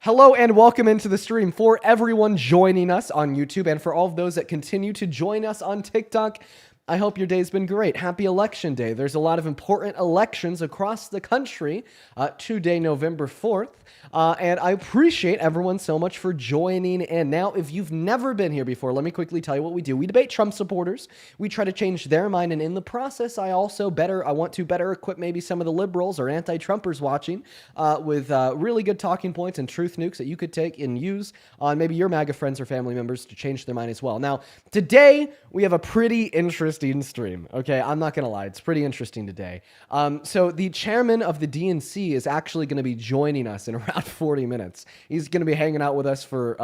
Hello and welcome into the stream for everyone joining us on YouTube and for all of those that continue to join us on TikTok. I hope your day's been great. Happy election day. There's a lot of important elections across the country today, November 4th. And I appreciate everyone so much for joining in. Now, if you've never been here before, let me quickly tell you what we do. We debate Trump supporters. We try to change their mind. And in the process, I want to better equip maybe some of the liberals or anti-Trumpers watching with really good talking points and truth nukes that you could take and use on maybe your MAGA friends or family members to change their mind as well. Now, today, we have a pretty interesting stream. Okay, I'm not gonna lie, it's pretty interesting today. So the chairman of the DNC is actually going to be joining us in around 40 minutes. He's going to be hanging out with us for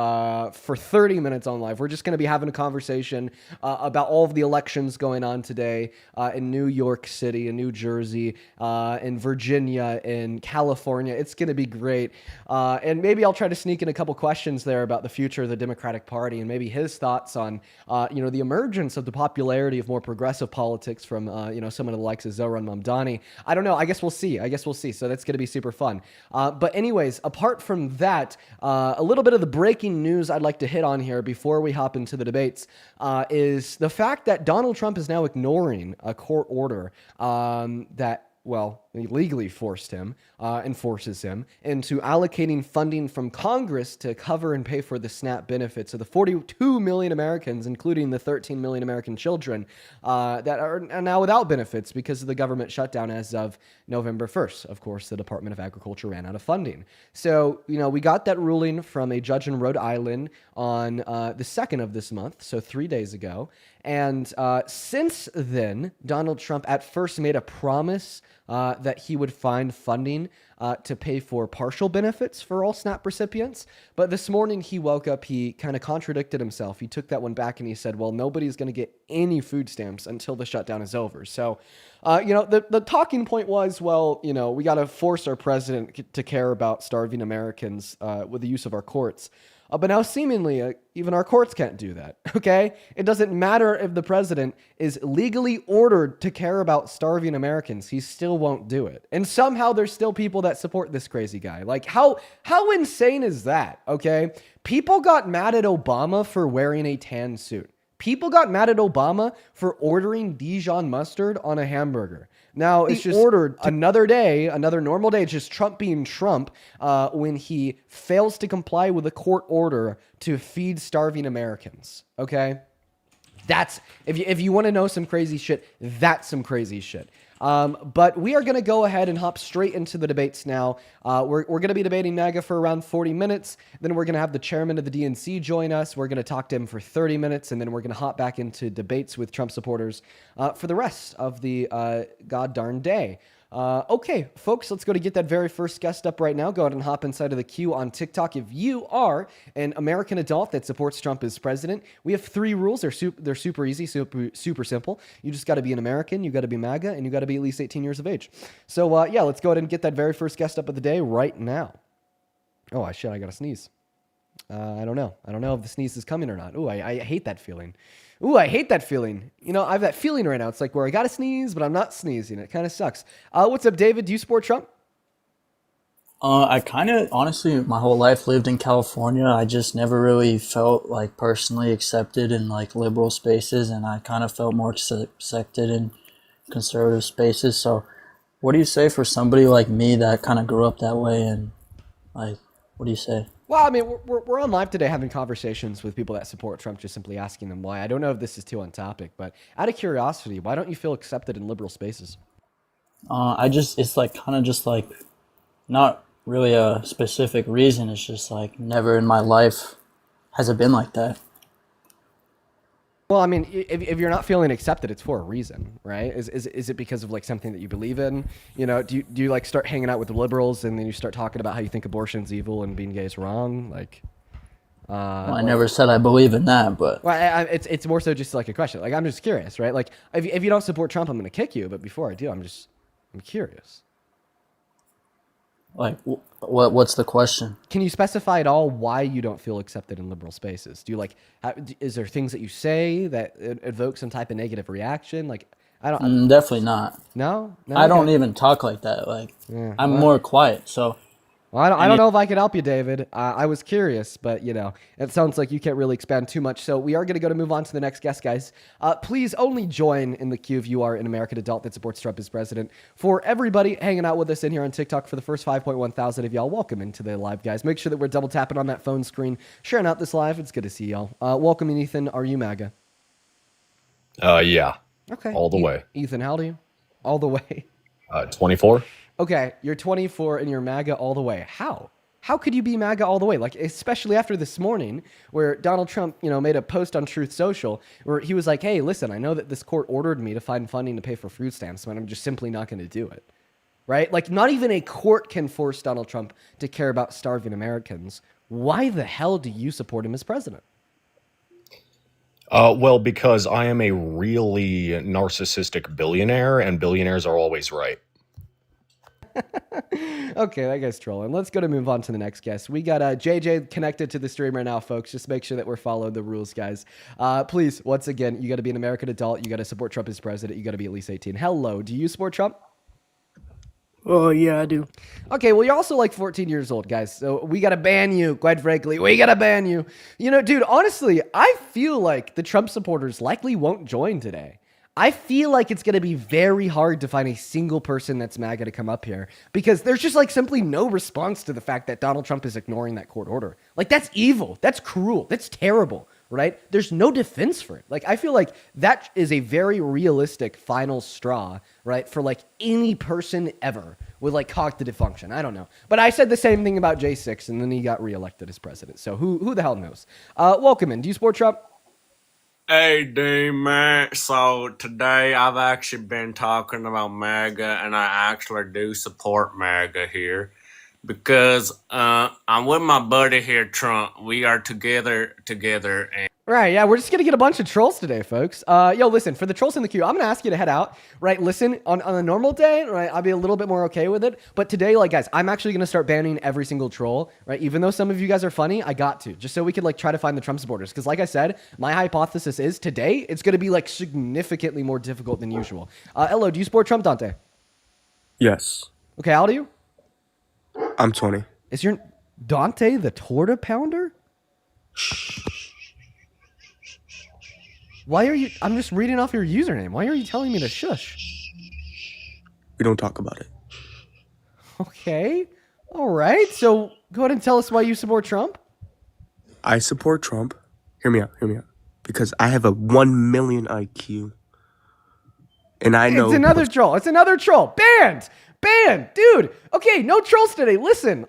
30 minutes on live. We're just going to be having a conversation about all of the elections going on today in New York City, in New Jersey, in Virginia, in California. It's going to be great. And maybe I'll try to sneak in a couple questions there about the future of the Democratic Party and maybe his thoughts on the emergence of the popularity of more progressive politics from someone of the likes of Zohran Mamdani. I don't know. I guess we'll see. So that's going to be super fun. But anyways, apart from that, a little bit of the breaking news I'd like to hit on here before we hop into the debates is the fact that Donald Trump is now ignoring a court order that he legally forces him into allocating funding from Congress to cover and pay for the SNAP benefits of the 42 million Americans, including the 13 million American children that are now without benefits because of the government shutdown as of November 1st. Of course, the Department of Agriculture ran out of funding. So, we got that ruling from a judge in Rhode Island on the 2nd of this month, so 3 days ago. And since then, Donald Trump at first made a promise that he would find funding to pay for partial benefits for all SNAP recipients. But this morning he woke up, he kind of contradicted himself. He took that one back and he said, well, nobody's going to get any food stamps until the shutdown is over. So, the talking point was, we got to force our president to care about starving Americans with the use of our courts. But now seemingly, even our courts can't do that, okay? It doesn't matter if the president is legally ordered to care about starving Americans. He still won't do it. And somehow there's still people that support this crazy guy. Like, how insane is that, okay? People got mad at Obama for wearing a tan suit. People got mad at Obama for ordering Dijon mustard on a hamburger. Now, it's just ordered another day, another normal day. It's just Trump being Trump when he fails to comply with a court order to feed starving Americans, okay? That's, if you want to know some crazy shit, that's some crazy shit. But we are going to go ahead and hop straight into the debates now. We're going to be debating MAGA for around 40 minutes. Then we're going to have the chairman of the DNC join us. We're going to talk to him for 30 minutes. And then we're going to hop back into debates with Trump supporters for the rest of the god darn day. Okay, folks, let's go to get that very first guest up right now. Go ahead and hop inside of the queue on TikTok. If you are an American adult that supports Trump as president, we have 3 rules. They're super easy, super simple. You just got to be an American, you got to be MAGA, and you got to be at least 18 years of age. So, let's go ahead and get that very first guest up of the day right now. Oh, I got to sneeze. I don't know. I don't know if the sneeze is coming or not. Ooh, I hate that feeling. I have that feeling right now. It's like where I got to sneeze, but I'm not sneezing. It kind of sucks. What's up, David? Do you support Trump? I kind of, honestly, my whole life lived in California. I just never really felt like personally accepted in like liberal spaces, and I kind of felt more accepted in conservative spaces. So what do you say for somebody like me that kind of grew up that way, and like, what do you say? Well, I mean, we're on live today having conversations with people that support Trump, just simply asking them why. I don't know if this is too on topic, but out of curiosity, why don't you feel accepted in liberal spaces? It's like kind of just like not really a specific reason. It's just like never in my life has it been like that. Well, I mean, if you're not feeling accepted, it's for a reason, right? Is it because of like something that you believe in? Do you like start hanging out with the liberals and then you start talking about how you think abortion's evil and being gay is wrong? Like, I never said I believe in that, but it's more so just like a question. Like, I'm just curious, right? Like, if you don't support Trump, I'm going to kick you. But before I do, I'm curious. like what's the question? Can you specify at all why you don't feel accepted in liberal spaces? Do you is there things that you say that evoke some type of negative reaction? Like, I don't. Definitely not. No? I don't even talk like that. Like, Yeah, I'm more quiet. So Well, I don't know if I can help you, David. I was curious, but it sounds like you can't really expand too much. So we are going to move on to the next guest, guys. Please only join in the queue if you are an American adult that supports Trump as president. For everybody hanging out with us in here on TikTok, for the first 5.1 thousand of y'all, welcome into the live, guys. Make sure that we're double tapping on that phone screen, sharing out this live. It's good to see y'all. Welcome, Ethan. Are you MAGA? Yeah. Okay. All the way. Ethan, how old are you? All the way. 24. Okay, you're 24 and you're MAGA all the way. How? How could you be MAGA all the way? Like, especially after this morning where Donald Trump, made a post on Truth Social where he was like, hey, listen, I know that this court ordered me to find funding to pay for food stamps, but I'm just simply not going to do it. Right? Like, not even a court can force Donald Trump to care about starving Americans. Why the hell do you support him as president? Well, because I am a really narcissistic billionaire, and billionaires are always right. Okay, that guy's trolling. Let's move on to the next guest. We got JJ connected to the stream right now, folks. Just make sure that we're following the rules, guys. Please, once again, you got to be an American adult. You got to support Trump as president. You got to be at least 18. Hello, do you support Trump? Oh, yeah, I do. Okay, well, you're also like 14 years old, guys. So we got to ban you, quite frankly. We got to ban you. Dude, honestly, I feel like the Trump supporters likely won't join today. I feel like it's going to be very hard to find a single person that's MAGA to come up here because there's just like simply no response to the fact that Donald Trump is ignoring that court order. Like, that's evil. That's cruel. That's terrible, right? There's no defense for it. Like, I feel like that is a very realistic final straw, right? For like any person ever with like cognitive function. I don't know. But I said the same thing about J6 and then he got reelected as president. So who the hell knows? Welcome in. Do you support Trump? Hey, D-Man. So today I've actually been talking about MAGA, and I actually do support MAGA here because I'm with my buddy here, Trump. We are together, and Right, yeah, we're just going to get a bunch of trolls today, folks. Yo, listen, for the trolls in the queue, I'm going to ask you to head out, right? Listen, on a normal day, right, I'll be a little bit more okay with it. But today, like, guys, I'm actually going to start banning every single troll, right? Even though some of you guys are funny, I got to, just so we could, like, try to find the Trump supporters. Because, like I said, my hypothesis is today, it's going to be, like, significantly more difficult than usual. Elo, do you support Trump, Dante? Yes. Okay, how old are you? I'm 20. Is your Dante the Torta Pounder? Why are you... I'm just reading off your username. Why are you telling me to shush? We don't talk about it. Okay. All right. So go ahead and tell us why you support Trump. I support Trump. Hear me out. Because I have a 1 million IQ. And I know... It's another troll. Banned. Dude. Okay, no trolls today. Listen.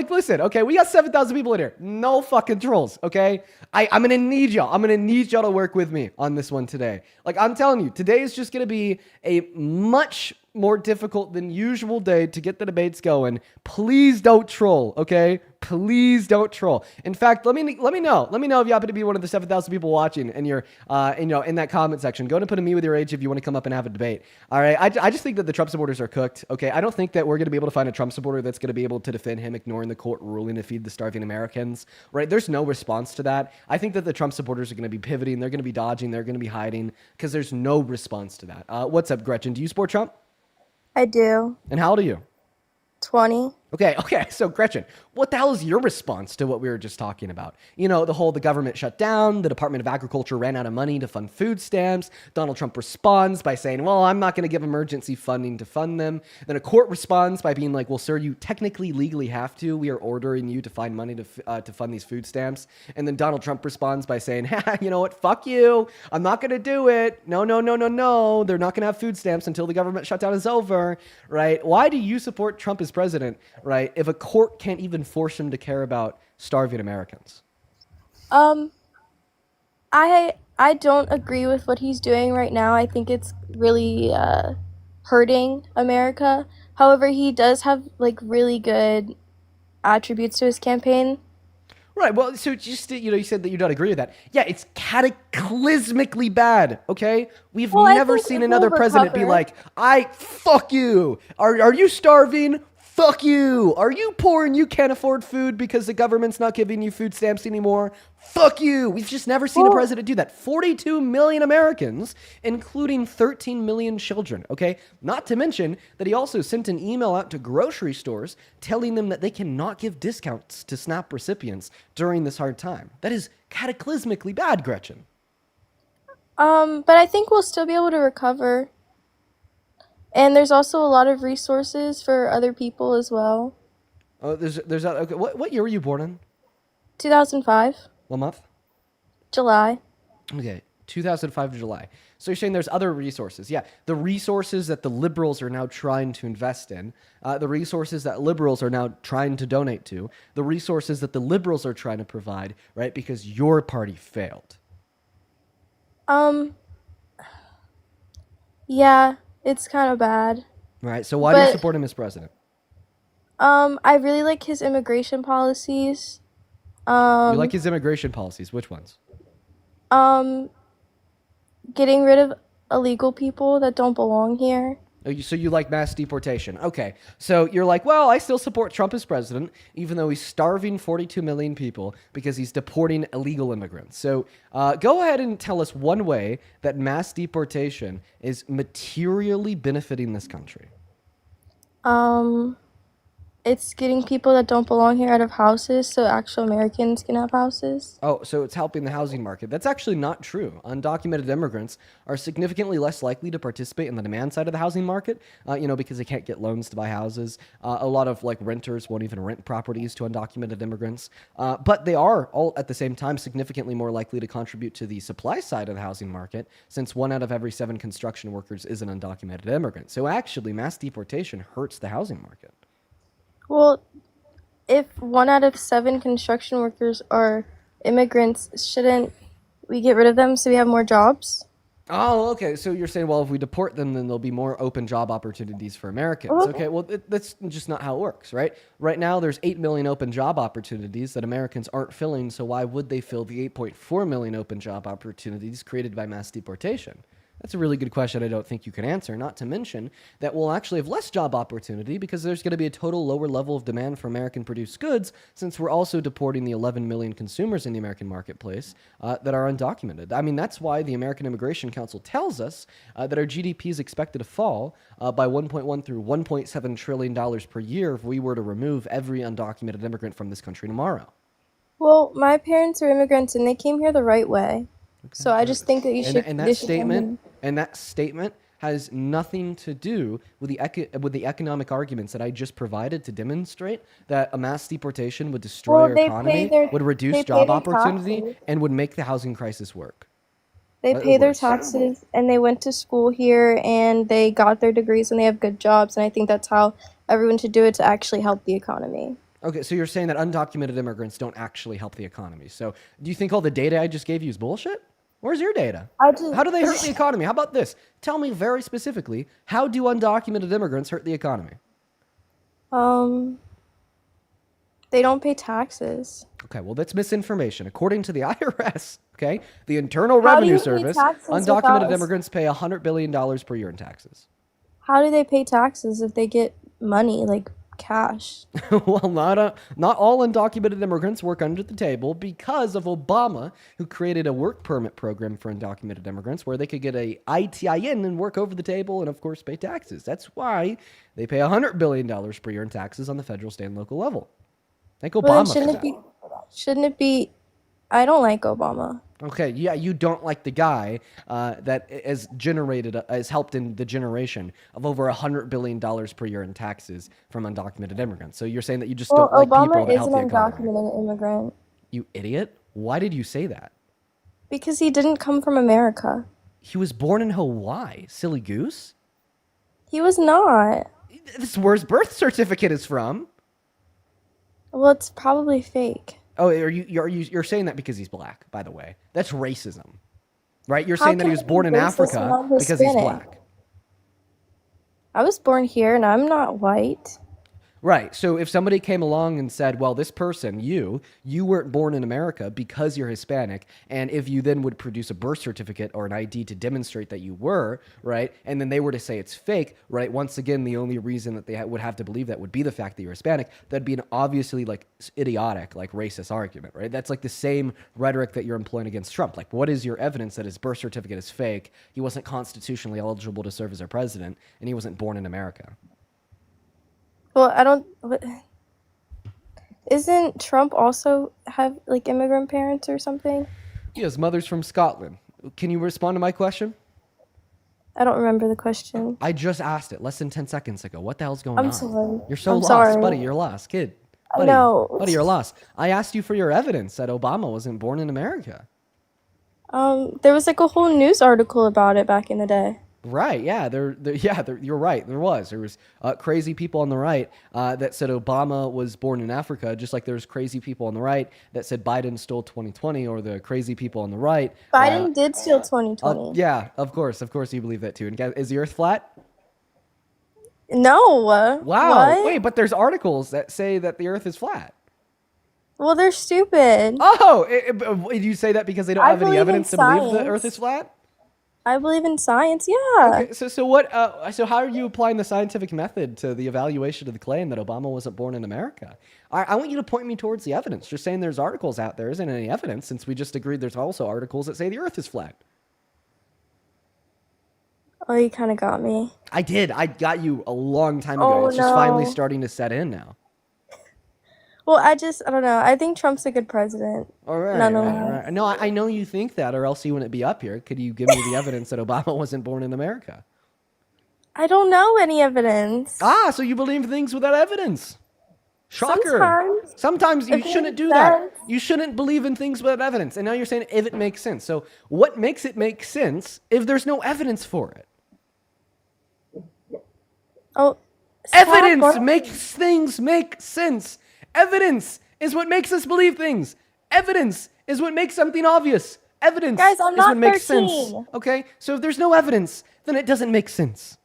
Listen. Okay, we got 7,000 people in here. No fucking trolls, okay? I'm going to need y'all. I'm going to need y'all to work with me on this one today. Like, I'm telling you, today is just going to be a much more difficult than usual day to get the debates going. Please don't troll, okay? Please don't troll. In fact, let me know. Let me know if you happen to be one of the 7,000 people watching and you're in that comment section. Go ahead and put a me with your age if you want to come up and have a debate. All right. I just think that the Trump supporters are cooked. Okay. I don't think that we're going to be able to find a Trump supporter that's going to be able to defend him ignoring the court ruling to feed the starving Americans. Right. There's no response to that. I think that the Trump supporters are going to be pivoting. They're going to be dodging. They're going to be hiding because there's no response to that. What's up, Gretchen? Do you support Trump? I do. And how old are you? 20. Okay. So Gretchen, what the hell is your response to what we were just talking about? The government shut down, the Department of Agriculture ran out of money to fund food stamps. Donald Trump responds by saying, well, I'm not going to give emergency funding to fund them. Then a court responds by being like, well, sir, you technically legally have to. We are ordering you to find money to fund these food stamps. And then Donald Trump responds by saying, you know what? Fuck you. I'm not going to do it. No. They're not going to have food stamps until the government shutdown is over, right? Why do you support Trump as president? Right? If a court can't even force him to care about starving Americans. I don't agree with what he's doing right now. I think it's really hurting America. However, he does have like really good attributes to his campaign. Right. Well, so just, you said that you don't agree with that. Yeah, it's cataclysmically bad. Okay. We've never seen another president be like, fuck you. Are you starving? Fuck you! Are you poor and you can't afford food because the government's not giving you food stamps anymore? Fuck you! We've just never seen a president do that. 42 million Americans, including 13 million children, okay? Not to mention that he also sent an email out to grocery stores telling them that they cannot give discounts to SNAP recipients during this hard time. That is cataclysmically bad, Gretchen. But I think we'll still be able to recover. And there's also a lot of resources for other people as well. Oh, there's okay. What year were you born in? 2005, What month? July. Okay, 2005 July. So you're saying there's other resources. Yeah, the resources that the liberals are now trying to invest in, the resources that liberals are now trying to donate to, the resources that the liberals are trying to provide, right? Because your party failed. Yeah, it's kind of bad. Right, so why do you But support him as president? I really like his immigration policies. You Um, like his immigration policies. Which ones? um, Getting rid of illegal people that don't belong here. Oh, so you like mass deportation. Okay. So you're like, well, I still support Trump as president, even though he's starving 42 million people because he's deporting illegal immigrants. So go ahead and tell us one way that mass deportation is materially benefiting this country. Um, it's getting people that don't belong here out of houses so actual Americans can have houses. Oh, so it's helping the housing market. That's actually not true. Undocumented immigrants are significantly less likely to participate in the demand side of the housing market, because they can't get loans to buy houses. A lot of like renters won't even rent properties to undocumented immigrants. But they are all at the same time significantly more likely to contribute to the supply side of the housing market, since 1 out of every 7 construction workers is an undocumented immigrant. So actually, mass deportation hurts the housing market. Well, if 1 out of 7 construction workers are immigrants, shouldn't we get rid of them so we have more jobs? Oh, okay. So you're saying, well, if we deport them, then there'll be more open job opportunities for Americans. Well, Okay, well, that's just not how it works, right? Right now, there's 8 million open job opportunities that Americans aren't filling, so why would they fill the 8.4 million open job opportunities created by mass deportation? That's a really good question I don't think you can answer, not to mention that we'll actually have less job opportunity because there's going to be a total lower level of demand for American-produced goods, since we're also deporting the 11 million consumers in the American marketplace that are undocumented. I mean, that's why the American Immigration Council tells us that our GDP is expected to fall by 1.1 through $1.7 trillion per year if we were to remove every undocumented immigrant from this country tomorrow. well, my parents are immigrants and they came here the right way. So I just think that you should. And they that should come here. statement has nothing to do with the economic arguments that I just provided to demonstrate that a mass deportation would destroy Well, our they economy, pay would reduce they pay job their opportunity, taxes. and would make the housing crisis work. They pay their Worse. taxes and they went to school here and they got their degrees and they have good jobs. And I think that's how everyone should do it to actually help the economy. Okay, so you're saying that undocumented immigrants don't actually help the economy. So do you think all the data I just gave you is bullshit? Where's your data? I just How do they hurt the economy? How about this? Tell me very specifically, how do undocumented immigrants hurt the economy? They don't pay taxes. Okay, well, that's misinformation. According to the IRS, okay, the Internal How do Revenue you pay Service, taxes undocumented without? immigrants pay $100 billion per year in taxes. How do they pay taxes if they get money like cash? Well, not all undocumented immigrants work under the table because of Obama, who created a work permit program for undocumented immigrants where they could get a ITIN and work over the table and, of course, pay taxes. That's why they pay $100 billion per year in taxes on the federal, state, and local level. Thank Well, then Obama for that. shouldn't it be? I don't like Obama. Okay, yeah, you don't like the guy that has helped in the generation of over $100 billion per year in taxes from undocumented immigrants. So you're saying that you just Well, don't like people Obama that is help an the economy. undocumented immigrant You idiot. Why did you say that? because he didn't come from America. He was born in Hawaii, silly goose. He was not. This is where his birth certificate is from. Well, it's probably fake. Oh, you're saying that because he's black, by the way. That's racism. Right? You're How saying that can he was it be born in racist and Africa not because he's Hispanic? black. I was born here and I'm not white. Right. So if somebody came along and said, well, this person, you weren't born in America because you're Hispanic, and if you then would produce a birth certificate or an ID to demonstrate that you were, right, and then they were to say it's fake, right, once again, the only reason that they would have to believe that would be the fact that you're Hispanic, that'd be an obviously, like, idiotic, like, racist argument, right? That's like the same rhetoric that you're employing against Trump. Like, what is your evidence that his birth certificate is fake? He wasn't constitutionally eligible to serve as our president, and he wasn't born in America. Well, I don't. Isn't Trump also have like immigrant parents or something? He has mothers from Scotland. Can you respond to my question? I don't remember the question. I just asked it less than 10 seconds ago. What the hell's going on? I'm sorry. You're so I'm lost, sorry. buddy. You're lost, kid. I Buddy, know. buddy, you're lost. I asked you for your evidence that Obama wasn't born in America. There was like a whole news article about it back in the day. Right? Yeah. You're right. There was crazy people on the right that said Obama was born in Africa, just like there's crazy people on the right that said Biden stole 2020, or the crazy people on the right. Biden did steal 2020. Yeah, of course you believe that too. And is the Earth flat? No. Wow. What? Wait, but there's articles that say that the Earth is flat. Well, they're stupid. Oh, did you say that because they don't I have any believe in evidence to believe the science. Earth is flat? I believe in science. Yeah. Okay, so what? So how are you applying the scientific method to the evaluation of the claim that Obama wasn't born in America? I want you to point me towards the evidence. Just saying there's articles out there isn't any evidence, since we just agreed there's also articles that say the Earth is flat. Oh, you kind of got me. I did. I got you a long time ago. Oh, It's just finally no. starting to set in now. Well, I don't know. I think Trump's a good president. All right, Nonetheless. No, I know you think that, or else you wouldn't be up here. Could you give me the evidence that Obama wasn't born in America? I don't know any evidence. Ah, so you believe things without evidence. Shocker. Sometimes you If it shouldn't do makes that. sense. You shouldn't believe in things without evidence. And now you're saying if it makes sense. So what makes it make sense if there's no evidence for it? Oh, Evidence stop. makes things make sense. Evidence is what makes us believe things. Evidence is what makes something obvious. Evidence Guys, I'm is not what makes 13. sense. Okay? So if there's no evidence, then it doesn't make sense.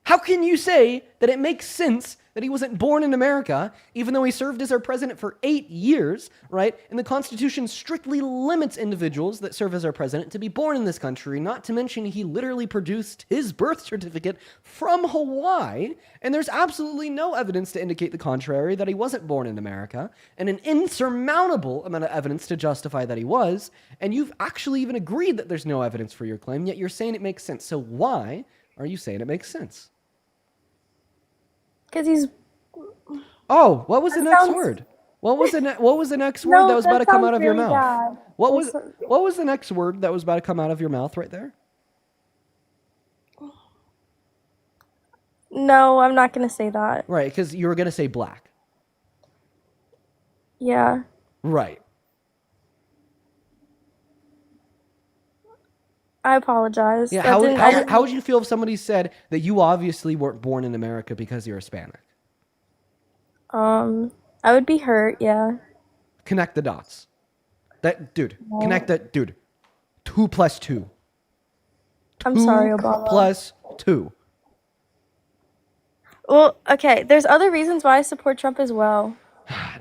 How can you say that it makes sense that he wasn't born in America, even though he served as our president for 8 years, right? And the Constitution strictly limits individuals that serve as our president to be born in this country, not to mention he literally produced his birth certificate from Hawaii, and there's absolutely no evidence to indicate the contrary, that he wasn't born in America, and an insurmountable amount of evidence to justify that he was, and you've actually even agreed that there's no evidence for your claim, yet you're saying it makes sense. So why are you saying it makes sense? Because he's. Oh, what was the next sounds- word? What was the next word that was about to come out of your mouth? Bad. What was the next word that was about to come out of your mouth right there? No, I'm not gonna say that. Right, because you were gonna say black. Yeah. Right. I apologize. Yeah. That didn't- How would you feel if somebody said that you obviously weren't born in America because you're Hispanic? I would be hurt. Yeah. Connect the dots. Connect that, dude. 2 plus 2. I'm sorry, Obama. Plus 2. Well, okay. There's other reasons why I support Trump as well.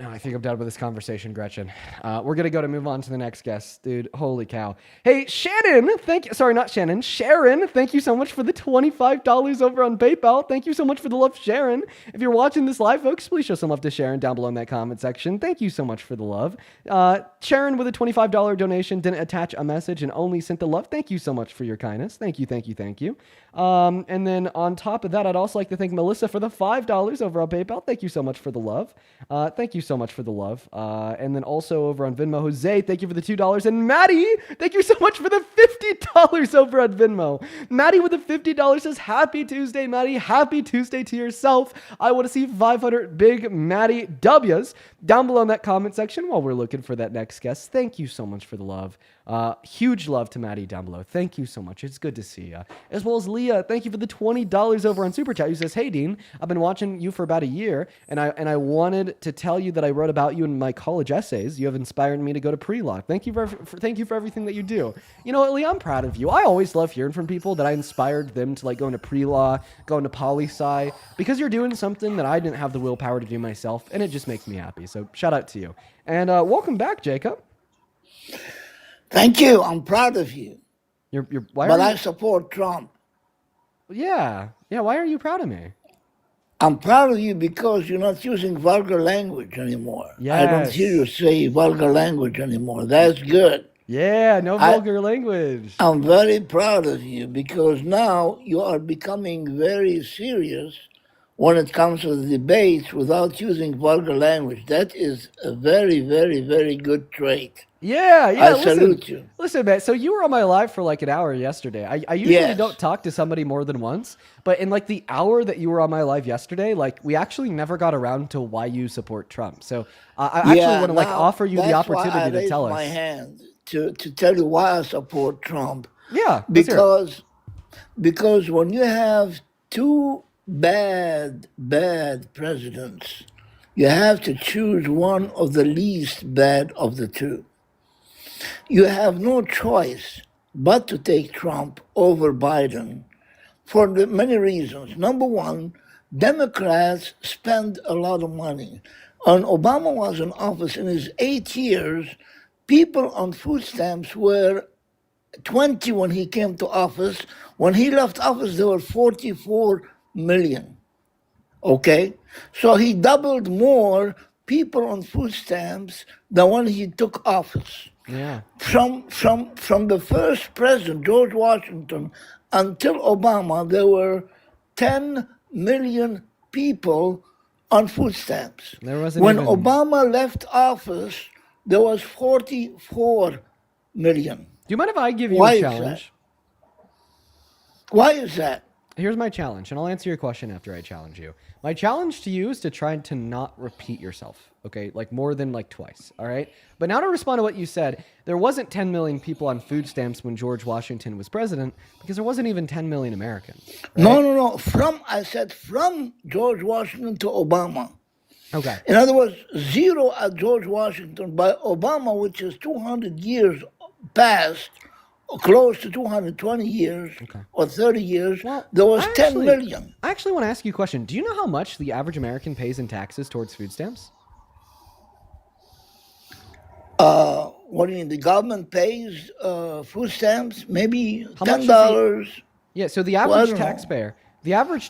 No, I think I'm done with this conversation, Gretchen. We're going to move on to the next guest, dude. Holy cow. Hey, Shannon, Sharon, thank you so much for the $25 over on PayPal. Thank you so much for the love, Sharon. If you're watching this live, folks, please show some love to Sharon down below in that comment section. Thank you so much for the love. Sharon with a $25 donation didn't attach a message and only sent the love. Thank you so much for your kindness. Thank you. And then on top of that, I'd also like to thank Melissa for the $5 over on PayPal. Thank you so much for the love. Thank you so much for the love. And then also over on Venmo, Jose, thank you for the $2. And Maddie, thank you so much for the $50 over on Venmo. Maddie with the $50 says, happy Tuesday, Maddie. Happy Tuesday to yourself. I want to see 500 big Maddie W's down below in that comment section while we're looking for that next guest. Thank you so much for the love. Huge love to Maddie down below. Thank you so much. It's good to see you. As well as Leah, thank you for the $20 over on Super Chat, who says, hey, Dean, I've been watching you for about a year, and I wanted to tell you that I wrote about you in my college essays. You have inspired me to go to pre-law. Thank you for everything that you do. You know what, Leah? I'm proud of you. I always love hearing from people that I inspired them to like go into pre-law, go into poli-sci, because you're doing something that I didn't have the willpower to do myself, and it just makes me happy. So shout out to you. And welcome back, Jacob. Thank you. I'm proud of you. Why But are I you, support Trump. yeah. Why are you proud of me? I'm proud of you because you're not using vulgar language anymore. I don't hear you Yes. say vulgar language anymore. That's good. Yeah, no I, vulgar language. I'm very proud of you because now you are becoming very serious when it comes to the debates without using vulgar language. That is a very, very, very good trait. Yeah, I listen. salute you. Listen, man. So you were on my live for like an hour yesterday. I usually Yes. don't talk to somebody more than once, but in like the hour that you were on my live yesterday, like we actually never got around to why you support Trump. So I actually Yeah, want to like now offer you the that's why I opportunity to raised tell my us. hand to tell you why I support Trump. Yeah, let's hear it. Because when you have two bad presidents, you have to choose one of the least bad of the two. You have no choice but to take Trump over Biden for many reasons. Number one, Democrats spend a lot of money. When Obama was in office in his 8 years, people on food stamps were 20 when he came to office. When he left office, there were 44 million. Okay? So he doubled more people on food stamps than when he took office. Yeah. From the first president, George Washington, until Obama, there were 10 million people on food stamps. There wasn't When even. Obama left office, there was 44 million. Do you mind if I give you Why a is that? challenge? Why is that? Here's my challenge, and I'll answer your question after I challenge you. My challenge to you is to try to not repeat yourself, okay? Like more than like twice, all right? But now to respond to what you said, there wasn't 10 million people on food stamps when George Washington was president because there wasn't even 10 million Americans. Right? No. I said from George Washington to Obama. Okay. In other words, zero at George Washington. By Obama, which is 200 years past, or close to 220 years or 30 years, Well, there was 10 million. I actually want to ask you a question. Do you know how much the average American pays in taxes towards food stamps? What do you mean? The government pays food stamps? Maybe How much $10. Yeah, so the Well, I average don't know.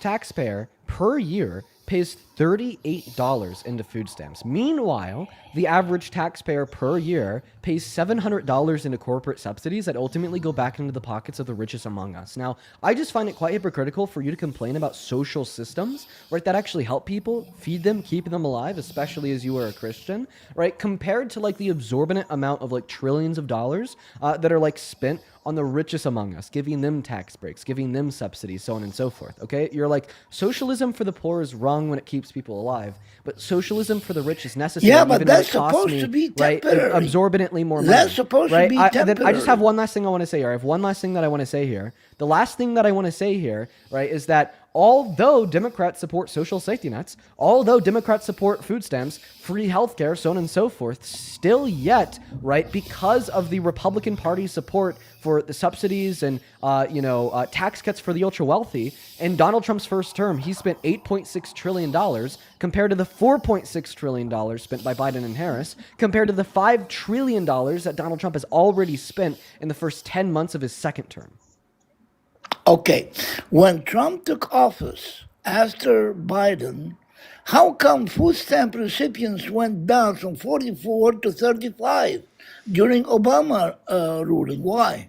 taxpayer per year pays $38 into food stamps. Meanwhile, the average taxpayer per year pays $700 into corporate subsidies that ultimately go back into the pockets of the richest among us. Now, I just find it quite hypocritical for you to complain about social systems, right, that actually help people, feed them, keep them alive, especially as you are a Christian, right, compared to like the exorbitant amount of like trillions of dollars that are like spent on the richest among us, giving them tax breaks, giving them subsidies, so on and so forth, okay? You're like, socialism for the poor is wrong when it keeps people alive, but socialism for the rich is necessary. Yeah, but even when that's it costs supposed me, to be right, temporary. absorbently more money. That's supposed to right? be Then I just temporary. have one last thing I want to say here. I have one last thing that I want to say here. The last thing that I want to say here, right, is that although Democrats support social safety nets, although Democrats support food stamps, free healthcare, so on and so forth, still yet, right, because of the Republican Party's support for the subsidies and, tax cuts for the ultra wealthy, in Donald Trump's first term, he spent $8.6 trillion compared to the $4.6 trillion spent by Biden and Harris, compared to the $5 trillion that Donald Trump has already spent in the first 10 months of his second term. Okay, when Trump took office after Biden, how come food stamp recipients went down from 44 to 35 during Obama ruling? Why?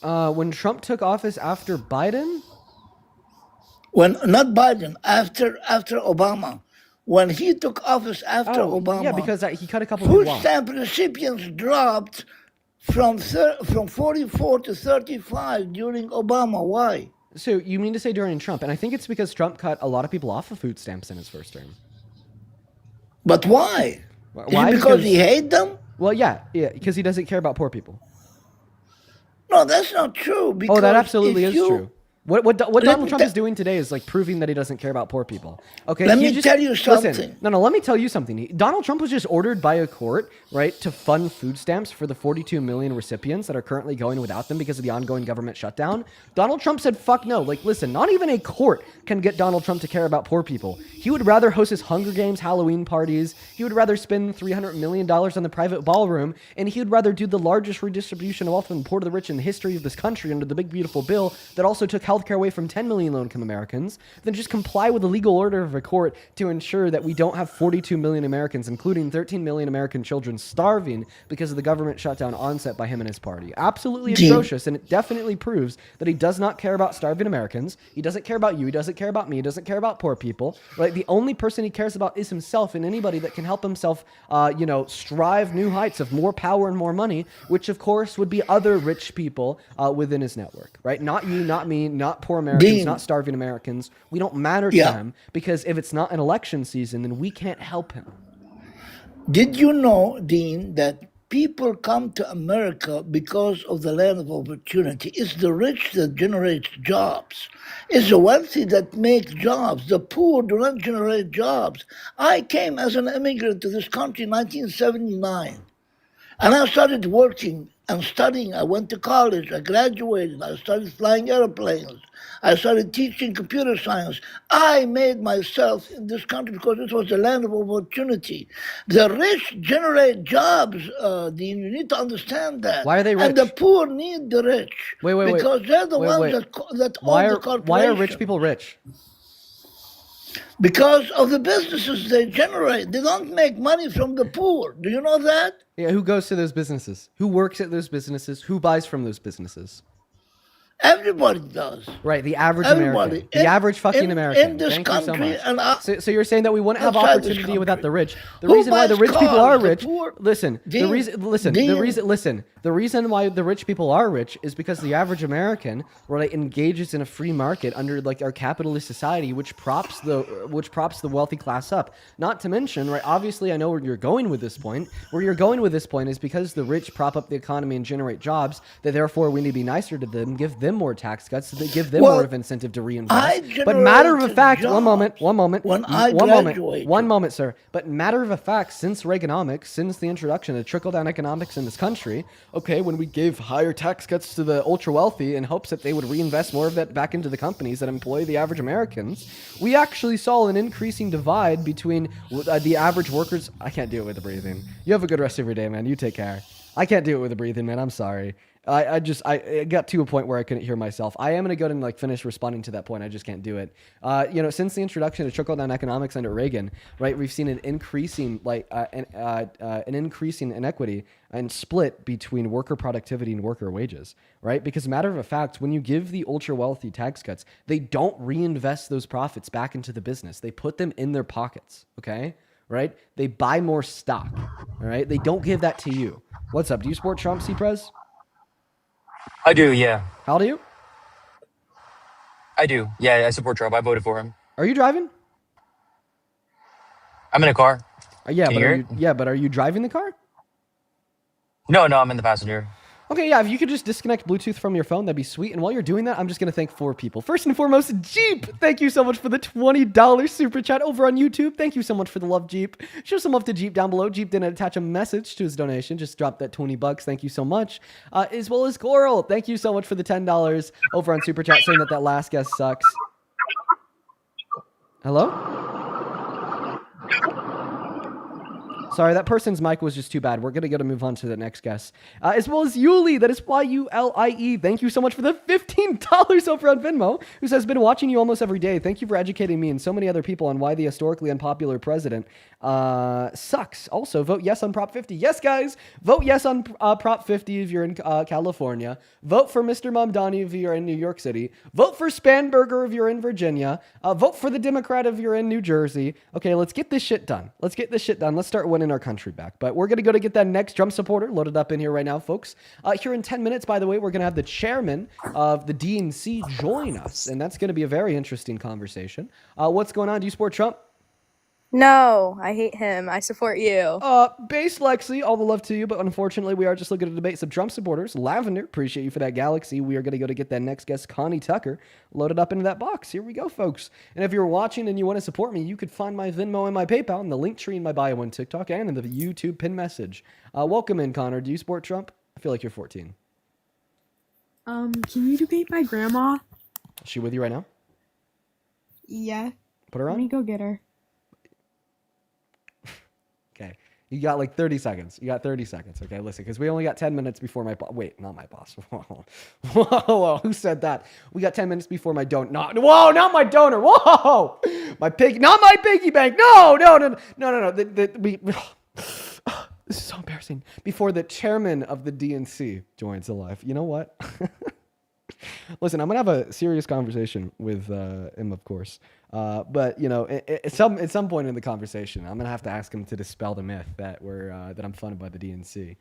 When Trump took office after Biden, When not Biden, after Obama, when he took office after Obama, yeah, because he cut a couple food people off. stamp recipients dropped from 44 to 35 during Obama. Why? So you mean to say during Trump? And I think it's because Trump cut a lot of people off of food stamps in his first term. But why? Why? Is it because he hates them? Well, yeah, because he doesn't care about poor people. No, that's not true. Because Oh, that absolutely if is true. What Let Donald me Trump te- is doing today is like proving that he doesn't care about poor people. Okay, let he me just, tell you listen. something. No, let me tell you something. Donald Trump was just ordered by a court, right, to fund food stamps for the 42 million recipients that are currently going without them because of the ongoing government shutdown. Donald Trump said, "Fuck no!" Like, listen, not even a court can get Donald Trump to care about poor people. He would rather host his Hunger Games Halloween parties. He would rather spend $300 million on the private ballroom, and he would rather do the largest redistribution of wealth from the poor to the rich in the history of this country under the big beautiful bill that also took healthcare away from 10 million low-income Americans than just comply with the legal order of a court to ensure that we don't have 42 million Americans, including 13 million American children, starving because of the government shutdown onset by him and his party. Absolutely Dean, atrocious, and it definitely proves that he does not care about starving Americans. He doesn't care about you. He doesn't care about me. He doesn't care about poor people. Right? The only person he cares about is himself, and anybody that can help himself, strive new heights of more power and more money, which of course would be other rich people within his network. Right? Not you, not me, not poor Americans, not Dean, starving Americans. We don't matter to yeah. him because if it's not an election season, then we can't help him. Did you know, Dean, that people come to America because of the land of opportunity? It's the rich that generates jobs. It's the wealthy that make jobs. The poor do not generate jobs. I came as an immigrant to this country in 1979. And I started working and studying. I went to college. I graduated. I started flying airplanes. I started teaching computer science. I made myself in this country because it was the land of opportunity. The rich generate jobs, Dean. You need to understand that. Why are they And the rich? poor need the rich Wait. because they're the ones Wait. that Why own the are corporation. rich people rich? Because of the businesses they generate. They don't make money from the poor. Do you know that? Yeah, who goes to those businesses? Who works at those businesses? Who buys from those businesses? Everybody does. Right, the average Everybody. American. The average fucking American. In this Thank you so country much. and So you're saying that we wouldn't have outside this opportunity without country. the rich. The Who reason why the buys rich people cars? are The rich, poor- listen, the Dean, reason why the rich people are rich is because the average American, right, engages in a free market under like our capitalist society, which props the wealthy class up. Not to mention, right, obviously I know where you're going with this point. Where you're going with this point is because the rich prop up the economy and generate jobs, that therefore we need to be nicer to them, give them more tax cuts, so they give them more of incentive to reinvest. But matter of generated fact, jobs one moment, when I graduated. one moment, sir. But matter of fact, since Reaganomics, since the introduction of trickle-down economics in this country, okay, when we gave higher tax cuts to the ultra-wealthy in hopes that they would reinvest more of that back into the companies that employ the average Americans, we actually saw an increasing divide between the average workers. I can't do it with the breathing. You have a good rest of your day, man. You take care. I can't do it with the breathing, man. I'm sorry. I got to a point where I couldn't hear myself. I am going to go ahead and finish responding to that point. I just can't do it. Since the introduction of trickle-down economics under Reagan, right, we've seen an increasing increasing inequity and split between worker productivity and worker wages, right? Because matter of fact, when you give the ultra-wealthy tax cuts, they don't reinvest those profits back into the business. They put them in their pockets, okay? Right? They buy more stock, all right? They don't give that to you. What's up? Do you support Trump, C-Prez? I do, yeah. How old are you? I do. Yeah, I support Trump. I voted for him. Are you driving? I'm in a car. Yeah, Can but you are hear you it? are you driving the car? No, I'm in the passenger. Okay, yeah, if you could just disconnect Bluetooth from your phone, that'd be sweet. And while you're doing that, I'm just going to thank 4 people. First and foremost, Jeep. Thank you so much for the $20 super chat over on YouTube. Thank you so much for the love, Jeep. Show some love to Jeep down below. Jeep didn't attach a message to his donation. Just dropped that $20. Thank you so much. As well as Coral. Thank you so much for the $10 over on super chat, saying that last guest sucks. Hello? Sorry, that person's mic was just too bad. We're going to move on to the next guest. As well as Yuli, that is Yulie. Thank you so much for the $15 over on Venmo, who says, been watching you almost every day. Thank you for educating me and so many other people on why the historically unpopular president sucks. Also, vote yes on Prop 50. Yes, guys, vote yes on Prop 50 if you're in California. Vote for Mr. Mamdani if you're in New York City. Vote for Spanberger if you're in Virginia. Vote for the Democrat if you're in New Jersey. Okay, let's get this shit done. Let's start winning our country back. But we're going to go to get that next Trump supporter loaded up in here right now, folks. Here in 10 minutes, by the way, we're going to have the chairman of the DNC join us, and that's going to be a very interesting conversation. What's going on? Do you support Trump? No, I hate him. I support you. Base Lexi, all the love to you, but unfortunately we are just looking to debate some Trump supporters. Lavender, appreciate you for that galaxy. We are going to go to get that next guest, Connie Tucker, loaded up into that box. Here we go, folks. And if you're watching and you want to support me, you could find my Venmo and my PayPal in the link tree in my bio on TikTok and in the YouTube pin message. Welcome in, Connor. Do you support Trump? I feel like you're 14. Can you debate my grandma? Is she with you right now? Yeah. Put her Let on? me go get her. Okay. You got like 30 seconds. You got 30 seconds. Okay, listen, because we only got 10 minutes before my wait, not my boss. Whoa. Whoa, who said that? We got 10 minutes before my donor. Whoa, not my donor. Whoa, my pig, not my piggy bank. No. This is so embarrassing. Before the chairman of the DNC joins the live. You know what? Listen, I'm gonna have a serious conversation with him, of course. But you know, at some point in the conversation, I'm gonna have to ask him to dispel the myth that I'm funded by the DNC.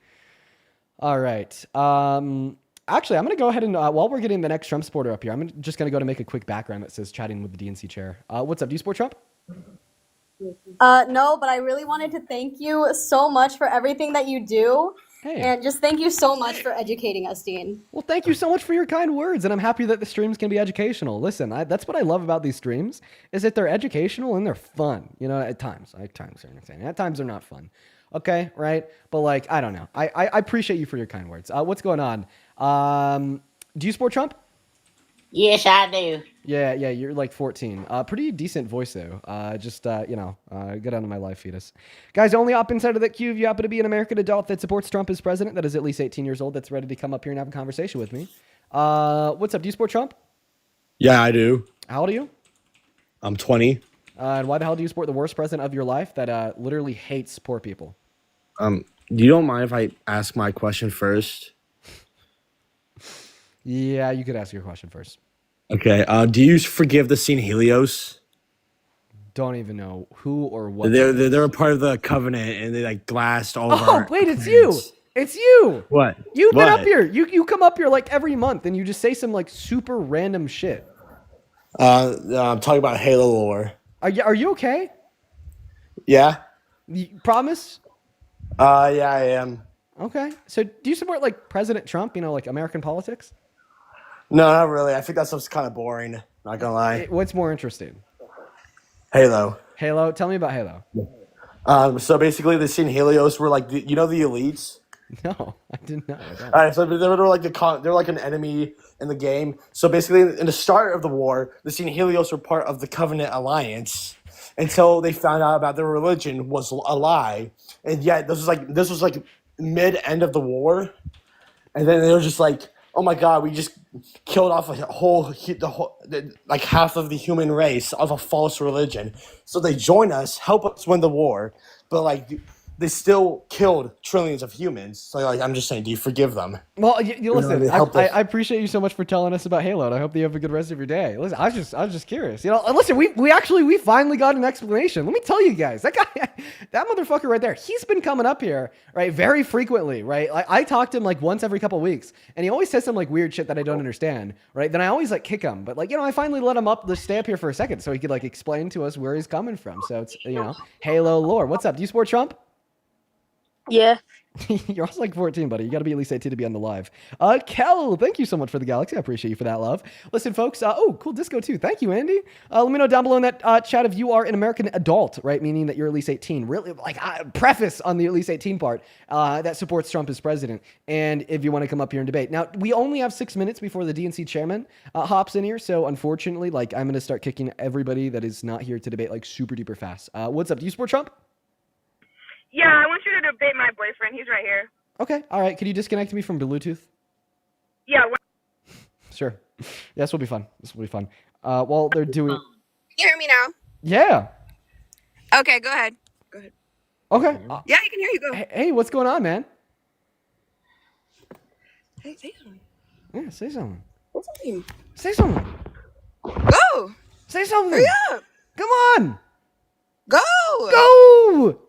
All right. Actually, I'm gonna go ahead and while we're getting the next Trump supporter up here, I'm just gonna go to make a quick background that says chatting with the DNC chair. What's up? Do you support Trump? No, but I really wanted to thank you so much for everything that you do. Hey. And just thank you so much for educating us, Dean. Well, thank you so much for your kind words, and I'm happy that the streams can be educational. Listen, that's what I love about these streams, is that they're educational and they're fun. You know, at times they're entertaining. At times they're not fun. Okay, right? But like, I don't know. I appreciate you for your kind words. What's going on? Do you support Trump? Yes, I do. Yeah, you're like 14. Pretty decent voice though. Get out of my live fetus. Guys, only hop inside of that queue if you happen to be an American adult that supports Trump as president, that is at least 18 years old, that's ready to come up here and have a conversation with me. What's up? Do you support Trump? Yeah, I do. How old are you? I'm 20. And why the hell do you support the worst president of your life that literally hates poor people? You don't mind if I ask my question first? Yeah, you could ask your question first. Okay. Do you forgive the scene Helios? Don't even know who or what. They're a part of the covenant, and they like glassed all of Oh, our wait, it's you. It's you. What? You've been What? up here. You come up here like every month and you just say some like super random shit. I'm talking about Halo lore. Are you okay? Yeah. You promise? Yeah, I am. Okay. So do you support like President Trump, you know, like American politics? No, not really. I think that stuff's kind of boring. Not gonna lie. What's more interesting? Halo. Halo? Tell me about Halo. So basically, the scene Helios were like, the elites. No, I didn't know. All right, so they were like they're like an enemy in the game. So basically, in the start of the war, the scene Helios were part of the Covenant Alliance until they found out about their religion was a lie, and yet this was like mid end of the war, and then they were just like, oh my god, we just killed off like half of the human race of a false religion. So they join us, help us win the war, but like they still killed trillions of humans. So like, I'm just saying, do you forgive them? Well, you listen. they helped us. I appreciate you so much for telling us about Halo, and I hope that you have a good rest of your day. Listen, I was just curious. You know, listen, we finally got an explanation. Let me tell you guys, that guy, that motherfucker right there, he's been coming up here, right, very frequently, right. I talk to him like once every couple of weeks, and he always says some like weird shit that I don't understand, right. Then I always like kick him, but like, you know, I finally let him stay up here for a second so he could like explain to us where he's coming from. So it's, you know, Halo lore. What's up? Do you support Trump? Yeah. You're also like 14, buddy. You got to be at least 18 to be on the live. Kel, thank you so much for the galaxy. I appreciate you for that love. Listen, folks. Cool disco too. Thank you, Andy. Let me know down below in that chat if you are an American adult, right? Meaning that you're at least 18. Really, like preface on the at least 18 part that supports Trump as president. And if you want to come up here and debate. Now, we only have 6 minutes before the DNC chairman hops in here. So unfortunately, like I'm going to start kicking everybody that is not here to debate like super duper fast. What's up? Do you support Trump? Yeah, I want you to debate my boyfriend. He's right here. Okay. All right. Could you disconnect me from Bluetooth? Yeah. Sure. Yeah, this will be fun. While they're doing... Can you hear me now? Yeah. Okay, go ahead. Okay. Yeah, I can hear you. Go. Hey, what's going on, man? Hey, say something. Yeah, say something. What's something? Say something. Go. Say something. Hurry up. Come on. Go. Go.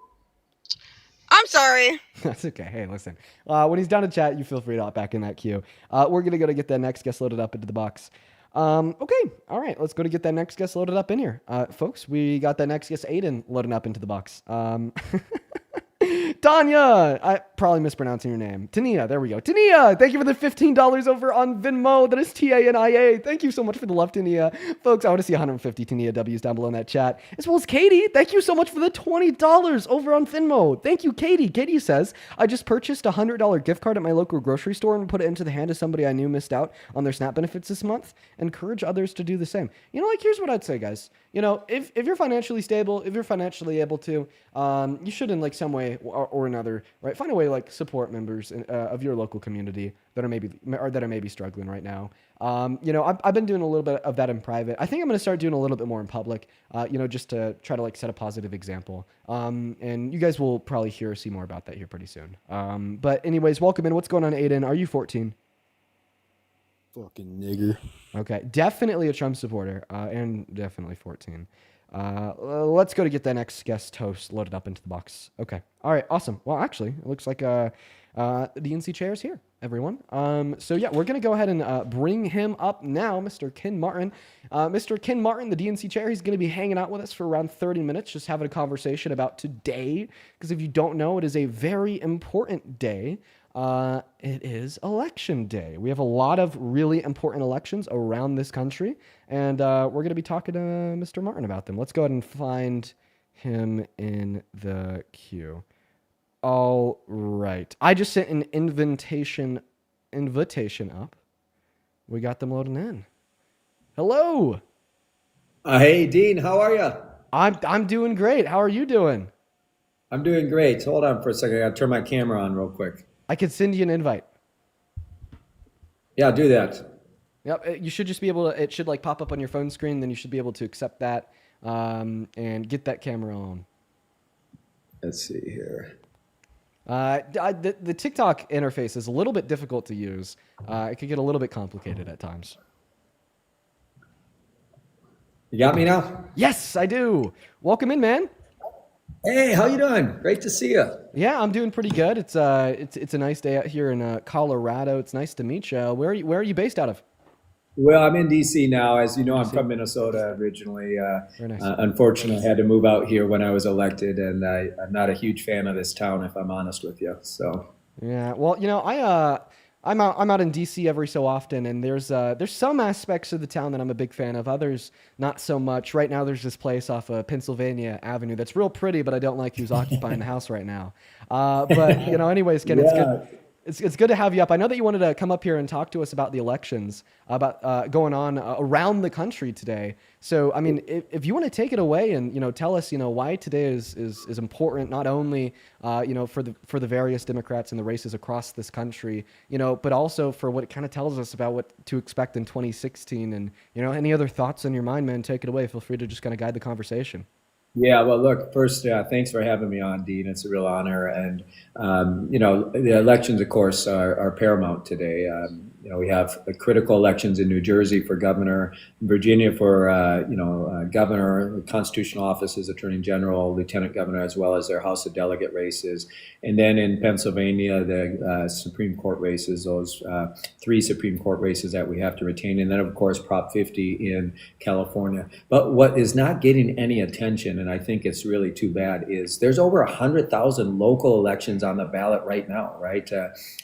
I'm sorry. That's okay. Hey, listen. When he's done to chat, you feel free to hop back in that queue. We're going to go to get that next guest loaded up into the box. Okay, all right, let's go to get that next guest loaded up in here. Folks, we got that next guest, Aiden, loading up into the box. Tanya, I probably mispronouncing your name. Tania, there we go. Tania, thank you for the $15 over on Venmo. That is TANIA. Thank you so much for the love, Tania. Folks, I want to see 150 Tania W's down below in that chat. As well as Katie, thank you so much for the $20 over on Venmo. Thank you, Katie. Katie says, I just purchased a $100 gift card at my local grocery store and put it into the hand of somebody I knew missed out on their SNAP benefits this month. Encourage others to do the same. You know, like, here's what I'd say, guys. You know, if you're financially stable, if you're financially able to, you should in like some way or another, right, find a way to like support members of your local community that are maybe struggling right now. You know, I've been doing a little bit of that in private. I think I'm going to start doing a little bit more in public, you know, just to try to like set a positive example. And you guys will probably see more about that here pretty soon. But anyways, welcome in. What's going on, Aiden? Are you 14? Fucking nigger. Okay, definitely a Trump supporter, and definitely 14. Let's go to get that next guest host loaded up into the box. Okay, all right, awesome. Well, actually, it looks like the DNC chair is here, everyone. So yeah, we're gonna go ahead and bring him up now, Mr. Ken Martin. Mr. Ken Martin, the DNC chair, he's gonna be hanging out with us for around 30 minutes, just having a conversation about today. Because if you don't know, it is a very important day. It is election day. We have a lot of really important elections around this country, and we're going to be talking to Mr. Martin about them. Let's go ahead and find him in the queue. All right. I just sent an invitation up. We got them loading in. Hello. Hey, Dean, how are you? I'm doing great. How are you doing? I'm doing great. Hold on for a second. I got to turn my camera on real quick. I could send you an invite. Yeah, do that. Yep, you should just be able to, it should like pop up on your phone screen, then you should be able to accept that and get that camera on. Let's see here. The TikTok interface is a little bit difficult to use. It could get a little bit complicated at times. You got me now? Yes, I do. Welcome in, man. Hey, how you doing? Great to see you. Yeah, I'm doing pretty good. It's a nice day out here in Colorado. It's nice to meet you. Where are you based out of? Well, I'm in DC now. As you know, I'm from Minnesota originally. Very nice. Unfortunately, I had to move out here when I was elected, and I'm not a huge fan of this town, if I'm honest with you. So. Yeah, well, you know, I'm out in DC every so often, and there's some aspects of the town that I'm a big fan of. Others not so much. Right now, there's this place off of Pennsylvania Avenue that's real pretty, but I don't like who's occupying the house right now. But you know, anyways, Ken, it's good. It's good to have you up. I know that you wanted to come up here and talk to us about the elections, about going on around the country today. So, I mean, if you want to take it away and, you know, tell us, you know, why today is important, not only, you know, for the various Democrats and the races across this country, you know, but also for what it kind of tells us about what to expect in 2016. And, you know, any other thoughts on your mind, man, take it away. Feel free to just kind of guide the conversation. Yeah, well, look, first, thanks for having me on, Dean. It's a real honor. And, you know, the elections, of course, are paramount today. You know, we have critical elections in New Jersey for governor, Virginia for, governor, constitutional offices, attorney general, lieutenant governor, as well as their House of Delegate races. And then in Pennsylvania, the Supreme Court races, those 3 Supreme Court races that we have to retain. And then, of course, Prop 50 in California. But what is not getting any attention, and I think it's really too bad, is there's over 100,000 local elections on the ballot right now, right?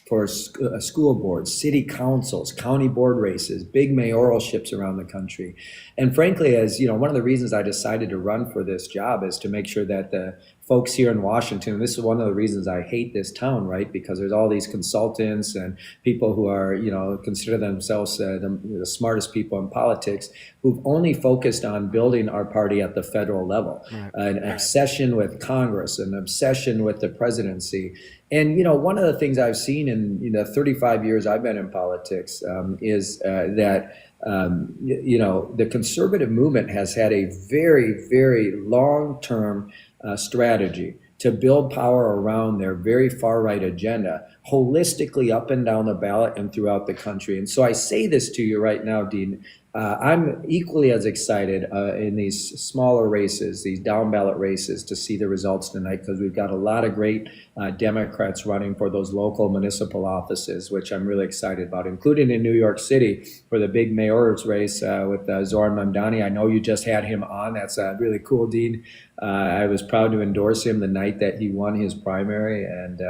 For school boards, city councils, county board races, big mayoralships around the country. And frankly, as you know, one of the reasons I decided to run for this job is to make sure that the folks here in Washington, and this is one of the reasons I hate this town, right? Because there's all these consultants and people who are, you know, consider themselves the smartest people in politics, who've only focused on building our party at the federal level, an obsession with Congress, an obsession with the presidency. And, you know, one of the things I've seen in 35 years I've been in politics is that, you know, the conservative movement has had a very, very long-term strategy to build power around their very far-right agenda, holistically up and down the ballot and throughout the country. And so I say this to you right now, Dean, I'm equally as excited in these smaller races, these down ballot races, to see the results tonight, because we've got a lot of great Democrats running for those local municipal offices, which I'm really excited about, including in New York City for the big mayor's race with Zoran Mamdani. I know you just had him on. That's really cool, Dean. I was proud to endorse him the night that he won his primary, and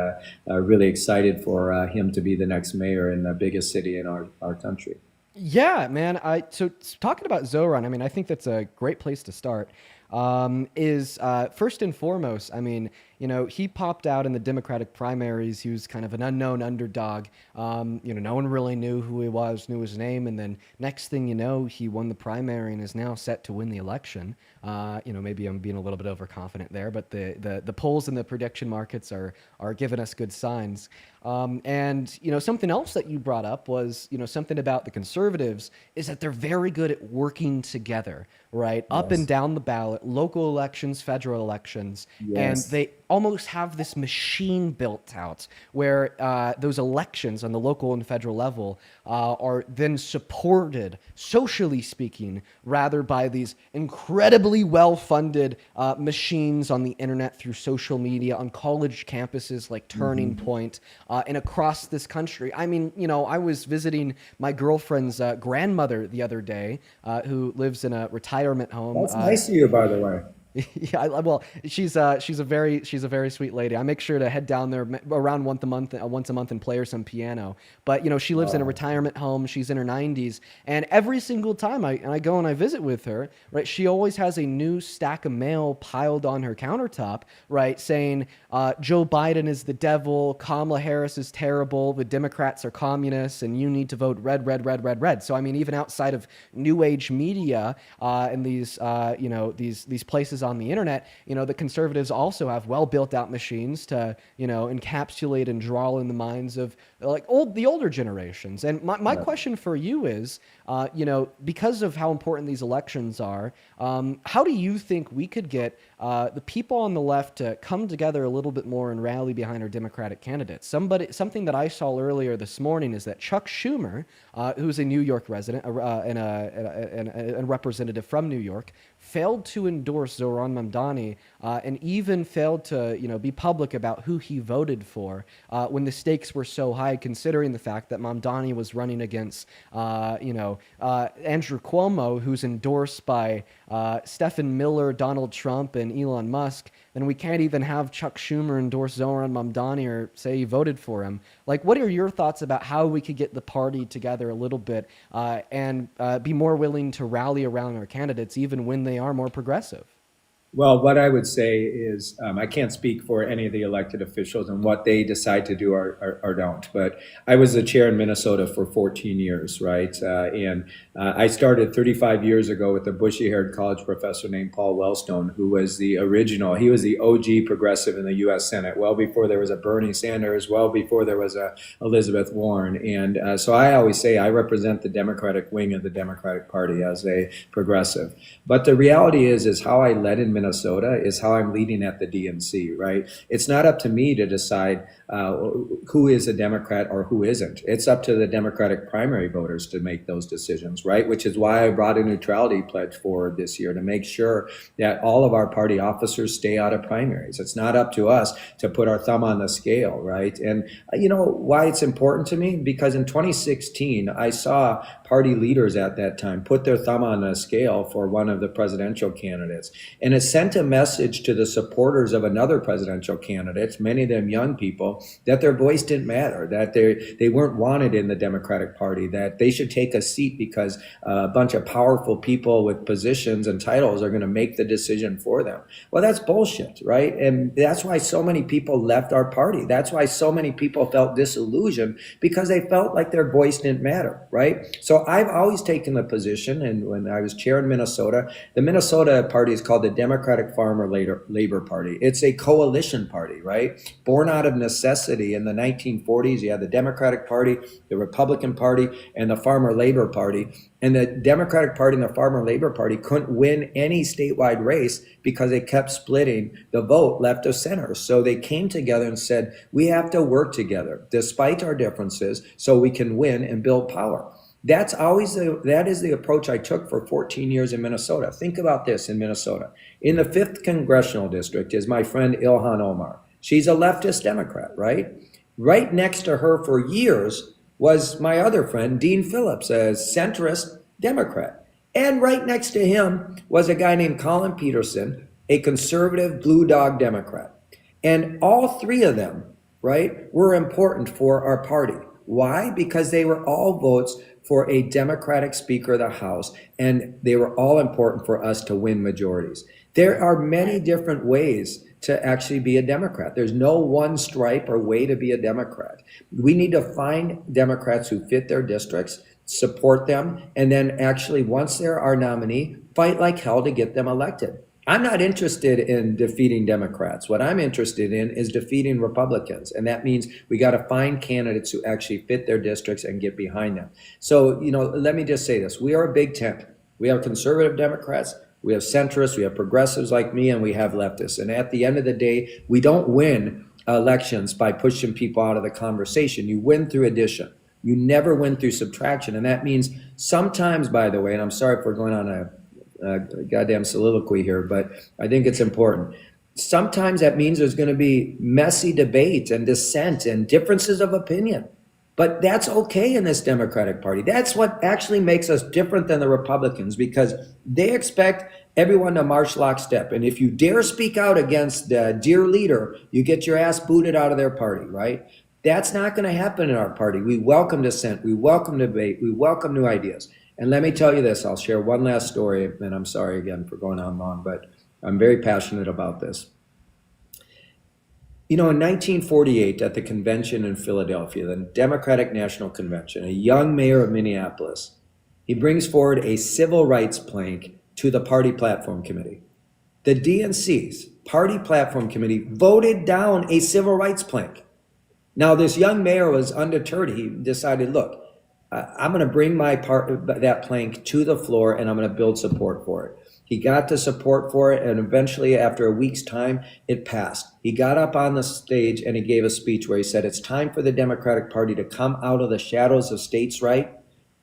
really excited for him to be the next mayor in the biggest city in our country. Yeah, man. So talking about Zoran, I mean, I think that's a great place to start. Is first and foremost, I mean, he popped out in the Democratic primaries. He was kind of an unknown underdog. No one really knew who he was, knew his name, and then next thing you know, he won the primary and is now set to win the election. Maybe I'm being a little bit overconfident there, but the polls and the prediction markets are giving us good signs. Something else that you brought up was, something about the conservatives is that they're very good at working together, right? Up and down the ballot, local elections, federal elections, and they almost have this machine built out where those elections on the local and federal level are then supported, socially speaking, rather by these incredibly well-funded machines on the internet, through social media, on college campuses like Turning Point, and across this country. I mean, I was visiting my girlfriend's grandmother the other day, who lives in a retirement home. That's nice of you, by the way. Yeah, well, she's a very sweet lady. I make sure to head down there around once a month and play her some piano. But she lives in a retirement home. She's in her 90s, and every single time I go and I visit with her, right, she always has a new stack of mail piled on her countertop, right, saying Joe Biden is the devil, Kamala Harris is terrible, the Democrats are communists, and you need to vote red, red, red, red, red. So I mean, even outside of new age media and these places on the internet, the conservatives also have well built out machines to, encapsulate and draw in the minds of the older generations. And my question for you is, because of how important these elections are, how do you think we could get the people on the left to come together a little bit more and rally behind our Democratic candidates? Something that I saw earlier this morning is that Chuck Schumer, who's a New York resident and a representative from New York, failed to endorse Zoran Mamdani and even failed to be public about who he voted for when the stakes were so high, considering the fact that Mamdani was running against Andrew Cuomo, who's endorsed by Stephen Miller, Donald Trump, and Elon Musk. Then we can't even have Chuck Schumer endorse Zoran Mamdani or say he voted for him. What are your thoughts about how we could get the party together a little bit and be more willing to rally around our candidates even when they are more progressive? Well, what I would say is I can't speak for any of the elected officials and what they decide to do or don't, but I was the chair in Minnesota for 14 years, right? And I started 35 years ago with a bushy-haired college professor named Paul Wellstone, who was he was the OG progressive in the U.S. Senate, well before there was a Bernie Sanders, well before there was a Elizabeth Warren. And so I always say I represent the Democratic wing of the Democratic Party as a progressive. But the reality is how I led in Minnesota is how I'm leading at the DNC, right? It's not up to me to decide who is a Democrat or who isn't. It's up to the Democratic primary voters to make those decisions, right? Which is why I brought a neutrality pledge forward this year to make sure that all of our party officers stay out of primaries. It's not up to us to put our thumb on the scale, right? And you know why it's important to me? Because in 2016, I saw party leaders at that time put their thumb on a scale for one of the presidential candidates. And it sent a message to the supporters of another presidential candidate, many of them young people, that their voice didn't matter, that they weren't wanted in the Democratic Party, that they should take a seat because a bunch of powerful people with positions and titles are going to make the decision for them. Well, that's bullshit, right? And that's why so many people left our party. That's why so many people felt disillusioned, because they felt like their voice didn't matter, right? So I've always taken the position, and when I was chair in Minnesota, the Minnesota party is called the Democratic Farmer Labor Party. It's a coalition party, right? Born out of necessity. In the 1940s, you had the Democratic Party, the Republican Party, and the Farmer Labor Party. And the Democratic Party and the Farmer Labor Party couldn't win any statewide race because they kept splitting the vote left of center. So they came together and said, we have to work together despite our differences so we can win and build power. That is the approach I took for 14 years in Minnesota. Think about this in Minnesota. In the 5th congressional district is my friend Ilhan Omar. She's a leftist Democrat, right? Right next to her for years was my other friend, Dean Phillips, a centrist Democrat. And right next to him was a guy named Colin Peterson, a conservative blue dog Democrat. And all three of them, right, were important for our party. Why? Because they were all votes for a Democratic Speaker of the House, and they were all important for us to win majorities. There are many different ways to actually be a Democrat. There's no one stripe or way to be a Democrat. We need to find Democrats who fit their districts, support them, and then actually, once they're our nominee, fight like hell to get them elected. I'm not interested in defeating Democrats. What I'm interested in is defeating Republicans. And that means we got to find candidates who actually fit their districts and get behind them. So, let me just say this. We are a big tent. We have conservative Democrats, we have centrists, we have progressives like me, and we have leftists. And at the end of the day, we don't win elections by pushing people out of the conversation. You win through addition. You never win through subtraction. And that means sometimes, by the way, and I'm sorry if we're going on a goddamn soliloquy here, but I think it's important. Sometimes that means there's going to be messy debate and dissent and differences of opinion. But that's okay in this Democratic Party. That's what actually makes us different than the Republicans, because they expect everyone to march lockstep. And if you dare speak out against the dear leader, you get your ass booted out of their party, right? That's not going to happen in our party. We welcome dissent. We welcome debate. We welcome new ideas. And let me tell you this, I'll share one last story, and I'm sorry again for going on long, but I'm very passionate about this. In 1948 at the convention in Philadelphia, the Democratic National Convention, a young mayor of Minneapolis, he brings forward a civil rights plank to the party platform committee. The DNC's party platform committee voted down a civil rights plank. Now, this young mayor was undeterred. He decided, look, I'm going to bring that plank to the floor, and I'm going to build support for it. He got the support for it, and eventually, after a week's time, it passed. He got up on the stage and he gave a speech where he said, it's time for the Democratic Party to come out of the shadows of states' right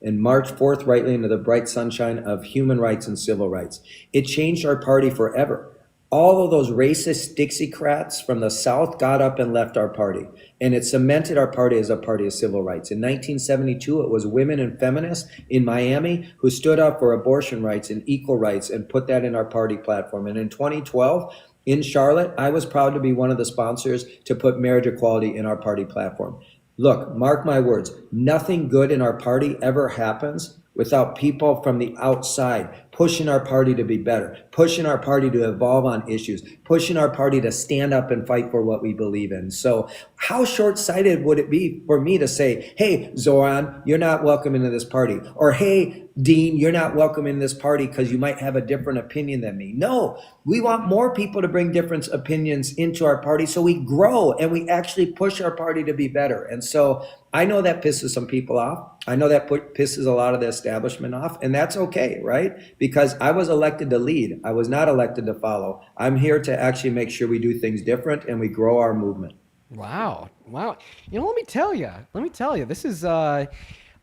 and march forthrightly into the bright sunshine of human rights and civil rights. It changed our party forever. All of those racist Dixiecrats from the South got up and left our party, and it cemented our party as a party of civil rights. In 1972, it was women and feminists in Miami who stood up for abortion rights and equal rights and put that in our party platform. And in 2012, in Charlotte, I was proud to be one of the sponsors to put marriage equality in our party platform. Look, mark my words, nothing good in our party ever happens without people from the outside pushing our party to be better, pushing our party to evolve on issues, pushing our party to stand up and fight for what we believe in. So how short-sighted would it be for me to say, hey, Zoran, you're not welcome into this party, or hey, Dean, you're not welcome in this party because you might have a different opinion than me. No, we want more people to bring different opinions into our party so we grow and we actually push our party to be better. And so I know that pisses some people off. I know that pisses a lot of the establishment off, and that's okay, right? Because I was elected to lead. I was not elected to follow. I'm here to actually make sure we do things different and we grow our movement. Wow. Let me tell you, this is, I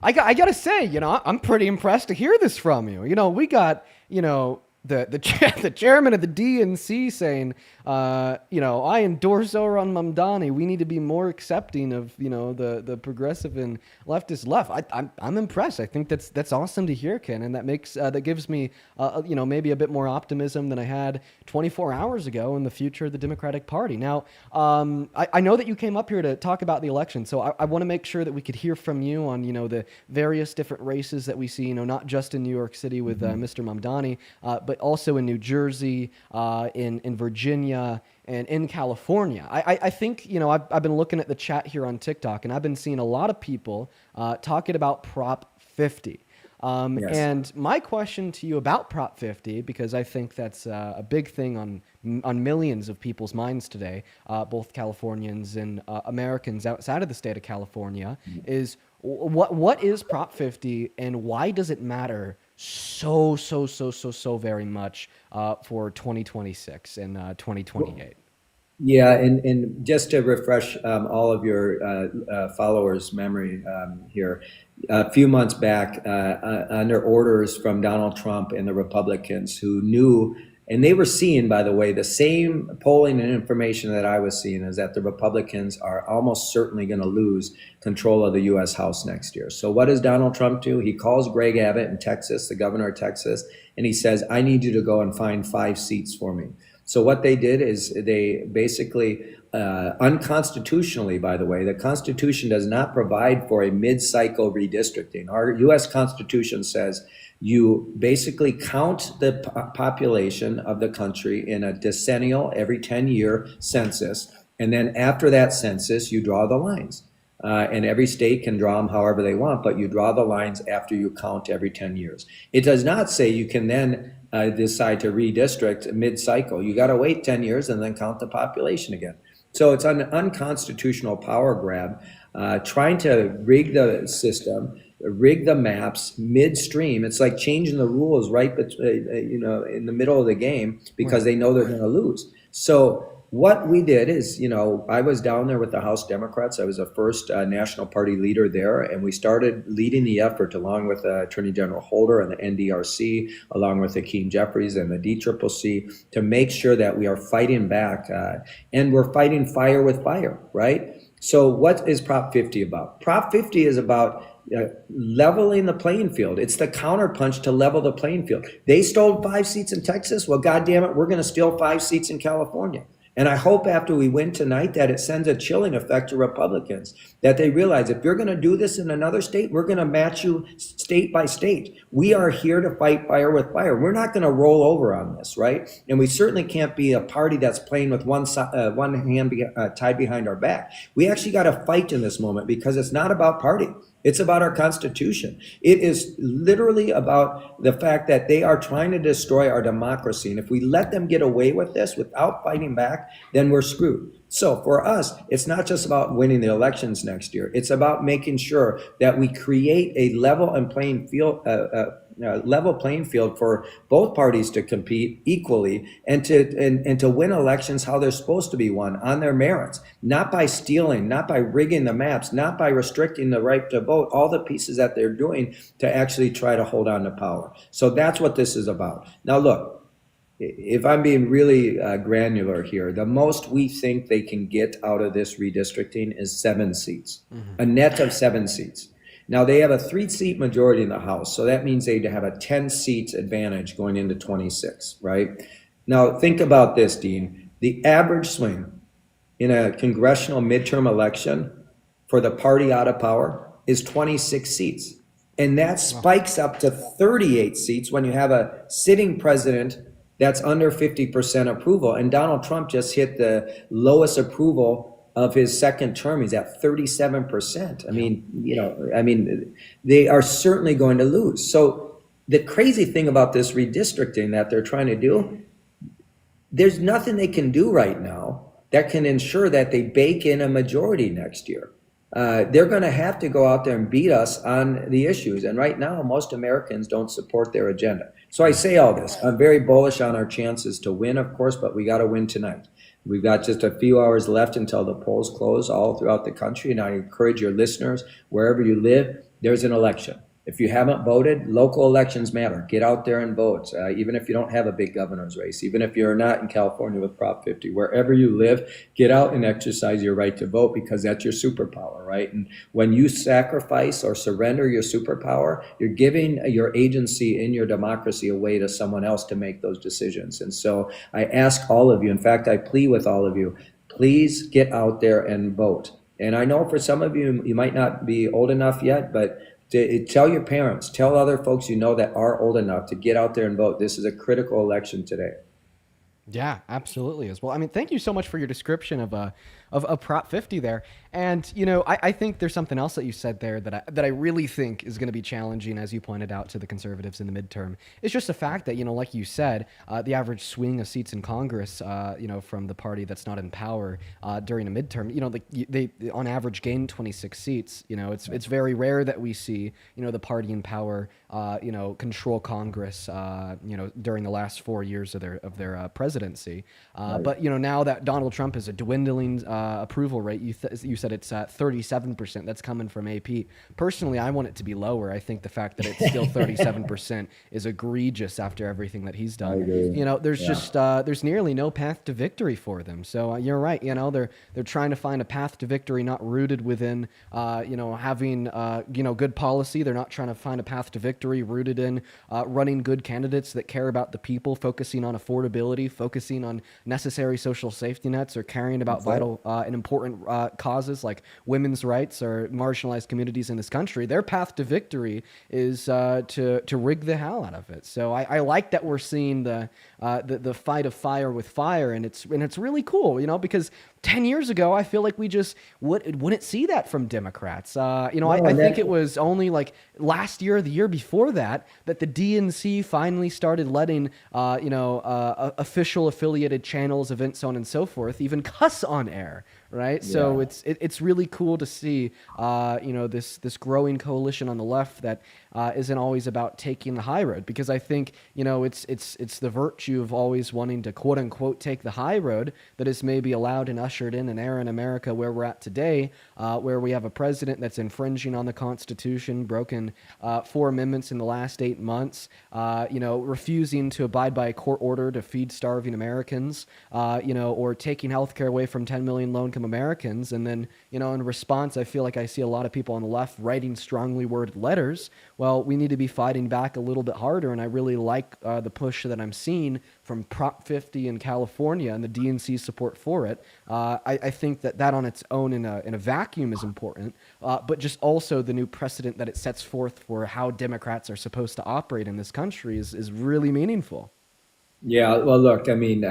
gotta say, I'm pretty impressed to hear this from you. We got, the chairman of the DNC saying, I endorse Zoran Mamdani. We need to be more accepting of, the progressive and leftist left. I'm impressed. I think that's awesome to hear, Ken, and that gives me, maybe a bit more optimism than I had 24 hours ago in the future of the Democratic Party. Now, I know that you came up here to talk about the election, so I want to make sure that we could hear from you on, the various different races that we see, not just in New York City with Mr. Mamdani, but also in New Jersey, in Virginia, and in California. I think, I've been looking at the chat here on TikTok, and I've been seeing a lot of people talking about Prop 50. Yes. And my question to you about Prop 50, because I think that's a big thing on millions of people's minds today, both Californians and Americans outside of the state of California, is what is Prop 50 and why does it matter so very much for 2026 and 2028? Yeah, and just to refresh all of your followers' memory here, a few months back, under orders from Donald Trump and the Republicans who knew, and they were seeing, by the way, the same polling and information that I was seeing, is that the Republicans are almost certainly going to lose control of the U.S. House next year. So what does Donald Trump do? He calls Greg Abbott in Texas, the governor of Texas, and he says, I need you to go and find 5 seats for me. So what they did is they basically, unconstitutionally, by the way, the Constitution does not provide for a mid-cycle redistricting. Our U.S. Constitution says you basically count the population of the country in a decennial, every 10-year census, and then after that census, you draw the lines. And every state can draw them however they want, but you draw the lines after you count every 10 years. It does not say you can then decide to redistrict mid-cycle. You got to wait 10 years and then count the population again. So it's an unconstitutional power grab, trying to rig the system, rig the maps midstream. It's like changing the rules right, in the middle of the game because they know they're going to lose. So what we did is, I was down there with the House Democrats. I was the first national party leader there, and we started leading the effort along with Attorney General Holder and the NDRC, along with Hakeem Jeffries and the DCCC, to make sure that we are fighting back, and we're fighting fire with fire, right? So what is Prop 50 about? Prop 50 is about leveling the playing field. It's the counterpunch to level the playing field. They stole 5 seats in Texas. Well, goddamn it, we're going to steal 5 seats in California. And I hope after we win tonight that it sends a chilling effect to Republicans, that they realize if you're going to do this in another state, we're going to match you state by state. We are here to fight fire with fire. We're not going to roll over on this, right? And we certainly can't be a party that's playing with one hand tied behind our back. We actually got to fight in this moment because it's not about party. It's about our Constitution. It is literally about the fact that they are trying to destroy our democracy. And if we let them get away with this without fighting back, then we're screwed. So for us, it's not just about winning the elections next year. It's about making sure that we create a level playing field for both parties to compete equally and to win elections how they're supposed to be won, on their merits, not by stealing, not by rigging the maps, not by restricting the right to vote, all the pieces that they're doing to actually try to hold on to power. So that's what this is about. Now, look, if I'm being really granular here, the most we think they can get out of this redistricting is 7 seats, a net of 7 seats. Now, they have a 3-seat majority in the House, so that means they'd have a 10-seat advantage going into 26, right? Now, think about this, Dean. The average swing in a congressional midterm election for the party out of power is 26 seats. And that spikes up to 38 seats when you have a sitting president that's under 50% approval. And Donald Trump just hit the lowest approval of his second term. He's at 37%. I mean, they are certainly going to lose. So the crazy thing about this redistricting that they're trying to do, there's nothing they can do right now that can ensure that they bake in a majority next year. They're going to have to go out there and beat us on the issues. And right now, most Americans don't support their agenda. So I say all this. I'm very bullish on our chances to win, of course, but we got to win tonight. We've got just a few hours left until the polls close all throughout the country. And I encourage your listeners, wherever you live, there's an election. If you haven't voted, local elections matter. Get out there and vote, even if you don't have a big governor's race, even if you're not in California with Prop 50. Wherever you live, get out and exercise your right to vote because that's your superpower, right? And when you sacrifice or surrender your superpower, you're giving your agency in your democracy away to someone else to make those decisions. And so I ask all of you, in fact, I plead with all of you, please get out there and vote. And I know for some of you, you might not be old enough yet, but tell your parents, tell other folks you know that are old enough to get out there and vote. This is a critical election today. Yeah, absolutely as well. I mean, thank you so much for your description of of Prop 50 there. And I think there's something else that you said there that I really think is going to be challenging, as you pointed out, to the conservatives in the midterm. It's just the fact that like you said, the average swing of seats in Congress, from the party that's not in power during a midterm, they on average gain 26 seats. It's very rare that we see the party in power control Congress during the last 4 years of their presidency. But now that Donald Trump has a dwindling approval rate, you said it's 37%. That's coming from AP. Personally, I want it to be lower. I think the fact that it's still 37% is egregious after everything that he's done. There's there's nearly no path to victory for them. So you're right. They're trying to find a path to victory not rooted within having good policy. They're not trying to find a path to victory rooted in running good candidates that care about the people, focusing on affordability, focusing on necessary social safety nets, or caring about vital and important causes like women's rights or marginalized communities in this country. Their path to victory is to rig the hell out of it. So I like that we're seeing the fight of fire with fire, and it's really cool, because 10 years ago, I feel like we just wouldn't see that from Democrats. I think it was only like last year or the year before that the DNC finally started letting, official affiliated channels, events, so on and so forth, even cuss on air. Right. Yeah. So it's really cool to see, this growing coalition on the left that isn't always about taking the high road, because I think, it's the virtue of always wanting to quote unquote take the high road that has maybe allowed and ushered in an era in America where we're at today, where we have a president that's infringing on the Constitution, broken 4 amendments in the last 8 months, refusing to abide by a court order to feed starving Americans, or taking healthcare away from 10 million low-income Americans. And then, in response, I feel like I see a lot of people on the left writing strongly worded letters. Well, we need to be fighting back a little bit harder, and I really like the push that I'm seeing from Prop 50 in California and the DNC support for it. I think that on its own in a vacuum is important, but just also the new precedent that it sets forth for how Democrats are supposed to operate in this country is really meaningful. Yeah, well, look, I mean,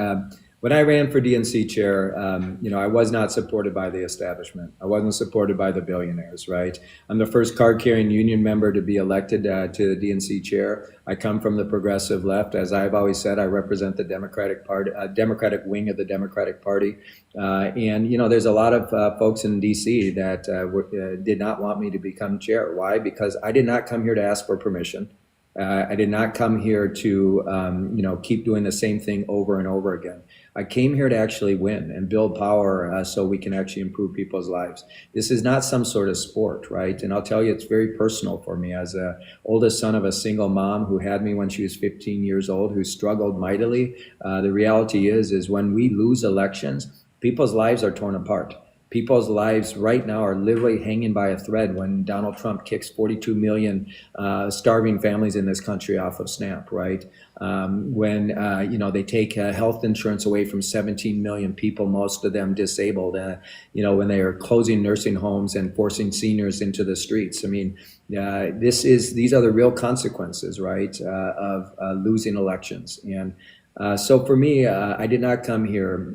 when I ran for DNC chair, I was not supported by the establishment. I wasn't supported by the billionaires, right? I'm the first card-carrying union member to be elected to the DNC chair. I come from the progressive left. As I've always said, I represent the Democratic Party, Democratic wing of the Democratic Party. And there's a lot of folks in DC that did not want me to become chair. Why? Because I did not come here to ask for permission. I did not come here to, keep doing the same thing over and over again. I came here to actually win and build power so we can actually improve people's lives. This is not some sort of sport, right? And I'll tell you, it's very personal for me as a oldest son of a single mom who had me when she was 15 years old, who struggled mightily. The reality is when we lose elections, people's lives are torn apart. People's lives right now are literally hanging by a thread when Donald Trump kicks 42 million starving families in this country off of SNAP, right? When they take health insurance away from 17 million people, most of them disabled, when they are closing nursing homes and forcing seniors into the streets. I mean, these are the real consequences, right, of losing elections. And so for me, I did not come here,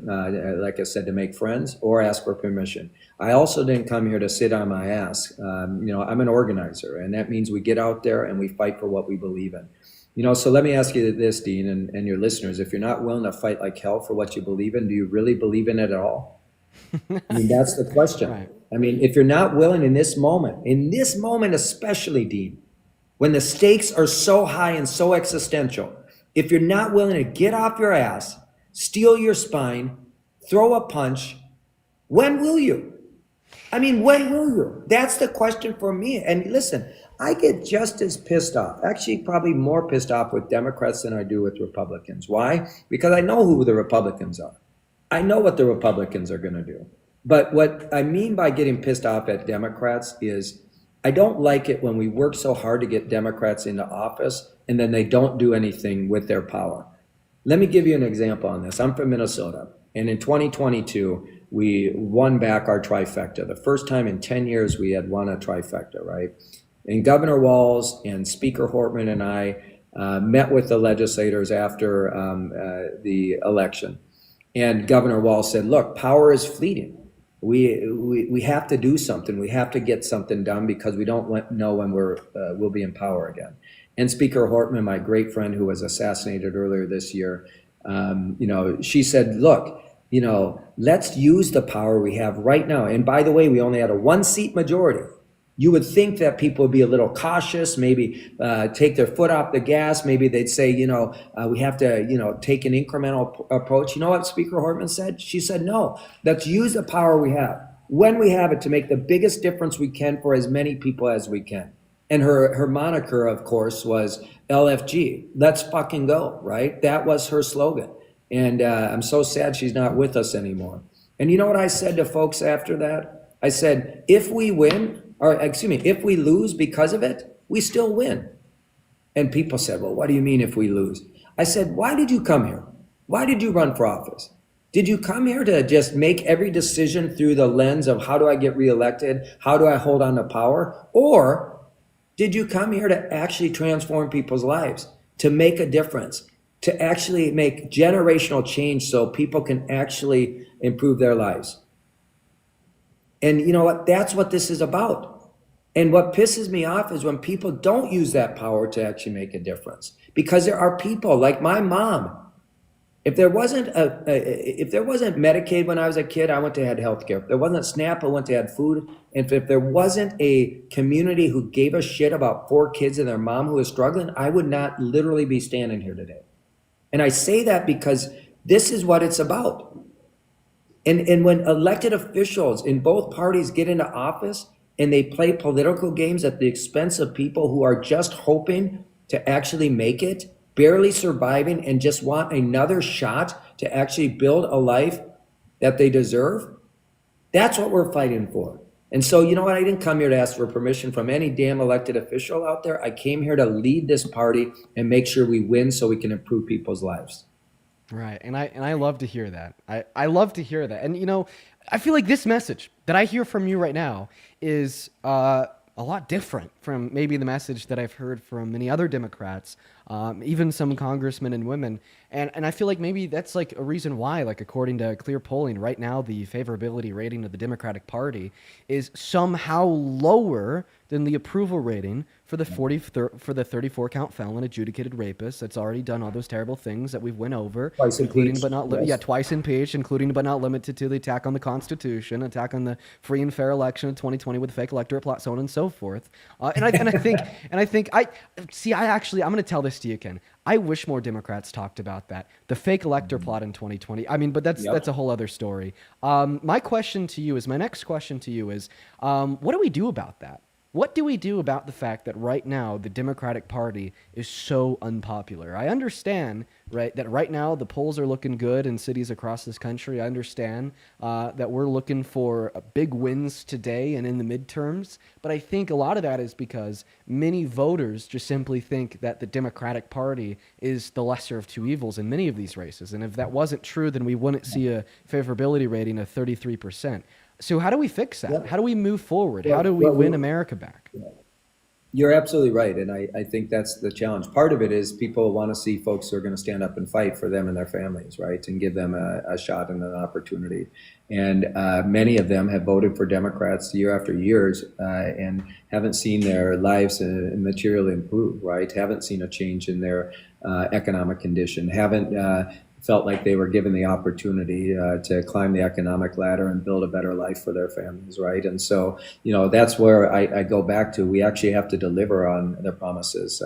like I said, to make friends or ask for permission. I also didn't come here to sit on my ass. I'm an organizer, and that means we get out there and we fight for what we believe in. So let me ask you this, Dean, and your listeners, if you're not willing to fight like hell for what you believe in, do you really believe in it at all? I mean, that's the question. Right. I mean, if you're not willing in this moment especially, Dean, when the stakes are so high and so existential, if you're not willing to get off your ass, steel your spine, throw a punch, when will you? I mean, when will you? That's the question for me. And listen, I get just as pissed off, actually probably more pissed off with Democrats than I do with Republicans. Why? Because I know who the Republicans are. I know what the Republicans are going to do. But what I mean by getting pissed off at Democrats is I don't like it when we work so hard to get Democrats into office and then they don't do anything with their power. Let me give you an example on this. I'm from Minnesota, and in 2022, we won back our trifecta. The first time in 10 years we had won a trifecta, right? And Governor Walz and Speaker Hortman and I met with the legislators after the election. And Governor Walz said, look, power is fleeting. We have to do something. We have to get something done because we don't know when we'll be in power again. And Speaker Hortman, my great friend who was assassinated earlier this year, she said, look, let's use the power we have right now. And by the way, we only had a 1-seat majority. You would think that people would be a little cautious, maybe take their foot off the gas. Maybe they'd say, we have to, take an incremental approach. You know what Speaker Hortman said? She said, no, let's use the power we have when we have it to make the biggest difference we can for as many people as we can. And her moniker, of course, was LFG. Let's fucking go, right? That was her slogan. And I'm so sad she's not with us anymore. And you know what I said to folks after that? I said, if we lose because of it, we still win. And people said, well, what do you mean if we lose? I said, why did you come here? Why did you run for office? Did you come here to just make every decision through the lens of how do I get reelected? How do I hold on to power? Or did you come here to actually transform people's lives, to make a difference, to actually make generational change so people can actually improve their lives? And you know what? That's what this is about. And what pisses me off is when people don't use that power to actually make a difference. Because there are people like my mom. If there wasn't Medicaid when I was a kid, I went to had healthcare. If there wasn't SNAP, I went to had food. And if there wasn't a community who gave a shit about 4 kids and their mom who was struggling, I would not literally be standing here today. And I say that because this is what it's about. And when elected officials in both parties get into office and they play political games at the expense of people who are just hoping to actually make it, barely surviving, and just want another shot to actually build a life that they deserve, that's what we're fighting for. And so, you know what? I didn't come here to ask for permission from any damn elected official out there. I came here to lead this party and make sure we win so we can improve people's lives. Right. And I love to hear that. I love to hear that. And, I feel like this message that I hear from you right now is a lot different from maybe the message that I've heard from many other Democrats, even some congressmen and women. And I feel like maybe that's like a reason why, like according to clear polling right now, the favorability rating of the Democratic Party is somehow lower than the approval rating for the 34 count felon adjudicated rapist that's already done all those terrible things that we've went over, Twice including impeached, but not yes. twice impeached, including but not limited to the attack on the Constitution, attack on the free and fair election of 2020 with the fake electorate plot, so on and so forth. And I think I'm going to tell this to you, Ken. I wish more Democrats talked about that. The fake elector plot in 2020. I mean, but that's a whole other story. My next question to you is, what do we do about that? What do we do about the fact that right now the Democratic Party is so unpopular? I understand, right, that right now the polls are looking good in cities across this country. I understand that we're looking for big wins today and in the midterms. But I think a lot of that is because many voters just simply think that the Democratic Party is the lesser of two evils in many of these races. And if that wasn't true, then we wouldn't see a favorability rating of 33%. So how do we fix that? Yeah. How do we move forward? Yeah, How do we well, win America back? You're absolutely right. And I think that's the challenge. Part of it is people want to see folks who are going to stand up and fight for them and their families, right? And give them a shot and an opportunity. And many of them have voted for Democrats year after years and haven't seen their lives materially improve, right? Haven't seen a change in their economic condition, haven't felt like they were given the opportunity to climb the economic ladder and build a better life for their families, right? And so, that's where I go back to. We actually have to deliver on their promises.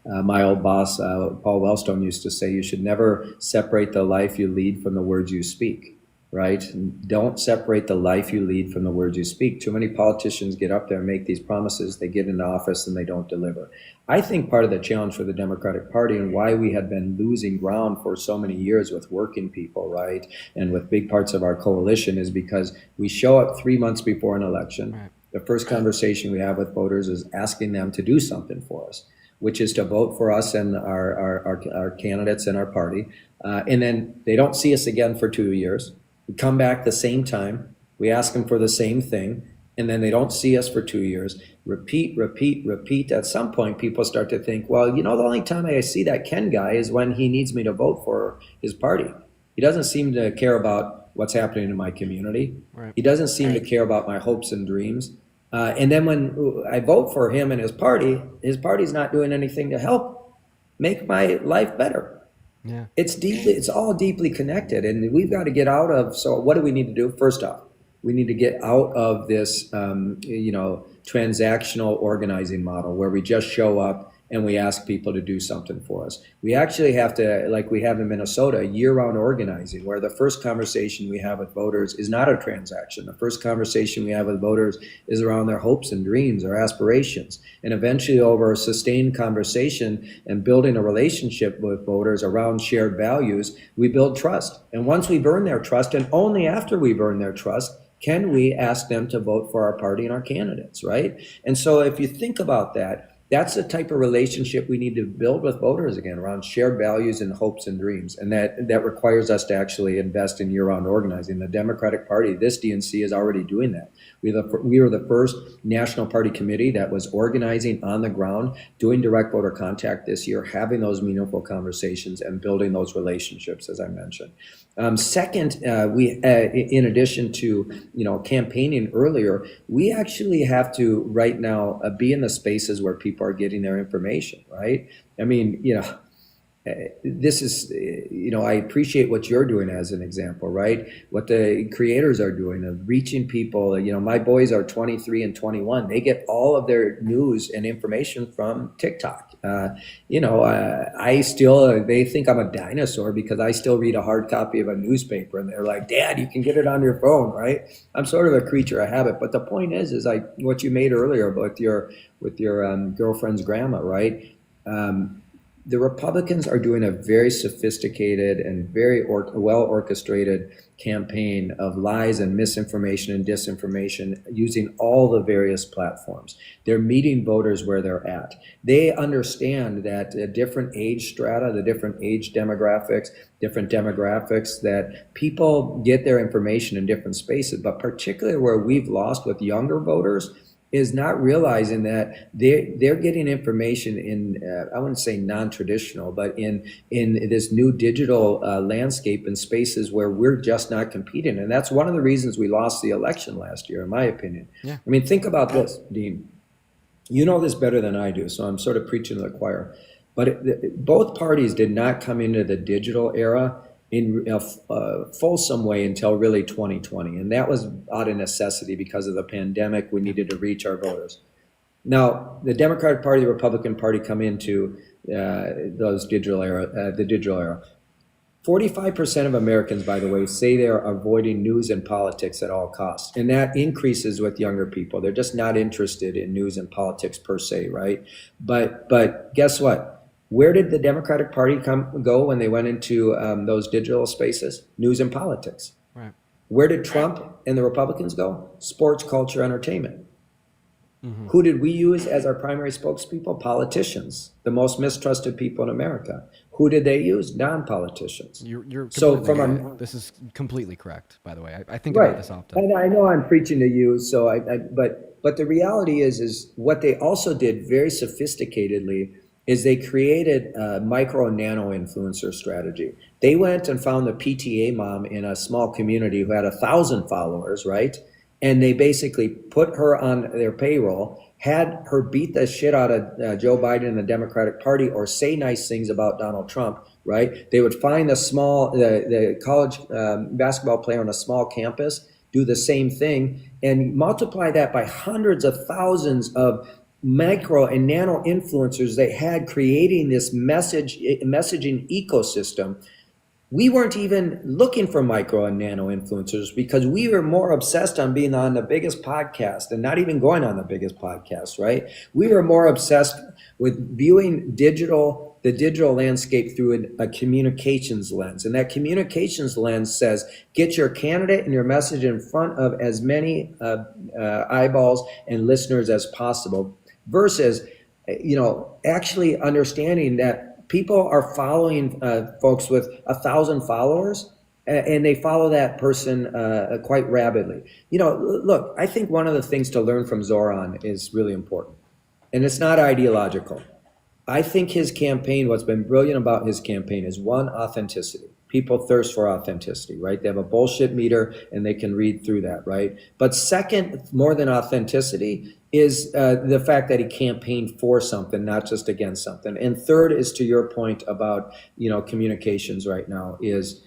My old boss, Paul Wellstone, used to say, you should never separate the life you lead from the words you speak, right? Don't separate the life you lead from the words you speak. Too many politicians get up there and make these promises, they get into office and they don't deliver. I think part of the challenge for the Democratic Party and why we had been losing ground for so many years with working people, right, and with big parts of our coalition is because we show up 3 months before an election. Right. The first conversation we have with voters is asking them to do something for us, which is to vote for us and our candidates and our party. And then they don't see us again for 2 years. We come back the same time. We ask them for the same thing. And then they don't see us for 2 years. Repeat. At some point, people start to think, well, the only time I see that Ken guy is when he needs me to vote for his party. He doesn't seem to care about what's happening in my community. Right. He doesn't seem to care about my hopes and dreams. And then when I vote for him and his party's not doing anything to help make my life better. Yeah. It's all deeply connected, and we've got to get out of. So what do we need to do? First off, we need to get out of this, transactional organizing model where we just show up and we ask people to do something for us. We actually have to, like we have in Minnesota, year-round organizing, where the first conversation we have with voters is not a transaction. The first conversation we have with voters is around their hopes and dreams, their aspirations. And eventually, over a sustained conversation and building a relationship with voters around shared values, we build trust. And once we earn their trust, and only after we've earned their trust, can we ask them to vote for our party and our candidates, right? And so if you think about that, that's the type of relationship we need to build with voters again, around shared values and hopes and dreams. And that requires us to actually invest in year-round organizing. The Democratic Party, this DNC, is already doing that. We were the first national party committee that was organizing on the ground, doing direct voter contact this year, having those meaningful conversations and building those relationships, as I mentioned. Second, we, in addition to campaigning earlier, we actually have to right now be in the spaces where people are getting their information. Right? I mean, this is, I appreciate what you're doing as an example, right? What the creators are doing of reaching people. My boys are 23 and 21. They get all of their news and information from TikTok. They think I'm a dinosaur because I still read a hard copy of a newspaper, and they're like, Dad, you can get it on your phone, right? I'm sort of a creature of habit. But the point is like what you made earlier about with your girlfriend's grandma, right? The Republicans are doing a very sophisticated and very well orchestrated campaign of lies and misinformation and disinformation using all the various platforms. They're meeting voters where they're at. They understand that the different age strata, the different age demographics, that people get their information in different spaces, but particularly where we've lost with younger voters is not realizing that they're getting information in, I wouldn't say non-traditional, but in this new digital landscape and spaces where we're just not competing. And that's one of the reasons we lost the election last year, in my opinion. Yeah. I mean, think about this, Dean. You know this better than I do, so I'm sort of preaching to the choir. But both parties did not come into the digital era in a fulsome way until really 2020. And that was out of necessity because of the pandemic. We needed to reach our voters. Now, the Democratic Party, the Republican Party come into the digital era. 45% of Americans, by the way, say they're avoiding news and politics at all costs. And that increases with younger people. They're just not interested in news and politics per se, right? But guess what? Where did the Democratic Party go when they went into those digital spaces? News and politics. Right. Where did Trump and the Republicans go? Sports, culture, entertainment. Mm-hmm. Who did we use as our primary spokespeople? Politicians, the most mistrusted people in America. Who did they use? Non-politicians. This is completely correct, by the way. I think right. about this often. And I know I'm preaching to you, but the reality is what they also did very sophisticatedly is they created a micro and nano influencer strategy. They went and found the PTA mom in a small community who had 1,000 followers, right? And they basically put her on their payroll, had her beat the shit out of Joe Biden and the Democratic Party or say nice things about Donald Trump, right? They would find the college basketball player on a small campus, do the same thing, and multiply that by hundreds of thousands of micro and nano influencers they had creating this messaging ecosystem. We weren't even looking for micro and nano influencers because we were more obsessed on being on the biggest podcast and not even going on the biggest podcast, right? We were more obsessed with viewing the digital landscape through a communications lens. And that communications lens says, get your candidate and your message in front of as many eyeballs and listeners as possible versus, actually understanding that people are following folks with 1,000 followers, and they follow that person quite rapidly. Look, I think one of the things to learn from Zoran is really important, and it's not ideological. I think his campaign, what's been brilliant about his campaign is one, authenticity. people thirst for authenticity, right? They have a bullshit meter and they can read through that, right? But second, more than authenticity, is the fact that he campaigned for something, not just against something. And third is to your point about, communications right now, is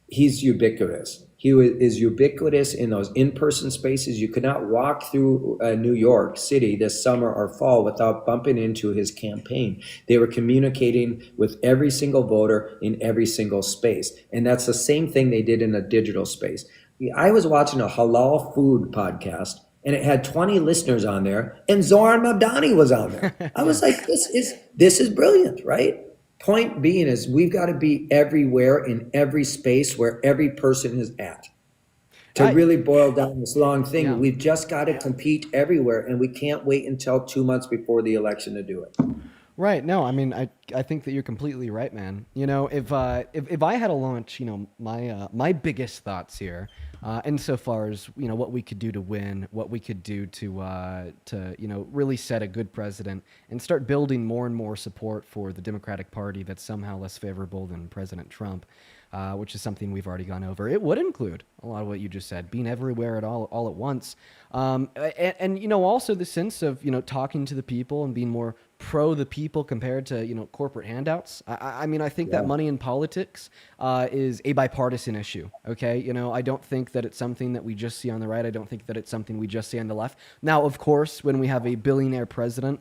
he's ubiquitous. He is ubiquitous in those in-person spaces. You could not walk through New York City this summer or fall without bumping into his campaign. They were communicating with every single voter in every single space. And that's the same thing they did in a digital space. I was watching a halal food podcast and it had 20 listeners on there and Zoran Mabdani was on there. I was like, this is brilliant, right? Point being is we've got to be everywhere in every space where every person is at. To really boil down this long thing, we've just got to compete everywhere, and we can't wait until 2 months before the election to do it. Right. No, I mean, I think that you're completely right, man. If I had to launch, my biggest thoughts here, insofar as what we could do to win, what we could do to really set a good president and start building more and more support for the Democratic Party that's somehow less favorable than President Trump, which is something we've already gone over. It would include a lot of what you just said, being everywhere all at once, and also the sense of talking to the people and being more pro the people compared to corporate handouts. I mean, I think that money in politics is a bipartisan issue. Okay, I don't think that it's something that we just see on the right. I don't think that it's something we just see on the left. Now, of course, when we have a billionaire president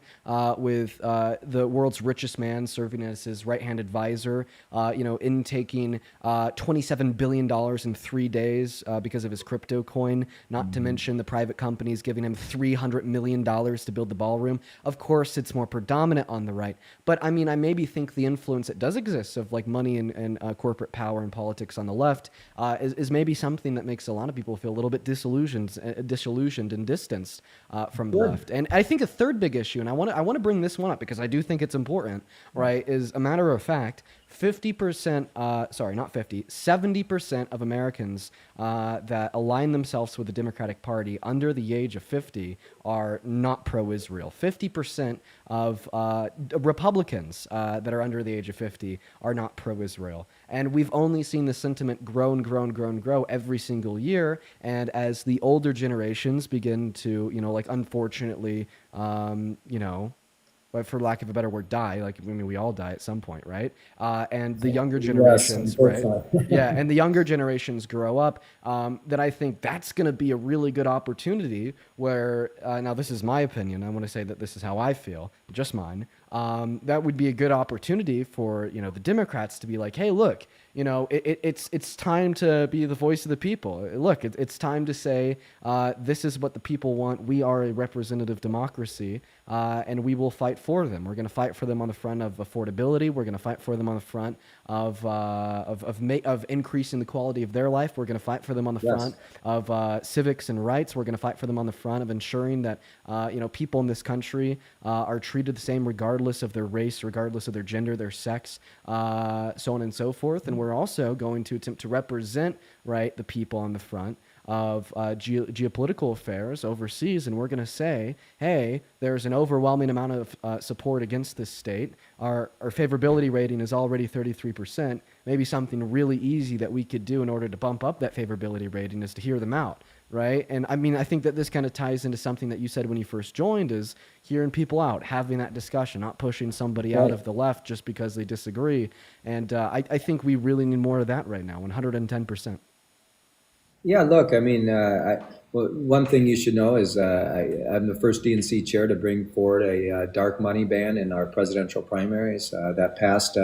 with the world's richest man serving as his right-hand advisor, intaking $27 billion in 3 days because of his crypto coin, not to mention the private companies giving him $300 million to build the ballroom. Of course, it's more predominant on the right. But I mean, I maybe think the influence that does exist of like money and corporate power and politics on the left is maybe something that makes a lot of people feel a little bit disillusioned and distanced from the left. And I think a third big issue, and I want to bring this one up because I do think it's important, right, is a matter of fact, 70% of Americans that align themselves with the Democratic Party under the age of 50 are not pro-Israel. 50% of Republicans that are under the age of 50 are not pro-Israel. And we've only seen the sentiment grow and grow and grow and grow every single year. And as the older generations begin to, unfortunately, but for lack of a better word, die. Like, I mean, we all die at some point, right? And the younger generations, right? Yeah, and the younger generations grow up. That I think that's going to be a really good opportunity where, now this is my opinion. I want to say that this is how I feel, just mine. That would be a good opportunity for, the Democrats to be like, hey, look, it's time to be the voice of the people. Look, it's time to say, this is what the people want. We are a representative democracy, and we will fight for them. We're going to fight for them on the front of affordability. We're going to fight for them on the front of increasing the quality of their life. We're going to fight for them on the front of civics and rights. We're going to fight for them on the front of ensuring that people in this country are treated the same regardless of their race, regardless of their gender, their sex, so on and so forth. And we're also going to attempt to represent the people on the front of geopolitical affairs overseas, and we're going to say, hey, there's an overwhelming amount of support against this state. Our favorability rating is already 33%. Maybe something really easy that we could do in order to bump up that favorability rating is to hear them out, right? And I mean, I think that this kind of ties into something that you said when you first joined, is hearing people out, having that discussion, not pushing somebody out of the left just because they disagree. And I think we really need more of that right now, 110%. Yeah, look, I mean, one thing you should know is I'm the first DNC chair to bring forward a dark money ban in our presidential primaries. That passed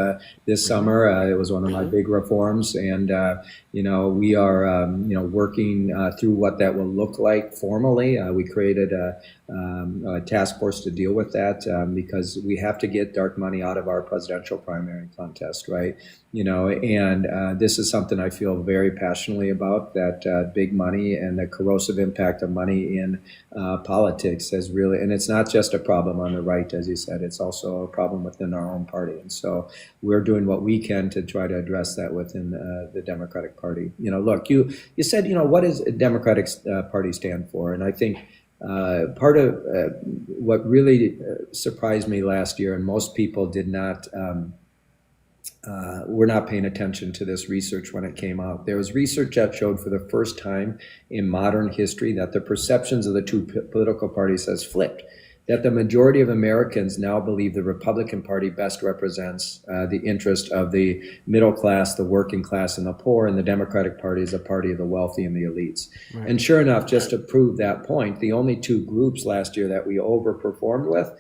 this summer. It was one of my big reforms, and we are working through what that will look like formally. We created a task force to deal with that because we have to get dark money out of our presidential primary contest, right? And this is something I feel very passionately about, that big money and the corrosive impact of money in politics has really, and it's not just a problem on the right, as you said, it's also a problem within our own party. And so we're doing what we can to try to address that within the Democratic Party. Look, you said, what does a Democratic Party stand for? And I think part of what really surprised me last year, and most people did not we're not paying attention to this research when it came out. There was research that showed for the first time in modern history that the perceptions of the two political parties has flipped, that the majority of Americans now believe the Republican Party best represents the interest of the middle class, the working class, and the poor, and the Democratic Party is a party of the wealthy and the elites. Right. And sure enough, just to prove that point, the only two groups last year that we overperformed with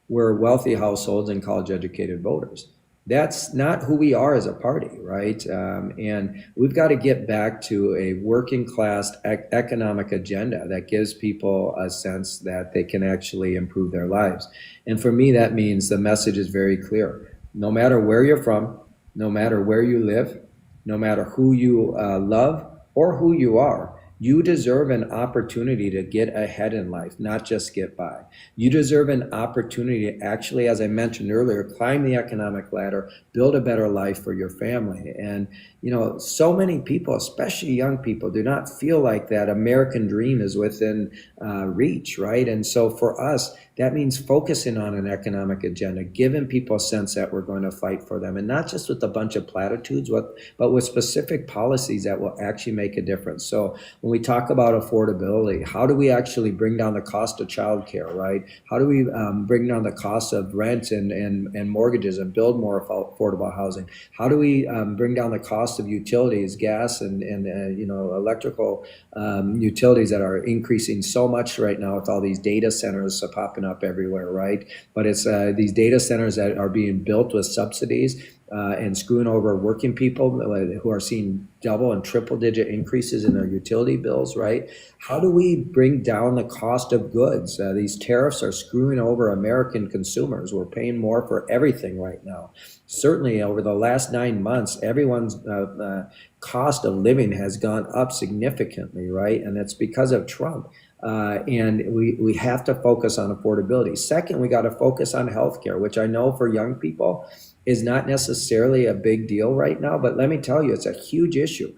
were wealthy households and college-educated voters. That's not who we are as a party, right? And we've got to get back to a working class economic agenda that gives people a sense that they can actually improve their lives. And for me, that means the message is very clear. No matter where you're from, no matter where you live, no matter who you love or who you are, you deserve an opportunity to get ahead in life, not just get by. You deserve an opportunity to actually, as I mentioned earlier, climb the economic ladder, build a better life for your family. And, you know, so many people, especially young people, do not feel like that American dream is within reach, right? And so for us, that means focusing on an economic agenda, giving people a sense that we're going to fight for them, and not just with a bunch of platitudes, but with specific policies that will actually make a difference. So when we talk about affordability, how do we actually bring down the cost of childcare, right? How do we bring down the cost of rent and mortgages and build more affordable housing? How do we bring down the cost of utilities, gas and electrical utilities that are increasing so much right now with all these data centers popping up everywhere, right? But it's these data centers that are being built with subsidies and screwing over working people who are seeing double and triple digit increases in their utility bills, right? How do we bring down the cost of goods? These tariffs are screwing over American consumers. We're paying more for everything right now. Certainly over the last 9 months, everyone's cost of living has gone up significantly, right? And it's because of Trump. And we have to focus on affordability. Second, we got to focus on healthcare, which I know for young people is not necessarily a big deal right now, but let me tell you, it's a huge issue.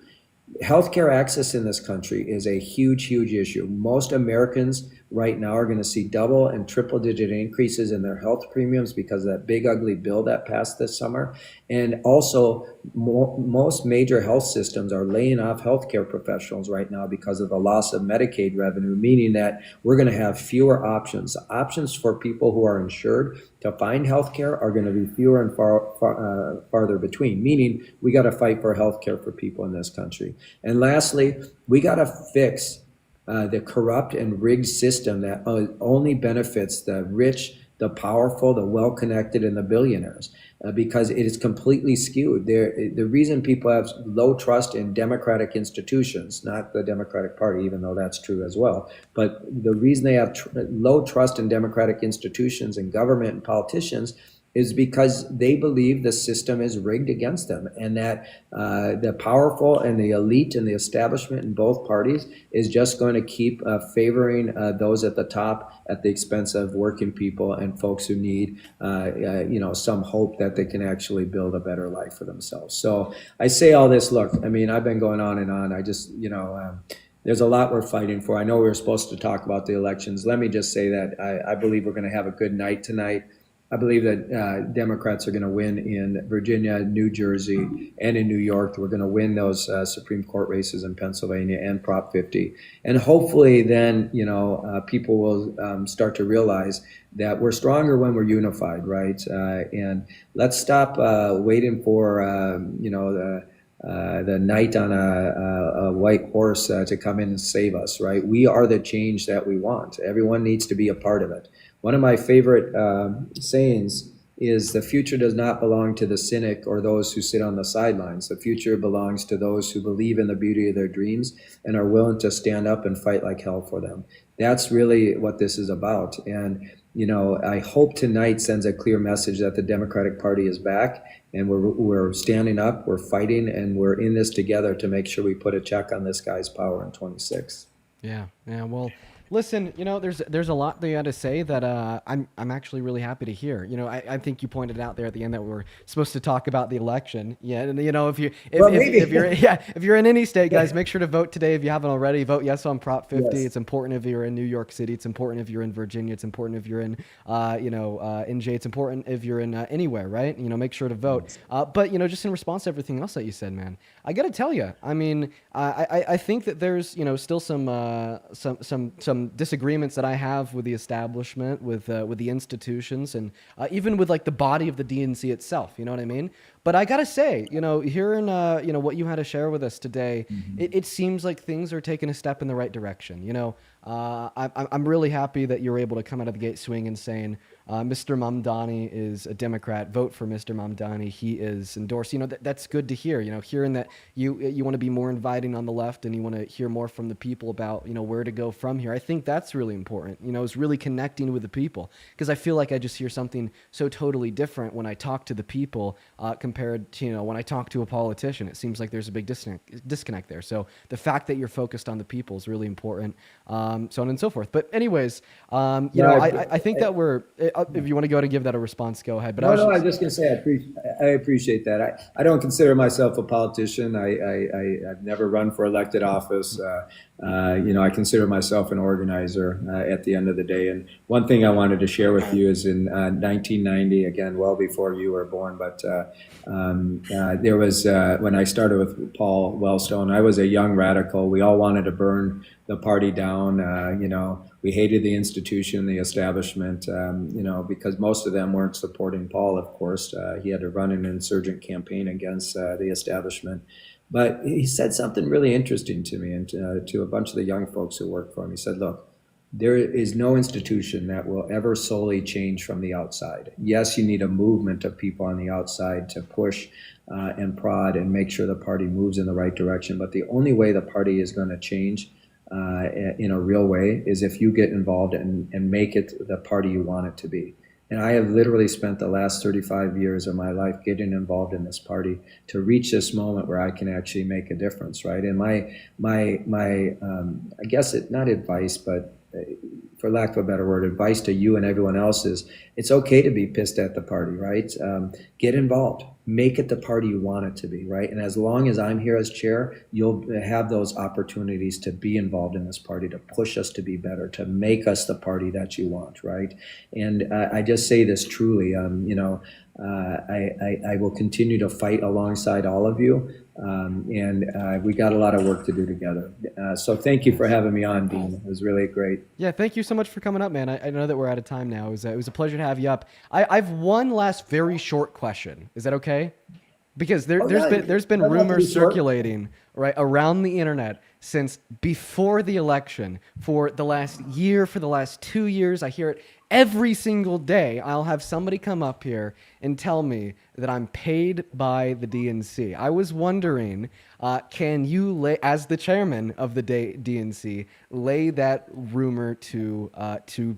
Healthcare access in this country is a huge, huge issue. Most Americans right now are going to see double and triple digit increases in their health premiums because of that big, ugly bill that passed this summer. And also, most major health systems are laying off healthcare professionals right now because of the loss of Medicaid revenue, meaning that we're going to have fewer options. Options for people who are insured to find healthcare are going to be fewer and farther between, meaning we got to fight for healthcare for people in this country. And lastly, we got to fix the corrupt and rigged system that only benefits the rich, the powerful, the well-connected, and the billionaires, because it is completely skewed. The reason people have low trust in democratic institutions, not the Democratic Party, even though that's true as well, but the reason they have low trust in democratic institutions and government and politicians is because they believe the system is rigged against them, and that the powerful and the elite and the establishment in both parties is just going to keep favoring those at the top at the expense of working people and folks who need some hope that they can actually build a better life for themselves. So I say all this, look, I mean, I've been going on and on. I just, there's a lot we're fighting for. I know we were supposed to talk about the elections. Let me just say that I believe we're going to have a good night tonight. I believe that Democrats are going to win in Virginia, New Jersey, and in New York. We're going to win those Supreme Court races in Pennsylvania and Prop 50. And hopefully then, people will start to realize that we're stronger when we're unified, right? And let's stop waiting for, the knight on a white horse to come in and save us, right? We are the change that we want. Everyone needs to be a part of it. One of my favorite sayings is the future does not belong to the cynic or those who sit on the sidelines. The future belongs to those who believe in the beauty of their dreams and are willing to stand up and fight like hell for them. That's really what this is about. And, I hope tonight sends a clear message that the Democratic Party is back and we're standing up, we're fighting, and we're in this together to make sure we put a check on this guy's power in 26. Yeah. Well, Listen, there's a lot they had to say that I'm actually really happy to hear. I think you pointed out there at the end that we were supposed to talk about the election. Yeah, and if you're in any state, guys, make sure to vote today if you haven't already. Vote yes on Prop 50. Yes. It's important if you're in New York City. It's important if you're in Virginia. It's important if you're in NJ. It's important if you're in anywhere, right? Make sure to vote. But just in response to everything else that you said, man, I got to tell you, I mean, I think that there's still some disagreements that I have with the establishment, with the institutions, and even with like the body of the DNC itself. You know what I mean? But I gotta say, hearing what you had to share with us today, it seems like things are taking a step in the right direction. I'm really happy that you're able to come out of the gate swinging saying Mr. Mamdani is a Democrat. Vote for Mr. Mamdani. He is endorsed. That's good to hear. Hearing that you want to be more inviting on the left and you want to hear more from the people about where to go from here. I think that's really important. Is really connecting with the people, because I feel like I just hear something so totally different when I talk to the people compared to when I talk to a politician. It seems like there's a big disconnect there. So the fact that you're focused on the people is really important. So on and so forth. But anyways, I think that we're. If you want to go ahead and give that a response, go ahead. But I was just going to say I appreciate that. I don't consider myself a politician. I've never run for elected office. I consider myself an organizer at the end of the day. And one thing I wanted to share with you is in 1990, again, well before you were born, but there was when I started with Paul Wellstone, I was a young radical. We all wanted to burn the party down. We hated the institution, the establishment, because most of them weren't supporting Paul, of course. He had to run an insurgent campaign against the establishment. But he said something really interesting to me and to a bunch of the young folks who work for him. He said, look, there is no institution that will ever solely change from the outside. Yes, you need a movement of people on the outside to push and prod and make sure the party moves in the right direction. But the only way the party is going to change in a real way is if you get involved and make it the party you want it to be. And I have literally spent the last 35 years of my life getting involved in this party to reach this moment where I can actually make a difference, right? And I guess not advice, but for lack of a better word, advice to you and everyone else is it's okay to be pissed at the party, right? Get involved. Make it the party you want it to be, right? And as long as I'm here as chair, you'll have those opportunities to be involved in this party, to push us to be better, to make us the party that you want, right? And I just say this truly, I will continue to fight alongside all of you. We got a lot of work to do together. So thank you for having me on, Dean. It was really great. Yeah, thank you so much for coming up, man. I know that we're out of time now. It was a pleasure to have you up. I've one last very short question. Is that okay? Because there's been rumors circulating right around the internet since before the election for the last year, for the last 2 years. I hear it every single day. I'll have somebody come up here and tell me that I'm paid by the DNC. I was wondering, can you lay, as the chairman of the DNC, lay that rumor to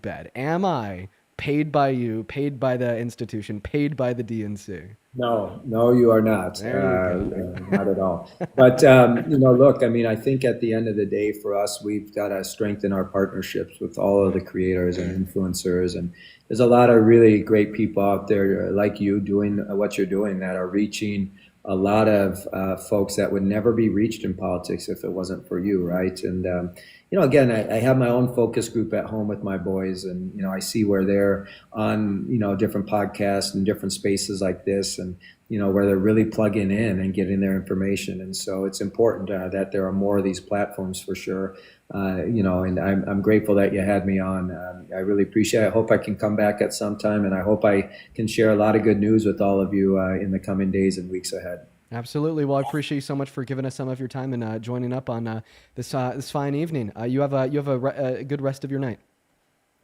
bed? Am I paid by you, paid by the institution, paid by the DNC? No, you are not. Not at all. But, look, I mean, I think at the end of the day for us, we've got to strengthen our partnerships with all of the creators and influencers. And there's a lot of really great people out there like you doing what you're doing that are reaching a lot of folks that would never be reached in politics if it wasn't for you, right? And, again, I have my own focus group at home with my boys, and, I see where they're on, different podcasts and different spaces like this, and, where they're really plugging in and getting their information. And so it's important that there are more of these platforms for sure. And I'm grateful that you had me on. I really appreciate it. I hope I can come back at some time, and I hope I can share a lot of good news with all of you in the coming days and weeks ahead. Absolutely. Well, I appreciate you so much for giving us some of your time and joining up on this fine evening. You have a good rest of your night.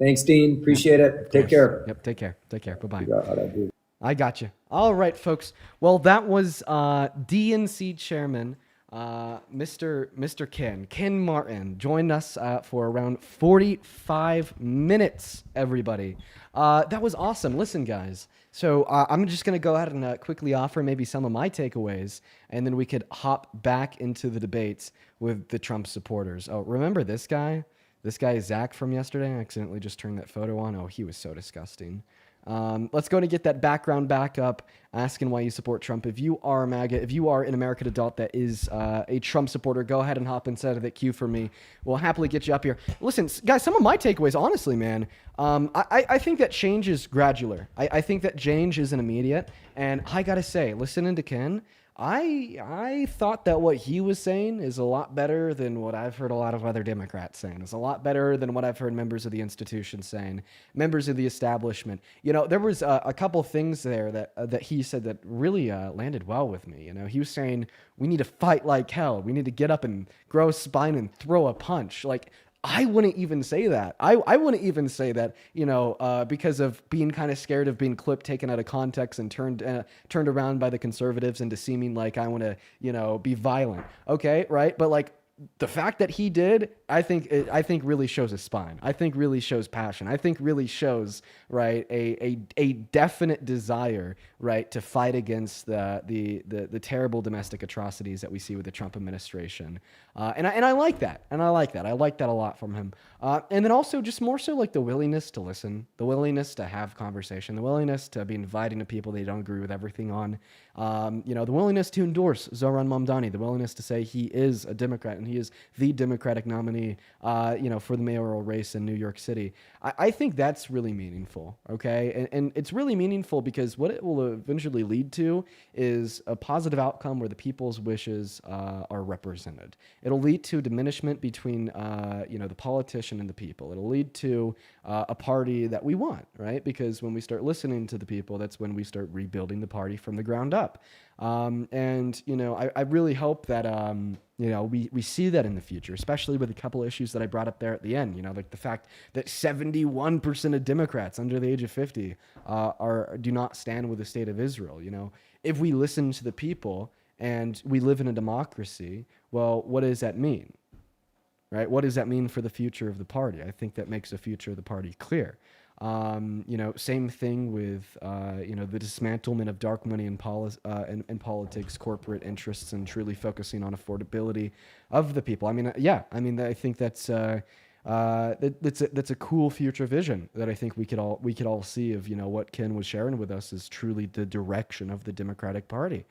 Thanks, Dean. Appreciate it. Take care. Yep. Take care. Bye-bye. I got you. All right, folks. Well, that was DNC Chairman Mr. Ken Martin joined us for around 45 minutes, everybody. That was awesome. Listen, guys. So I'm just going to go ahead and quickly offer maybe some of my takeaways, and then we could hop back into the debates with the Trump supporters. Oh, remember this guy? This guy Zach from yesterday, I accidentally just turned that photo on. Oh, he was so disgusting. Let's go and get that background back up, asking why you support Trump. If you are MAGA, if you are an American adult that is a Trump supporter, go ahead and hop inside of that queue for me. We'll happily get you up here. Listen, guys, some of my takeaways, honestly, man, I think that change is gradual. I think that change isn't immediate. And I got to say, listening to Ken, I thought that what he was saying is a lot better than what I've heard a lot of other Democrats saying. It's a lot better than what I've heard members of the institution saying, members of the establishment. You know, there was a couple things there that he said that really landed well with me. You know, he was saying we need to fight like hell. We need to get up and grow a spine and throw a punch. Like, I wouldn't even say that. I wouldn't even say that, you know, because of being kind of scared of being clipped, taken out of context, and turned around by the conservatives into seeming like I want to, you know, be violent. Okay, right? But like the fact that he did, I think really shows his spine. I think really shows passion. I think really shows, right, a definite desire, right, to fight against the terrible domestic atrocities that we see with the Trump administration. And I like that. And I like that. I like that a lot from him. And then also just more so like the willingness to listen, the willingness to have conversation, the willingness to be inviting to people they don't agree with everything on. You know, the willingness to endorse Zohran Mamdani, the willingness to say he is a Democrat and he is the Democratic nominee, you know, for the mayoral race in New York City. I think that's really meaningful, okay? And it's really meaningful because what it will eventually lead to is a positive outcome where the people's wishes are represented. It'll lead to diminishment between, you know, the politician and the people. It'll lead to a party that we want, right? Because when we start listening to the people, that's when we start rebuilding the party from the ground up. And, you know, I really hope that, you know, we see that in the future, especially with a couple of issues that I brought up there at the end, you know, like the fact that 71% of Democrats under the age of 50 do not stand with the state of Israel. You know, if we listen to the people and we live in a democracy, well, what does that mean? Right? What does that mean for the future of the party? I think that makes the future of the party clear. You know, same thing with, you know, the dismantlement of dark money in politics, corporate interests, and truly focusing on affordability of the people. I mean, yeah, I mean, I think that's a cool future vision that I think we could all see of, you know, what Ken was sharing with us is truly the direction of the Democratic Party.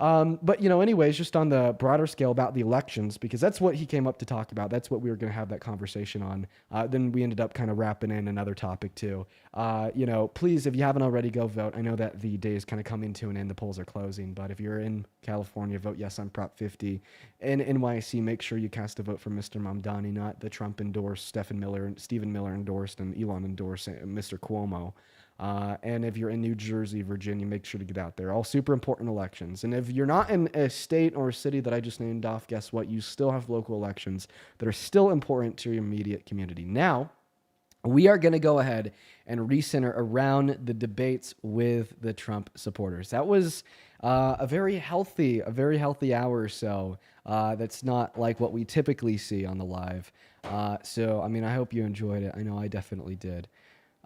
But, you know, anyways, just on the broader scale about the elections, because that's what he came up to talk about. That's what we were going to have that conversation on. Then we ended up kind of wrapping in another topic too. You know, please, if you haven't already, go vote. I know that the day is kind of coming to an end. The polls are closing, but if you're in California, vote yes on Prop 50. In NYC, make sure you cast a vote for Mr. Mamdani, not the Trump endorsed, Stephen Miller endorsed, and Elon endorsed Mr. Cuomo. And if you're in New Jersey, Virginia, make sure to get out there. All super important elections. And if you're not in a state or a city that I just named off, guess what? You still have local elections that are still important to your immediate community. Now, we are going to go ahead and recenter around the debates with the Trump supporters. That was a very healthy hour or so. That's not like what we typically see on the live. So, I mean, I hope you enjoyed it. I know I definitely did.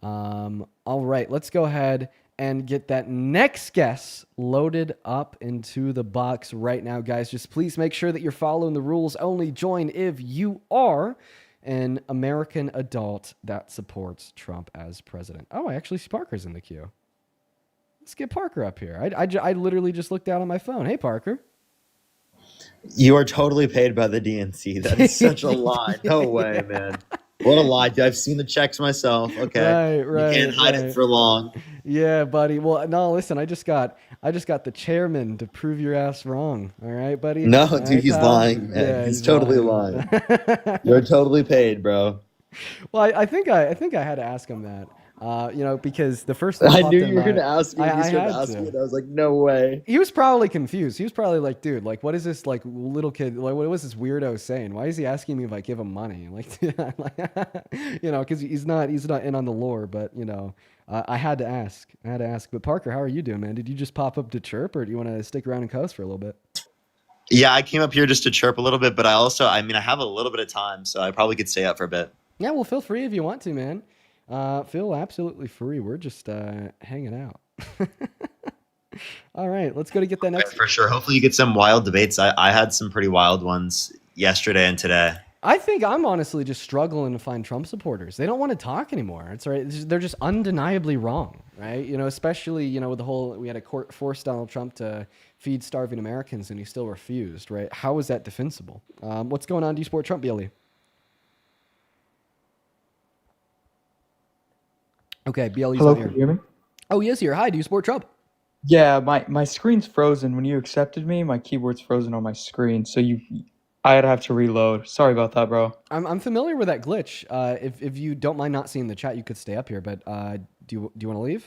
All right, let's go ahead and get that next guest loaded up into the box right now, guys. Just please make sure that you're following the rules. Only join if you are an American adult that supports Trump as president. Oh, I actually see Parker's in the queue. Let's get Parker up here. I literally just looked down on my phone. Hey, Parker. You are totally paid by the DNC. That is such a lie. No way, man. What a lie. I've seen the checks myself. Okay. Right. You can't hide it for long. Yeah, buddy. Well, no, listen, I just got the chairman to prove your ass wrong. All right, buddy? No, All dude, right, he's pal? lying, man. Yeah, he's totally lying. You're totally paid, bro. Well, I think I had to ask him that. You know, because the first thing I popped knew in you were my- going to ask me. I You started had asking to. me, and I was like, no way. He was probably confused. He was probably like, dude, like, what is this, like, little kid, like, what was this weirdo saying? Why is he asking me if I give him money? Like, you know, because he's not in on the lore, but, you know, I had to ask. But Parker, how are you doing, man? Did you just pop up to chirp, or do you want to stick around and coast for a little bit? Yeah, I came up here just to chirp a little bit, but I have a little bit of time, so I probably could stay up for a bit. Yeah, well, feel free if you want to, man. Feel absolutely free. We're just hanging out. All right, let's go to get that next. For sure. Hopefully you get some wild debates. I had some pretty wild ones yesterday and today. I think I'm honestly just struggling to find Trump supporters. They don't want to talk anymore. It's right. They're just undeniably wrong, right? Especially, with the whole, we had a court force Donald Trump to feed starving Americans and he still refused, right? How is that defensible? What's going on? Do you support Trump, BLE? Okay, BLE's Hello, not here. can you hear me? Oh, he is here. Hi, do you support Trump? Yeah, my screen's frozen. When you accepted me, my keyboard's frozen on my screen, so I'd have to reload. Sorry about that, bro. I'm familiar with that glitch. If you don't mind not seeing the chat, you could stay up here, but do you want to leave?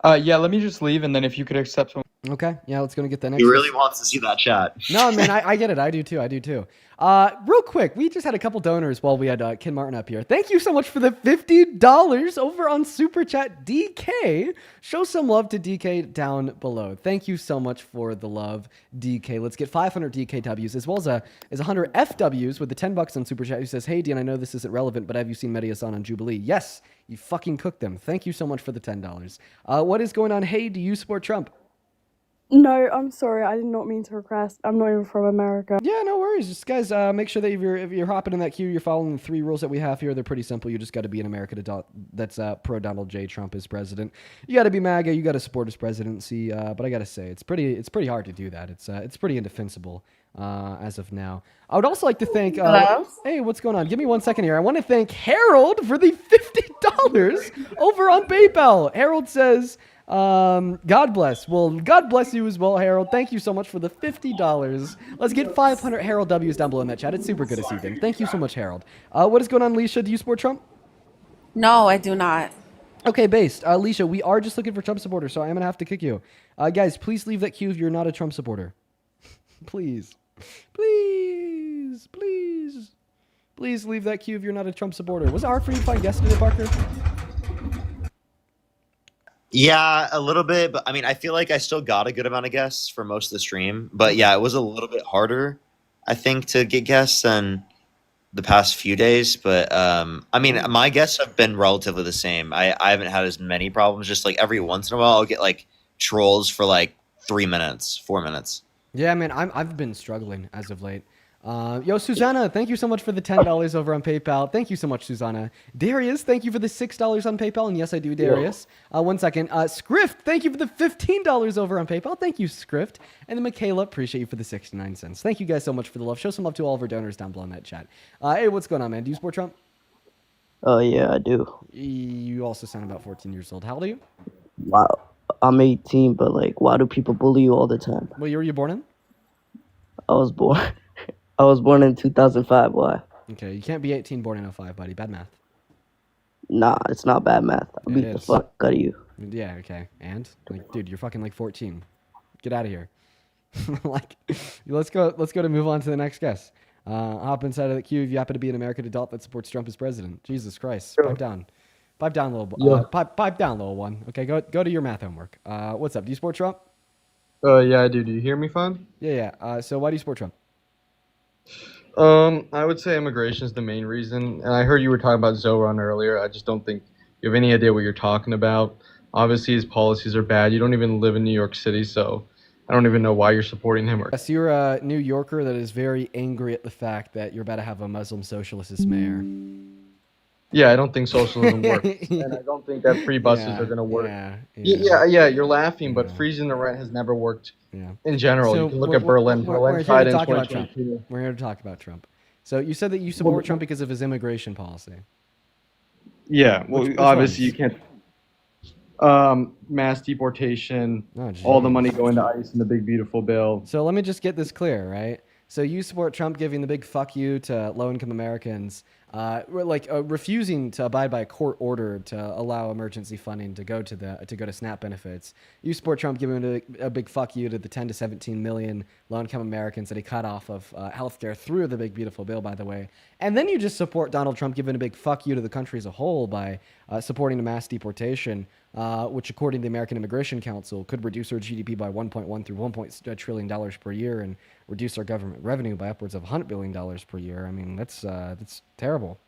Yeah, let me just leave, and then if you could accept someone. Okay, yeah, let's go get the next. He really wants to see that chat. No, man, I get it. I do too. Real quick, we just had a couple donors while we had Ken Martin up here. Thank you so much for the $50 over on Super Chat. DK, show some love to DK down below. Thank you so much for the love, DK. Let's get 500 DKWs as well as 100 FWs with the $10 on Super Chat. Who says, "Hey, Dean, I know this isn't relevant, but have you seen Mediasan on Jubilee?" Yes, you fucking cooked them. Thank you so much for the $10. What is going on? Hey, do you support Trump? No, I'm sorry. I did not mean to request. I'm not even from America. Yeah, no worries. Just guys, make sure that if you're hopping in that queue, you're following the 3 rules that we have here. They're pretty simple. You just got to be an American adult that's pro Donald J. Trump as president. You got to be MAGA. You got to support his presidency. But I got to say, it's pretty hard to do that. It's pretty indefensible as of now. I would also like to thank. Hello? Hey, what's going on? Give me 1 second here. I want to thank Harold for the $50 over on PayPal. Harold says. God bless. Well, God bless you as well, Harold. Thank you so much for the $50. Let's get 500 Harold W's down below in that chat. It's super good to see them. Thank you so much, Harold. What is going on, Leisha? Do you support Trump? No, I do not. Okay, based. Leisha, we are just looking for Trump supporters, so I'm going to have to kick you. Guys, please leave that queue if you're not a Trump supporter. Please. Please. Please. Please leave that queue if you're not a Trump supporter. Was it hard for you to find guests today, Parker? Yeah, a little bit, but I mean, I feel like I still got a good amount of guests for most of the stream. But yeah, it was a little bit harder, I think, to get guests than the past few days. But I mean, my guests have been relatively the same. I haven't had as many problems. Just like every once in a while, I'll get like trolls for like 3 minutes, 4 minutes. Yeah, man, I've been struggling as of late. Yo, Susanna, thank you so much for the $10 over on PayPal. Thank you so much, Susanna. Darius, thank you for the $6 on PayPal. And yes, I do, Darius. 1 second. Scrift, thank you for the $15 over on PayPal. Thank you, Scrift. And then Michaela, appreciate you for the 69 cents. Thank you guys so much for the love. Show some love to all of our donors down below in that chat. Hey, what's going on, man? Do you support Trump? Oh, yeah, I do. You also sound about 14 years old. How old are you? Wow. I'm 18, but like, why do people bully you all the time? What year were you born in? I was born in 2005. Why? Okay, you can't be 18 born in 05, buddy. Bad math. Nah, it's not bad math. I'll Yeah, beat it the is. fuck out of you. Yeah, okay. And? Like, dude, you're fucking like 14. Get out of here. Like, let's go to move on to the next guest. Hop inside of the queue if you happen to be an American adult that supports Trump as president. Jesus Christ. Pipe down. Pipe down, pipe down, little one. Okay, go to your math homework. What's up? Do you support Trump? Yeah, I do. Do you hear me fine? Yeah. So why do you support Trump? I would say immigration is the main reason. And I heard you were talking about Zoran earlier. I just don't think you have any idea what you're talking about. Obviously, his policies are bad. You don't even live in New York City, so I don't even know why you're supporting him. Yes, you're a New Yorker that is very angry at the fact that you're about to have a Muslim socialist as mayor. Yeah, I don't think socialism works. And I don't think that free buses are going to work. Yeah, you're laughing, but freezing the rent has never worked in general. So you can look at Berlin. We're Berlin here tried to in talk about Trump. 2022. We're here to talk about Trump. So you said that you support Trump because of his immigration policy. Yeah, well, Which obviously ones? you can't. Mass deportation, all the money going to ICE in the big beautiful bill. So let me just get this clear, right? So you support Trump giving the big fuck you to low-income Americans, refusing to abide by a court order to allow emergency funding to go to SNAP benefits. You support Trump giving a big fuck you to the 10 to 17 million low-income Americans that he cut off of healthcare through the big beautiful bill, by the way. And then you just support Donald Trump giving a big fuck you to the country as a whole by supporting a mass deportation, which, according to the American Immigration Council, could reduce our GDP by 1.1 through $1 trillion per year and reduce our government revenue by upwards of $100 billion per year. I mean, that's terrible.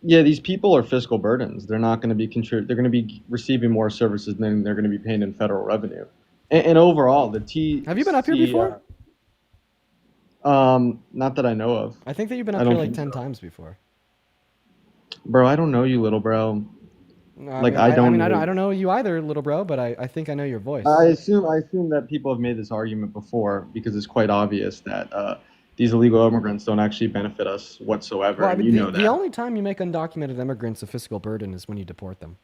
Yeah, these people are fiscal burdens. They're not going to be they're going to be receiving more services than they're going to be paying in federal revenue. And overall, the Have you been up here before? Not that I know of. I think that you've been I up here don't like think 10 so. times before. Bro, I don't know you, little bro. No, I Like mean, I I don't mean, know I you. don't know you either, little bro, but I think I know your voice. I assume that people have made this argument before because it's quite obvious that these illegal immigrants don't actually benefit us whatsoever, Well, I and mean, you know the that. only time you make undocumented immigrants a fiscal burden is when you deport them.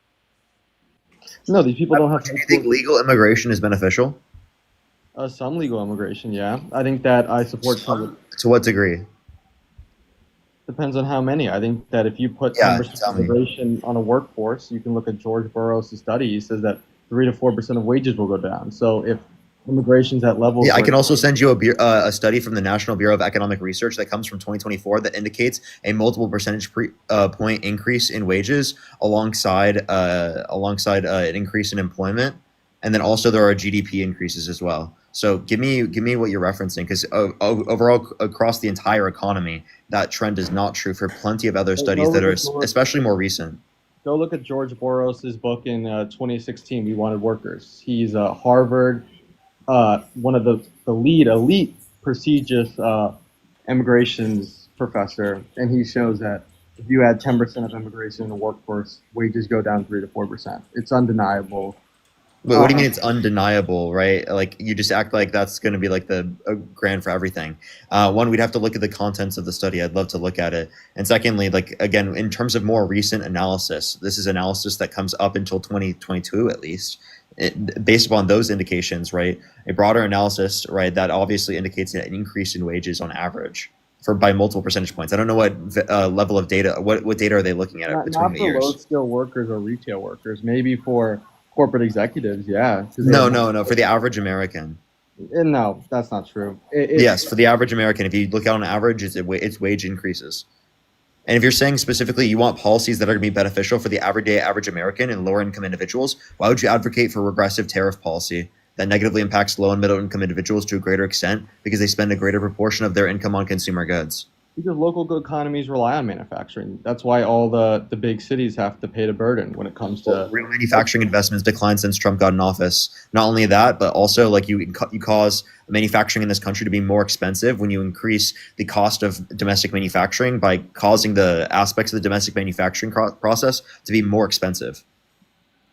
No, these people don't have Do you think legal immigration is beneficial? some legal immigration. Yeah, I think that I support some. To what degree? Depends on how many. I think that if you put Yeah, 10% tell me. immigration on a workforce, you can look at George Boros' study. He says that 3 to 4% of wages will go down. So if immigration's at levels Yeah, I where can also send you a study from the National Bureau of Economic Research that comes from 2024 that indicates a multiple percentage point increase in wages alongside an increase in employment, and then also there are GDP increases as well. So give me what you're referencing, because overall across the entire economy, that trend is not true for plenty of other Go studies that look are at George, especially more recent. go look at George Boros' book in 2016, We Wanted Workers. He's a Harvard, one of the lead elite prestigious immigrations professor, and he shows that if you add 10% of immigration in the workforce, wages go down 3 to 4%. It's undeniable. But what do you mean it's undeniable, right? Like you just act like that's going to be like the grand for everything. One, we'd have to look at the contents of the study. I'd love to look at it. And secondly, like again, in terms of more recent analysis, this is analysis that comes up until 2022 at least. Based upon those indications, right? A broader analysis, right, that obviously indicates an increase in wages on average by multiple percentage points. I don't know what level of data. What data are they looking at between Not the for years? low-skill workers or retail workers. Maybe for corporate executives, yeah. No. For the average American. No, that's not true. Yes, for the average American, if you look out on average, it's wage increases. And if you're saying specifically you want policies that are going to be beneficial for the average American and lower income individuals, why would you advocate for regressive tariff policy that negatively impacts low and middle income individuals to a greater extent because they spend a greater proportion of their income on consumer goods? Because local economies rely on manufacturing. That's why all the big cities have to pay the burden when it comes to real manufacturing investments declined since Trump got in office. Not only that, but also like you cause manufacturing in this country to be more expensive when you increase the cost of domestic manufacturing by causing the aspects of the domestic manufacturing process to be more expensive.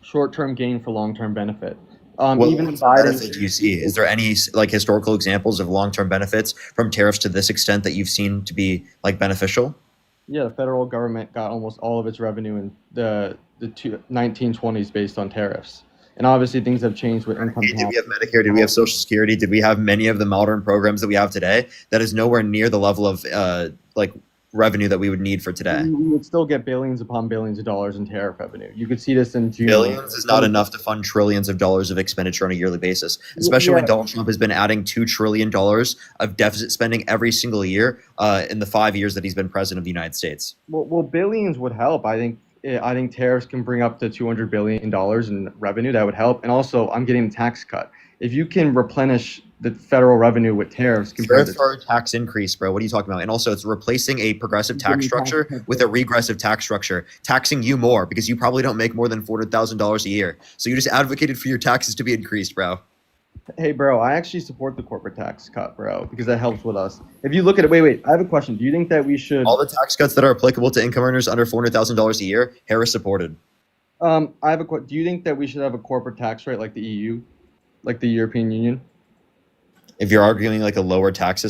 short-term gain for long-term benefit. What Even long-term benefit Biden's do you see? Is there any like historical examples of long-term benefits from tariffs to this extent that you've seen to be like beneficial? Yeah, the federal government got almost all of its revenue in the 1920s based on tariffs. And obviously things have changed with income Did we tax. have Medicare? Did we have Social Security? Did we have many of the modern programs that we have today? That is nowhere near the level of like revenue that we would need for today. We would still get billions upon billions of dollars in tariff revenue. You could see this in June. Billions is not enough to fund trillions of dollars of expenditure on a yearly basis, especially when Donald Trump has been adding $2 trillion of deficit spending every single year in the 5 years that he's been president of the United States. Well, billions would help. I think tariffs can bring up to $200 billion in revenue. That would help. And also, I'm getting a tax cut. If you can replenish the federal revenue with tariffs compared Tariffs are a tax increase, bro. What are you talking about? And also, it's replacing a progressive tax structure with a regressive tax structure, taxing you more because you probably don't make more than $400,000 a year. So you just advocated for your taxes to be increased, bro. Hey, bro, I actually support the corporate tax cut, bro, because that helps with us. If you look at it, wait, I have a question. Do you think that we should? All the tax cuts that are applicable to income earners under $400,000 a year, Harris supported. I have a question. Do you think that we should have a corporate tax rate like the EU, like the European Union? If you're arguing like a lower tax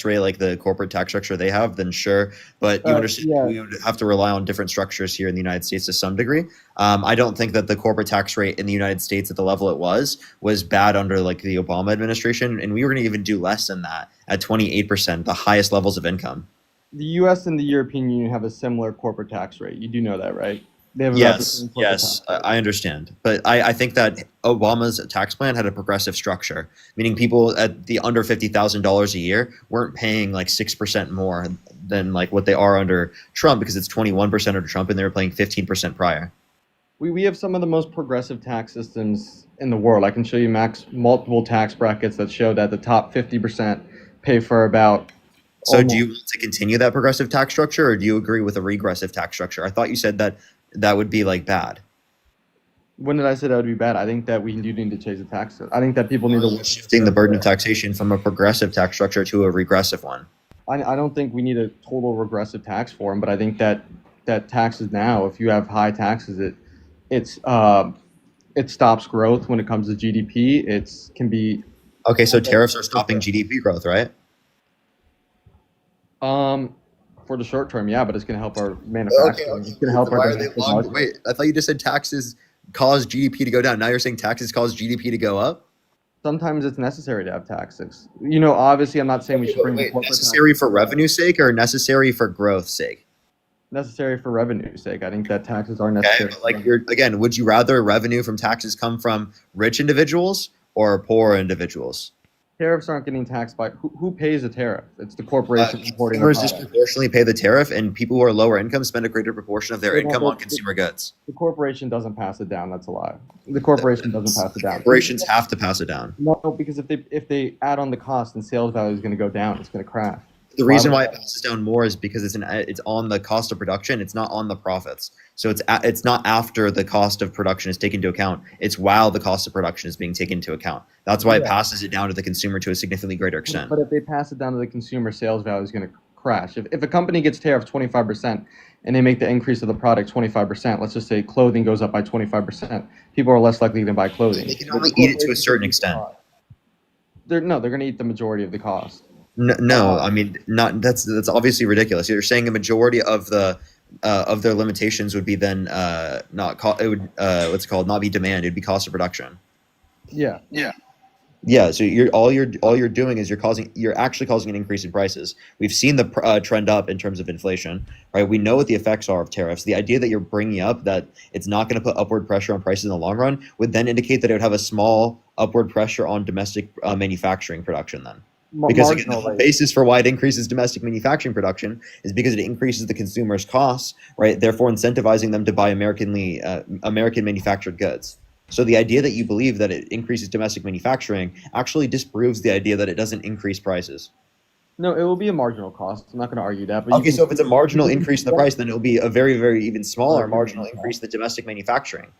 rate, like the corporate tax structure they have, then sure. But you understand we would have to rely on different structures here in the United States to some degree. I don't think that the corporate tax rate in the United States at the level it was bad under like the Obama administration. And we were going to even do less than that at 28%, the highest levels of income. The U.S. and the European Union have a similar corporate tax rate. You do know that, right? They have Yes, I understand. But I think that Obama's tax plan had a progressive structure, meaning people at the under $50,000 a year weren't paying like 6% more than like what they are under Trump because it's 21% under Trump and they were paying 15% prior. We have some of the most progressive tax systems in the world. I can show you multiple tax brackets that show that the top 50% pay for about. So do you want to continue that progressive tax structure or do you agree with a regressive tax structure? I thought you said that would be like bad. When did I say that would be bad? I think that we do need to change the tax. I think that people need to Shifting the burden of taxation from a progressive tax structure to a regressive one. I don't think we need a total regressive tax form, but I think that taxes now, if you have high taxes, it stops growth when it comes to GDP. It can be Okay, so tariffs are stopping GDP growth, right? for the short term, yeah, but it's going to help our manufacturing. It's going to help our domestic market. Wait, I thought you just said taxes cause GDP to go down. Now you're saying taxes cause GDP to go up? Sometimes it's necessary to have taxes. You know, obviously, I'm not saying we should bring the corporate Necessary for revenue's sake or necessary for growth's sake? necessary for revenue's sake. I think that taxes are Okay, necessary. but like again, would you rather revenue from taxes come from rich individuals or poor individuals? Tariffs aren't getting taxed by who pays a tariff? It's the corporation importing the Consumers product. disproportionately pay the tariff, and people who are lower income spend a greater proportion of their They don't income go- on consumer goods. The corporation doesn't pass it down. That's a lie. The corporation doesn't pass it down. Corporations have to pass it down. No, because if they add on the cost, then sales value is going to go down. It's going to crash. The reason why it passes down more is because it's on the cost of production. It's not on the profits. So it's not after the cost of production is taken into account. It's while the cost of production is being taken into account. That's why it passes it down to the consumer to a significantly greater extent. But if they pass it down to the consumer, sales value is going to crash. If a company gets tariffed 25% and they make the increase of the product 25%, let's just say clothing goes up by 25%, people are less likely to buy clothing. They can only eat it to a certain extent. They're going to eat the majority of the cost. No, I mean not. That's obviously ridiculous. You're saying a majority of the of their limitations would be then not it would what's it called, not be demand. It'd be cost of production. Yeah. Yeah, so all you're doing is you're actually causing an increase in prices. We've seen the trend up in terms of inflation, right? We know what the effects are of tariffs. The idea that you're bringing up that it's not going to put upward pressure on prices in the long run would then indicate that it would have a small upward pressure on domestic manufacturing production then. Because again, the whole basis for why it increases domestic manufacturing production is because it increases the consumer's costs, right? Therefore, incentivizing them to buy American manufactured goods. So the idea that you believe that it increases domestic manufacturing actually disproves the idea that it doesn't increase prices. No, it will be a marginal cost. I'm not going to argue that. But Okay, so if it's a marginal increase in the price, then it'll be a very, very even smaller marginal increase in the domestic manufacturing.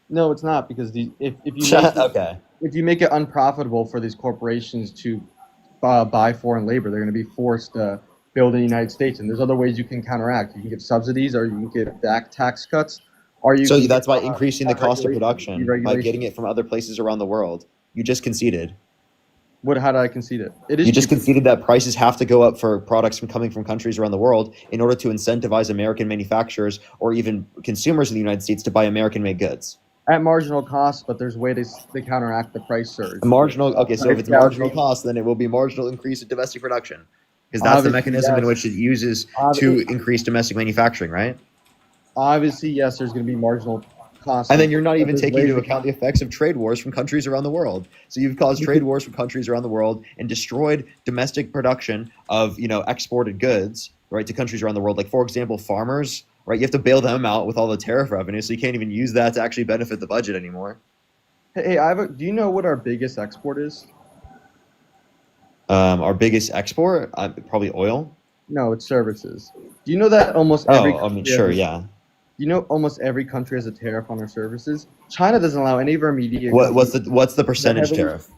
No, it's not, because if you make it unprofitable for these corporations to buy foreign labor, they're going to be forced to build in the United States. And there's other ways you can counteract. You can give subsidies, or you can get back tax cuts. So that's by increasing the cost of production, by getting it from other places around the world. You just conceded. How did I concede it? You just conceded that prices have to go up for products coming from countries around the world in order to incentivize American manufacturers or even consumers in the United States to buy American-made goods. At marginal cost, but there's ways to counteract the price surge. So if it's marginal cost, then it will be marginal increase in domestic production, because that's the mechanism in which it uses to increase domestic manufacturing, right? Obviously, yes, there's going to be marginal costs. And then you're not even taking into account the effects of trade wars from countries around the world. So you've caused trade wars from countries around the world and destroyed domestic production of exported goods, right, to countries around the world. Like, for example, farmers, right? You have to bail them out with all the tariff revenue, so you can't even use that to actually benefit the budget anymore. Hey, do you know what our biggest export is? Our biggest export, probably oil. No, it's services. Do you know that almost every? Yeah. You know, almost every country has a tariff on their services. China doesn't allow any of our media. What's the percentage tariff?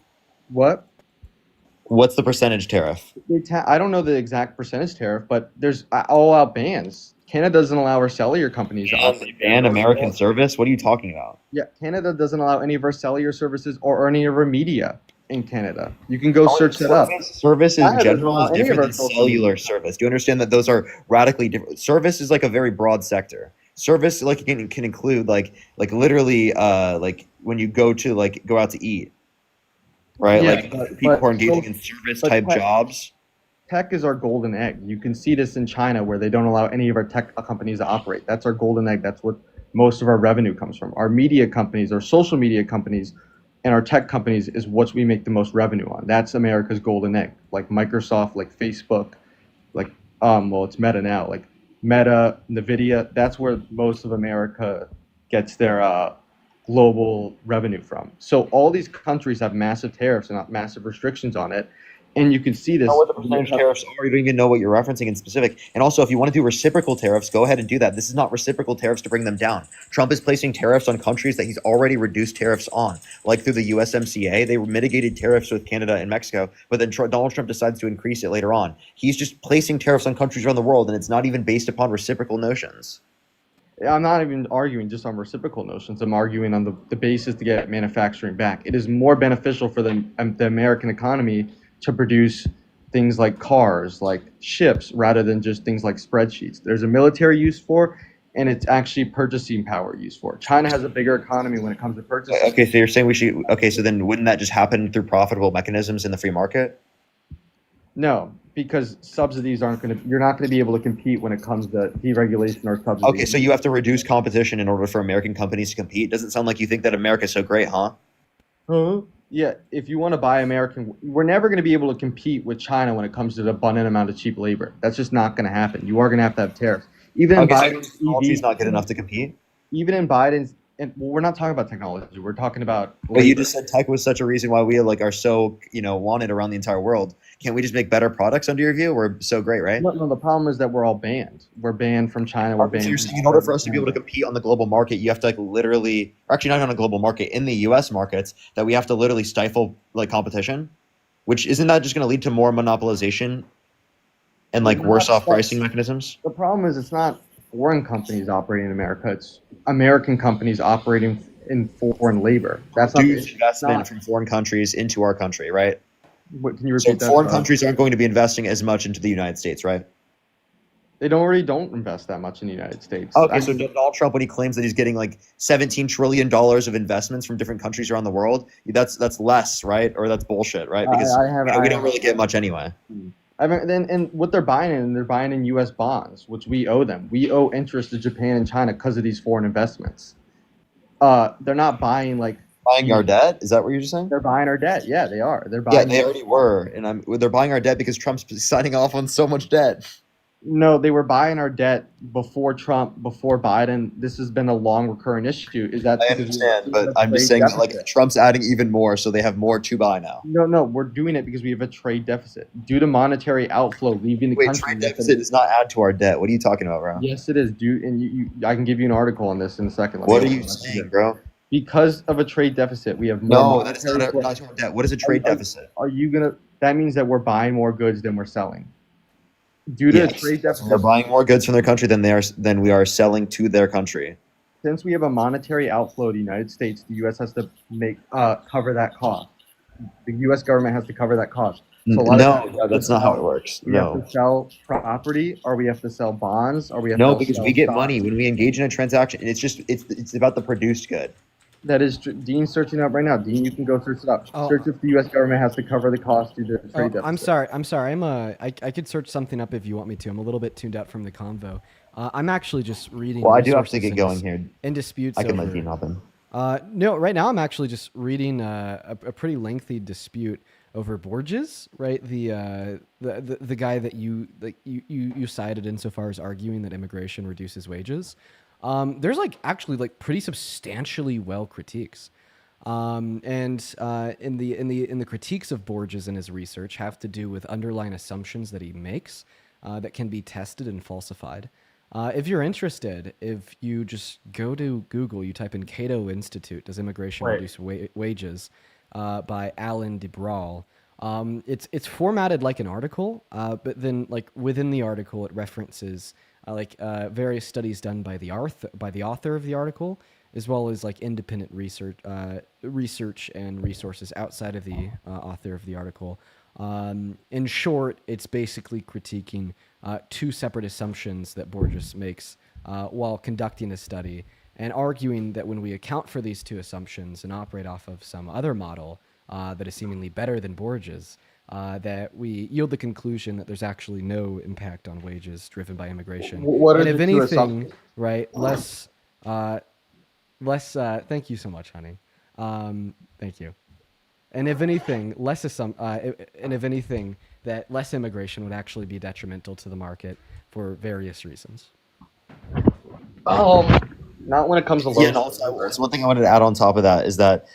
What? What's the percentage tariff? I don't know the exact percentage tariff, but there's all-out bans. Canada doesn't allow our cellular companies to operate. Ban American service? What are you talking about? Yeah, Canada doesn't allow any of our cellular services or any of our media in Canada. You can go search that up. Service in general is different than cellular service. Do you understand that those are radically different? Service is like a very broad sector. Service can include like literally like when you go out to eat, right? Yeah, people who are engaging in service type jobs. Tech is our golden egg. You can see this in China, where they don't allow any of our tech companies to operate. That's our golden egg. That's what most of our revenue comes from. Our media companies, our social media companies, and our tech companies is what we make the most revenue on. That's America's golden egg. Like Microsoft, like Facebook, like it's Meta now. Like Meta, Nvidia. That's where most of America gets their global revenue from. So all these countries have massive tariffs and massive restrictions on it. And you can see this. Know what the percentage tariffs are. You don't even know what you're referencing in specific. And also, if you want to do reciprocal tariffs, go ahead and do that. This is not reciprocal tariffs to bring them down. Trump is placing tariffs on countries that he's already reduced tariffs on, like through the USMCA. They mitigated tariffs with Canada and Mexico, but then Donald Trump decides to increase it later on. He's just placing tariffs on countries around the world, and it's not even based upon reciprocal notions. I'm not even arguing just on reciprocal notions. I'm arguing on the basis to get manufacturing back. It is more beneficial for the American economy to produce things like cars, like ships, rather than just things like spreadsheets. There's a military use for, and it's actually purchasing power use for. China has a bigger economy when it comes to purchasing. Okay, so you're saying we should. Okay, so then wouldn't that just happen through profitable mechanisms in the free market? No, because subsidies aren't going to. You're not going to be able to compete when it comes to deregulation or subsidies. Okay, so you have to reduce competition in order for American companies to compete. Doesn't sound like you think that America's so great, huh? Yeah, if you want to buy American, we're never going to be able to compete with China when it comes to the abundant amount of cheap labor. That's just not going to happen. You are going to have tariffs. Even in Biden's technology is not good enough to compete. Even in Biden's, and well, we're not talking about technology. We're talking about. But you just said tech was such a reason why we like are so wanted around the entire world. Can't we just make better products under your view? We're so great, right? No, the problem is that we're all banned. We're banned from China. We're banned. So you're saying in order for us to be able to compete on the global market, you have to like literally, or actually not on a global market, in the U.S. markets, that we have to literally stifle like competition, which isn't that just going to lead to more monopolization and like worse off pricing mechanisms? The problem is it's not foreign companies operating in America. It's American companies operating in foreign labor. That's not investment from foreign countries into our country, right? What, can you repeat that? Foreign countries aren't going to be investing as much into the United States, right? They don't invest that much in the United States. Okay, so Donald Trump, when he claims that he's getting like $17 trillion of investments from different countries around the world, that's less, right? Or that's bullshit, right? Because we don't really get much anyway. And what they're buying in U.S. bonds, which we owe them. We owe interest to Japan and China because of these foreign investments. They're not buying like. Buying our debt? Is that what you're just saying? They're buying our debt. Yeah, they are. They're buying. Yeah, they already were, and they're buying our debt because Trump's signing off on so much debt. No, they were buying our debt before Trump, before Biden. This has been a long recurring issue. Is that I understand, but I'm just saying that like Trump's adding even more, so they have more to buy now. No, we're doing it because we have a trade deficit due to monetary outflow leaving the country. Trade deficit does not add to our debt. What are you talking about, bro? Yes, it is. I can give you an article on this in a second. What are you saying, bro? Because of a trade deficit, we have more. No, that's not our debt. What is a trade deficit? Are you gonna? That means that we're buying more goods than we're selling. Due to a trade deficit, they're buying more goods from their country than we are selling to their country. Since we have a monetary outflow to the United States, the U.S. has to cover that cost. The U.S. government has to cover that cost. So that's not how it works. We have to sell property, or we have to sell bonds, or we have because we get money when we engage in a transaction, and it's about the produced good. That is Dean's searching up right now. Dean, you can go search it up. Search if the U.S. government has to cover the cost due to trade deficit. I'm sorry. I could search something up if you want me to. I'm a little bit tuned out from the convo. I'm actually just reading. Well, I do have to get going here. In disputes. I can let Dean hop in. No, right now I'm actually just reading a pretty lengthy dispute over Borges, right? The guy that you cited insofar as arguing that immigration reduces wages. There's actually pretty substantially well critiques, and in the critiques of Borges and his research have to do with underlying assumptions that he makes that can be tested and falsified. If you're interested, if you just go to Google, you type in Cato Institute, Does Immigration Reduce Wages, by Alan DeBrawl. It's formatted like an article, but then within the article it references various studies done by the author of the article, as well as independent research and resources outside of the author of the article. In short, it's basically critiquing two separate assumptions that Borges makes while conducting a study, and arguing that when we account for these two assumptions and operate off of some other model that is seemingly better than Borges, that we yield the conclusion that there's actually no impact on wages driven by immigration. What are and if the two anything, assumptions? right, less. Thank you so much, honey. Thank you. And if anything, that less immigration would actually be detrimental to the market for various reasons. not when it comes to low. Yeah, and also, so one thing I wanted to add on top of that is that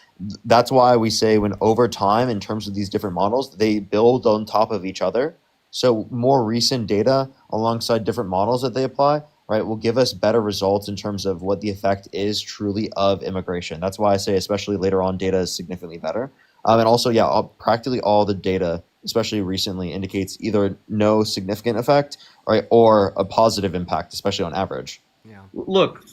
that's why we say when over time, in terms of these different models, they build on top of each other. So more recent data alongside different models that they apply, right, will give us better results in terms of what the effect is truly of immigration. That's why I say, especially later on, data is significantly better. And also, yeah, practically all the data, especially recently, indicates either no significant effect, right, or a positive impact, especially on average. Yeah. Look,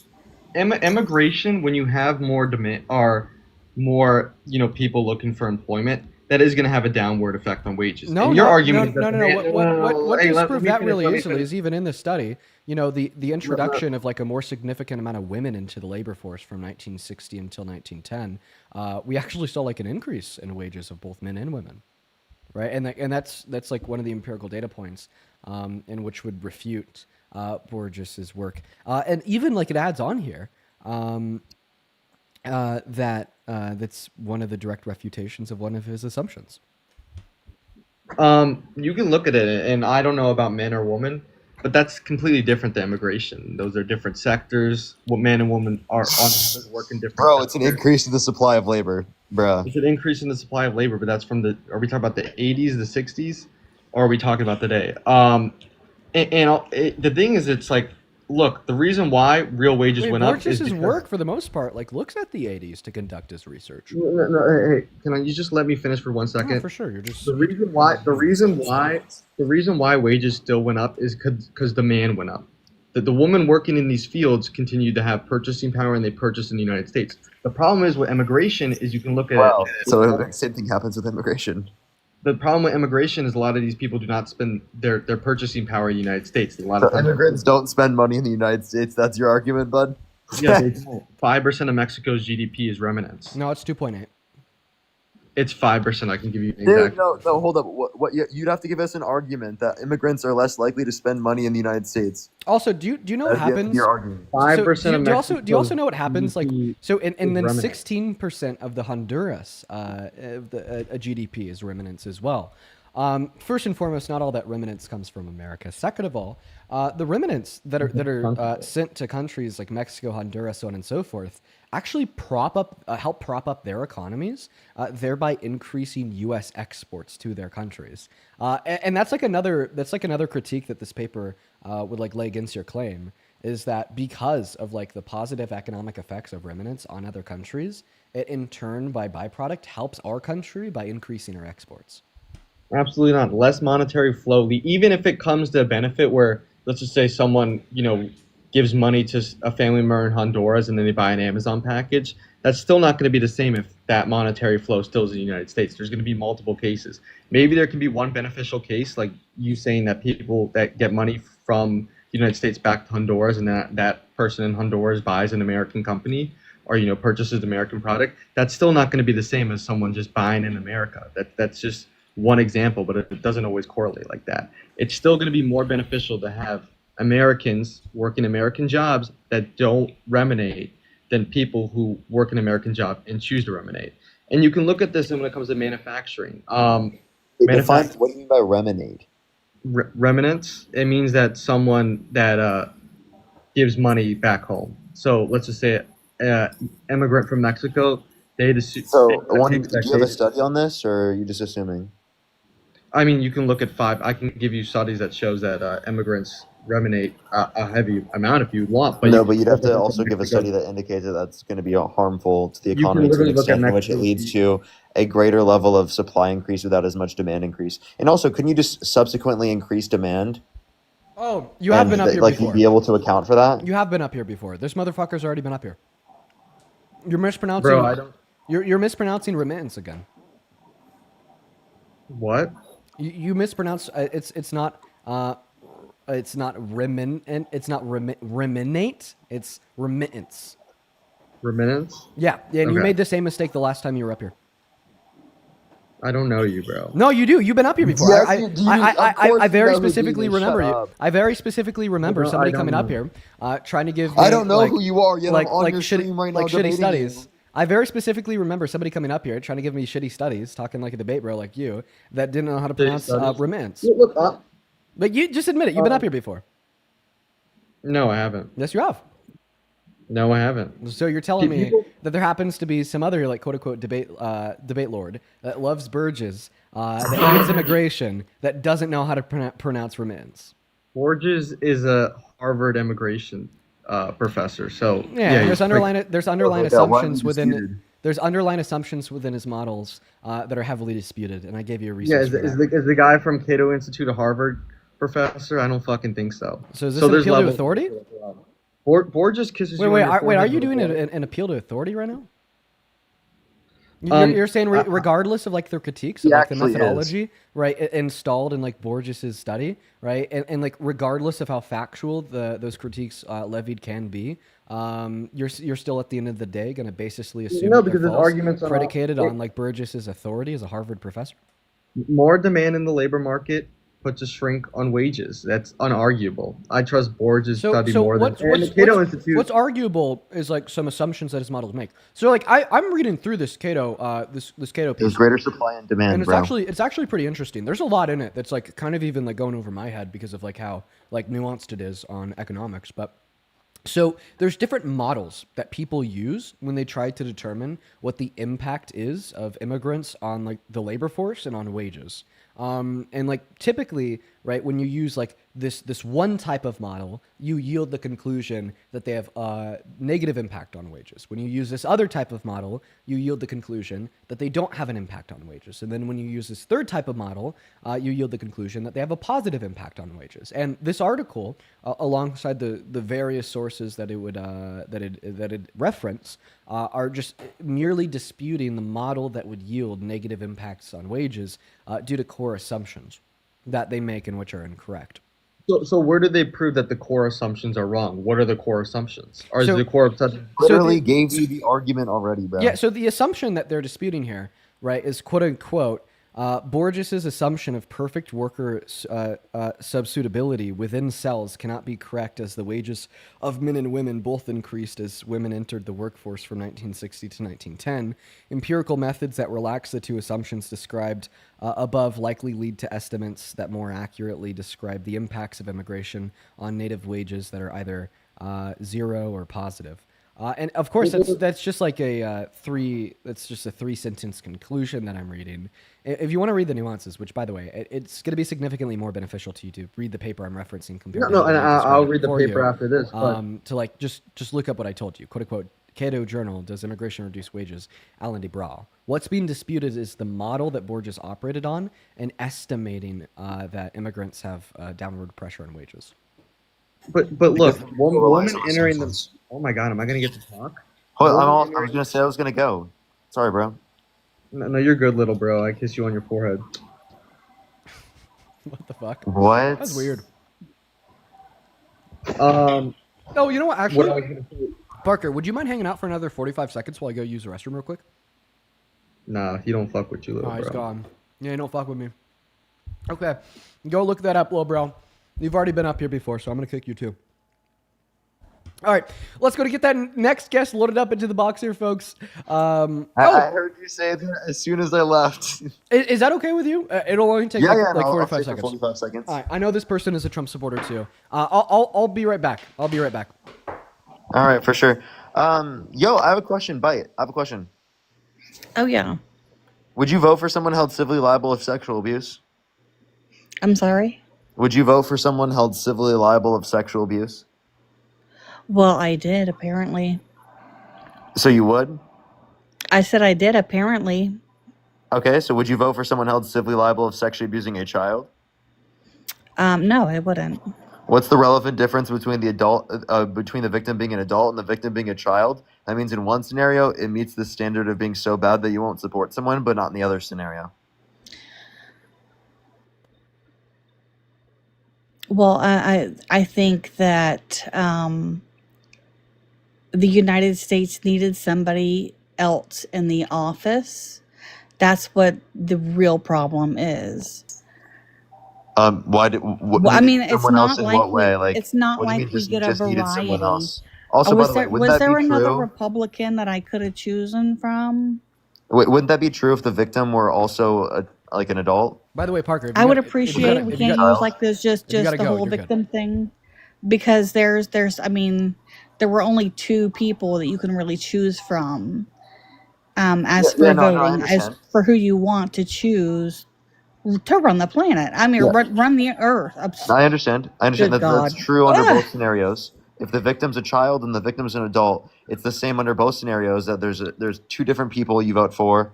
immigration, when you have more demand or more, people looking for employment, that is going to have a downward effect on wages. No, and your no, argument no, is that no, no, no. What Hey, disproved me that finish, really let me easily finish. is even in the study, the introduction of like a more significant amount of women into the labor force from 1960 until 1910. We actually saw like an increase in wages of both men and women, right? And that's like one of the empirical data points, in which would refute Borges's work. And even like it adds on here. That's one of the direct refutations of one of his assumptions. You can look at it, and I don't know about men or women, but that's completely different than immigration. Those are different sectors. What men and women are on average work in different. Bro, it's an increase in the supply of labor, bro. It's an increase in the supply of labor, but that's from the. Are we talking about the 80s, the 60s, or are we talking about today? The thing is, it's like, look, the reason why real wages went up is Borges's because. work, for the most part, like looks at the 80s to conduct his research. Hey, can you just let me finish for 1 second? No, for sure. You're just the reason why wages still went up is because demand went up. That the women working in these fields continued to have purchasing power, and they purchased in the United States. The problem is with immigration is you can look at it. So the same thing happens with immigration. The problem with immigration is a lot of these people do not spend their purchasing power in the United States. A lot So of times, immigrants don't spend money in the United States. That's your argument, bud? yeah, they don't. 5% of Mexico's GDP is remnants. No, it's 2.8. It's 5%. I can give you an Dude, exact. no, hold up. What you'd have to give us an argument that immigrants are less likely to spend money in the United States. Also, do you know what happens? Your argument. 5% do you also know what happens? Like, so and then remnant. 16% of the Honduras GDP is remnants as well. First and foremost, not all that remnants comes from America. Second of all, the remnants that are sent to countries like Mexico, Honduras, so on and so forth, actually help prop up their economies, thereby increasing U.S. exports to their countries. And that's like another critique that this paper would like lay against your claim, is that because of like the positive economic effects of remnants on other countries, it in turn by byproduct helps our country by increasing our exports. Absolutely not. Less monetary flow. Even if it comes to a benefit where, let's just say someone, gives money to a family member in Honduras and then they buy an Amazon package, that's still not going to be the same if that monetary flow still is in the United States. There's going to be multiple cases. Maybe there can be one beneficial case, like you saying that people that get money from the United States back to Honduras and that person in Honduras buys an American company or, purchases an American product. That's still not going to be the same as someone just buying in America. That's just one example, but it doesn't always correlate like that. It's still going to be more beneficial to have Americans working American jobs that don't remunate than people who work an American job and choose to remunate. And you can look at this when it comes to manufacturing. What do you mean by remunate? Remunance, it means that someone that gives money back home. So let's just say immigrant from Mexico, do you have a study on this, or are you just assuming? I mean, you can look at I can give you studies that shows that immigrants remunate a heavy amount if you want. But but you'd have to also give a study that indicates that that's going to be harmful to the economy to an extent in which it leads to a greater level of supply increase without as much demand increase. And also, couldn't you just subsequently increase demand? Oh, you have been up here like before. You'd be able to account for that? You have been up here before. This motherfucker's already been up here. You're mispronouncing. Bro, I don't. You're mispronouncing remittance again. What? You mispronounce. It's not remin. It's not reminate. It's remittance. Remittance? Yeah, and you Okay. made the same mistake the last time you were up here. I don't know you, bro. No, you do. You've been up here before. Yes, I you do. Of course I you very know who specifically did this. remember Shut you. up. I very specifically remember No, somebody I don't coming up know. here, trying to give me, I don't know like, who you are, yet like, I'm on like your shitty, stream right now like shitty debating studies. you. I very specifically remember somebody coming up here trying to give me shitty studies, talking like a debate bro like you, that didn't know how to pronounce studies? remittance. Look, But you just admit it. You've been up here before. no, I haven't. Yes, you have. No, I haven't. So you're telling me People, that there happens to be some other like quote unquote debate lord that loves Burgess, that hates immigration, that doesn't know how to pronounce remains. Borges is a Harvard immigration professor. So Yeah, and he's there's underlying Yeah, why are we assumptions within disputed? there's underlying assumptions within his models that are heavily disputed, and I gave you a yeah. resource for that. Is the guy from Cato Institute a Harvard professor? I don't fucking think so. So is this So an there's appeal to levels. authority? Borges kisses you on your Wait, are forehead you with a doing bullet. an appeal to authority right now? Um, You're saying I- regardless of like their critiques He of like the actually is. methodology, right, installed in like Borges's study, right, and like regardless of how factual those critiques levied can be, you're still at the end of the day going to basically assume No, that they're because there's false, arguments on all. predicated on like Burgess's authority as a Harvard professor. More demand in the labor market puts a shrink on wages. That's unarguable. I trust Borges' study more than and the Cato Institute. What's arguable is like some assumptions that his models make. So like I'm reading through this Cato this Cato piece. There's greater supply and demand, And it's bro. it's actually pretty interesting. There's a lot in it that's like kind of even like going over my head because of like how like nuanced it is on economics. But so there's different models that people use when they try to determine what the impact is of immigrants on like the labor force and on wages. And like typically, right, when you use like this one type of model, you yield the conclusion that they have a negative impact on wages. When you use this other type of model, you yield the conclusion that they don't have an impact on wages. And then when you use this third type of model, you yield the conclusion that they have a positive impact on wages. And this article, alongside the various sources that it would that it reference, are just merely disputing the model that would yield negative impacts on wages due to core assumptions that they make and which are incorrect. So where do they prove that the core assumptions are wrong? What are the core assumptions? Or is So- the core assumption? Literally gave you the argument already, bro. Yeah, so the assumption that they're disputing here, right, is quote unquote Borges's assumption of perfect worker subsuitability within cells cannot be correct, as the wages of men and women both increased as women entered the workforce from 1960 to 1910. Empirical methods that relax the two assumptions described above likely lead to estimates that more accurately describe the impacts of immigration on native wages that are either zero or positive. And of course, that's just like a that's just a 3-sentence conclusion that I'm reading. If you want to read the nuances, which by the way, it's going to be significantly more beneficial to you to read the paper I'm referencing compared to No, and what I just I'll read read the for paper you. after this. But To like just look up what I told you. Quote unquote. Cato Journal, does immigration reduce wages? Alan de Brouw. What's being disputed is the model that Borges operated on and estimating that immigrants have downward pressure on wages. But look, one relies woman on entering the. assumptions. Oh my God, am I gonna get to talk? Hold, Woman I entering- was gonna say I was gonna go. Sorry, bro. No, you're good, little bro. I kiss you on your forehead. What the fuck? What? That's weird. Um, Oh, you know what? Actually, what I was gonna say. Parker, would you mind hanging out for another 45 seconds while I go use the restroom real quick? Nah, he don't fuck with you, little Oh, he's bro. gone. Yeah, he don't fuck with me. Okay, go look that up, little bro. You've already been up here before, so I'm gonna kick you too. All right, let's go to get that next guest loaded up into the box here, folks. I heard you say that as soon as I left. Is that okay with you? It'll only take like no, 45 I'll take seconds. 45 seconds. All right, I know this person is a Trump supporter too. I'll be right back. I'll be right back. All right, for sure. Yo, I have a question. Bite. I have a question. Oh, yeah. Would you vote for someone held civilly liable of sexual abuse? I'm sorry? Would you vote for someone held civilly liable of sexual abuse? Well, I did, apparently. So you would? I said I did, apparently. Okay, so would you vote for someone held civilly liable of sexually abusing a child? No, I wouldn't. What's the relevant difference between between the victim being an adult and the victim being a child? That means in one scenario, it meets the standard of being so bad that you won't support someone, but not in the other scenario. Well, I think that the United States needed somebody else in the office. That's what the real problem is. Why did? Well, I mean, it's someone else not in like what way? we, Like, it's not what do you like mean we just, get a just needed variety. someone else? Also, by was the there way, wouldn't was that there be another true? Republican that I could have chosen from? Wouldn't that be true if the victim were also like an adult? By the way, Parker, if I you would gotta- if you appreciate gotta- we if you can't gotta- use like this if you just gotta the go, whole you're good. victim thing, because there's I mean, there were only two people that you can really choose from Yeah, as yeah, for no, no, I voting, as understand. for who you want to choose to run the planet. I mean, Yeah. run the earth. No, I understand. I understand Good that that's God. true under Ugh. both scenarios. If the victim's a child and the victim's an adult, it's the same under both scenarios. That there's two different people you vote for,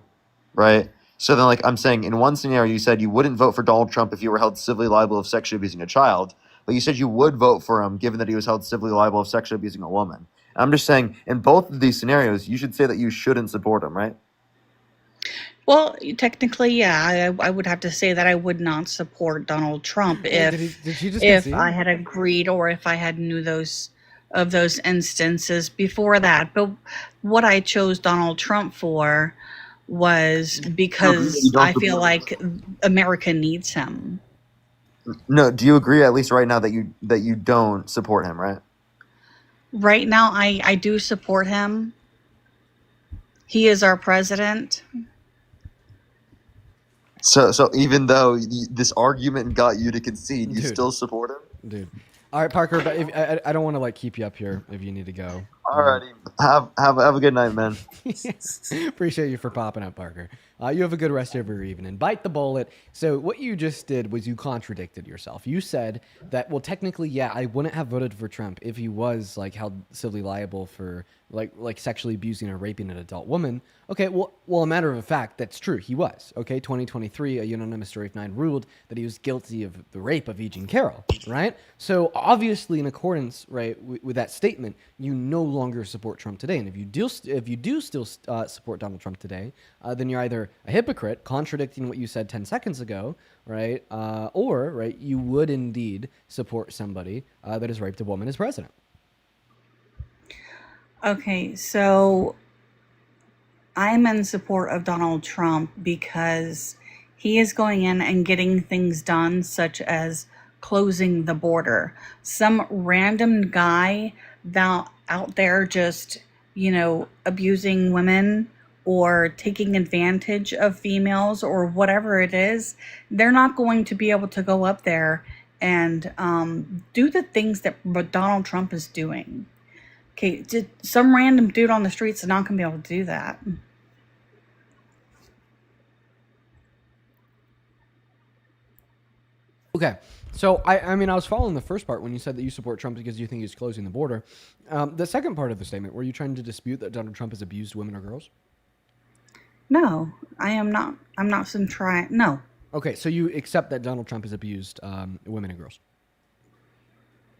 right? So then, like I'm saying, in one scenario, you said you wouldn't vote for Donald Trump if you were held civilly liable of sexually abusing a child, but you said you would vote for him given that he was held civilly liable of sexually abusing a woman. And I'm just saying, in both of these scenarios, you should say that you shouldn't support him, right? Well, technically, yeah, I would have to say that I would not support Donald Trump Wait, did she just if concede? I had agreed or if I had knew those instances before that. But what I chose Donald Trump for was You because don't I feel support him. like America needs him. No, do you agree at least right now that you don't support him, right? Right now, I do support him. He is our president. So even though this argument got you to concede, you Dude. still support him? Dude. All right, Parker, but I don't want to like keep you up here if you need to go. Alrighty. Have a good night, man. Appreciate you for popping up, Parker. You have a good rest of your evening. Bite the bullet. So what you just did was you contradicted yourself. You said that, well, technically, yeah, I wouldn't have voted for Trump if he was like held civilly liable for like sexually abusing or raping an adult woman. Okay, well, a matter of fact, that's true. He was. Okay, 2023, a unanimous jury of 9 ruled that he was guilty of the rape of E. Jean Carroll, right? So obviously, in accordance, right, with that statement, you no longer support Trump today. And if you do still support Donald Trump today, then you're either a hypocrite, contradicting what you said 10 seconds ago, right, or right, you would indeed support somebody that has raped a woman as president. Okay, so I'm in support of Donald Trump because he is going in and getting things done, such as closing the border. Some random guy out there just, abusing women or taking advantage of females or whatever it is, they're not going to be able to go up there and do the things that Donald Trump is doing. Okay, some random dude on the streets is not going to be able to do that. Okay, so I mean, I was following the first part when you said that you support Trump because you think he's closing the border. The second part of the statement, were you trying to dispute that Donald Trump has abused women or girls? No, I am not. I'm not some trying. No. Okay, so you accept that Donald Trump has abused women and girls?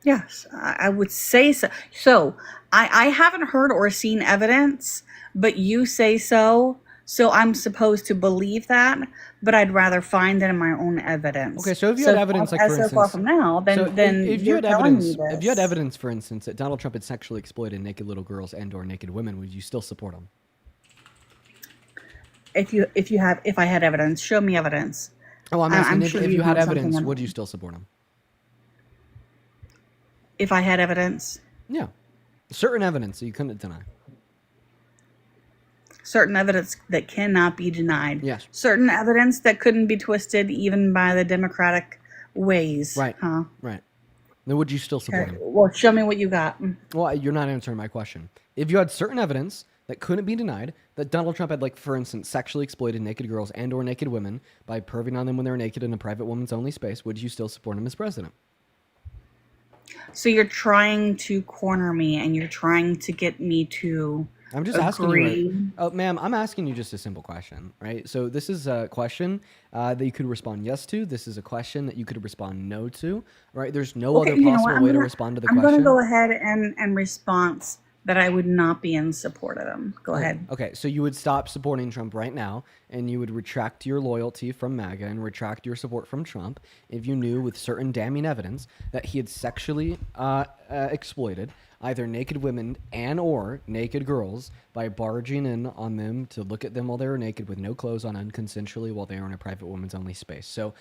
Yes, I would say so. So I haven't heard or seen evidence, but you say so. So I'm supposed to believe that, but I'd rather find that in my own evidence. Okay, so if you had evidence, like for instance, so far from now, then if you you're had telling evidence, me this. if you had evidence, for instance, that Donald Trump had sexually exploited naked little girls and/or naked women, would you still support him? If I had evidence, show me evidence. Oh, I'm asking sure if you had have something evidence, in- would you still support him? If I had evidence, Yeah, certain evidence that you couldn't deny. certain evidence that cannot be denied. Yes. Certain evidence that couldn't be twisted even by the democratic ways. Right. Huh? Right. Then would you still support Okay. him? Well, show me what you got. Well, you're not answering my question. If you had certain evidence that couldn't be denied that Donald Trump had, like, for instance, sexually exploited naked girls and/or naked women by perving on them when they were naked in a private woman's only space, would you still support him as president? So you're trying to corner me, and you're trying to get me to I'm just asking you. Oh, ma'am, I'm asking you just a simple question, right? So this is a question that you could respond yes to. This is a question that you could respond no to, right? There's no Okay, other you know what? possible way to respond to the I'm question. going to go ahead and response that I would not be in support of them. Go ahead. Okay, so you would stop supporting Trump right now, and you would retract your loyalty from MAGA and retract your support from Trump if you knew with certain damning evidence that he had sexually exploited either naked women and/or naked girls by barging in on them to look at them while they were naked with no clothes on unconsensually while they were in a private woman's only space. So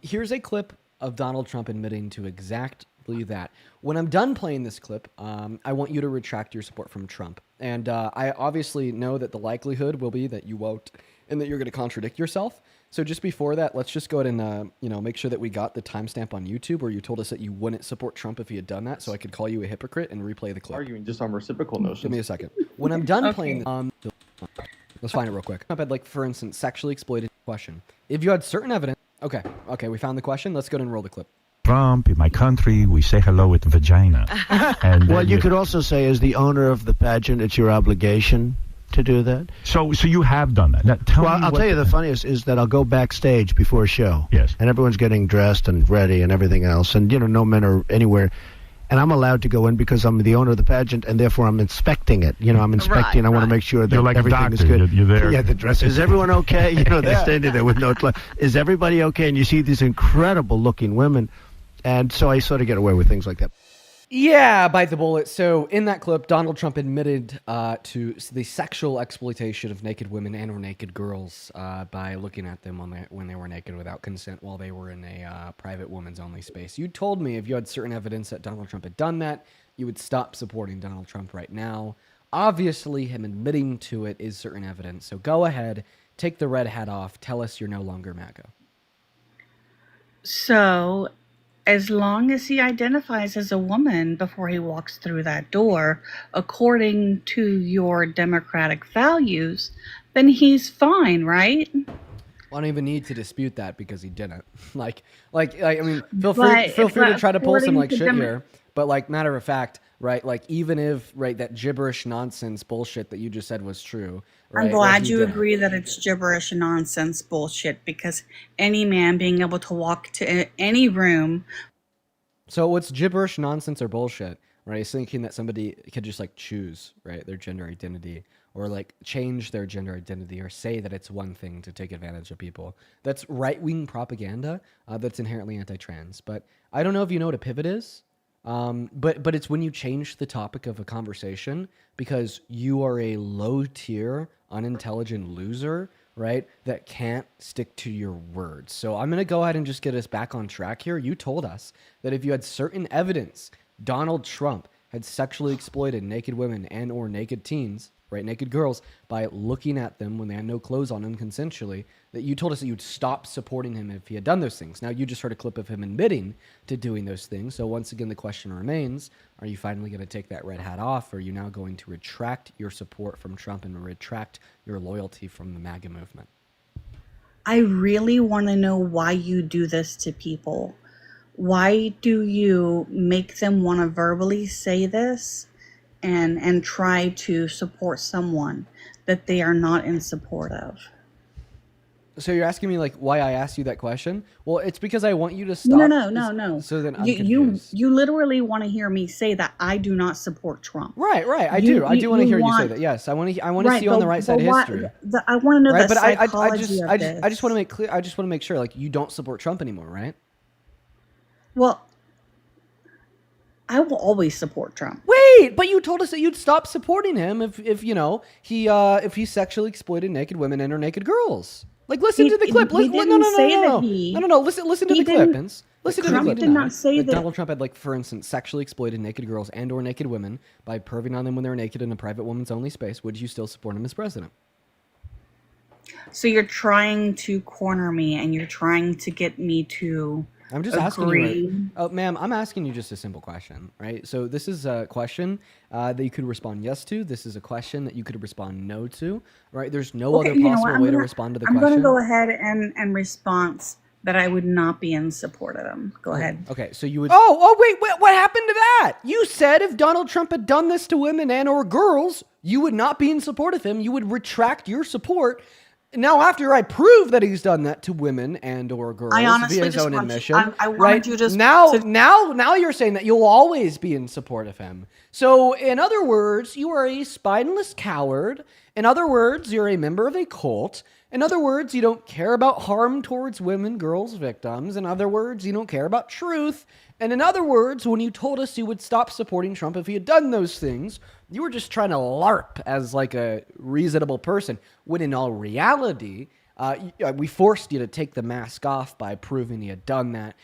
here's a clip of Donald Trump admitting to exact believe that. When I'm done playing this clip, I want you to retract your support from Trump. And I obviously know that the likelihood will be that you won't and that you're going to contradict yourself. So just before that, let's just go ahead and make sure that we got the timestamp on YouTube where you told us that you wouldn't support Trump if he had done that, so I could call you a hypocrite and replay the clip. Arguing just on reciprocal notions. Give me a second. When I'm done playing, let's find it real quick. Trump had, like, for instance, sexually exploited question. If you had certain evidence, okay, we found the question. Let's go ahead and roll the clip. Trump, in my country, we say hello with vagina. And well, you could also say, as the owner of the pageant, it's your obligation to do that. So you have done that. Now, I'll tell you the funniest is that I'll go backstage before a show. Yes. And everyone's getting dressed and ready and everything else. And, no men are anywhere. And I'm allowed to go in because I'm the owner of the pageant, and therefore I'm inspecting it. I'm inspecting. I want to make sure that You're like everything a doctor. is good. You're there. Yeah, the dress. Is everyone okay? They're standing there with no clothes. Is everybody okay? And you see these incredible-looking women. And so I sort of get away with things like that. Yeah, bite the bullet. So in that clip, Donald Trump admitted to the sexual exploitation of naked women and or naked girls by looking at them when they were naked without consent while they were in a private women's only space. You told me if you had certain evidence that Donald Trump had done that, you would stop supporting Donald Trump right now. Obviously, him admitting to it is certain evidence. So go ahead, take the red hat off. Tell us you're no longer MAGA. So, as long as he identifies as a woman before he walks through that door, according to your democratic values, then he's fine, right? I don't even need to dispute that because he didn't. I mean, feel free to try to pull some like shit here. But like, matter of fact, right? Like, even if that gibberish nonsense bullshit that you just said was true, right? I'm glad you agree that it's gibberish nonsense bullshit, because any man being able to walk to any room. So what's gibberish nonsense or bullshit, right? Is thinking that somebody could just like choose, right, their gender identity, or like change their gender identity, or say that it's one thing to take advantage of people. That's right-wing propaganda that's inherently anti-trans. But I don't know if you know what a pivot is. But it's when you change the topic of a conversation because you are a low-tier, unintelligent loser, right, that can't stick to your words. So I'm going to go ahead and just get us back on track here. You told us that if you had certain evidence Donald Trump had sexually exploited naked women and or naked teens, right, naked girls, by looking at them when they had no clothes on them consensually, that you told us that you'd stop supporting him if he had done those things. Now, you just heard a clip of him admitting to doing those things. So once again, the question remains, are you finally going to take that red hat off, or are you now going to retract your support from Trump and retract your loyalty from the MAGA movement? I really want to know why you do this to people. Why do you make them want to verbally say this and try to support someone that they are not in support of? So you're asking me like why I asked you that question? Well, it's because I want you to stop. No. So then I'm you literally want to hear me say that I do not support Trump. Right. I do want to hear you say that. Yes, I want to see you on the right side of history. I want to know right, the but psychology of this. I just want to make clear. I just want to make sure like you don't support Trump anymore, right? Well, I will always support Trump. Wait, but you told us that you'd stop supporting him if he sexually exploited naked women and or naked girls. Like, listen to the clip. No. Listen to the clip, Vince. Listen to the clip. Trump did not say that Donald Trump had, like, for instance, sexually exploited naked girls and or naked women by perving on them when they were naked in a private woman's only space. Would you still support him as president? So you're trying to corner me, and you're trying to get me to I'm just asking you. Right? Oh, ma'am, I'm asking you just a simple question, right? So this is a question that you could respond yes to. This is a question that you could respond no to, right? There's no other possible way to respond to the question. I'm going to go ahead and response that I would not be in support of them. Go ahead. Okay, so you would... Oh, wait, what happened to that? You said if Donald Trump had done this to women and or girls, you would not be in support of him. You would retract your support. Now, after I prove that he's done that to women and or girls via his own admission, I wanted you to now you're saying that you'll always be in support of him. So, in other words, you are a spineless coward. In other words, you're a member of a cult. In other words, you don't care about harm towards women, girls, victims. In other words, you don't care about truth. And in other words, when you told us you would stop supporting Trump if he had done those things, you were just trying to LARP as like a reasonable person, when in all reality, We forced you to take the mask off by proving you had done that,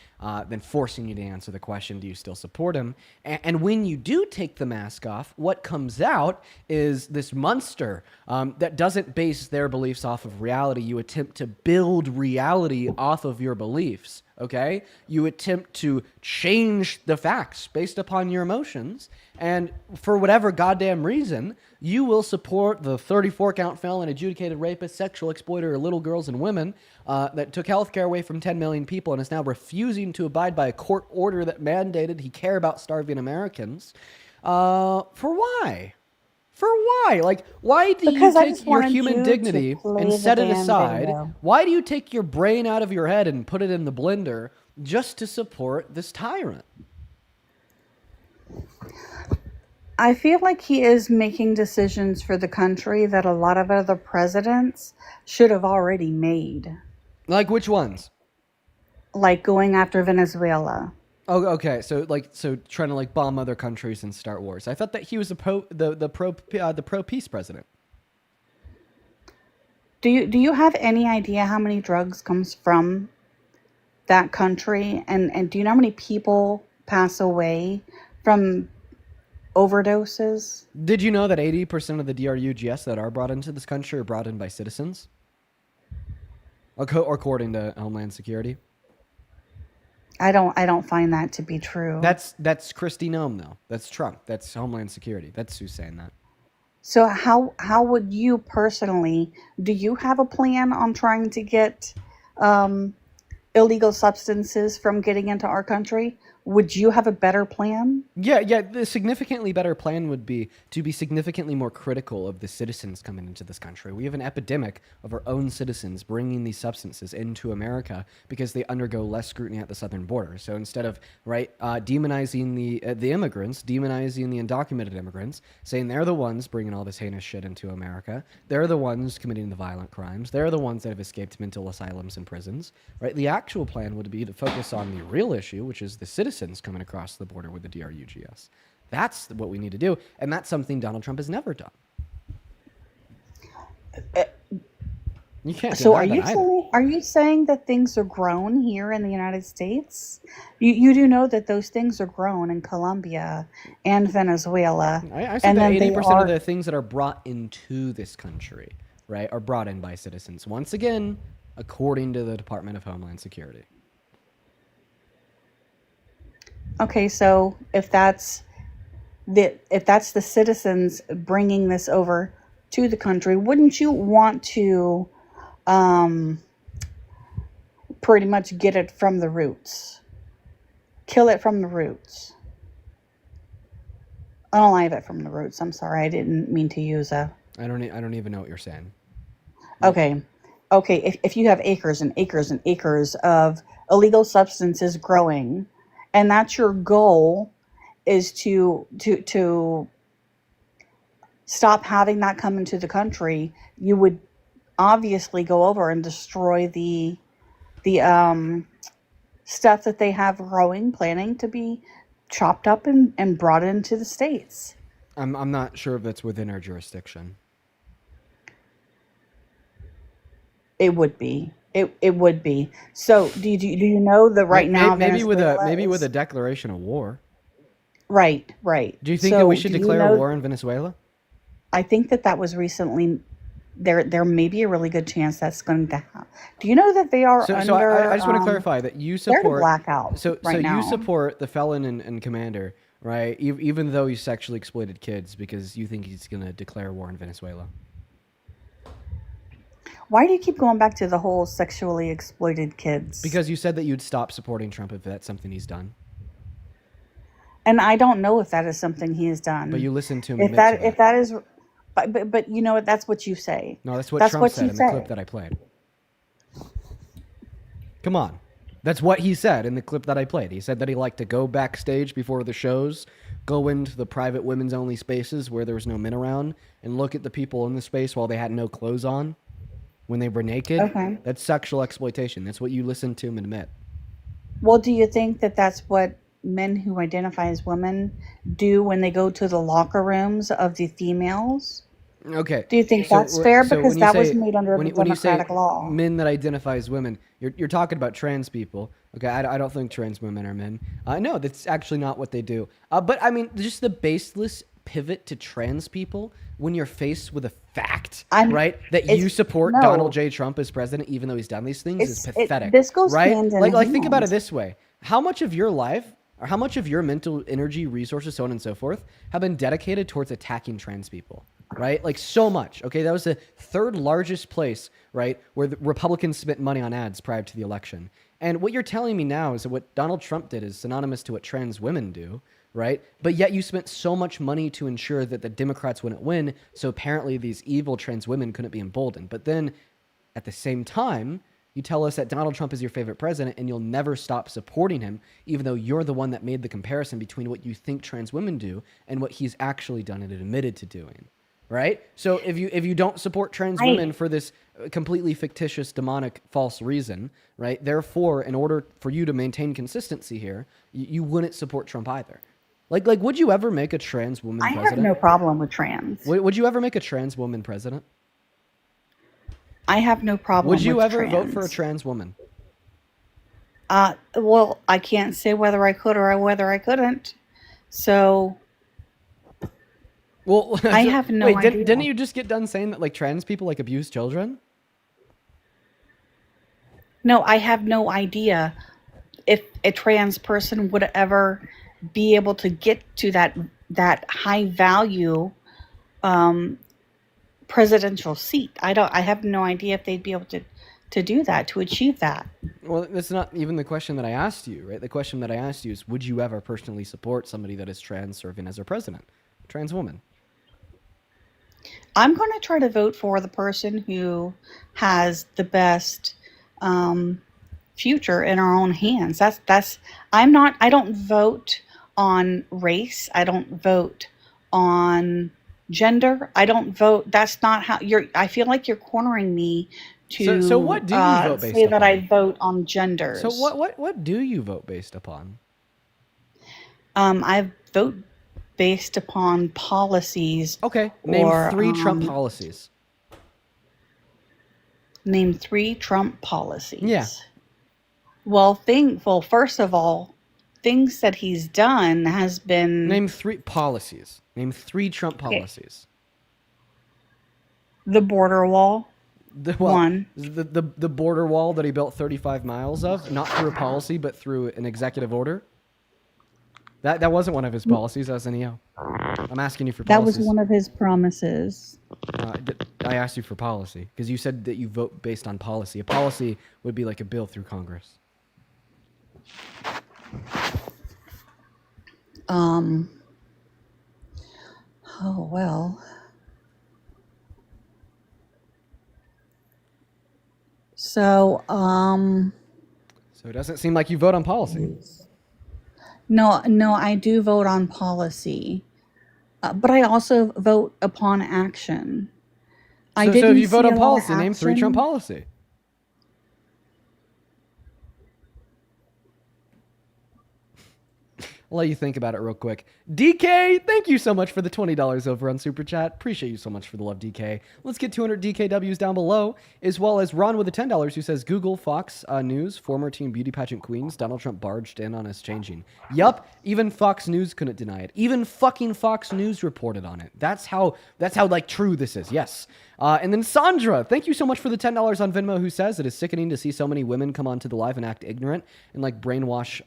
then forcing you to answer the question, do you still support him? And when you do take the mask off, what comes out is this monster that doesn't base their beliefs off of reality. You attempt to build reality off of your beliefs, okay? You attempt to change the facts based upon your emotions, and for whatever goddamn reason, you will support the 34-count felon, adjudicated rapist, sexual exploiter of little girls and women that took healthcare away from 10 million people and is now refusing to abide by a court order that mandated he care about starving Americans. For why? For why? Like, why do Because you I take just your wanted human you to dignity play and the set it damn aside? video. Why do you take your brain out of your head and put it in the blender just to support this tyrant? I feel like he is making decisions for the country that a lot of other presidents should have already made. Like which ones? Like going after Venezuela. Oh, okay. So trying to like bomb other countries and start wars. I thought that he was the pro peace president. Do you have any idea how many drugs comes from that country? And do you know how many people pass away from overdoses? Did you know that 80% of the DRUGS that are brought into this country are brought in by citizens? According to Homeland Security. I don't find that to be true. That's Kristi Noem, though. That's Trump. That's Homeland Security. That's who's saying that. So how would you personally, do you have a plan on trying to get illegal substances from getting into our country? Would you have a better plan? Yeah. The significantly better plan would be to be significantly more critical of the citizens coming into this country. We have an epidemic of our own citizens bringing these substances into America because they undergo less scrutiny at the southern border. So instead of demonizing the immigrants, demonizing the undocumented immigrants, saying they're the ones bringing all this heinous shit into America, they're the ones committing the violent crimes, they're the ones that have escaped mental asylums and prisons. Right? The actual plan would be to focus on the real issue, which is the citizens coming across the border with the DRUGS. That's what we need to do, and that's something Donald Trump has never done. You can't. So are you saying that things are grown here in the United States? You do know that those things are grown in Colombia and Venezuela. I said that 80% of the things that are brought into this country, right, are brought in by citizens. Once again, according to the Department of Homeland Security. Okay, so if that's the citizens bringing this over to the country, wouldn't you want to pretty much get it from the roots? Kill it from the roots. Unalive it from the roots. I'm sorry, I didn't mean to use a... I don't even know what you're saying. Okay. If you have acres and acres and acres of illegal substances growing, and that's your goal, is to stop having that come into the country, you would obviously go over and destroy the stuff that they have growing, planning to be chopped up and brought into the States. I'm not sure if that's within our jurisdiction. It would be. It would be. So do you know that right now maybe with a declaration of war? Right. Do you think that we should declare war in Venezuela? I think that was recently. There may be a really good chance that's going to happen. Do you know that they are under? So I just want to clarify that you support. They're blackout. So now. You support the felon and commander, right? Even though he sexually exploited kids, because you think he's going to declare war in Venezuela. Why do you keep going back to the whole sexually exploited kids? Because you said that you'd stop supporting Trump if that's something he's done. And I don't know if that is something he has done. But you listen to him. If that is, but you know what? That's what you say. No, that's what Trump said in the clip that I played. Come on. That's what he said in the clip that I played. He said that he liked to go backstage before the shows, go into the private women's only spaces where there was no men around, and look at the people in the space while they had no clothes on. When they were naked, okay. That's sexual exploitation. That's what you listen to him admit. Well, do you think that that's what men who identify as women do when they go to the locker rooms of the females? Okay. Do you think that's fair? Because that was made under the Democratic law. Men that identify as women, you're talking about trans people. Okay, I don't think trans women are men. No, that's actually not what they do. But I mean, just the baseless pivot to trans people when you're faced with a fact, right, that you support Donald J. Trump as president, even though he's done these things, is pathetic. This goes right? hand in Like hand. think about it this way: how much of your life, or how much of your mental energy, resources, so on and so forth, have been dedicated towards attacking trans people? Right? Like so much. Okay, that was the third largest place, right, where the Republicans spent money on ads prior to the election. And what you're telling me now is that what Donald Trump did is synonymous to what trans women do, right? But yet you spent so much money to ensure that the Democrats wouldn't win, so apparently these evil trans women couldn't be emboldened. But then at the same time, you tell us that Donald Trump is your favorite president and you'll never stop supporting him, even though you're the one that made the comparison between what you think trans women do and what he's actually done and admitted to doing. Right? So if you don't support trans women for this completely fictitious, demonic, false reason, right? Therefore, in order for you to maintain consistency here, you wouldn't support Trump either. Like, would you ever make a trans woman president? I have no problem with trans. Would you ever make a trans woman president? I have no problem with trans. Would you ever vote for a trans woman? Well, I can't say whether I could or whether I couldn't. So... Well, I have no idea. Didn't you just get done saying that like trans people like abuse children? No, I have no idea if a trans person would ever be able to get to that high value presidential seat. I have no idea if they'd be able to do that, to achieve that. Well, that's not even the question that I asked you, right? The question that I asked you is, would you ever personally support somebody that is trans serving as their president? Trans woman. I'm going to try to vote for the person who has the best future in our own hands. I don't vote on race. I don't vote on gender. I don't vote. That's not how I feel like you're cornering me to so what do you vote based say upon? that I vote on genders. So what do you vote based upon? I vote based upon policies. Okay, name 3 Trump policies. Name 3 Trump policies. Yeah. Well, first of all, things that he's done has been... Name 3 policies. Name 3 Trump policies. The border wall. One. The border wall that he built 35 miles of, not through a policy, but through an executive order. That wasn't one of his policies. That was an EO. I'm asking you for policies. That was one of his promises. I asked you for policy because you said that you vote based on policy. A policy would be like a bill through Congress. Oh, well. So it doesn't seem like you vote on policy. No, I do vote on policy, but I also vote upon action. So if you vote on policy, name 3 Trump policy. I'll let you think about it real quick. DK, thank you so much for the $20 over on Super Chat. Appreciate you so much for the love, DK. Let's get 200 DKWs down below, as well as Ron with the $10 who says, Google, Fox News, former teen beauty pageant queens, Donald Trump barged in on us changing. Yup, even Fox News couldn't deny it. Even fucking Fox News reported on it. That's how like true this is. Yes. And then Sandra, thank you so much for the $10 on Venmo, who says it is sickening to see so many women come onto the live and act ignorant and like brainwash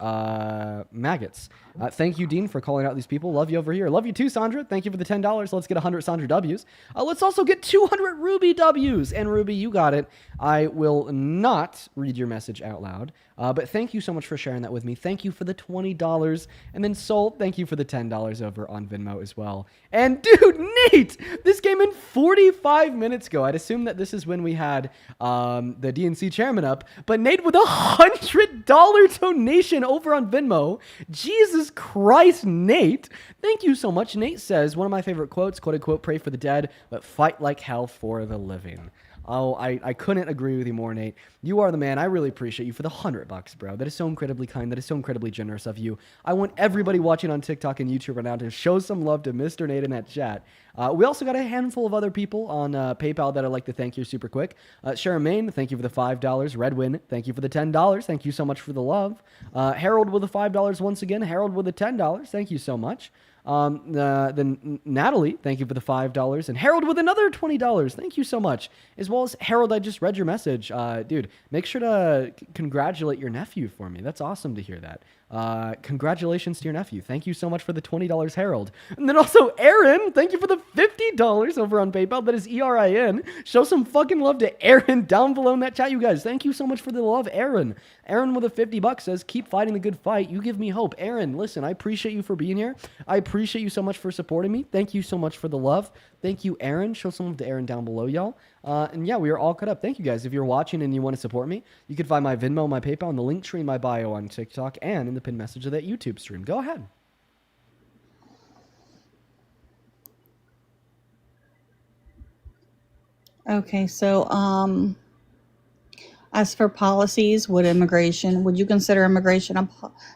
maggots. Thank you, Dean, for calling out these people. Love you over here. Love you too, Sandra. Thank you for the $10. Let's get 100 Sandra W's. Let's also get 200 Ruby W's. And Ruby, you got it. I will not read your message out loud. But thank you so much for sharing that with me. Thank you for the $20. And then Soul, thank you for the $10 over on Venmo as well. And dude, Nate, this came in 45 minutes ago. I'd assume that this is when we had the DNC chairman up. But Nate with $100 donation over on Venmo. Jesus Christ, Nate. Thank you so much. Nate says, one of my favorite quotes, quote unquote, pray for the dead, but fight like hell for the living. Oh, I couldn't agree with you more, Nate. You are the man. I really appreciate you for the $100, bro. That is so incredibly kind. That is so incredibly generous of you. I want everybody watching on TikTok and YouTube right now to show some love to Mr. Nate in that chat. We also got a handful of other people on PayPal that I'd like to thank here super quick. Charmaine, thank you for the $5. Redwin, thank you for the $10. Thank you so much for the love. Harold with the $5 once again. Harold with the $10. Thank you so much. Then Natalie, thank you for the $5. And Harold with another $20. Thank you so much. As well as Harold, I just read your message. Dude, make sure to congratulate your nephew for me. That's awesome to hear that. Congratulations to your nephew. Thank you so much for the $20, Harold. And then also Aaron, thank you for the $50 over on PayPal. That is ERIN. Show some fucking love to Aaron down below in that chat, you guys. Thank you so much for the love, Aaron. Aaron with a $50 says, keep fighting the good fight. You give me hope. Aaron, listen, I appreciate you for being here. I appreciate you so much for supporting me. Thank you so much for the love. Thank you, Aaron. Show some love to Aaron down below, y'all. And yeah, we are all caught up. Thank you guys. If you're watching and you want to support me, you can find my Venmo, my PayPal, and the link tree in my bio on TikTok and in the pinned message of that YouTube stream. Go ahead. Okay, so as for policies, would you consider immigration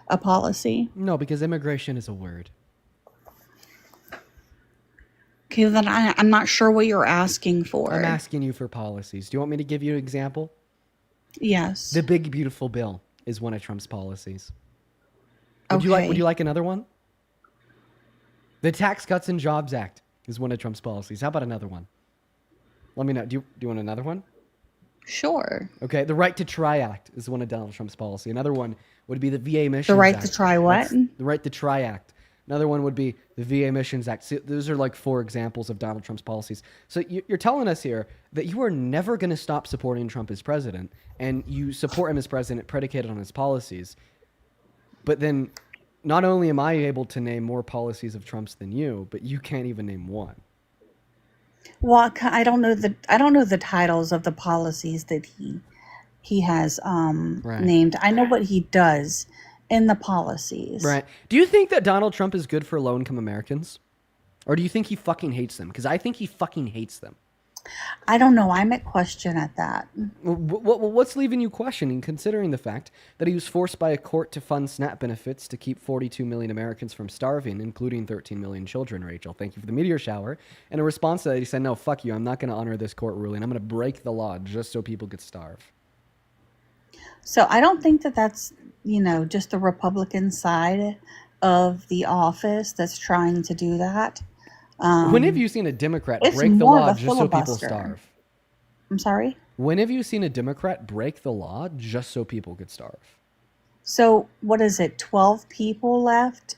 a policy? No, because immigration is a word. Okay, then I'm not sure what you're asking for. I'm asking you for policies. Do you want me to give you an example? Yes. The big beautiful bill is one of Trump's policies. Would you like another one? The Tax Cuts and Jobs Act is one of Trump's policies. How about another one? Let me know. Do you want another one? Sure. Okay. The Right to Try Act is one of Donald Trump's policy. Another one would be the VA Missions Act. The right to try what? That's the Right to Try Act. Another one would be the VA Missions Act. So those are like 4 examples of Donald Trump's policies. So you're telling us here that you are never going to stop supporting Trump as president, and you support him as president predicated on his policies. But then not only am I able to name more policies of Trump's than you, but you can't even name one. Well, I don't know the titles of the policies that he has named. I know what he does in the policies. Right. Do you think that Donald Trump is good for low-income Americans? Or do you think he fucking hates them? Because I think he fucking hates them. I don't know. I'm at question at that. What's leaving you questioning, considering the fact that he was forced by a court to fund SNAP benefits to keep 42 million Americans from starving, including 13 million children, Rachel? Thank you for the meteor shower. And in response to that, he said, no, fuck you. I'm not going to honor this court ruling. I'm going to break the law just so people could starve. So I don't think that that's, just the Republican side of the office that's trying to do that. When have you seen a Democrat break the law just so people starve? I'm sorry? When have you seen a Democrat break the law just so people could starve? So what is it? 12 people left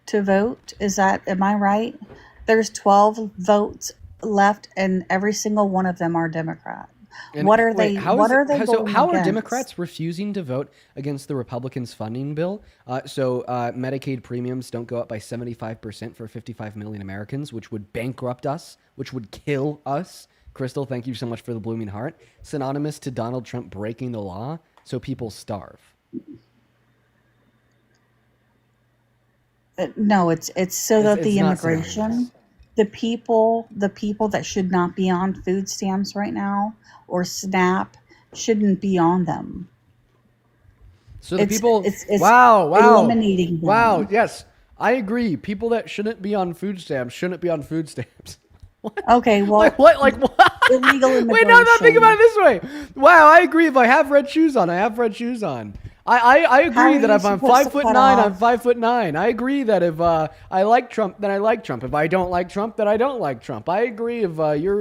to vote? Am I right? There's 12 votes left and every single one of them are Democrat. And what are they? How what is are it, they? So how are against? Democrats refusing to vote against the Republicans' funding bill? So Medicaid premiums don't go up by 75% for 55 million Americans, which would bankrupt us, which would kill us. Crystal, thank you so much for the blooming heart. Synonymous to Donald Trump breaking the law so people starve. No, it's so that the not immigration, synonymous. the people that should not be on food stamps right now or SNAP shouldn't be on them. So the It's people, wow, eliminating them. Wow, yes, I agree. People that shouldn't be on food stamps shouldn't be on food stamps. Okay, well, Like what? Like what? illegal immigration. Wait, no, think about it this way. Wow, I agree. If I have red shoes on, I have red shoes on. I How agree are that you if I'm supposed to 5'9", cut I'm off? 5'9". I agree that if I like Trump, then I like Trump. If I don't like Trump, then I don't like Trump. I agree if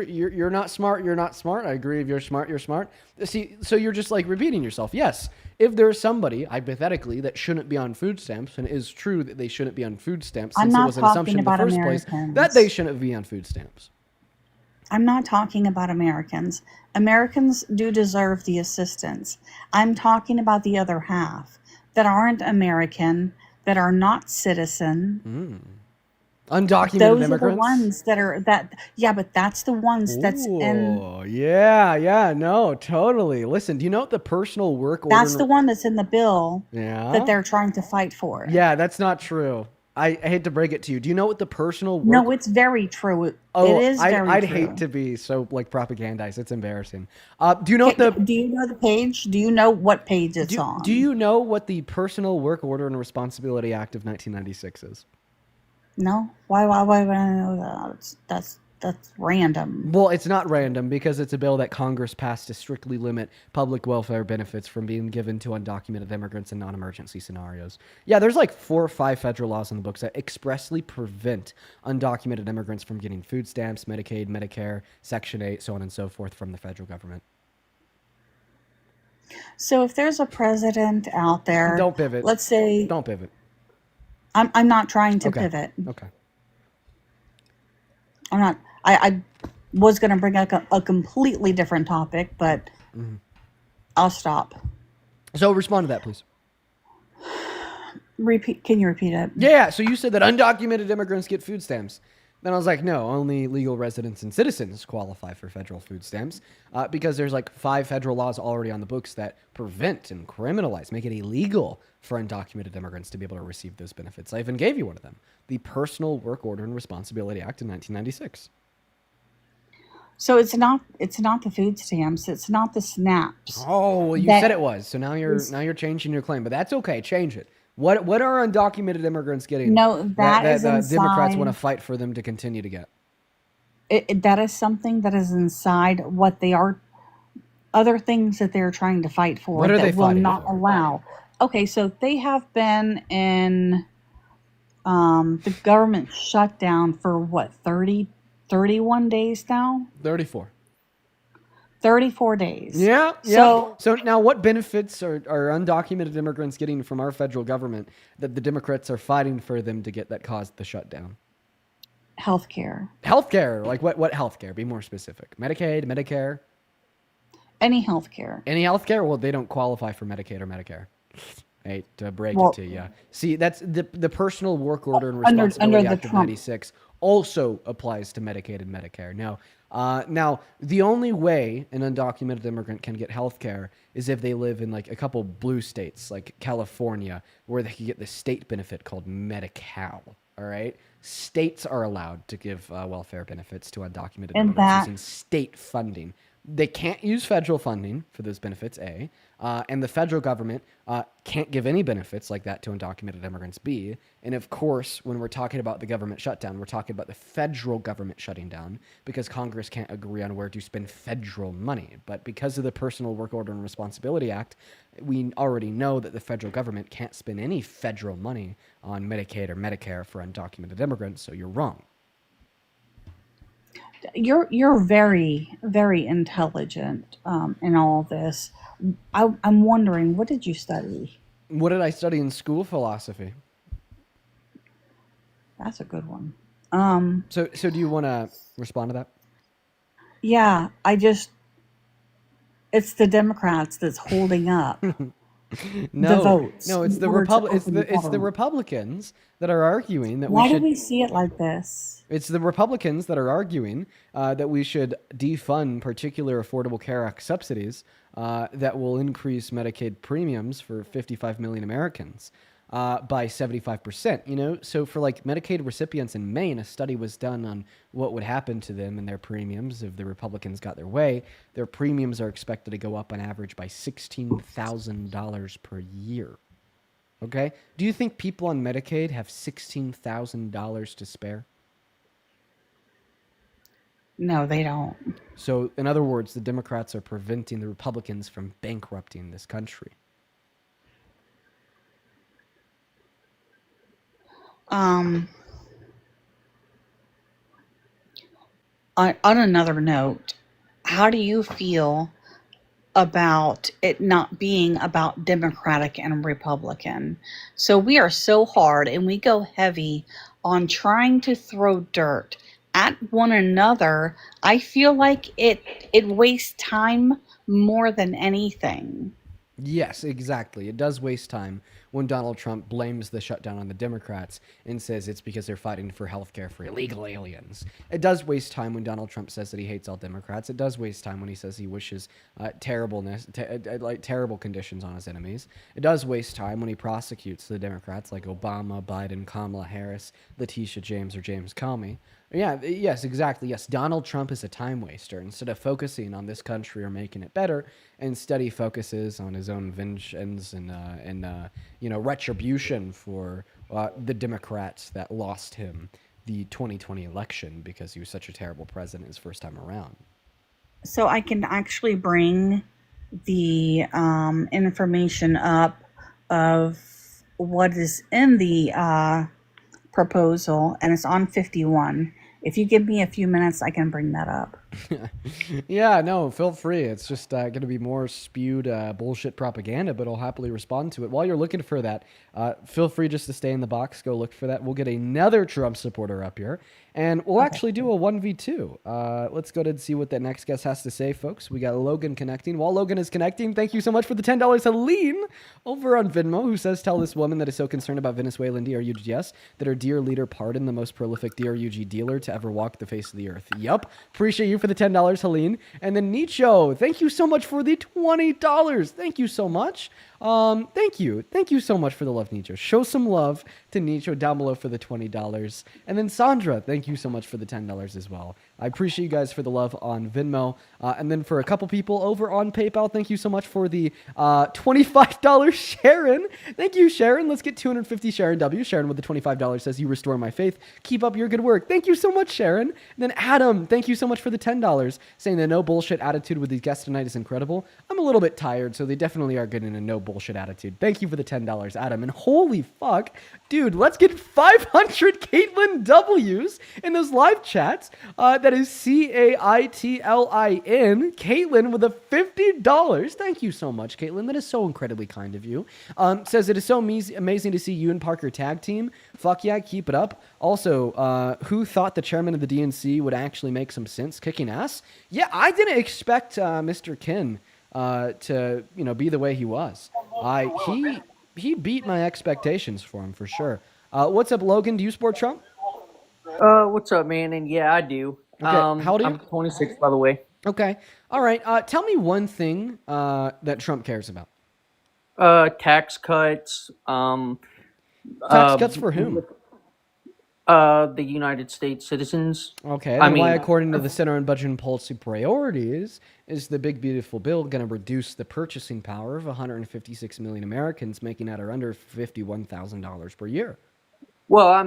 you're not smart, you're not smart. I agree if you're smart, you're smart. See, so you're just like repeating yourself. Yes, if there's somebody hypothetically that shouldn't be on food stamps, and it is true that they shouldn't be on food stamps, I'm since it not was an talking assumption in the about first place Americans. that they shouldn't be on food stamps. I'm not talking about Americans. Americans do deserve the assistance. I'm talking about the other half that aren't American, that are not citizen. Undocumented Those immigrants. are the ones but that's the ones that's in. Oh, yeah, no, totally. Listen, do you know what the personal work order? That's the one that's in the bill Yeah. that they're trying to fight for. Yeah, that's not true. I hate to break it to you. Do you know what the personal work? No, it's very true. It is very I'd true. hate to be so like propagandized. It's embarrassing. Do you know what the? Do you know the page? Do you know what page it's on? Do you know what the Personal Work Order and Responsibility Act of 1996 is? No. Why would I know that? That's random. Well, it's not random because it's a bill that Congress passed to strictly limit public welfare benefits from being given to undocumented immigrants in non-emergency scenarios. Yeah, there's like 4 or 5 federal laws in the books that expressly prevent undocumented immigrants from getting food stamps, Medicaid, Medicare, Section 8, so on and so forth from the federal government. So if there's a president out there, Don't pivot. let's say, Don't pivot. I'm not trying to Okay. pivot. Okay. I'm not. I was going to bring up a completely different topic, but I'll stop. So respond to that, please. Repeat. Can you repeat it? Yeah, so you said that undocumented immigrants get food stamps. Then I was like, no, only legal residents and citizens qualify for federal food stamps because there's like 5 federal laws already on the books that prevent and criminalize, make it illegal for undocumented immigrants to be able to receive those benefits. I even gave you one of them, the Personal Work Order and Responsibility Act in 1996. So it's not the food stamps. It's not the snaps. Oh, well, you said it was. So now you're changing your claim, but that's okay. Change it. What are undocumented immigrants getting? No, that is Democrats want to inside. fight for them to continue to get. That is something that is inside what they are. Other things that they're trying to fight for What are that they will fighting not for? allow. Okay, so they have been in the government shutdown for what, 31 days now? 34. 34 days. Yeah. So So now what benefits are undocumented immigrants getting from our federal government that the Democrats are fighting for them to get that caused the shutdown? healthcare. Healthcare. Like what healthcare? Be more specific. Medicaid, Medicare? Any healthcare. Any healthcare? Well, they don't qualify for Medicaid or Medicare. I hate to break Well, it to you. See, that's the Personal Work Order and under Responsibility the Act of Trump. 96 also applies to Medicaid and Medicare. Now, the only way an undocumented immigrant can get health care is if they live in like a couple blue states, like California, where they can get the state benefit called Medi-Cal. All right? States are allowed to give welfare benefits to undocumented And immigrants that using state funding. They can't use federal funding for those benefits, A. And the federal government can't give any benefits like that to undocumented immigrants, B. And of course, when we're talking about the government shutdown, we're talking about the federal government shutting down because Congress can't agree on where to spend federal money. But because of the Personal Work Order and Responsibility Act, we already know that the federal government can't spend any federal money on Medicaid or Medicare for undocumented immigrants, so you're wrong. You're very, very intelligent in all of this. I'm wondering, what did you study? What did I study in school? Philosophy. That's a good one. So do you want to respond to that? Yeah, it's the Democrats that's holding up the votes. No, it's in the order to it's open the government. Republicans that are arguing that Why we do should. we see it like this? It's the Republicans that are arguing that we should defund particular Affordable Care Act subsidies that will increase Medicaid premiums for 55 million Americans by 75%. You know, so for like Medicaid recipients in Maine, a study was done on what would happen to them and their premiums if the Republicans got their way. Their premiums are expected to go up on average by $16,000 per year. Okay? Do you think people on Medicaid have $16,000 to spare? No, they don't. So, in other words, the Democrats are preventing the Republicans from bankrupting this country. On another note, how do you feel about it not being about Democratic and Republican? So we are so hard and we go heavy on trying to throw dirt at one another. I feel like it wastes time more than anything. Yes, exactly. It does waste time when Donald Trump blames the shutdown on the Democrats and says it's because they're fighting for health care for illegal aliens. It does waste time when Donald Trump says that he hates all Democrats. It does waste time when he says he wishes terrible conditions on his enemies. It does waste time when he prosecutes the Democrats like Obama, Biden, Kamala Harris, Letitia James, or James Comey. Yeah, yes, exactly. Yes, Donald Trump is a time waster. Instead of focusing on this country or making it better, instead he focuses on his own vengeance and retribution for the Democrats that lost him the 2020 election because he was such a terrible president his first time around. So I can actually bring the information up of what is in the proposal, and it's on 51. If you give me a few minutes, I can bring that up. Yeah, no, feel free. It's just going to be more spewed bullshit propaganda, but I'll happily respond to it. While you're looking for that, feel free just to stay in the box, go look for that. We'll get another Trump supporter up here, and we'll actually do a 1v2. Let's go ahead and see what that next guest has to say, folks. We got Logan connecting. While Logan is connecting, thank you so much for the $10, Helene, over on Venmo, who says, tell this woman that is so concerned about Venezuelan DRUGS that her dear leader pardoned the most prolific DRUG dealer to ever walk the face of the earth. Yup. Appreciate you for the $10, Helene. And then Nicho, thank you so much for the $20. Thank you so much. Thank you. Thank you so much for the love, Nicho. Show some love to Nicho down below for the $20. And then Sandra, thank you so much for the $10 as well. I appreciate you guys for the love on Venmo. And then for a couple people over on PayPal, thank you so much for the $25 Sharon. Thank you, Sharon. Let's get 250 Sharon W. Sharon with the $25 says, you restore my faith. Keep up your good work. Thank you so much, Sharon. And then Adam, thank you so much for the $10, saying the no bullshit attitude with these guests tonight is incredible. I'm a little bit tired, so they definitely are getting a no bullshit attitude. Thank you for the $10, Adam. And holy fuck, dude, let's get 500 Caitlin W's in those live chats. That is Caitlin. Caitlin with a $50. Thank you so much, Caitlin. That is so incredibly kind of you. Says it is so amazing to see you and Parker tag team. Fuck yeah, keep it up. Also, who thought the chairman of the DNC would actually make some sense kicking ass? Yeah, I didn't expect Mr. Kin to be the way he was. He beat my expectations for him for sure. What's up, Logan? Do you support Trump? What's up, man? And yeah, I do. Okay. How old are you? I'm 26, by the way. Okay. All right. Tell me one thing that Trump cares about. Tax cuts. Tax cuts for whom? The United States citizens. Okay. And why, according to the Center on Budget and Policy Priorities, is the big beautiful bill going to reduce the purchasing power of 156 million Americans making at or under $51,000 per year? Well,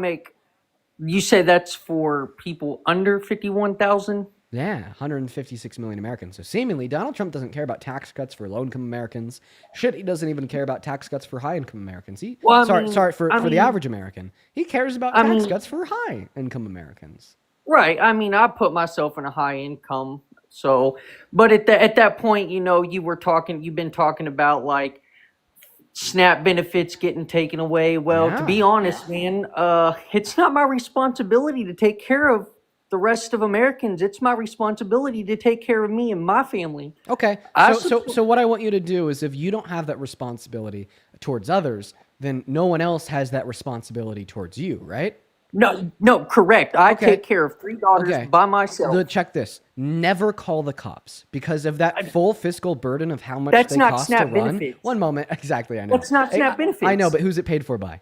you say that's for people under 51,000? Yeah, 156 million Americans. So seemingly, Donald Trump doesn't care about tax cuts for low-income Americans. Shit, he doesn't even care about tax cuts for high-income Americans. For the average American. He cares about tax cuts for high-income Americans. Right. I put myself in a high income. So, but at that point, you've been talking about like SNAP benefits getting taken away. Well, to be honest, man, it's not my responsibility to take care of the rest of Americans. It's my responsibility to take care of me and my family. Okay. So what I want you to do is, if you don't have that responsibility towards others, then no one else has that responsibility towards you, right? No, correct. I take care of 3 daughters by myself. Check this. Never call the cops because of that full fiscal burden of how much that's they not cost SNAP to run. benefits. One moment. Exactly, I know. That's not SNAP benefits. I know, but who's it paid for by?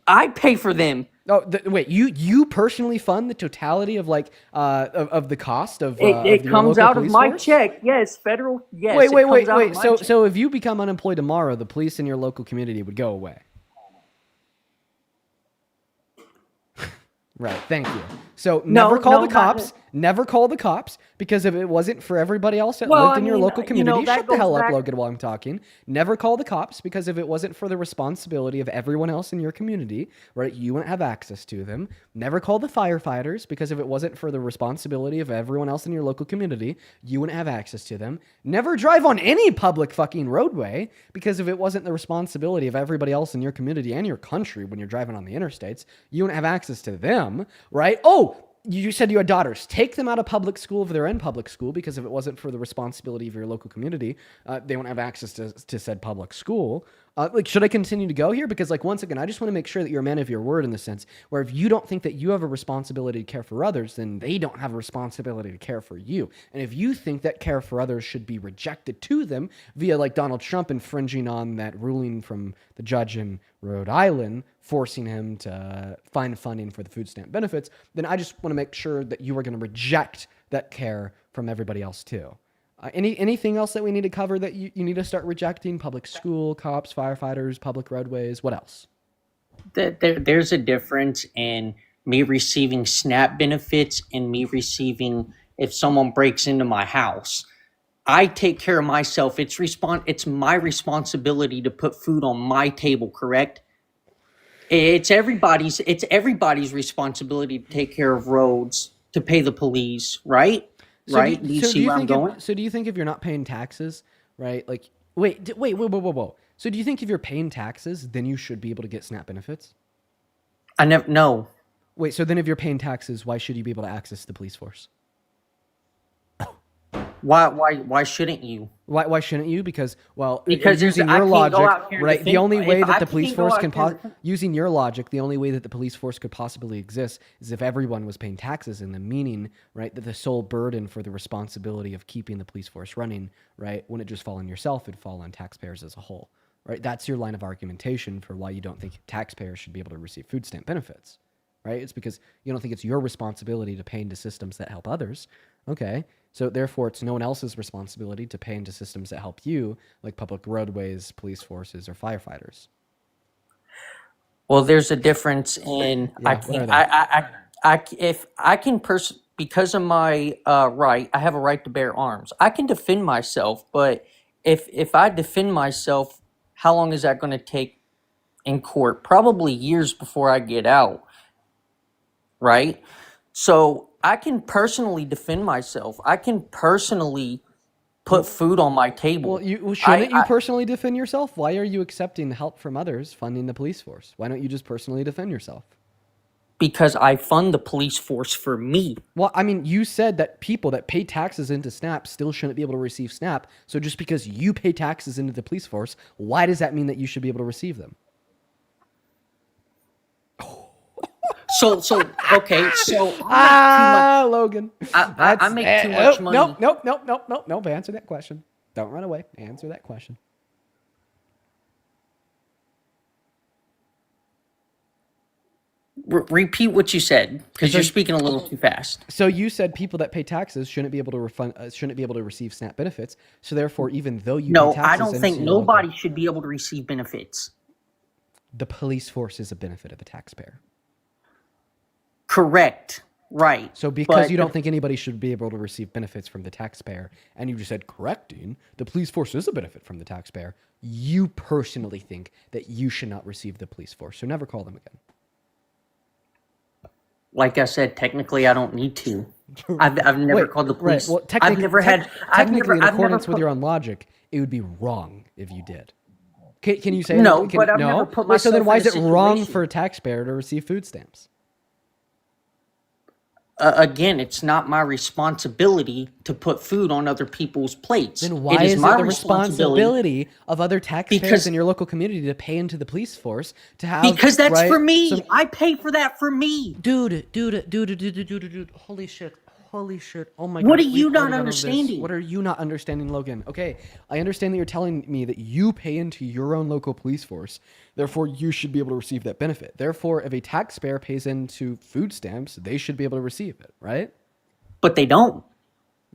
I pay for them. Oh, wait, you personally fund the totality of of the cost of it your comes local out of police my force? check. Yes, federal. Yes. Wait. So if you become unemployed tomorrow, the police in your local community would go away. Right. Thank you. So never call the cops. Never call the cops, because if it wasn't for everybody else that lived in your local community, shut the hell up, Logan, while I'm talking. Never call the cops, because if it wasn't for the responsibility of everyone else in your community, right, you wouldn't have access to them. Never call the firefighters, because if it wasn't for the responsibility of everyone else in your local community, you wouldn't have access to them. Never drive on any public fucking roadway, because if it wasn't the responsibility of everybody else in your community and your country when you're driving on the interstates, you wouldn't have access to them, right? Oh, you said you had daughters. Take them out of public school if they're in public school, because if it wasn't for the responsibility of your local community, they wouldn't have access to said public school. Should I continue to go here? Because once again, I just want to make sure that you're a man of your word, in the sense where if you don't think that you have a responsibility to care for others, then they don't have a responsibility to care for you. And if you think that care for others should be rejected to them via Donald Trump infringing on that ruling from the judge in Rhode Island, forcing him to find funding for the food stamp benefits, then I just want to make sure that you are going to reject that care from everybody else too. Anything else that we need to cover that you need to start rejecting? Public school, cops, firefighters, public roadways, what else? There's a difference in me receiving SNAP benefits and me receiving if someone breaks into my house. I take care of myself. It's my responsibility to put food on my table, correct? It's everybody's responsibility to take care of roads, to pay the police, right? Right? Do you see where I'm going? So do you think if you're not paying taxes, right? Like, whoa. So do you think if you're paying taxes, then you should be able to get SNAP benefits? I never no. Wait, so then if you're paying taxes, why should you be able to access the police force? Why shouldn't you? Why shouldn't you? Because Because using I your can't go logic, out here and right? The defend- only way if that I the police can't go force out can here and using your logic, the only way that the police force could possibly exist is if everyone was paying taxes, and the meaning, right, that the sole burden for the responsibility of keeping the police force running, right, wouldn't just fall on yourself, it'd fall on taxpayers as a whole, right? That's your line of argumentation for why you don't think taxpayers should be able to receive food stamp benefits, right? It's because you don't think it's your responsibility to pay into systems that help others. Okay, so therefore it's no one else's responsibility to pay into systems that help you, like public roadways, police forces, or firefighters. Well, there's a difference in if I can because of my right, I have a right to bear arms. I can defend myself, but if I defend myself, how long is that going to take in court? Probably years before I get out, right? So I can personally defend myself. I can personally put food on my table. Well, shouldn't you personally defend yourself? Why are you accepting help from others funding the police force? Why don't you just personally defend yourself? Because I fund the police force for me. Well, I mean, you said that people that pay taxes into SNAP still shouldn't be able to receive SNAP. So just because you pay taxes into the police force, why does that mean that you should be able to receive them? So okay, so Logan. I make too much money. Nope. Answer that question. Don't run away. Answer that question. Repeat what you said, because you're speaking a little too fast. So you said people that pay taxes shouldn't be able to shouldn't be able to receive SNAP benefits. So therefore, even though you pay taxes, I don't think nobody should be able to receive benefits. The police force is a benefit of the taxpayer. Correct. Right. So because you don't think anybody should be able to receive benefits from the taxpayer, and you just said correcting, the police force is a benefit from the taxpayer, you personally think that you should not receive the police force. So never call them again. Like I said, technically I don't need to. I've never called the police. Right. Well, technically, in accordance with your own logic, it would be wrong if you did. Can you say no? But I've never put myself. So then, why is it situation. wrong for a taxpayer to receive food stamps? Again, it's not my responsibility to put food on other people's plates. Then why is it the responsibility of other taxpayers in your local community to pay into the police force to have? Because that's for me. I pay for that for me. Dude. Holy shit. Oh my God. What are you not understanding? What are you not understanding, Logan? Okay, I understand that you're telling me that you pay into your own local police force. Therefore, you should be able to receive that benefit. Therefore, if a taxpayer pays into food stamps, they should be able to receive it, right? But they don't.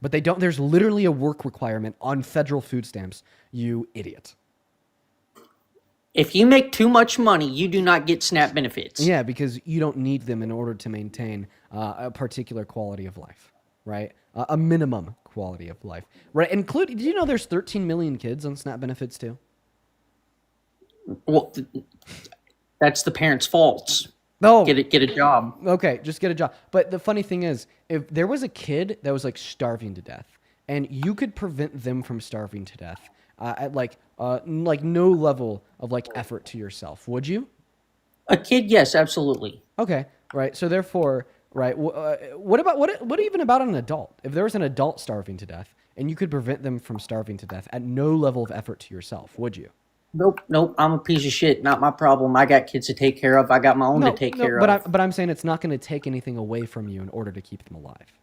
There's literally a work requirement on federal food stamps, you idiot. If you make too much money, you do not get SNAP benefits. Yeah, because you don't need them in order to maintain a particular quality of life, right? A minimum quality of life, right? Did you know there's 13 million kids on SNAP benefits too? Well, that's the parents' faults. No, get a job. Okay, just get a job. But the funny thing is, if there was a kid that was like starving to death, and you could prevent them from starving to death at like no level of like effort to yourself, would you? A kid, yes, absolutely. Okay, right. So therefore, right. What even about an adult? If there was an adult starving to death, and you could prevent them from starving to death at no level of effort to yourself, would you? Nope. I'm a piece of shit. Not my problem. I got kids to take care of. I got my own to take care of. But I'm saying it's not going to take anything away from you in order to keep them alive.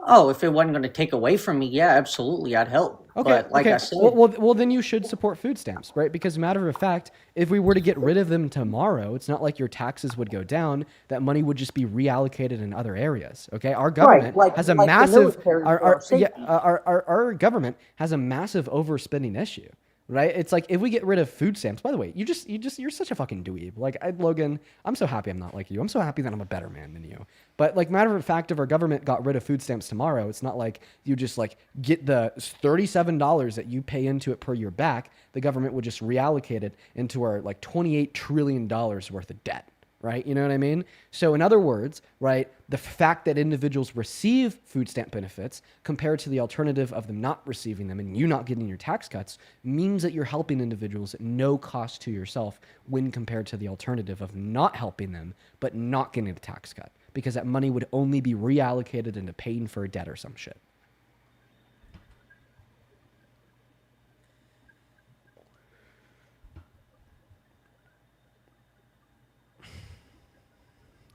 Oh, if it wasn't going to take away from me, yeah, absolutely, I'd help. Okay, but like I said, well, then you should support food stamps, right? Because matter of fact, if we were to get rid of them tomorrow, it's not like your taxes would go down. That money would just be reallocated in other areas. Okay, our government has a massive our government has a massive overspending issue. right? It's like if we get rid of food stamps. By the way, you're such a fucking dweeb. Like Logan, I'm so happy I'm not like you. I'm so happy that I'm a better man than you. But like matter of fact, if our government got rid of food stamps tomorrow, it's not like you just like get the $37 that you pay into it per year back. The government would just reallocate it into our like $28 trillion worth of debt. Right? You know what I mean? So in other words, right, the fact that individuals receive food stamp benefits compared to the alternative of them not receiving them and you not getting your tax cuts means that you're helping individuals at no cost to yourself when compared to the alternative of not helping them but not getting a tax cut, because that money would only be reallocated into paying for a debt or some shit.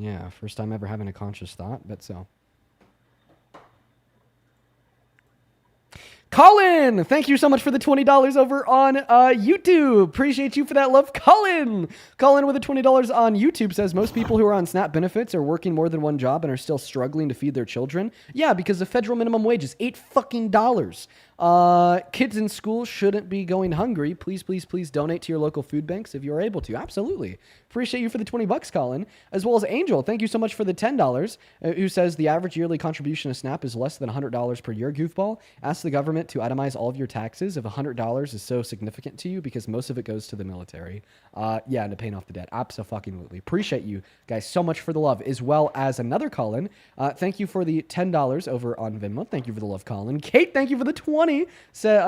Yeah, first time ever having a conscious thought, but so. Colin, thank you so much for the $20 over on YouTube. Appreciate you for that love, Colin. Colin with the $20 on YouTube says most people who are on SNAP benefits are working more than one job and are still struggling to feed their children. Yeah, because the federal minimum wage is $8 fucking. Kids in school shouldn't be going hungry. Please, please, please donate to your local food banks if you're able to. Absolutely. Appreciate you for the $20, Colin, as well as Angel. Thank you so much for the $10, who says the average yearly contribution to SNAP is less than $100 per year, goofball. Ask the government to itemize all of your taxes if $100 is so significant to you, because most of it goes to the military. Yeah, and to paying off the debt. Absolutely. Appreciate you guys so much for the love, as well as another Colin. Thank you for the $10 over on Venmo. Thank you for the love, Colin. Kate, thank you for the 20.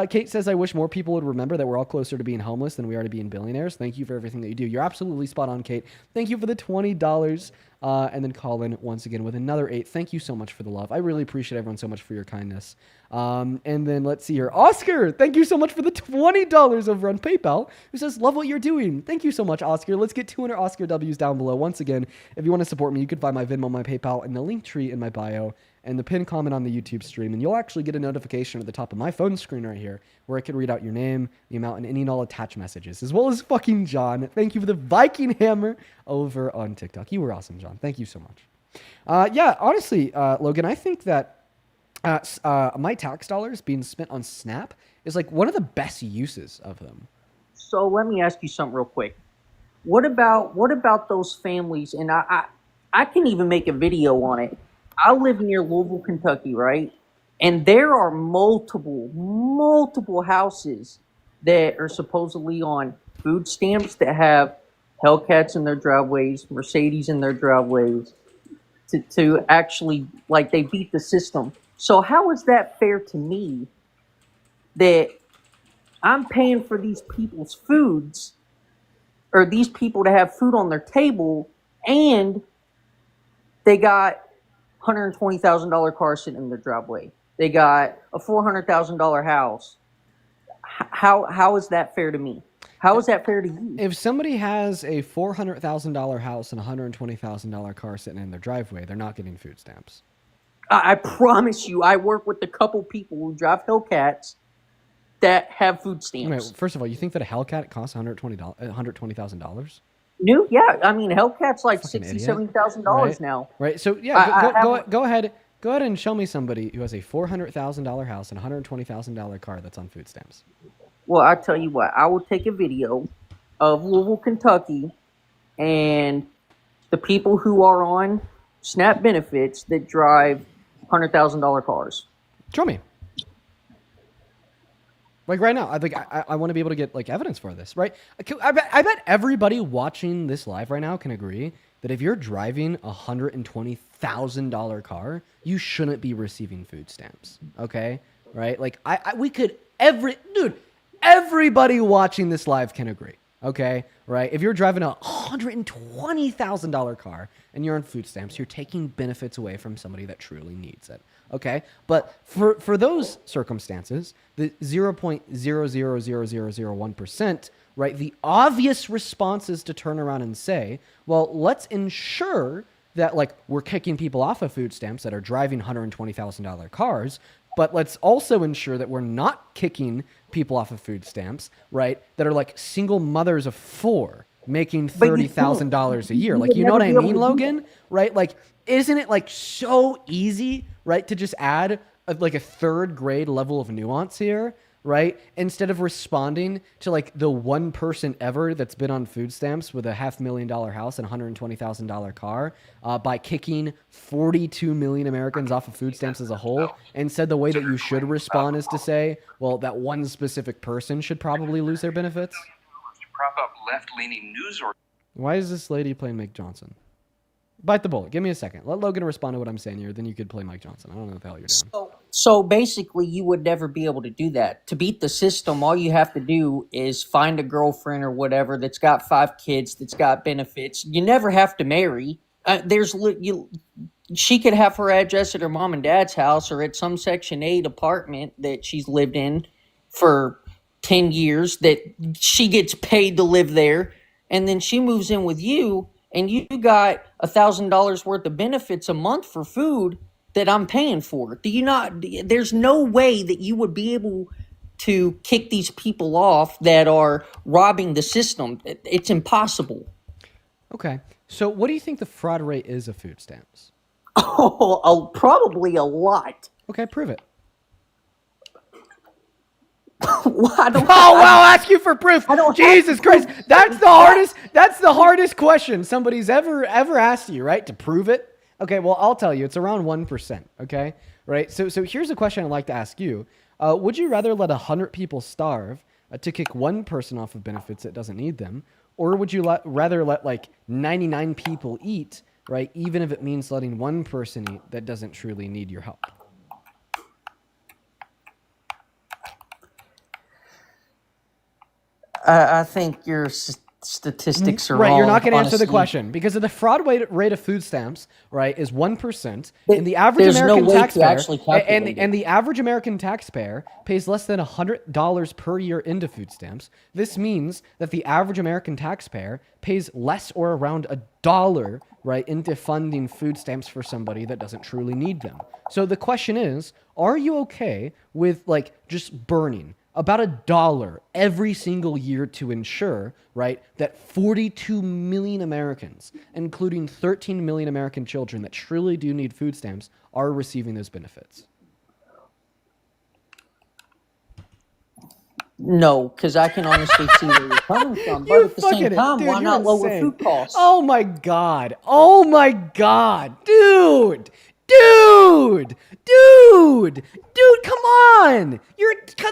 Kate says, I wish more people would remember that we're all closer to being homeless than we are to being billionaires. Thank you for everything that you do. You're absolutely spot on, Kate. Thank you for the $20. And then Colin once again with another 8. Thank you so much for the love. I really appreciate everyone so much for your kindness. And then let's see here. Oscar, thank you so much for the $20 over on PayPal, who says, love what you're doing. Thank you so much, Oscar. Let's get 200 Oscar W's down below. Once again, if you want to support me, you can find my Venmo, my PayPal, and the link tree in my bio and the pinned comment on the YouTube stream. And you'll actually get a notification at the top of my phone screen right here where I can read out your name, the amount, and any and all attached messages, as well as fucking John. Thank you for the Viking hammer over on TikTok. You were awesome, John. Thank you so much. Yeah, honestly, Logan, I think that my tax dollars being spent on SNAP is like one of the best uses of them. So let me ask you something real quick. What about those families? And I can even make a video on it. I live near Louisville, Kentucky, right? And there are multiple houses that are supposedly on food stamps that have Hellcats in their driveways, Mercedes in their driveways, to actually, like, they beat the system. So how is that fair to me that I'm paying for these people's foods, or these people to have food on their table, and they got $120,000 car sitting in their driveway? They got a $400,000 house. How is that fair to me? How is that fair to you? If somebody has a $400,000 house and a $120,000 car sitting in their driveway, they're not getting food stamps. I promise you, I work with a couple people who drive Hellcats that have food stamps. Wait, first of all, you think that a Hellcat costs $120,000? No, yeah. I mean, Hellcat's like Fucking $60,000, idiot. $70 now. Right. So yeah, go ahead and show me somebody who has a $400,000 house and a $120,000 car that's on food stamps. Well, I tell you what, I will take a video of Louisville, Kentucky, and the people who are on SNAP benefits that drive $100,000 cars. Show me. Like right now, I want to be able to get like evidence for this, right? I bet everybody watching this live right now can agree that if you're driving a $120,000 car, you shouldn't be receiving food stamps. Okay, right? Like everybody watching this live can agree. Okay, right? If you're driving a $120,000 car and you're on food stamps, you're taking benefits away from somebody that truly needs it. Okay, but for those circumstances, the 0.000001%, right? The obvious response is to turn around and say, well, let's ensure that like we're kicking people off of food stamps that are driving $120,000 cars, but let's also ensure that we're not kicking people off of food stamps, right? That are like single mothers of 4 making $30,000 a year. Like, you know what I mean, Logan? Right? Like, isn't it like so easy, right, to just add like a third grade level of nuance here? right? Instead of responding to like the one person ever that's been on food stamps with a $500,000 house and $120,000 car by kicking 42 million Americans off of food stamps as a whole. Instead, the way that you should respond is to say, well, that one specific person should probably lose their benefits. Prop up left-leaning news or Why is this lady playing Mike Johnson? Bite the bullet. Give me a second. Let Logan respond to what I'm saying here. Then you could play Mike Johnson. I don't know what the hell you're doing. So basically, you would never be able to do that. To beat the system, all you have to do is find a girlfriend or whatever that's got 5 kids, that's got benefits. You never have to marry. She could have her address at her mom and dad's house or at some Section 8 apartment that she's lived in for 10 years that she gets paid to live there. And then she moves in with you and you got $1,000 worth of benefits a month for food that I'm paying for. There's no way that you would be able to kick these people off that are robbing the system. It's impossible. Okay. So what do you think the fraud rate is of food stamps? Probably a lot. Okay, prove it. I'll ask you for proof. Jesus Christ. That's the hardest question somebody's ever asked you, right? To prove it. Okay, well, I'll tell you, it's around 1%, okay? Right? So here's a question I'd like to ask you. Would you rather let 100 people starve to kick one person off of benefits that doesn't need them, or would you rather let like 99 people eat, right, even if it means letting one person eat that doesn't truly need your help? I think your statistics are right. wrong. You're not going to answer the honestly. question because of the fraud rate of food stamps. Right, is 1%, and the average There's American no way to taxpayer actually calculate and the average American taxpayer pays less than $100 per year into food stamps. This means that the average American taxpayer pays less or around $1, right, into funding food stamps for somebody that doesn't truly need them. So the question is, are you okay with like just burning about $1 every single year to ensure, right, that 42 million Americans, including 13 million American children that truly do need food stamps, are receiving those benefits? No, because I can honestly see where you're coming from. But at the same time, dude, why not you're lower insane. food costs? Oh my God. Oh my God. Dude, come on.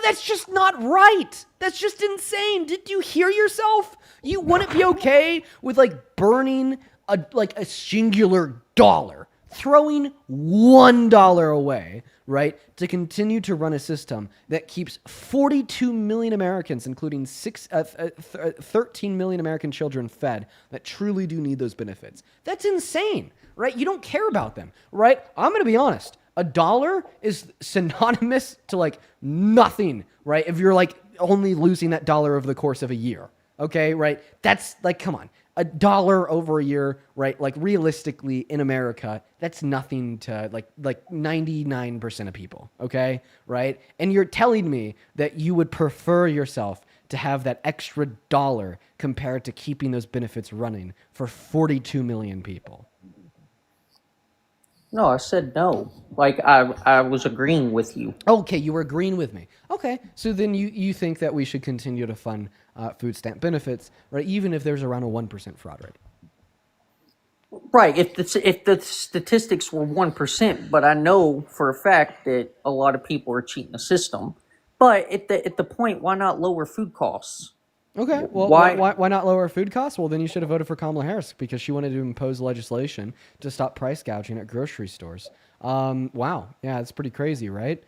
That's just not right. That's just insane. Did you hear yourself? You wouldn't be okay with like burning a singular dollar, throwing $1 away, right, to continue to run a system that keeps 42 million Americans, including 13 million American children, fed that truly do need those benefits. That's insane, right? You don't care about them, right? I'm going to be honest. $1 is synonymous to like nothing, right? If you're like only losing that dollar over the course of a year, okay, right? That's like, come on. $1 over a year, right? Like realistically in America, that's nothing to like 99% of people, okay? Right? And you're telling me that you would prefer yourself to have that extra dollar compared to keeping those benefits running for 42 million people. No, I said no. Like I was agreeing with you. Okay, you were agreeing with me. Okay, so then you think that we should continue to fund food stamp benefits, right? Even if there's around a 1% fraud rate. Right. If the statistics were 1%, but I know for a fact that a lot of people are cheating the system. But at the point, why not lower food costs? Okay, well, why not lower food costs? Well, then you should have voted for Kamala Harris because she wanted to impose legislation to stop price gouging at grocery stores. Wow, yeah, it's pretty crazy, right?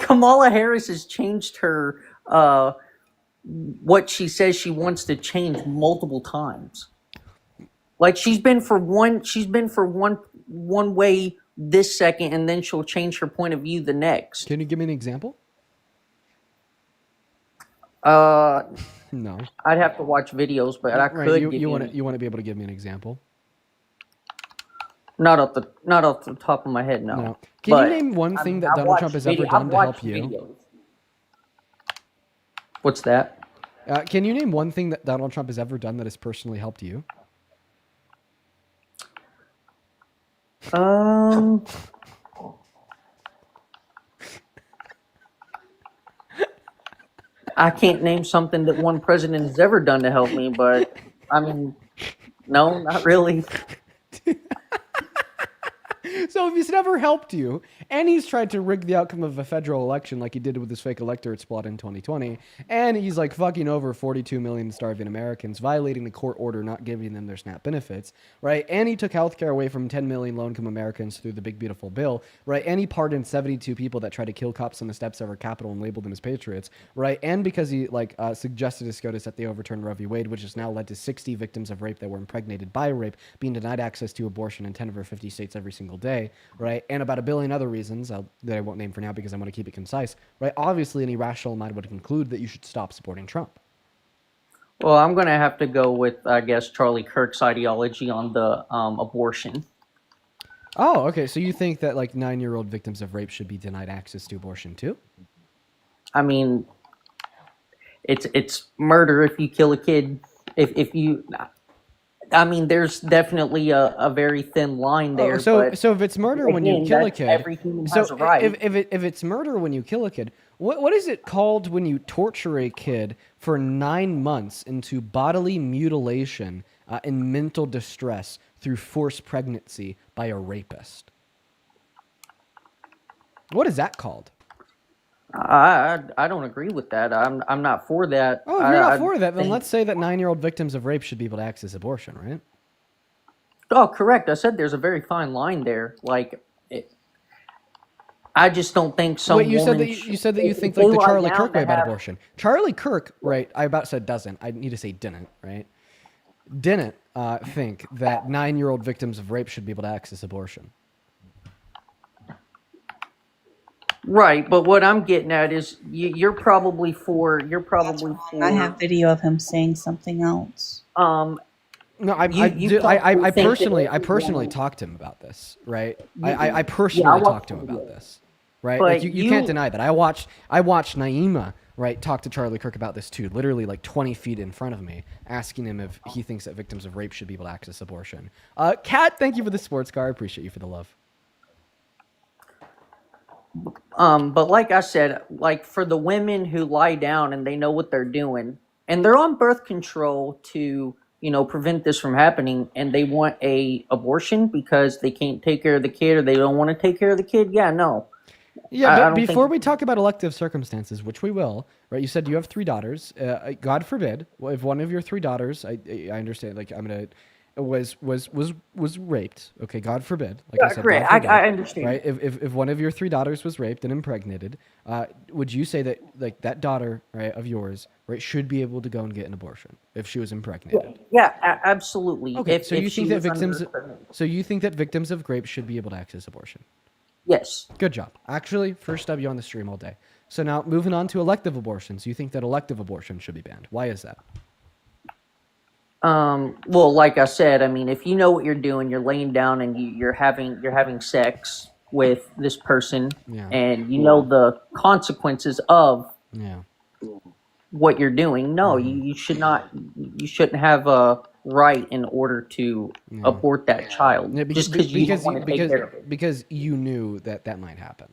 Kamala Harris has changed her what she says she wants to change multiple times. Like she's been for one way this second, and then she'll change her point of view the next. Can you give me an example? No. I'd have to watch videos, but I could. You want to be able to give me an example? Not off the top of my head, no. Can you name one thing that Donald Trump has ever done to help you? Videos. What's that? Can you name one thing that Donald Trump has ever done that has personally helped you? I can't name something that one president has ever done to help me, but I mean, no, not really. So if he's never helped you, and he's tried to rig the outcome of a federal election like he did with his fake electorate plot in 2020, and he's like fucking over 42 million starving Americans, violating the court order not giving them their SNAP benefits, right? And he took healthcare away from 10 million low-income Americans through the big beautiful bill, right? And he pardoned 72 people that tried to kill cops on the steps of our Capitol and labeled them as patriots, right? And because he suggested to SCOTUS that they overturn Roe v. Wade, which has now led to 60 victims of rape that were impregnated by rape being denied access to abortion in 10 of our 50 states every single day, right? And about a billion other reasons that I won't name for now because I want to keep it concise, right? Obviously, any rational mind would conclude that you should stop supporting Trump. Well, I'm going to have to go with, I guess, Charlie Kirk's ideology on the abortion. Oh, okay. So you think that like 9-year-old victims of rape should be denied access to abortion too? I mean, it's murder if you kill a kid. If you, I mean, there's definitely a very thin line there. So but if it's murder when you again, kill a that's kid, every human so has a right. if it's murder when you kill a kid, what is it called when you torture a kid for 9 months into bodily mutilation and mental distress through forced pregnancy by a rapist? What is that called? I don't agree with that. I'm not for that. Oh, if you're not for that, then let's say that 9-year-old victims of rape should be able to access abortion, right? Oh, correct. I said there's a very fine line there. Like, I just don't think some. Wait, you said woman that you said that you if think they like the lie Charlie down Kirk to way about have- abortion. Charlie Kirk, right? I about said doesn't. I need to say didn't, right? Didn't think that 9-year-old victims of rape should be able to access abortion. Right, but what I'm getting at is you're probably for. You're probably for. I have video of him saying something else. No, I personally talked to him about this, right? I personally talked to him about this, right? Like But you can't deny that. I watched Naima, right, talk to Charlie Kirk about this too, literally like 20 feet in front of me, asking him if he thinks that victims of rape should be able to access abortion. Kat, thank you for the sports car. I appreciate you for the love. But like I said, like for the women who lie down and they know what they're doing, and they're on birth control to, prevent this from happening, and they want a abortion because they can't take care of the kid or they don't want to take care of the kid. Yeah, no. Yeah, I but don't before think- we talk about elective circumstances, which we will, right? You said you have 3 daughters. God forbid, if one of your 3 daughters, I understand, like was raped. Okay, God forbid. Like I said, great. God forbid, I understand. Right? If one of your 3 daughters was raped and impregnated, would you say that like that daughter, right, of yours, right, should be able to go and get an abortion if she was impregnated? Yeah, absolutely. Okay, so If you she think that was under victims, pregnant. so you think that victims of rape should be able to access abortion? Yes. Good job. Actually, first W on the stream all day. So now moving on to elective abortions. You think that elective abortion should be banned? Why is that? Well, like I said, I mean, if you know what you're doing, you're laying down and you're having sex with this person, Yeah. and you know the consequences of Yeah. what you're doing. No, you should not. You shouldn't have a right in order to abort that child Yeah, just because you don't want to take care of it. because you knew that might happen.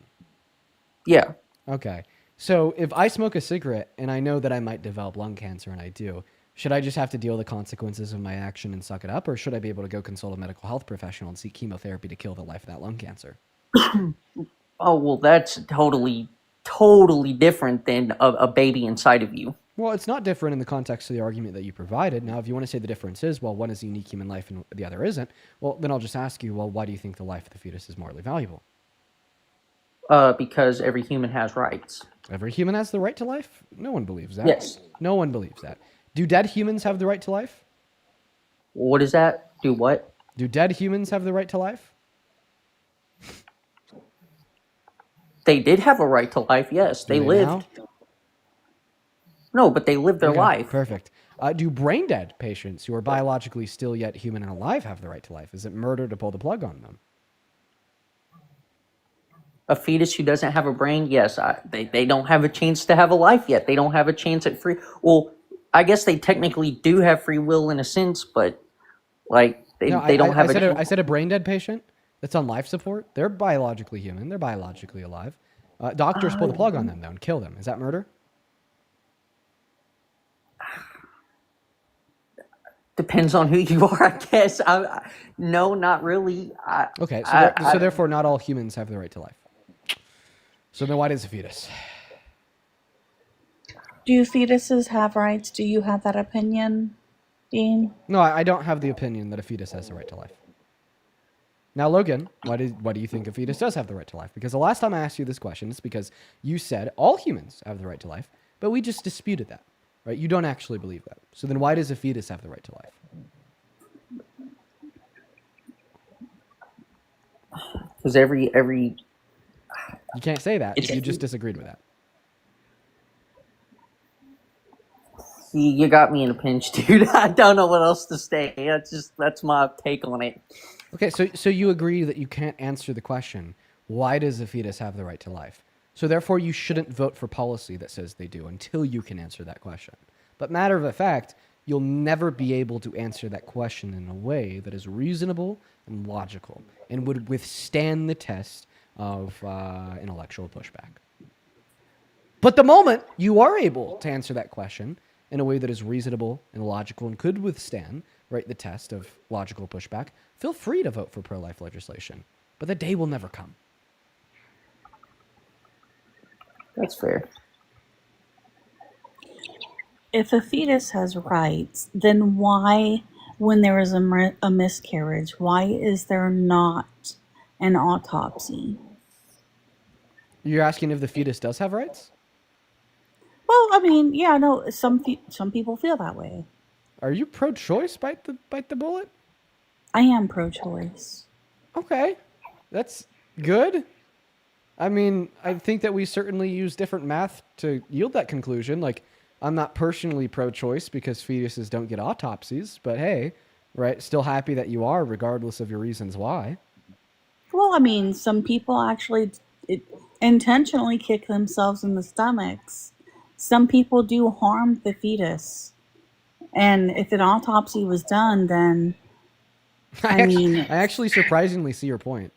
Yeah. Okay. So if I smoke a cigarette and I know that I might develop lung cancer and I do, should I just have to deal with the consequences of my action and suck it up, or should I be able to go consult a medical health professional and seek chemotherapy to kill the life of that lung cancer? Oh well, that's totally different than a baby inside of you. Well, it's not different in the context of the argument that you provided. Now, if you want to say the difference is, well, one is a unique human life and the other isn't, well, then I'll just ask you, well, why do you think the life of the fetus is morally valuable? Because every human has rights. Every human has the right to life? No one believes that. Yes. No one believes that. Do dead humans have the right to life? What is that? Do what? Do dead humans have the right to life? They did have a right to life, yes. They Do lived. now? No, but they lived their Okay, life. Perfect. Do brain dead patients who are biologically still yet human and alive have the right to life? Is it murder to pull the plug on them? A fetus who doesn't have a brain, yes. They don't have a chance to have a life yet. They don't have a chance at free. Well, I guess they technically do have free will in a sense, but like they don't have I said a brain dead patient that's on life support. They're biologically human. They're biologically alive. Doctors pull the plug on them though and kill them. Is that murder? Depends on who you are, I guess. No, not really. Okay, so therefore, not all humans have the right to life. So then, why does a fetus? Do fetuses have rights? Do you have that opinion, Dean? No, I don't have the opinion that a fetus has the right to life. Now, Logan, why do you think a fetus does have the right to life? Because the last time I asked you this question, it's because you said all humans have the right to life, but we just disputed that, right? You don't actually believe that. So then why does a fetus have the right to life? Because every You can't say that. You just disagreed with that. You got me in a pinch, dude. I don't know what else to say. That's my take on it. Okay, so you agree that you can't answer the question, why does a fetus have the right to life? So therefore, you shouldn't vote for policy that says they do until you can answer that question. But matter of fact, you'll never be able to answer that question in a way that is reasonable and logical and would withstand the test of intellectual pushback. But the moment you are able to answer that question in a way that is reasonable and logical and could withstand, right, the test of logical pushback, feel free to vote for pro-life legislation. But the day will never come. That's fair. If a fetus has rights, then why, when there is a miscarriage, why is there not an autopsy? You're asking if the fetus does have rights? Well, I mean, yeah, no, some people feel that way. Are you pro-choice? Bite the bullet? I am pro-choice. Okay, that's good. I mean, I think that we certainly use different math to yield that conclusion. Like, I'm not personally pro-choice because fetuses don't get autopsies, but hey, right, still happy that you are, regardless of your reasons why. Well, I mean, some people actually intentionally kick themselves in the stomachs. Some people do harm the fetus. And if an autopsy was done, then I actually surprisingly see your point.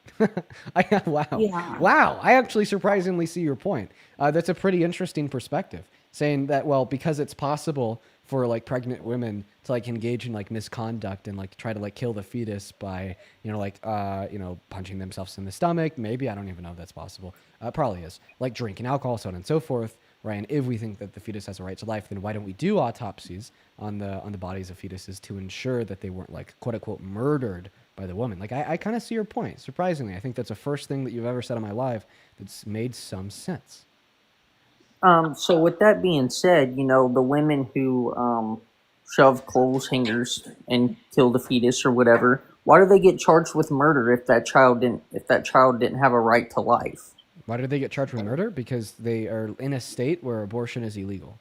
Wow. Yeah. Wow. I actually surprisingly see your point. That's a pretty interesting perspective, saying that, well, because it's possible for like pregnant women to like engage in like misconduct and like try to like kill the fetus by, punching themselves in the stomach. Maybe, I don't even know if that's possible. Probably is. Like drinking alcohol, so on and so forth. Right, and if we think that the fetus has a right to life, then why don't we do autopsies on the bodies of fetuses to ensure that they weren't like quote unquote murdered by the woman? Like I kind of see your point. Surprisingly, I think that's the first thing that you've ever said in my life that's made some sense. So with that being said, the women who shove clothes hangers and kill the fetus or whatever, why do they get charged with murder if that child didn't have a right to life? Why did they get charged with murder? Because they are in a state where abortion is illegal.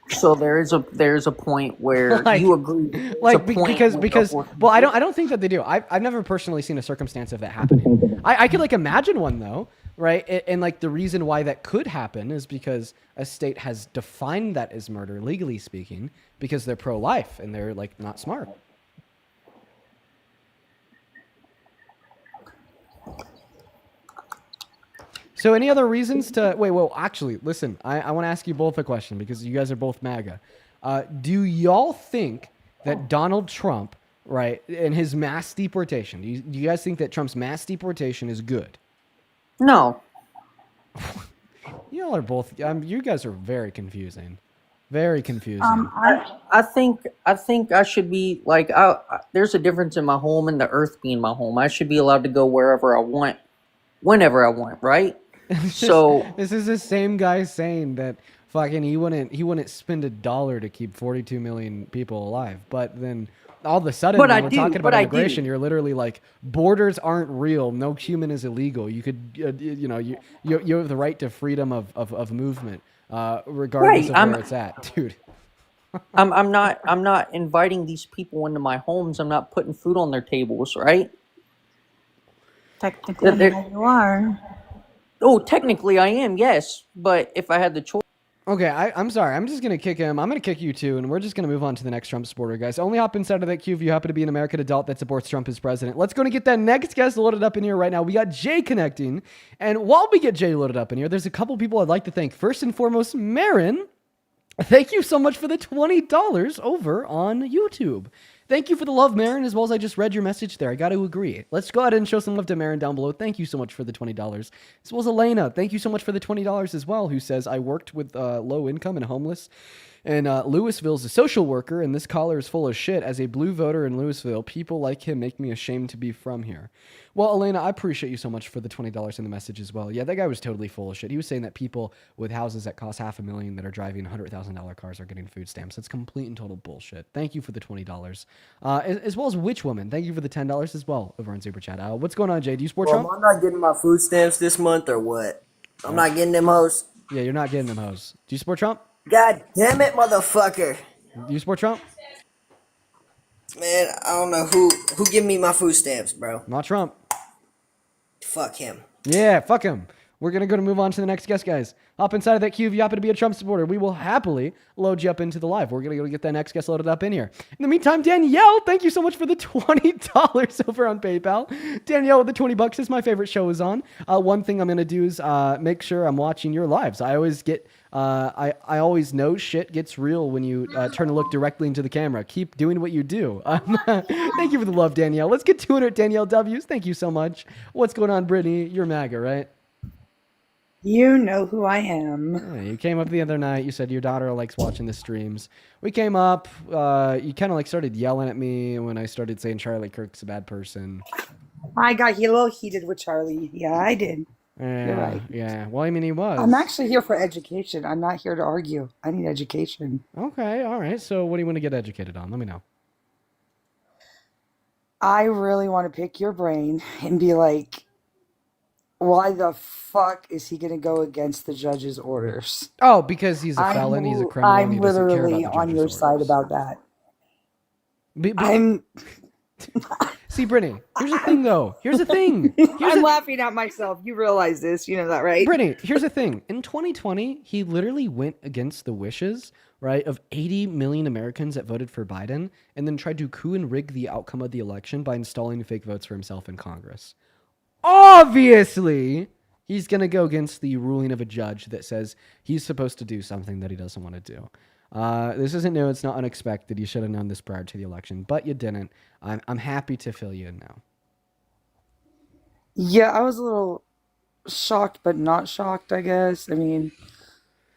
So there's a point where you agree. Because well, I don't think that they do. I've never personally seen a circumstance of that happening. I could like imagine one though, right? And like the reason why that could happen is because a state has defined that as murder, legally speaking, because they're pro-life and they're like not smart. So any other reasons to... Wait, well, actually, listen. I want to ask you both a question because you guys are both MAGA. Do y'all think that Donald Trump, right, and his mass deportation, do you guys think that Trump's mass deportation is good? No. Y'all are both... you guys are very confusing. Very confusing. I think I should be like... there's a difference in my home and the earth being my home. I should be allowed to go wherever I want, whenever I want, right? So this is the same guy saying that fucking he wouldn't spend $1 to keep 42 million people alive, but then all of a sudden when we're talking about immigration, you're literally like, borders aren't real, no human is illegal. You could you have the right to freedom of movement, regardless of where it's at, dude. I'm not inviting these people into my homes. I'm not putting food on their tables, right? Technically, you are. Oh, technically I am, yes. But if I had the choice... Okay, I'm sorry. I'm just going to kick him. I'm going to kick you too, and we're just going to move on to the next Trump supporter, guys. Only hop inside of that queue if you happen to be an American adult that supports Trump as president. Let's go and get that next guest loaded up in here right now. We got Jay connecting, and while we get Jay loaded up in here, there's a couple people I'd like to thank. First and foremost, Marin. Thank you so much for the $20 over on YouTube. Thank you for the love, Marin, as well as I just read your message there. I got to agree. Let's go ahead and show some love to Marin down below. Thank you so much for the $20. As well as Elena, thank you so much for the $20 as well, who says, I worked with low income and homeless. And Louisville's a social worker, and this caller is full of shit. As a blue voter in Louisville, people like him make me ashamed to be from here. Well, Elena, I appreciate you so much for the $20 in the message as well. Yeah, that guy was totally full of shit. He was saying that people with houses that cost $500,000 that are driving $100,000 cars are getting food stamps. That's complete and total bullshit. Thank you for the $20. As well as Witch Woman, thank you for the $10 as well over on Super Chat. What's going on, Jay? Do you support Trump? Am I not getting my food stamps this month or what? I'm not getting them hoes. Yeah, you're not getting them hoes. Do you support Trump? God damn it, motherfucker. Do you support Trump? Man, I don't know who give me my food stamps, bro. Not Trump. Fuck him. Yeah, fuck him. We're going to move on to the next guest, guys. Hop inside of that queue if you happen to be a Trump supporter. We will happily load you up into the live. We're going to go get that next guest loaded up in here. In the meantime, Danielle, thank you so much for the $20 over on PayPal. Danielle with the $20 is my favorite show is on. One thing I'm going to do is make sure I'm watching your lives. I always get... I always know shit gets real when you turn to look directly into the camera. Keep doing what you do. Thank you for the love, Danielle. Let's get 200 Danielle W's. Thank you so much. What's going on, Brittany? You're MAGA, right? You know who I am. Yeah, you came up the other night. You said your daughter likes watching the streams. We came up. You kind of like started yelling at me when I started saying Charlie Kirk's a bad person. I got a little heated with Charlie. Yeah, I did. Yeah, You're right. Yeah. Well, I mean, he was. I'm actually here for education. I'm not here to argue. I need education. Okay. All right. So what do you want to get educated on? Let me know. I really want to pick your brain and be like, why the fuck is he going to go against the judge's orders? Oh, because he's a felon. He's a criminal. I'm and he doesn't care literally about the on your judge's side orders. about that. I'm... See, Brittany, here's the thing, though. Here's the thing. I'm laughing at myself. You realize this. You know that, right? Brittany, here's the thing. In 2020, he literally went against the wishes, right, of 80 million Americans that voted for Biden and then tried to coup and rig the outcome of the election by installing fake votes for himself in Congress. Obviously, he's going to go against the ruling of a judge that says he's supposed to do something that he doesn't want to do. This isn't new. It's not unexpected. You should have known this prior to the election, but you didn't. I'm happy to fill you in now. Yeah, I was a little shocked, but not shocked, I guess. I mean,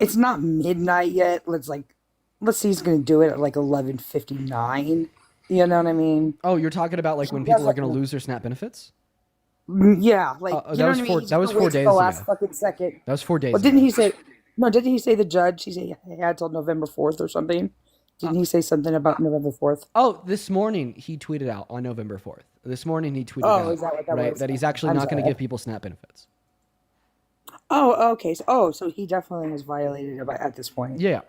it's not midnight yet. Let's see he's going to do it at like 11:59. You know what I mean? Oh, you're talking about like when people are going to lose their SNAP benefits? Yeah, like you know what I mean? That was 4 days the ago. last fucking second. That was 4 days. Well, didn't he say? No, didn't he say the judge? He said he had till November 4th or something. Didn't he say something about November 4th? Oh, this morning he tweeted out on November 4th. This morning he tweeted out is that what that right, was? that he's actually I'm not going to sorry. give people SNAP benefits. Oh, okay. So he definitely has violated it at this point. Yeah.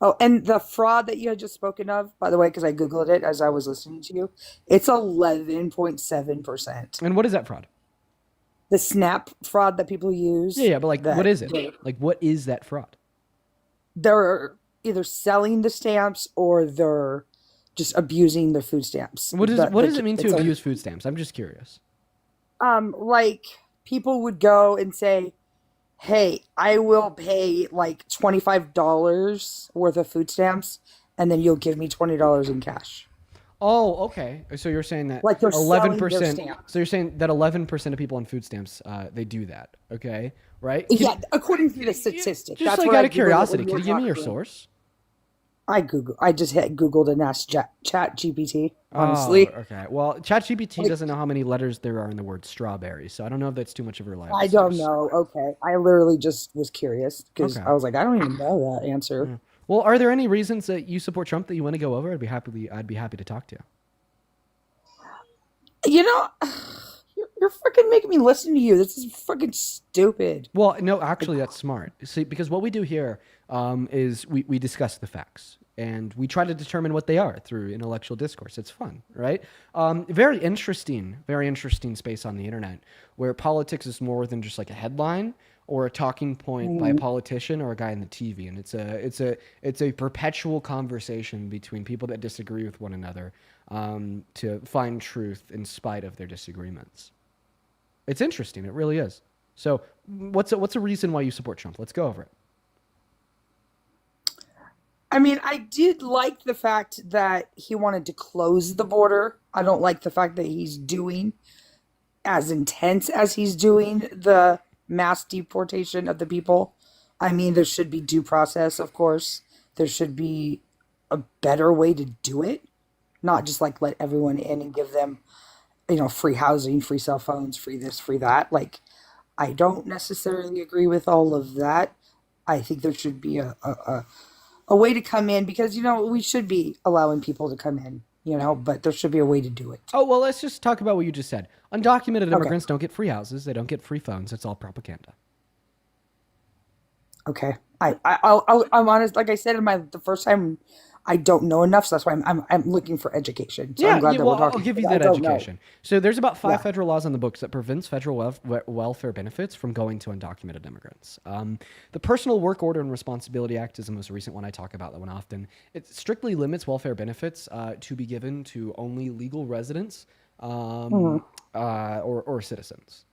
Oh, and the fraud that you had just spoken of, by the way, because I Googled it as I was listening to you, it's 11.7%. And what is that fraud? The SNAP fraud that people use. Yeah, but like, what is it? Like, what is that fraud? They're either selling the stamps or they're just abusing the food stamps. What does it mean to abuse food stamps? I'm just curious. Like people would go and say, hey, I will pay like $25 worth of food stamps and then you'll give me $20 in cash. Oh, okay. So you're saying that Like they're selling their 11%. stamps. So you're saying that 11% of people on food stamps, they do that. Okay, right? Yeah, according to the statistic. Just That's like what out I of Googled curiosity, when you can you were give me your talking. source? I just hit Googled and asked Chat GPT, honestly. Oh, okay. Well, ChatGPT doesn't know how many letters there are in the word strawberry, so I don't know if that's too much of a reliable I don't source. know. Okay. I literally just was curious because Okay. I was like, I don't even know that answer. Well, are there any reasons that you support Trump that you want to go over? I'd be happy to talk to you. You know, you're freaking making me listen to you. This is freaking stupid. Well, no, actually, that's smart. See, because what we do here is we discuss the facts and we try to determine what they are through intellectual discourse. It's fun, right? Very interesting space on the internet where politics is more than just like a headline or a talking point by a politician or a guy on the TV, and it's a perpetual conversation between people that disagree with one another to find truth in spite of their disagreements. It's interesting. It really is. So what's a reason why you support Trump? Let's go over it. I mean, I did like the fact that he wanted to close the border. I don't like the fact that he's doing as intense as he's doing the mass deportation of the people. I mean, there should be due process, of course. There should be a better way to do it, not just like let everyone in and give them, free housing, free cell phones, free this, free that. Like, I don't necessarily agree with all of that. I think there should be a way to come in because, we should be allowing people to come in, but there should be a way to do it. Oh, well, let's just talk about what you just said. Undocumented immigrants don't get free houses. They don't get free phones. It's all propaganda. Okay. I'm honest. Like I said the first time, I don't know enough, so that's why I'm looking for education. So I'm glad that we're talking. I'll give you that education. So there's about 5 federal laws on the books that prevents federal welfare benefits from going to undocumented immigrants. The Personal Work Order and Responsibility Act is the most recent one I talk about, that one often. It strictly limits welfare benefits to be given to only legal residents or citizens.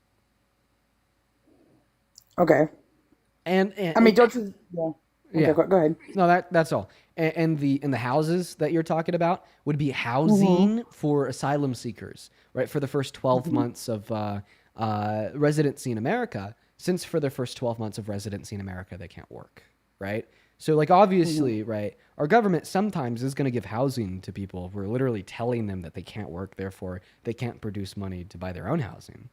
Okay. And I mean, don't you? Yeah. Okay, go ahead. No, that's all. And the houses that you're talking about would be housing for asylum seekers, right? For the first 12 months of residency in America, since for their first 12 months of residency in America, they can't work, right? So, like, obviously, right, our government sometimes is going to give housing to people. We're literally telling them that they can't work, therefore they can't produce money to buy their own housing.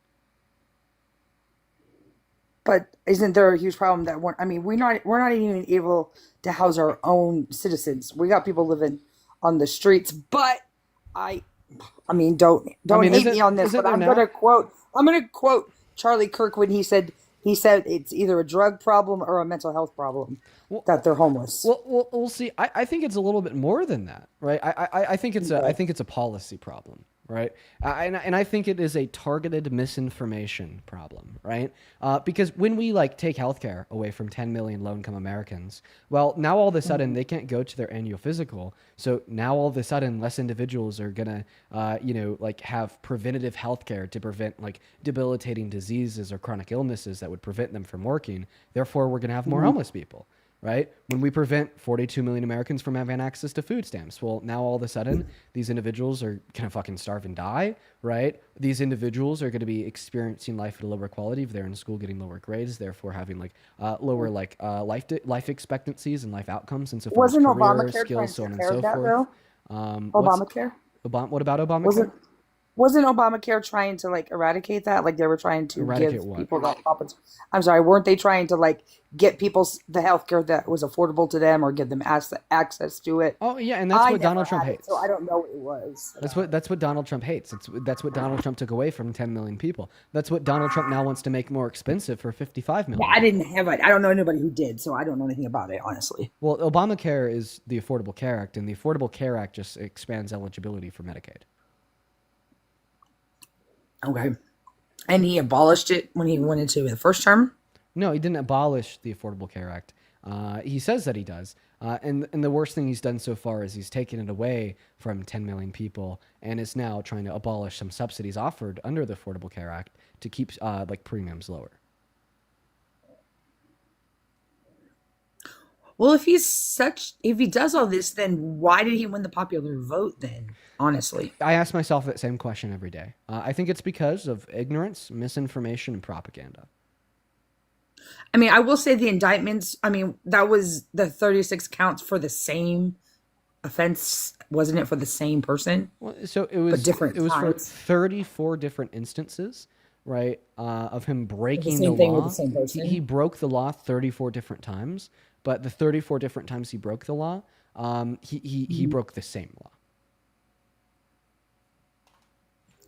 But isn't there a huge problem that we're not even able to house our own citizens? We got people living on the streets, but don't hate me on this, but I'm gonna quote Charlie Kirk when he said it's either a drug problem or a mental health problem that they're homeless. Well, we'll see. I think it's a little bit more than that, right? I think it's a policy problem, right? And I think it is a targeted misinformation problem, right? Because when we take healthcare away from 10 million low-income Americans, well, now all of a sudden they can't go to their annual physical. So now all of a sudden less individuals are gonna, have preventative healthcare to prevent debilitating diseases or chronic illnesses that would prevent them from working. Therefore, we're gonna have more homeless people. Right? When we prevent 42 million Americans from having access to food stamps, well, now all of a sudden, these individuals are going to fucking starve and die, right? These individuals are going to be experiencing life at a lower quality if they're in school getting lower grades, therefore having lower life expectancies and life outcomes and so forth. Wasn't career, Obamacare skills, so on and trying so to care forth. Obamacare? What about Obamacare? Wasn't Obamacare trying to eradicate that? They were trying to give people that compensation. I'm sorry, weren't they trying to get people the healthcare that was affordable to them or give them access to it? Oh yeah, and that's what Donald Trump hates. So I don't know what it was. That's what Donald Trump hates. That's what Donald Trump took away from 10 million people. That's what Donald Trump now wants to make more expensive for 55 million. Yeah, I don't know anybody who did, so I don't know anything about it, honestly. Well, Obamacare is the Affordable Care Act, and the Affordable Care Act just expands eligibility for Medicaid. Okay. And he abolished it when he went into the first term? No, he didn't abolish the Affordable Care Act. He says that he does. And the worst thing he's done so far is he's taken it away from 10 million people and is now trying to abolish some subsidies offered under the Affordable Care Act to keep premiums lower. Well, if he does all this, then why did he win the popular vote then? Honestly, I ask myself that same question every day. I think it's because of ignorance, misinformation, and propaganda. I mean, I will say the indictments, that was the 36 counts for the same offense, wasn't it, for the same person? Well, so it was different. It was for 34 different instances, right, of him breaking the law. thing with the same person. He broke the law 34 different times, but the 34 different times he broke the law, he broke the same law.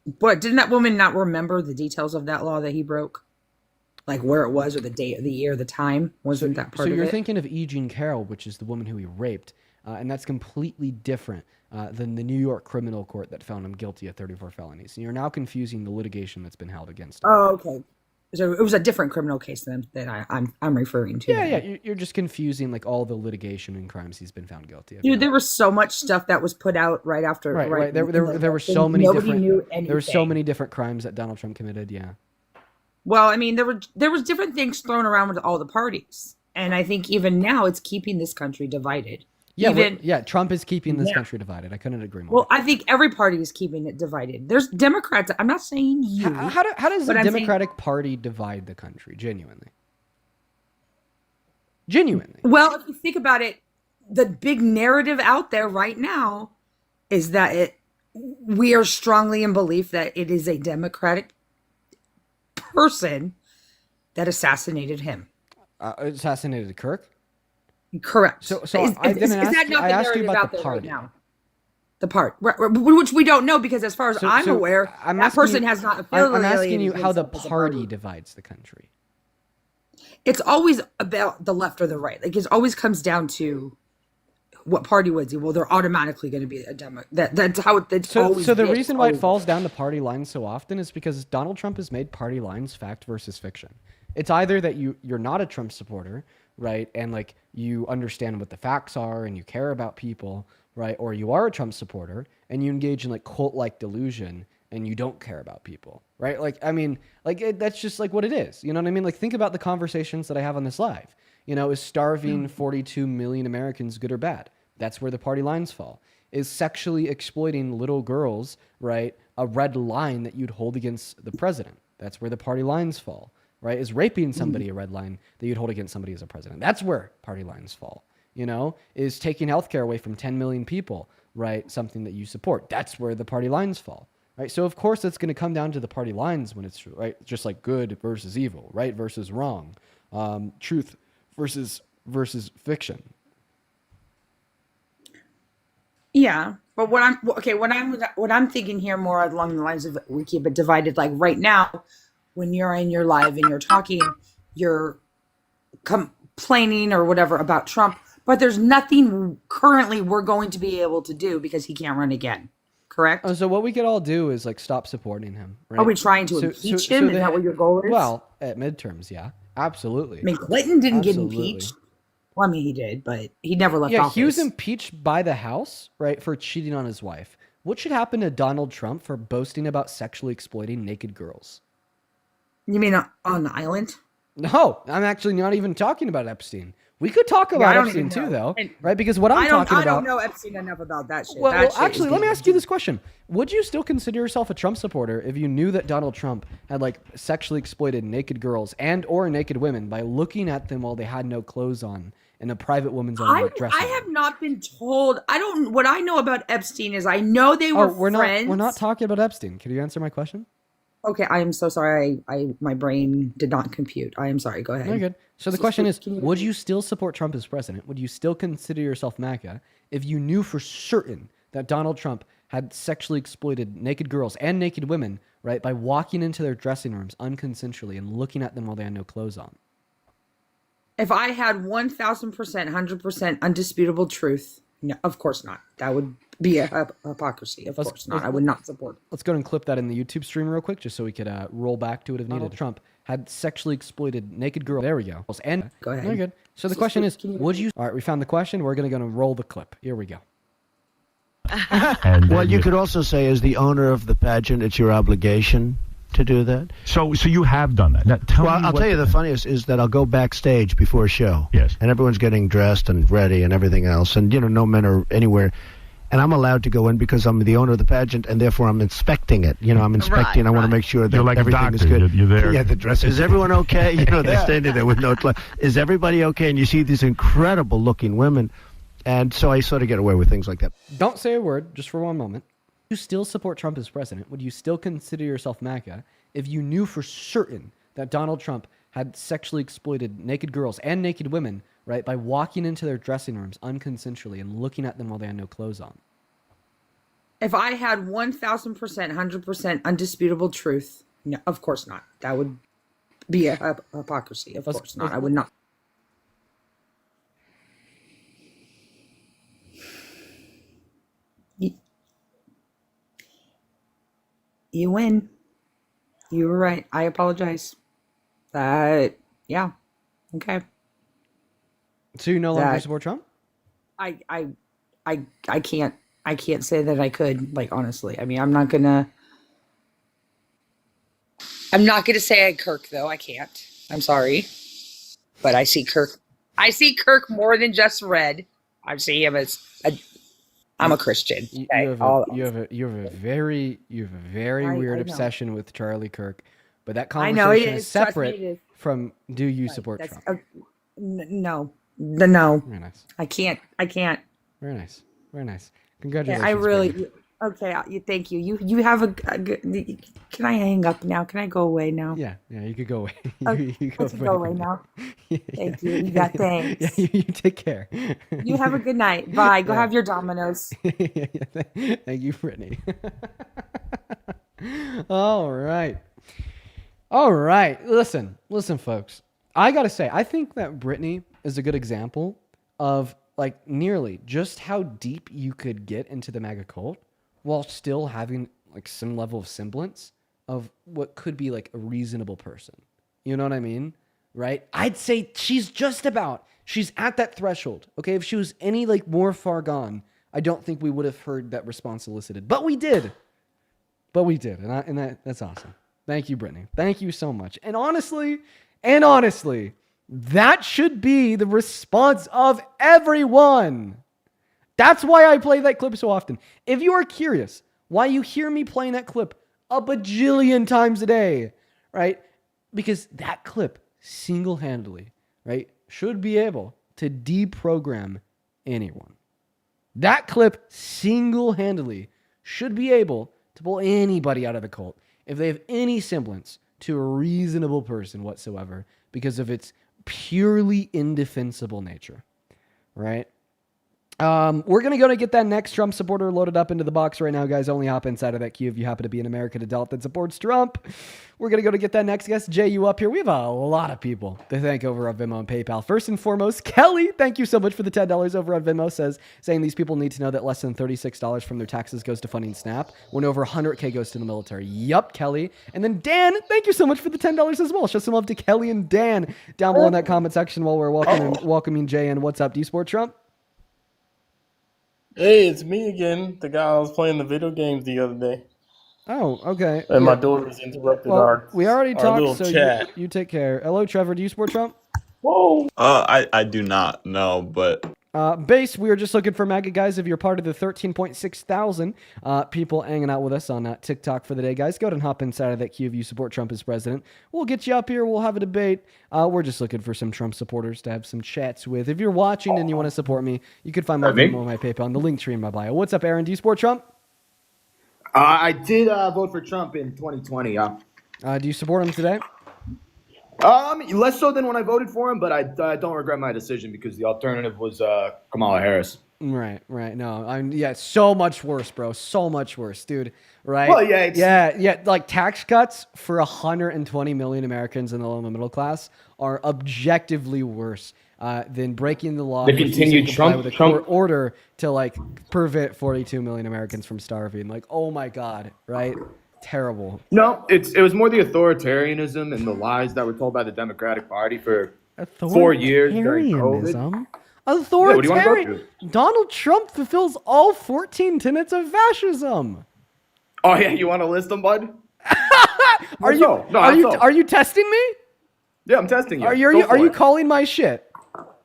But didn't that woman not remember the details of that law that he broke? Where it was or the date of the year, the time? Wasn't that part of it? So you're thinking of E. Jean Carroll, which is the woman who he raped, and that's completely different than the New York criminal court that found him guilty of 34 felonies. And you're now confusing the litigation that's been held against him. Oh, okay. So it was a different criminal case that I'm referring to. Yeah. You're just confusing all the litigation and crimes he's been found guilty of. Dude, there was so much stuff that was put out right after. Right. There were so many there were so many different crimes that Donald Trump committed. Yeah. Well, there was different things thrown around with all the parties, and I think even now it's keeping this country divided. Yeah, Even yeah. Trump is keeping this Yeah. country divided. I couldn't agree more. well, I think every party is keeping it divided. There's Democrats. I'm not saying you. How does the but I'm saying- Democratic Party divide the country? Genuinely. Genuinely. Well, if you think about it, the big narrative out there right now is that we are strongly in belief that it is a Democratic person that assassinated him. Assassinated Kirk? Correct. So I didn't ask you. I asked you about the party. The part, which we don't know because, as far as I'm aware, that person has not affiliated. I'm asking you how the himself as a party divides the country. It's always about the left or the right. Like it always comes down to what party wins. Well, they're automatically going to be a Demo. That's how it's always. So the been. reason why it falls down to party lines so often is because Donald Trump has made party lines fact versus fiction. It's either that you're not a Trump supporter, right, and like you understand what the facts are and you care about people, right, or you are a Trump supporter and you engage in like cult-like delusion and you don't care about people, right? Like, I mean, like that's just like what it is. You know what I mean? Like, think about the conversations that I have on this live. You know, is starving 42 million Americans good or bad? That's where the party lines fall. Is sexually exploiting little girls, right, a red line that you'd hold against the president? That's where the party lines fall, right? Is raping somebody a red line that you'd hold against somebody as a president? That's where party lines fall. You know, is taking healthcare away from 10 million people, right, something that you support? That's where the party lines fall. Right. So of course it's going to come down to the party lines when it's right, just like good versus evil, right versus wrong, truth versus fiction. Yeah, but what I'm thinking here more along the lines of we keep it divided. Like right now, when you're in your live and you're talking, you're complaining or whatever about Trump, but there's nothing currently we're going to be able to do because he can't run again. Correct. So what we could all do is like stop supporting him. Right? Are we trying to impeach him? Is that what your goal is? Well, at midterms, yeah, absolutely. I mean, Clinton didn't get impeached. Well, I mean, he did, but he never left office. He was impeached by the House, right, for cheating on his wife. What should happen to Donald Trump for boasting about sexually exploiting naked girls? You mean on the island? No, I'm actually not even talking about Epstein. We could talk about Epstein too, though, right? Because what I'm talking about... I don't know Epstein enough about that shit. Well, actually, let me ask you this question. Would you still consider yourself a Trump supporter if you knew that Donald Trump had like sexually exploited naked girls and or naked women by looking at them while they had no clothes on in a private woman's own dressing room? I have not been told. What I know about Epstein is I know they were friends. We're not talking about Epstein. Can you answer my question? Okay, I am so sorry. My brain did not compute. I am sorry. Go ahead. Very good. So the question is, would you still support Trump as president? Would you still consider yourself MAGA if you knew for certain that Donald Trump had sexually exploited naked girls and naked women, right, by walking into their dressing rooms unconsensually and looking at them while they had no clothes on? If I had 1,000%, 100% undisputable truth, no, of course not. That would be a hypocrisy. Of course not. I would not support. Let's go and clip that in the YouTube stream real quick, just so we could roll back to it if needed. Trump had sexually exploited naked girls. There we go. And go ahead. Very good. So the question is, would you? All right, we found the question. We're going to roll the clip. Here we go. Well, you could also say, as the owner of the pageant, it's your obligation to do that. So you have done that. Now, I'll tell you the funniest is that I'll go backstage before a show. Yes. And everyone's getting dressed and ready and everything else. And, no men are anywhere. And I'm allowed to go in because I'm the owner of the pageant, and therefore I'm inspecting it. I'm inspecting. I want to make sure that You're like everything a is doctor. good. You're there. Yeah, the dress. Is everyone okay? They're standing there with no clothes. Is everybody okay? And you see these incredible looking women. And so I sort of get away with things like that. Don't say a word, just for one moment. Would you still support Trump as president? Would you still consider yourself MAGA if you knew for certain that Donald Trump had sexually exploited naked girls and naked women, right, by walking into their dressing rooms unconsensually and looking at them while they had no clothes on? If I had 1,000%, 100% undisputable truth, no, of course not. That would be a hypocrisy. Of course not. I would not. You win. You were right. I apologize. Yeah. Okay. So you no longer support Trump? I can't say that I could, like, honestly. I mean, I'm not gonna say Kirk, though. I can't. I'm sorry. But I see Kirk more than just red. I see him as I'm a Christian. You Okay, have a very weird I know. obsession with Charlie Kirk, but that I know it conversation is is. Trust me, separate it is. from do you support That's Trump? no, no. Very nice. I can't. Very nice. Very nice. Yeah, Congratulations. I really. Brittany. Okay, thank you. You have a good. Can I hang up now? Can I go away now? Yeah, you could go away. Okay, I can go away now. Thank you. Yeah, thanks. Yeah, you take care. You have a good night. Bye. Go Yeah. have your Dominoes. Thank you, Brittany. All right. Listen, folks. I gotta say, I think that Brittany is a good example of like nearly just how deep you could get into the MAGA cult while still having like some level of semblance of what could be like a reasonable person. You know what I mean? Right? I'd say she's at that threshold. Okay. If she was any like more far gone, I don't think we would have heard that response elicited, but we did. And that's awesome. Thank you, Brittany. Thank you so much. And honestly, that should be the response of everyone. That's why I play that clip so often. If you are curious why you hear me playing that clip a bajillion times a day, right? Because that clip single-handedly, right, should be able to deprogram anyone. That clip single-handedly should be able to pull anybody out of the cult if they have any semblance to a reasonable person whatsoever because of its purely indefensible nature, right? We're going to go to get that next Trump supporter loaded up into the box right now, guys. Only hop inside of that queue if you happen to be an American adult that supports Trump. We're going to go to get that next guest. Jay, you up here? We have a lot of people to thank over on Venmo and PayPal. First and foremost, Kelly, thank you so much for the $10 over on Venmo, saying these people need to know that less than $36 from their taxes goes to funding SNAP when over $100K goes to the military. Yup, Kelly. And then Dan, thank you so much for the $10 as well. Show some love to Kelly and Dan down below in that comment section while we're welcoming Jay in. What's up? Do you support Trump? Hey, it's me again, the guy I was playing the video games the other day. Oh, okay. And my daughter's interrupted we already our little talked, so chat. you take care. Hello, Trevor. Do you support Trump? Whoa. I do not know, but Base, we were just looking for MAGA guys. If you're part of the 13.6 thousand people hanging out with us on TikTok for the day, guys, go ahead and hop inside of that queue if you support Trump as president. We'll get you up here. We'll have a debate. We're just looking for some Trump supporters to have some chats with. If you're watching and you want to support me, you can find my Venmo and my PayPal in the link tree in my bio. What's up, Aaron? Do you support Trump? I did vote for Trump in 2020. Do you support him today? Less so than when I voted for him, but I don't regret my decision because the alternative was Kamala Harris. Right. No, so much worse, bro. So much worse, dude. Right? Well, yeah, yeah. Like tax cuts for 120 million Americans in the low and middle class are objectively worse than breaking the law. The continued with a court order to like prevent 42 million Americans from starving. Like, oh my God, right? Terrible. No, it was more the authoritarianism and the lies that were told by the Democratic Party for 4 years during COVID. Authoritarian. Donald Trump fulfills all 14 tenets of fascism. Oh yeah, you want to list them, bud? Are you testing me? Yeah, I'm testing you. Are you calling my shit?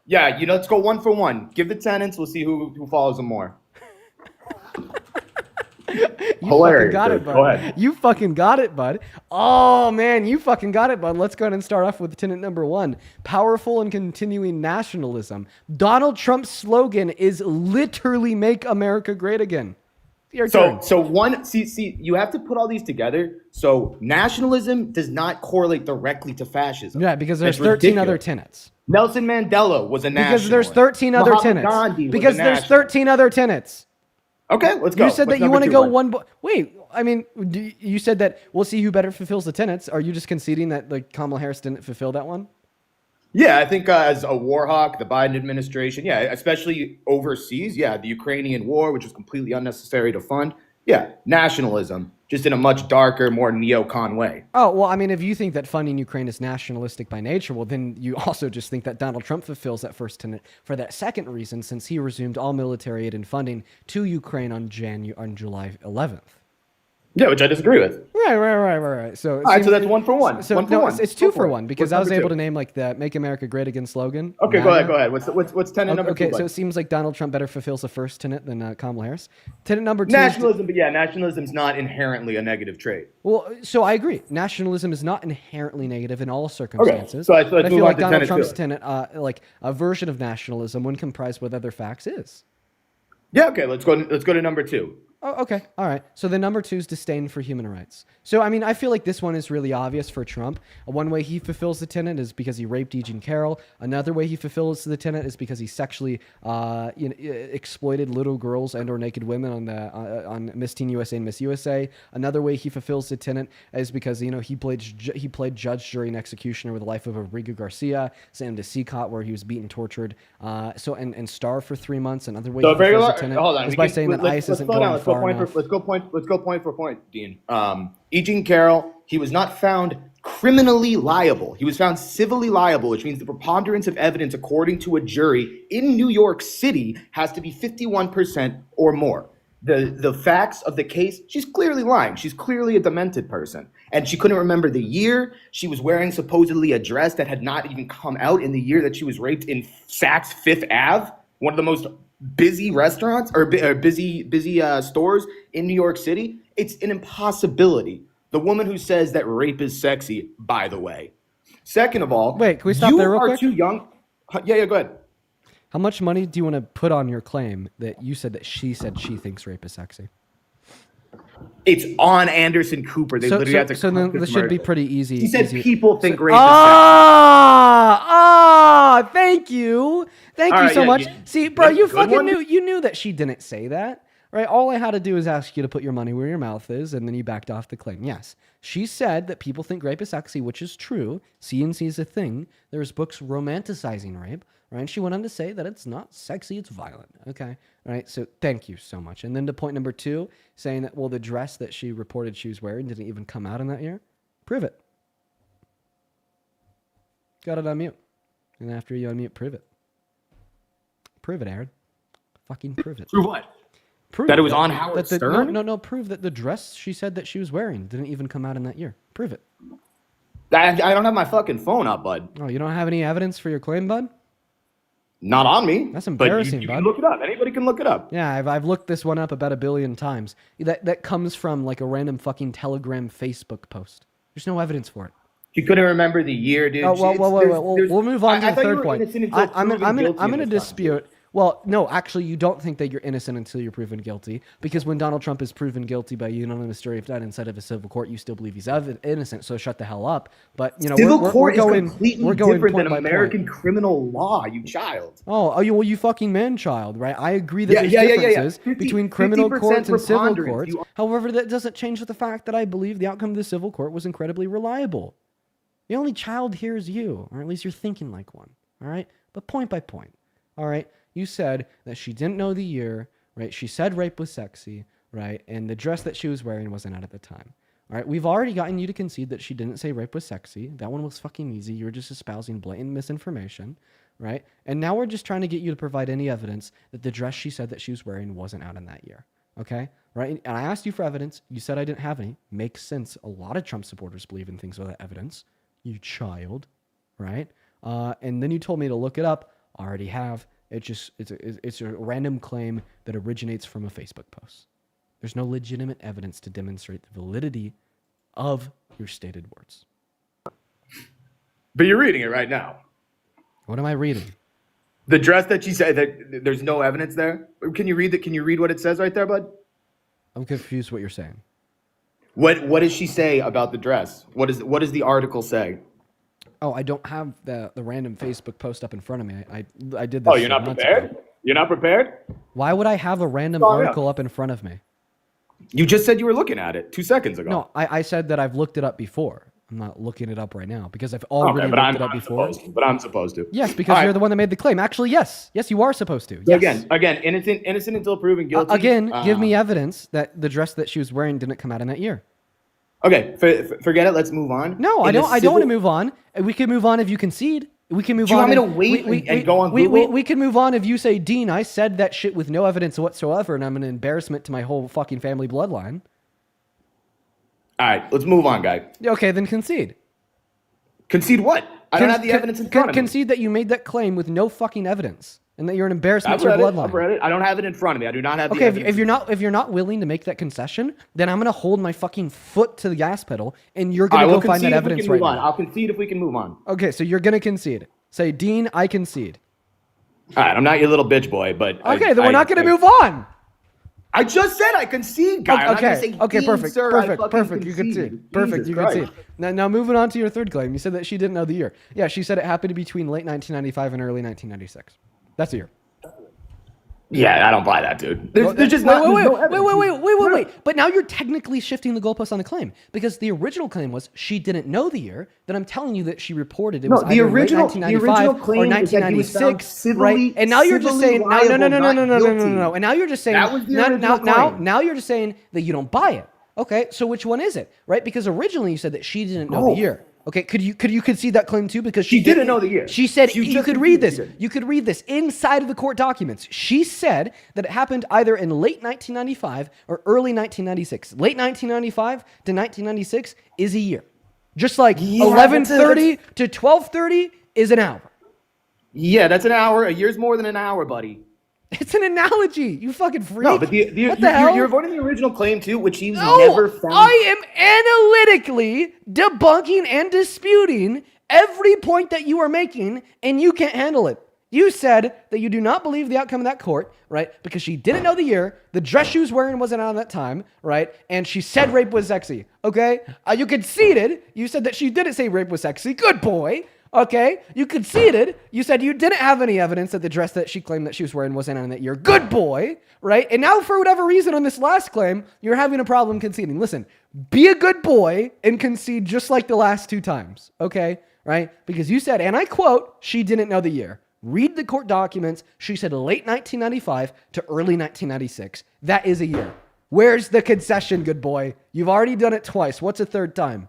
Yeah, let's go one for one. Give the tenants. We'll see who follows them more. Hilarious. Got it, bud. Go ahead. You fucking got it, bud. Oh, man, you fucking got it, bud. Let's go ahead and start off with tenant number 1. Powerful and continuing nationalism. Donald Trump's slogan is literally "Make America Great Again." Your turn. So one, see, you have to put all these together. So nationalism does not correlate directly to fascism. Yeah, because there's 13 other tenets. Nelson Mandela was a nationalist. Because there's 13 other tenets. Gandhi because there's 13 other tenets. Okay, let's go. You said that you want to go one. Wait, I mean, you said that we'll see who better fulfills the tenets. Are you just conceding that like Kamala Harris didn't fulfill that one? Yeah, I think as a war hawk, the Biden administration, yeah, especially overseas, yeah, the Ukrainian war, which was completely unnecessary to fund. Yeah, nationalism, just in a much darker, more neocon way. Oh, well, I mean, if you think that funding Ukraine is nationalistic by nature, well, then you also just think that Donald Trump fulfills that first tenet for that second reason, since he resumed all military aid and funding to Ukraine on July 11th. Yeah, which I disagree with. Right. So, All right, so that's 1 for 1. So one for no, one. it's 2 Go for it. 1 because What's I was number able two? to name like the "Make America Great Again" slogan. Okay, MAGA. go ahead. What's tenet number 2? Okay, so bud? it seems like Donald Trump better fulfills the first tenet than Kamala Harris. Tenet number 2 Nationalism, but yeah, nationalism's not inherently a negative trait. Well, so I agree. Nationalism is not inherently negative in all circumstances. so let's but I move feel on like to Donald tenet Trump's two. tenet, like a version of nationalism, when comprised with other facts, is. Yeah, okay, let's go to number 2. Oh, okay. All right. So the number 2 is disdain for human rights. So, I mean, I feel like this one is really obvious for Trump. One way he fulfills the tenet is because he raped E. Jean Carroll. Another way he fulfills the tenet is because he sexually exploited little girls and or naked women on Miss Teen USA and Miss USA. Another way he fulfills the tenet is because, he played judge, jury, and executioner with the life of Rodrigo Garcia, Sam DeSicott, where he was beaten, tortured, and starved for 3 months. Another way So he fulfills the very tenet hold on. is We by can- saying that let's- ICE let's isn't slow down. going Let's go far point enough. let's go point for point, Dean. E. Jean Carroll, he was not found criminally liable. He was found civilly liable, which means the preponderance of evidence according to a jury in New York City has to be 51% or more. The facts of the case, she's clearly lying. She's clearly a demented person. And she couldn't remember the year. She was wearing supposedly a dress that had not even come out in the year that she was raped in Saks Fifth Ave, one of the most busy restaurants or busy stores in New York City. It's an impossibility. The woman who says that rape is sexy, by the way. Second of all, Wait, can we stop you there real are quick? too young. Yeah, go ahead. How much money do you want to put on your claim that you said that she thinks rape is sexy? It's on Anderson Cooper. They literally had to so cut then this this should be commercial. pretty easy. He said easy. people think rape Thank you. Thank All you right, so yeah, much. you- See, bro, you good fucking one? knew that she didn't say that, right? All I had to do is ask you to put your money where your mouth is, and then you backed off the claim. Yes, she said that people think rape is sexy, which is true. CNC is a thing. There's books romanticizing rape, right? And she went on to say that it's not sexy, it's violent. Okay, right? So thank you so much. And then to point number 2, saying that, well, the dress that she reported she was wearing didn't even come out in that year. Prove it. Got it on mute. And after you unmute, prove it. Prove it, Aaron. Fucking prove it. Prove what? Prove That it was on Howard that Stern? No. Prove that the dress she said that she was wearing didn't even come out in that year. Prove it. I don't have my fucking phone up, bud. Oh, you don't have any evidence for your claim, bud? Not on me. That's But embarrassing, you bud. can look it up. Anybody can look it up. Yeah, I've looked this one up about 1 billion times. That comes from like a random fucking Telegram Facebook post. There's no evidence for it. She couldn't remember the year, dude. Oh, we'll move on to I the thought you third were point. innocent until I'm proven guilty going to in this dispute. Well, no, actually, you don't think that you're innocent until you're proven guilty. Because when Donald Trump is proven guilty by unanimous jury of death inside of a civil court, you still believe he's innocent. So shut the hell up. But Civil court we're is going completely we're going different point than by American point. criminal law, you child. Oh, you fucking man-child, right? I agree that there's Yeah. differences between criminal 50% courts and civil preponderance. courts. However, that doesn't change the fact that I believe the outcome of the civil court was incredibly reliable. The only child here is you, or at least you're thinking like one, all right? But point by point, all right? You said that she didn't know the year, right? She said rape was sexy, right? And the dress that she was wearing wasn't out at the time. All right, we've already gotten you to concede that she didn't say rape was sexy. That one was fucking easy. You were just espousing blatant misinformation, right? And now we're just trying to get you to provide any evidence that the dress she said that she was wearing wasn't out in that year, okay? Right? And I asked you for evidence. You said I didn't have any. Makes sense. A lot of Trump supporters believe in things without evidence. You child, right? And then you told me to look it up. I already have. It's a random claim that originates from a Facebook post. There's no legitimate evidence to demonstrate the validity of your stated words. But you're reading it right now. What am I reading? The dress that she said that there's no evidence there. Can you read Can you read what it says right there, bud? I'm confused what you're saying. What does she say about the dress? What does the article say? Oh, I don't have the random Facebook post up in front of me. I did this. Oh, you're not months prepared? ago. You're not prepared? Why would I have a random Oh, yeah. article up in front of me? You just said you were looking at it 2 seconds ago. No, I said that I've looked it up before. I'm not looking it up right now because I've already Okay, but looked it up before. I'm supposed to. Yes, because you're the one that made the claim. Actually, yes, you are supposed to. So Yes. again, innocent until proven guilty. Give me evidence that the dress that she was wearing didn't come out in that year. Okay, forget it. Let's move on. No, I don't want to move on. We can move on if you concede. We can move Do you on. want me to wait and go on Google? We can move on if you say, Dean, I said that shit with no evidence whatsoever, and I'm an embarrassment to my whole fucking family bloodline. All right, let's move on, guy. Okay, then concede. Concede what? I don't have the evidence in front of me. Concede that you made that claim with no fucking evidence, and that you're an embarrassment to your I've bloodline. read it. I don't have it in front of me. I do not have the Okay, evidence. if you're not willing to make that concession, then I'm gonna hold my fucking foot to the gas pedal, and you're gonna go find that evidence right now. I'll concede if we can move on. Okay, so you're gonna concede. Say, Dean, I concede. All right, I'm not your little bitch boy, but Okay, then we're not gonna move on. I just said I concede, guy. I'm not gonna say, Okay, "Dean, perfect, sir, I perfect, fucking perfect. You concede. Perfect, Jesus you Christ. concede. Now moving on to your third claim. You said that she didn't know the year. Yeah, she said it happened between late 1995 and early 1996. That's a year. Yeah, I don't buy that, dude. There's just not. Wait. But now you're technically shifting the goalpost on the claim because the original claim was she didn't know the year. Then I'm telling you that she reported it was either late 1995 or 1996, right? And now you're just saying no. And now you're just saying That was the original claim. now you're just saying that you don't buy it. Okay, so which one is it, right? Because originally you said that she didn't know the year. Okay, could you concede that claim too? Because She didn't know the year. She said You you just could read this. conceded. You could read this inside of the court documents. She said that it happened either in late 1995 or early 1996. Late 1995 to 1996 is a year. Just like 11:30 to 12:30 is an hour. Yeah, that's an hour. A year's more than an hour, buddy. It's an analogy. You fucking freak. No, but what the hell? you're avoiding the original claim too, which he's No, never found. I am analytically debunking and disputing every point that you are making, and you can't handle it. You said that you do not believe the outcome of that court, right? Because she didn't know the year, the dress she was wearing wasn't out at that time, right? And she said rape was sexy, okay? You conceded. You said that she didn't say rape was sexy. Good boy. Okay, you conceded. You said you didn't have any evidence that the dress that she claimed that she was wearing wasn't on that year. Good boy, right? And now, for whatever reason, on this last claim, you're having a problem conceding. Listen, be a good boy and concede just like the last two times, okay? Right? Because you said, and I quote, she didn't know the year. Read the court documents. She said late 1995 to early 1996. That is a year. Where's the concession, good boy? You've already done it twice. What's a third time?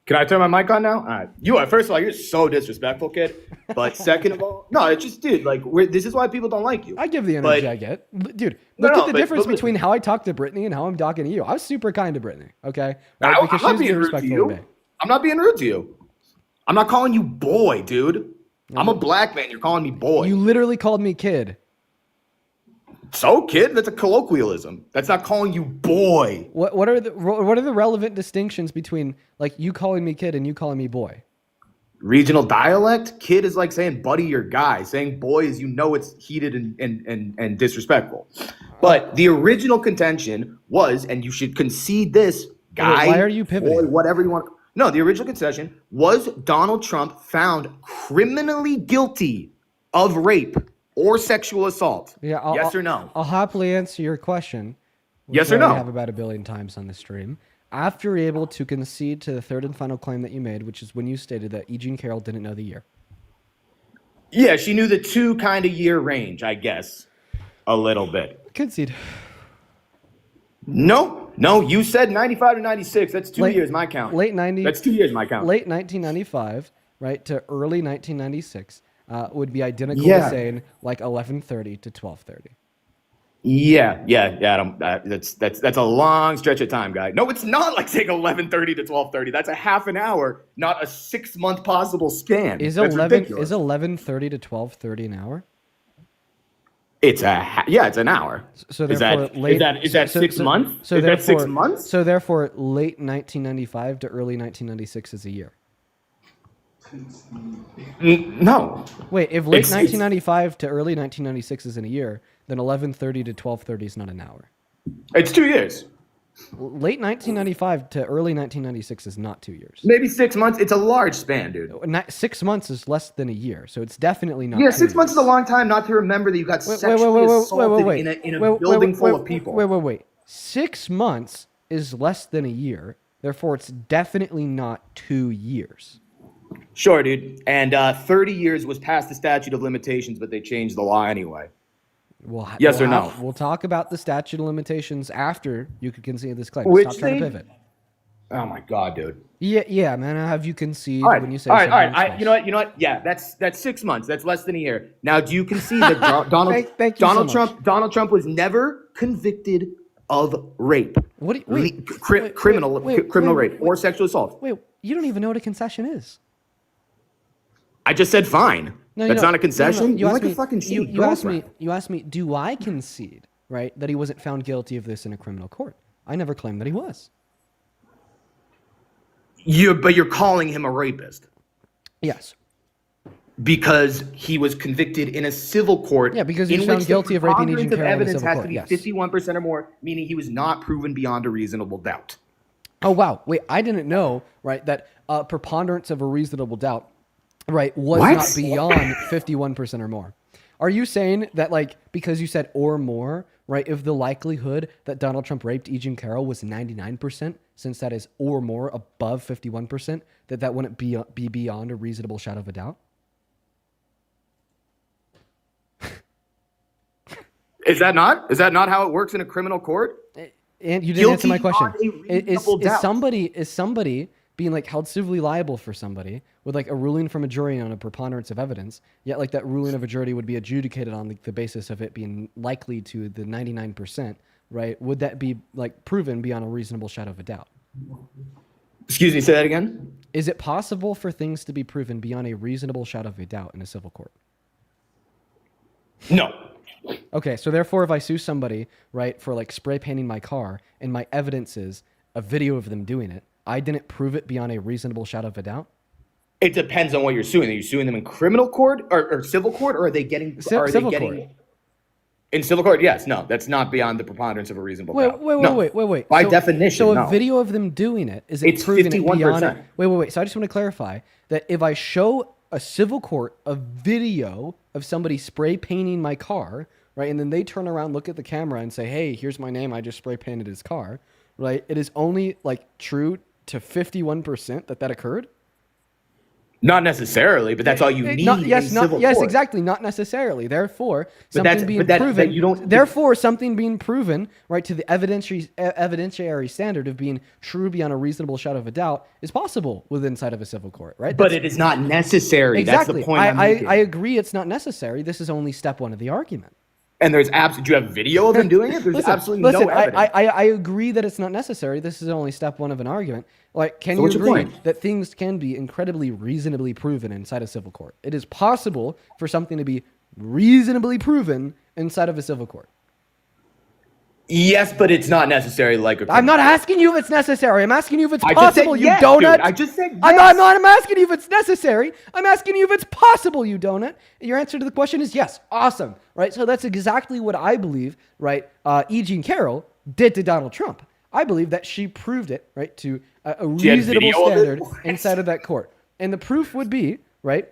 Can I turn my mic on now? All right. First of all, you're so disrespectful, kid. But second of all, no, it's just, dude, like, this is why people don't like you. I give the energy I get. Dude, look at the difference between how I talk to Brittany and how I'm talking to you. I was super kind to Brittany, okay? Right? I'm not being rude to you. I'm not being rude to you. I'm not calling you boy, dude. I'm a black man. You're calling me boy. You literally called me kid. So, kid, that's a colloquialism. That's not calling you boy. What are the relevant distinctions between like you calling me kid and you calling me boy? Regional dialect? Kid is like saying buddy your guy. Saying boy is, it's heated and disrespectful. But the original contention was, and you should concede this, guy. Why are you pivoting? Boy, whatever you want. No, the original concession was Donald Trump found criminally guilty of rape or sexual assault. Yeah, yes or no? I'll happily answer your question. Yes or no? I have about 1 billion times on the stream. After you're able to concede to the third and final claim that you made, which is when you stated that E. Jean Carroll didn't know the year. Yeah, she knew the 2 kind of year range, I guess. A little bit. Concede. No, you said 95 to 96. That's 2 years, my count. Late 90s. That's 2 years, my count. Late 1995, right, to early 1996 would be identical to saying like 11:30 to 12:30. Yeah. That's a long stretch of time, guy. No, it's not like saying 11:30 to 12:30. That's a half an hour, not a 6-month possible span. Is That's 11:30 to 12:30 an hour? It's an hour. So is therefore, that 6 months? So is therefore, that 6 months? So therefore, late 1995 to early 1996 is a year. No. Wait, if late 1995 to early 1996 isn't a year, then 11:30 to 12:30 is not an hour. It's 2 years. Late 1995 to early 1996 is not 2 years. Maybe 6 months. It's a large span, dude. 6 months is less than a year, so it's definitely not. Yeah, 6 months is a long time not to remember that you got sexually assaulted in a building full of people. Wait. 6 months is less than a year. Therefore, it's definitely not 2 years. Sure, dude. And 30 years was past the statute of limitations, but they changed the law anyway. Yes or no? We'll talk about the statute of limitations after you could concede this claim. Which Stop trying to pivot. Oh my God, dude. Yeah, man. I'll have you concede when you say all right. You know what? Yeah, that's 6 months. That's less than a year. Now, do you concede that Donald Thank you so much. Donald Trump was never convicted of rape. What? Criminal rape or sexual assault. Wait, you don't even know what a concession is. I just said fine. No, That's not a concession. You You're asked like me, a fucking shitty you asked girlfriend. me. You asked me. Do I concede, right, that he wasn't found guilty of this in a criminal court? I never claimed that he was. But you're calling him a rapist. Yes. Because he was convicted in a civil court. Yeah, because he was in found which guilty of raping Eugene the Carroll in a evidence civil has court. to be Yes. 51% or more, meaning he was not proven beyond a reasonable doubt. Oh wow! Wait, I didn't know, right, that preponderance of a reasonable doubt, right, was What? not beyond 51% or more. Are you saying that, like, because you said or more, right, if the likelihood that Donald Trump raped Eugene Carroll was 99%, since that is or more above 51%, that wouldn't be beyond a reasonable shadow of a doubt? Is that not? Is that not how it works in a criminal court? And you didn't answer my Guilty question. on a reasonable doubt. Is somebody being like held civilly liable for somebody with like a ruling from a jury on a preponderance of evidence, yet like that ruling of a jury would be adjudicated on the basis of it being likely to the 99%, right? Would that be like proven beyond a reasonable shadow of a doubt? Excuse me, say that again? Is it possible for things to be proven beyond a reasonable shadow of a doubt in a civil court? No. Okay, so therefore, if I sue somebody, right, for like spray painting my car, and my evidence is a video of them doing it, I didn't prove it beyond a reasonable shadow of a doubt? It depends on what you're suing. Are you suing them in criminal court or civil court, or are they getting Civil court. In civil court? Yes, no, that's not beyond the preponderance of a reasonable doubt. Wait. By definition, so no. a video of them doing it, is it It's proving it 51%. beyond? Wait. So I just want to clarify that if I show a civil court a video of somebody spray painting my car, right, and then they turn around, look at the camera, and say, "Hey, here's my name. I just spray painted his car," right? It is only like true to 51% that occurred. Not necessarily, but that's all you need in civil court. Exactly, not necessarily. Therefore, But that's- something being but that- proven. that you don't- Therefore, something being proven, right, to the evidentiary standard of being true beyond a reasonable shadow of a doubt is possible within inside of a civil court, right? But it is not necessary. Exactly. That's the point I'm making. I agree. It's not necessary. This is only step one of the argument. And there's absolutely. Do you have video of him doing it? There's absolutely no evidence. I agree that it's not necessary. This is only step one of an argument. Like, can So you what's your agree point? that things can be incredibly reasonably proven inside a civil court? It is possible for something to be reasonably proven inside of a civil court. Yes, but it's not necessary. I'm not asking you if it's necessary. I'm asking you if it's I just said possible, yes, you donut. dude. I just said I'm yes. I'm asking you if it's necessary. I'm asking you if it's possible, you donut. Your answer to the question is yes. Awesome. Right? So that's exactly what I believe, right, E. Jean Carroll did to Donald Trump. I believe that she proved it, right, to a She had reasonable video of it? standard What? inside of that court. And the proof would be, right,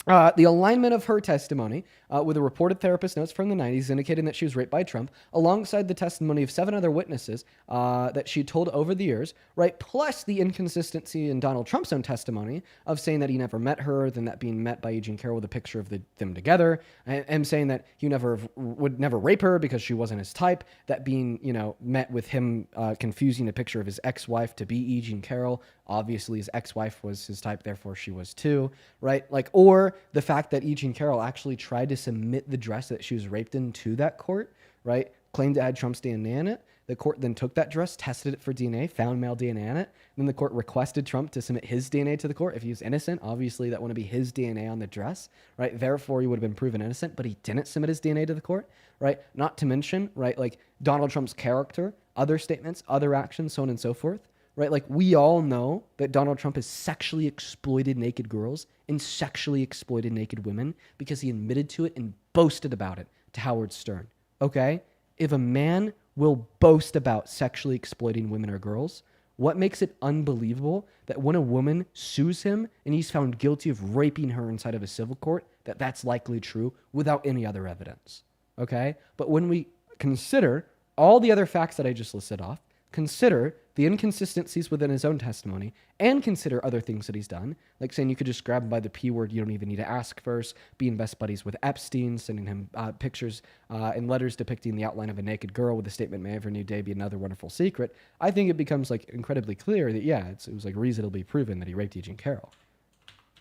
the alignment of her testimony with the reported therapist notes from the 90s indicating that she was raped by Trump, alongside the testimony of 7 other witnesses that she told over the years, right? Plus the inconsistency in Donald Trump's own testimony of saying that he never met her, then that being met by Eugene Carroll with a picture of them together, and saying that he would never rape her because she wasn't his type, that being, met with him confusing a picture of his ex-wife to be Eugene Carroll. Obviously, his ex-wife was his type, therefore she was too, right? Or the fact that Eugene Carroll actually tried to submit the dress that she was raped in to that court, right? Claimed it had Trump's DNA in it. The court then took that dress, tested it for DNA, found male DNA in it. Then the court requested Trump to submit his DNA to the court. If he was innocent, obviously that wouldn't be his DNA on the dress, right? Therefore, he would have been proven innocent, but he didn't submit his DNA to the court, right? Not to mention, right, like Donald Trump's character, other statements, other actions, so on and so forth. Right? Like, we all know that Donald Trump has sexually exploited naked girls and sexually exploited naked women because he admitted to it and boasted about it to Howard Stern. Okay? If a man will boast about sexually exploiting women or girls, what makes it unbelievable that when a woman sues him and he's found guilty of raping her inside of a civil court, that's likely true without any other evidence? Okay? But when we consider all the other facts that I just listed off, consider the inconsistencies within his own testimony, and consider other things that he's done, like saying you could just grab him by the P word, you don't even need to ask first, being best buddies with Epstein, sending him pictures and letters depicting the outline of a naked girl with the statement, "May every new day be another wonderful secret." I think it becomes like incredibly clear that, yeah, it was like reasonably proven that he raped Eugene Carroll.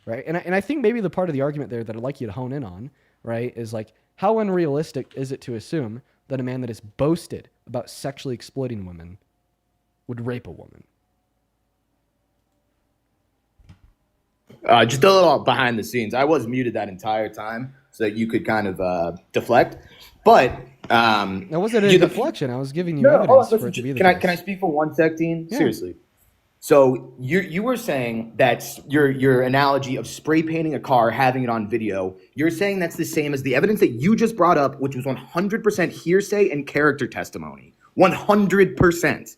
Right? And I think maybe the part of the argument there that I'd like you to hone in on, right, is like, how unrealistic is it to assume that a man that has boasted, about sexually exploiting women would rape a woman? Just a little behind the scenes. I was muted that entire time so that you could kind of deflect. But That wasn't a deflection. I was giving you hold evidence on, for it to be the can I case. can I speak for 1 sec, Dean? Yeah. Seriously. So you were saying that your analogy of spray painting a car, having it on video, you're saying that's the same as the evidence that you just brought up, which was 100% hearsay and character testimony. 100%.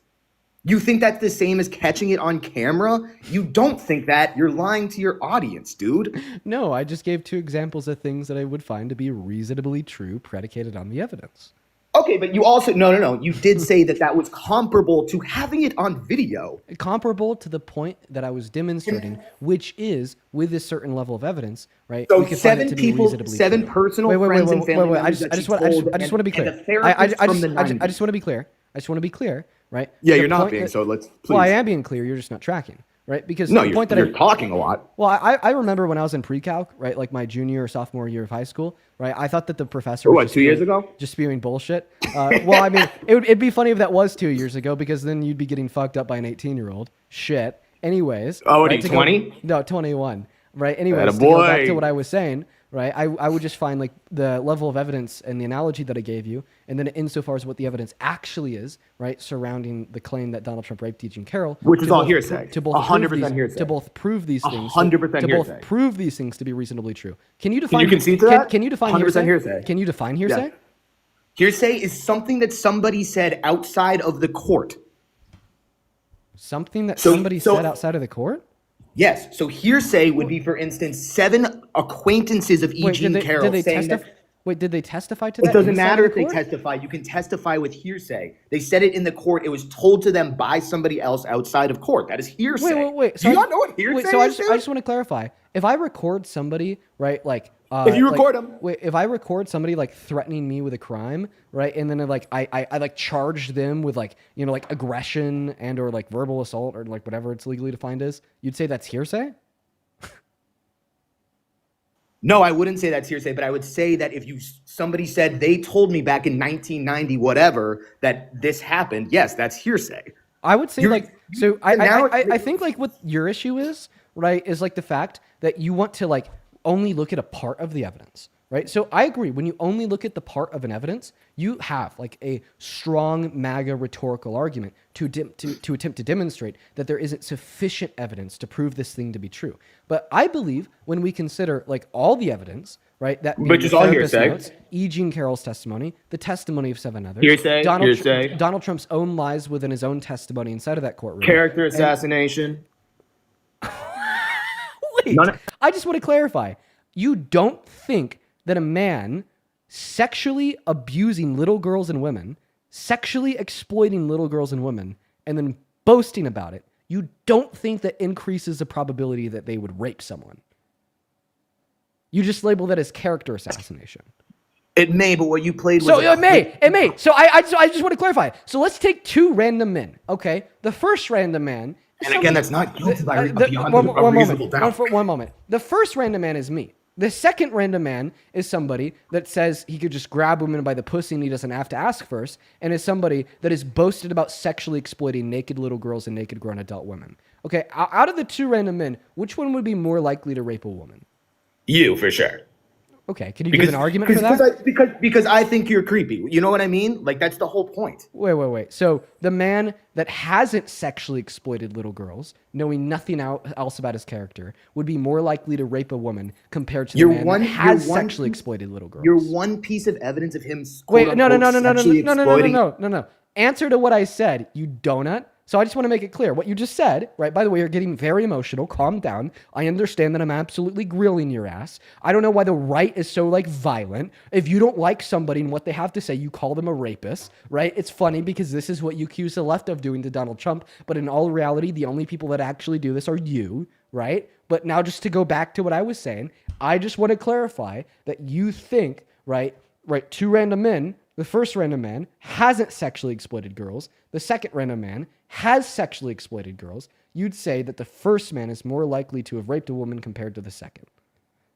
You think that's the same as catching it on camera? You don't think that. You're lying to your audience, dude. No, I just gave 2 examples of things that I would find to be reasonably true, predicated on the evidence. Okay, but you also no. You did say that was comparable to having it on video. Comparable to the point that I was demonstrating, which is with a certain level of evidence, right? So we can find it 7 to be people, reasonably 7 true. personal friends and family members I that just you told, want to be clear. and a therapist from the 90s. I just want to be clear. I just want to be clear, right? Yeah, The you're not point being, that- so let's please. Well, I am being clear. You're just not tracking, right? Because No, the point that you're talking a lot. Well, I remember when I was in pre-calc, right, like my junior or sophomore year of high school, right? I thought that the professor was What, just 2 years spewing- ago? just spewing bullshit. Well, I mean, it'd be funny if that was 2 years ago, because then you'd be getting fucked up by an 18-year-old. Shit. Anyways. Oh, what are right, you, to go- 20? No, 21. Right. Anyways, to Attaboy. go back to what I was saying, right? I would just find like the level of evidence and the analogy that I gave you, and then insofar as what the evidence actually is, right, surrounding the claim that Donald Trump raped Eugene Carroll, Which is to all both hearsay. to both 100% prove these, hearsay. to both prove these things, 100% to both hearsay. prove these things to be reasonably true. Can you Can define? you concede to that? Can you define 100% hearsay. Can you define hearsay? Yeah. Hearsay is something that somebody said outside of the court. Something that So- somebody so- said outside of the court? Yes. So hearsay would be, for instance, 7 acquaintances of Eugene Carroll did they saying testify? that Wait, did they testify to that? it doesn't inside matter of if the they court? testify. You can testify with hearsay. They said it in the court. It was told to them by somebody else outside of court. That is hearsay. Wait. Do you not know what hearsay Wait, so I is, just want to clarify. If I record somebody, right, like If you like- record 'em. wait, if I record somebody like threatening me with a crime, right, and then I like charge them with like like aggression and or like verbal assault or like whatever it's legally defined as, you'd say that's hearsay? No, I wouldn't say that's hearsay, but I would say that if somebody said they told me back in 1990 whatever that this happened, yes, that's hearsay. I would say You're- I think like what your issue is, right, is like the fact that you want to like only look at a part of the evidence, right? So I agree. When you only look at the part of an evidence, you have like a strong MAGA rhetorical argument to attempt to demonstrate that there isn't sufficient evidence to prove this thing to be true. But I believe when we consider like all the evidence, right, that Which the is all therapist hearsay. notes, E. Jean Carroll's testimony, the testimony of 7 others, Hearsay, hearsay. Donald Trump's own lies within his own testimony inside of that courtroom, Character and- assassination. Wait, I just want to clarify. You don't think that a man sexually abusing little girls and women, sexually exploiting little girls and women, and then boasting about it, you don't think that increases the probability that they would rape someone? You just label that as character assassination. It may, but what you played was So it may. So I just want to clarify. So let's take 2 random men. Okay, the first random man. And again, that's not guilty by beyond one a reasonable moment. doubt. One moment. The first random man is me. The second random man is somebody that says he could just grab women by the pussy and he doesn't have to ask first, and is somebody that is boasted about sexually exploiting naked little girls and naked grown adult women. Okay, out of the 2 random men, which one would be more likely to rape a woman? You, for sure. Okay, can you give an argument for that? Because I think you're creepy. You know what I mean? Like, that's the whole point. Wait. So the man that hasn't sexually exploited little girls, knowing nothing else about his character, would be more likely to rape a woman compared to the man that has sexually exploited little girls. Your one piece of evidence of him Wait, no. sexually exploiting- Answer to what I said, you donut. So I just want to make it clear. What you just said, right? By the way, you're getting very emotional. Calm down. I understand that I'm absolutely grilling your ass. I don't know why the right is so like violent. If you don't like somebody and what they have to say, you call them a rapist, right? It's funny because this is what you accuse the left of doing to Donald Trump. But in all reality, the only people that actually do this are you, right? But now just to go back to what I was saying, I just want to clarify that you think, right, 2 random men, the first random man hasn't sexually exploited girls. The second random man has sexually exploited girls. You'd say that the first man is more likely to have raped a woman compared to the second.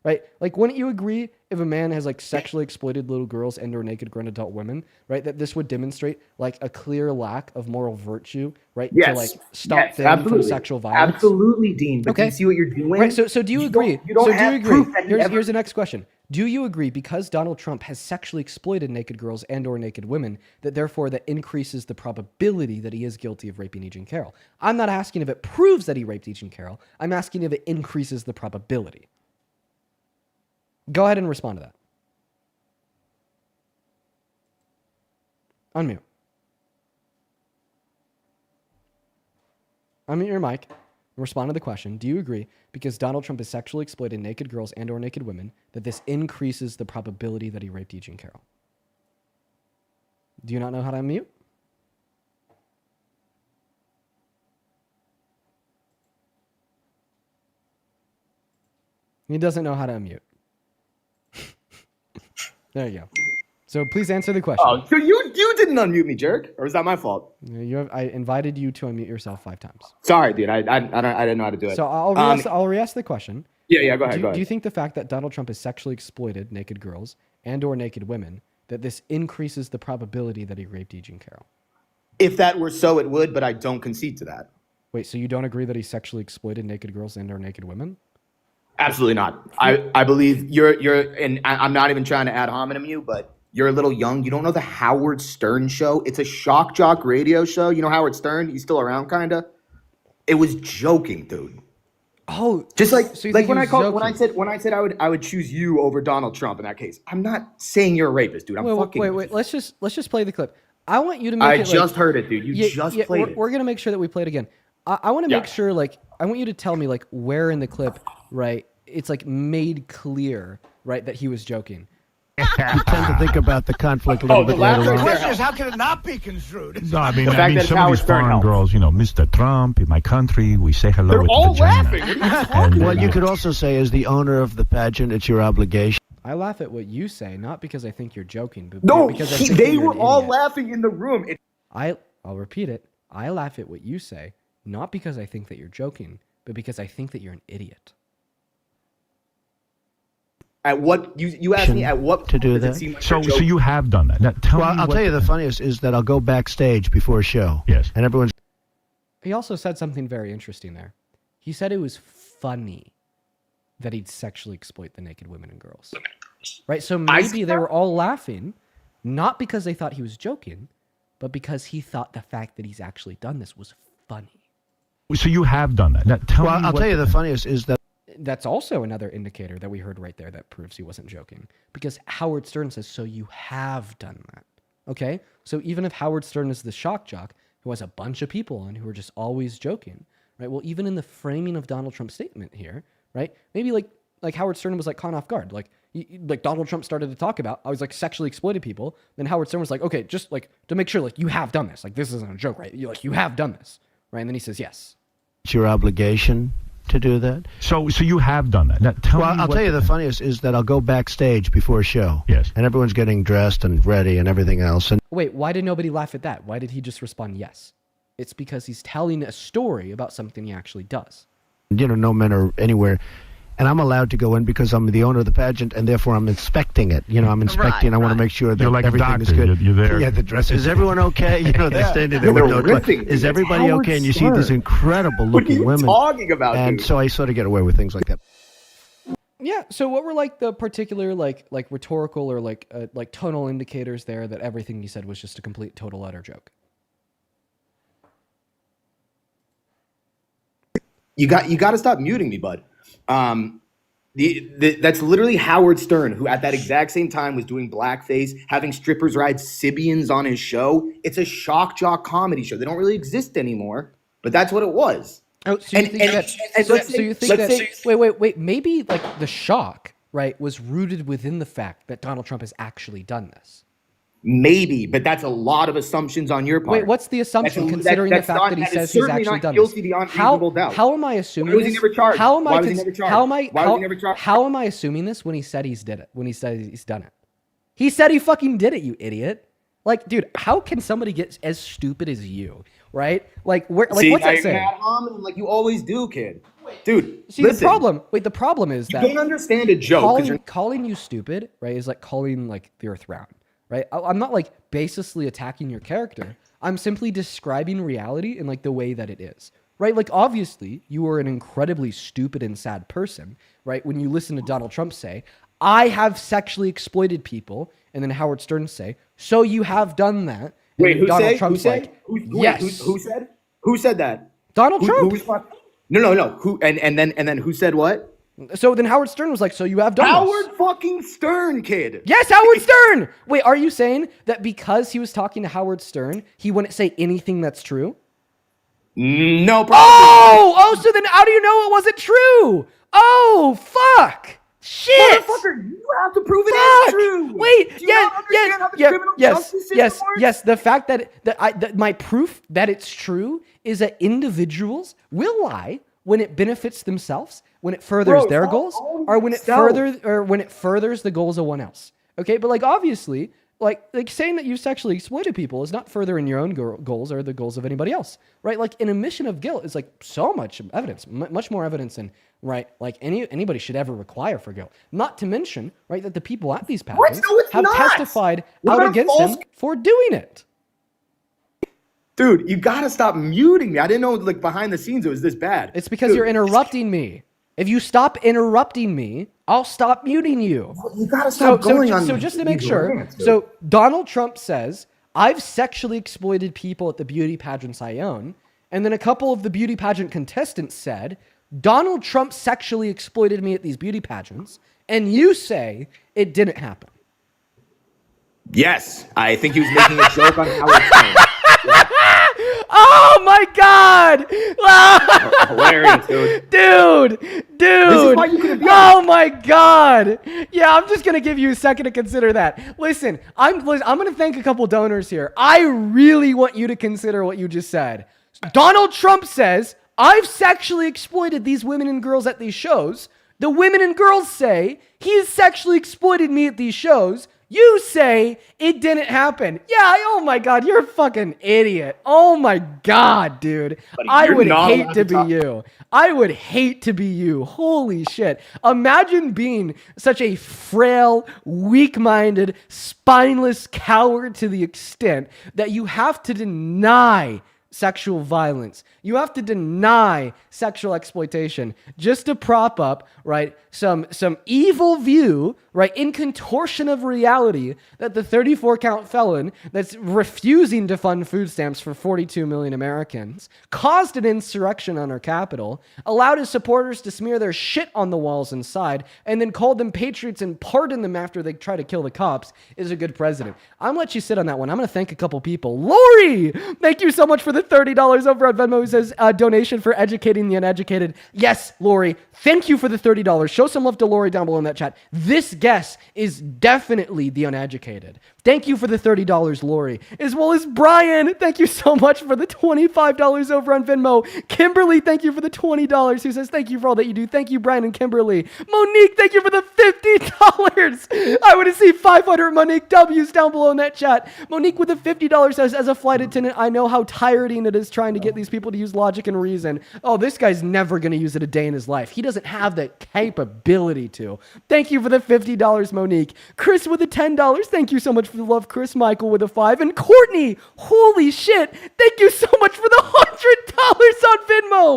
right? Like, wouldn't you agree if a man has like sexually exploited little girls and or naked grown adult women, right? That this would demonstrate like a clear lack of moral virtue, right? To like stop them from sexual violence. Absolutely, Dean. But do you see what you're doing? Right. So do you agree? You don't have proof that he Here's the next question. Do you agree because Donald Trump has sexually exploited naked girls and or naked women that therefore that increases the probability that he is guilty of raping E. Jean Carroll? I'm not asking if it proves that he raped E. Jean Carroll. I'm asking if it increases the probability. Go ahead and respond to that. Unmute. Unmute your mic. Respond to the question. Do you agree because Donald Trump has sexually exploited naked girls and or naked women that this increases the probability that he raped E. Jean Carroll? Do you not know how to unmute? He doesn't know how to unmute. There you go. So please answer the question. Oh, so you didn't unmute me, jerk, or is that my fault? I invited you to unmute yourself 5 times. Sorry, dude. I didn't know how to do it. So I'll re-ask the question. Yeah. Go ahead. Do you think the fact that Donald Trump has sexually exploited naked girls and or naked women that this increases the probability that he raped E. Jean Carroll? If that were so, it would, but I don't concede to that. Wait, so you don't agree that he sexually exploited naked girls and or naked women? Absolutely not. I believe you're, and I'm not even trying to ad hominem you, but you're a little young. You don't know the Howard Stern show. It's a shock jock radio show. You know Howard Stern? He's still around, kind of. It was joking, dude. Oh, just like so when I said I would choose you over Donald Trump in that case. I'm not saying you're a rapist, dude. Wait. Let's just play the clip. I want you to make I it. just heard it, dude. You just played it. We're gonna make sure that we play it again. I want to make sure, like, I want you to tell me, like, where in the clip, right? It's like made clear, right, that he was joking. You tend to think about the conflict a little bit later on. The question is, how can it not be construed? No, I mean some of these foreign girls, Mr. Trump, in my country, we say hello They're with all vagina. laughing. What are you talking Well, about? you could also say, as the owner of the pageant, it's your obligation. I laugh at what you say, not because I think you're joking, but No, because I think they you're were an all idiot. laughing in the room. I'll repeat it. I laugh at what you say, not because I think that you're joking, but because I think that you're an idiot. At what you asked me? At what to do point does that? it seem like So you're joking? you have done that. Now, tell me Well, I'll what tell you the funniest is that I'll go backstage before a show. Yes. And everyone's. He also said something very interesting there. He said it was funny that he'd sexually exploit the naked women and girls. Right? So maybe they were all laughing, not because they thought he was joking, but because he thought the fact that he's actually done this was funny. So you have done that. Now, tell me I'll tell you the funniest is that. That's also another indicator that we heard right there that proves he wasn't joking. Because Howard Stern says, so you have done that. Okay? So even if Howard Stern is the shock jock who has a bunch of people on who are just always joking, right? Well, even in the framing of Donald Trump's statement here, right? Maybe like Howard Stern was like caught off guard. Like Donald Trump started to talk about, I was like sexually exploited people. Then Howard Stern was like, okay, just like to make sure, like you have done this. Like this isn't a joke, right? You have done this, right? And then he says, yes. It's your obligation to do that. So you have done that. Now, tell me I'll tell you the funniest is that I'll go backstage before a show. Yes. And everyone's getting dressed and ready and everything else. And Wait, why did nobody laugh at that? Why did he just respond yes? It's because he's telling a story about something he actually does. no men are anywhere. And I'm allowed to go in because I'm the owner of the pageant, and therefore I'm inspecting it. I'm inspecting. I want to make sure that You're like a everything is doctor. good. You're there. Yeah, the dress. Is everyone okay? They're standing there with no ripping. Is everybody Howard okay? And you see Stern. these incredible What are looking you women. talking about, And dude? so I sort of get away with things like that. Yeah. So what were like the particular like rhetorical or like tonal indicators there that everything you said was just a complete total utter joke? You got to stop muting me, bud. That's literally Howard Stern, who at that exact same time was doing blackface, having strippers ride Sibians on his show. It's a shock jock comedy show. They don't really exist anymore, but that's what it was. Oh, so you think that? Wait. Maybe like the shock, right, was rooted within the fact that Donald Trump has actually done this. Maybe, but that's a lot of assumptions on your part. Wait, what's the assumption considering the fact that he says he's actually done this? How am I assuming Why was he this? never charged? How am Why I? was he never charged? How am I? Why was he never charged? How am I assuming this when he said he's did it? When he said he's done it? He said he fucking did it, you idiot. Like, dude, how can somebody get as stupid as you right? Like where? Like See, what's now that you're saying? ad hominem like you always do, kid. Dude, See, listen, the problem is you that don't understand a joke. 'Cause calling you stupid, right, is like calling like the earth round, right? I'm not like basically attacking your character. I'm simply describing reality in like the way that it is, right? Like obviously you are an incredibly stupid and sad person, right? When you listen to Donald Trump say, I have sexually exploited people, and then Howard Stern say, so you have done that. And Wait, then who Donald said? Trump's Who said? like, Who, yes. wait, who said? Who said that? Donald Trump. Who was fuck- No. Who and then who said what? So then Howard Stern was like, so you have done this. Howard fucking Stern, kid. Yes, Howard Stern. Wait, are you saying that because he was talking to Howard Stern, he wouldn't say anything that's true? No, probably. Oh, so then how do you know it wasn't true? Oh, fuck. Shit. Motherfucker, you have to prove it is true. Wait, Do you not understand how the criminal justice system works? yes. The fact that my proof that it's true is that individuals will lie when it benefits themselves, when it furthers their goals, or when it furthers the goals of one else. Okay, but like obviously, like saying that you sexually exploited people is not furthering your own goals or the goals of anybody else, right? Like an admission of guilt is like so much evidence, much more evidence than like anybody should ever require for guilt. Not to mention, right, that the people at these pageants have testified out against him for doing it. Dude, you gotta stop muting me. I didn't know like behind the scenes it was this bad. It's because you're interrupting me. If you stop interrupting me, I'll stop muting you. You gotta stop going on. So just to make these sure, rants, dude. so Donald Trump says, I've sexually exploited people at the beauty pageants I own. And then a couple of the beauty pageant contestants said, Donald Trump sexually exploited me at these beauty pageants. And you say it didn't happen. Yes, I think he was making a joke on Howard Stern. Oh my God! Hilarious, dude. Dude! This is why you couldn't be Oh my God! Yeah, I'm just gonna give you a second to consider that. Listen, I'm gonna thank a couple donors here. I really want you to consider what you just said. Donald Trump says, I've sexually exploited these women and girls at these shows. The women and girls say, he's sexually exploited me at these shows. You say it didn't happen. Yeah, oh my God, you're a fucking idiot. Oh my God, dude. I would hate to be you. I would hate to be you. Holy shit. Imagine being such a frail, weak-minded, spineless coward to the extent that you have to deny sexual violence. You have to deny sexual exploitation just to prop up, right, some evil view, right, in contortion of reality that the 34-count felon that's refusing to fund food stamps for 42 million Americans caused an insurrection on our Capitol, allowed his supporters to smear their shit on the walls inside, and then called them patriots and pardoned them after they try to kill the cops is a good president. I'm gonna let you sit on that one. I'm gonna thank a couple people. Lori, thank you so much for the $30 over at Venmo. Who says donation for educating the uneducated. Yes, Lori, thank you for the $30. Show some love to Lori down below in that chat. This guest is definitely the uneducated. Thank you for the $30, Lori. As well as Brian, thank you so much for the $25 over on Venmo. Kimberly, thank you for the $20, who says thank you for all that you do. Thank you, Brian and Kimberly. Monique, thank you for the $50. I want to see 500 Monique W's down below in that chat. Monique with the $50 says, as a flight attendant, I know how tiring it is trying to get these people to use logic and reason. Oh, this guy's never going to use it a day in his life. He doesn't have the capability to. Thank you for the $50, Monique. Chris with the $10. Thank you so much for the love, Chris. Michael with a 5. And Courtney, holy shit. Thank you so much for the $100 on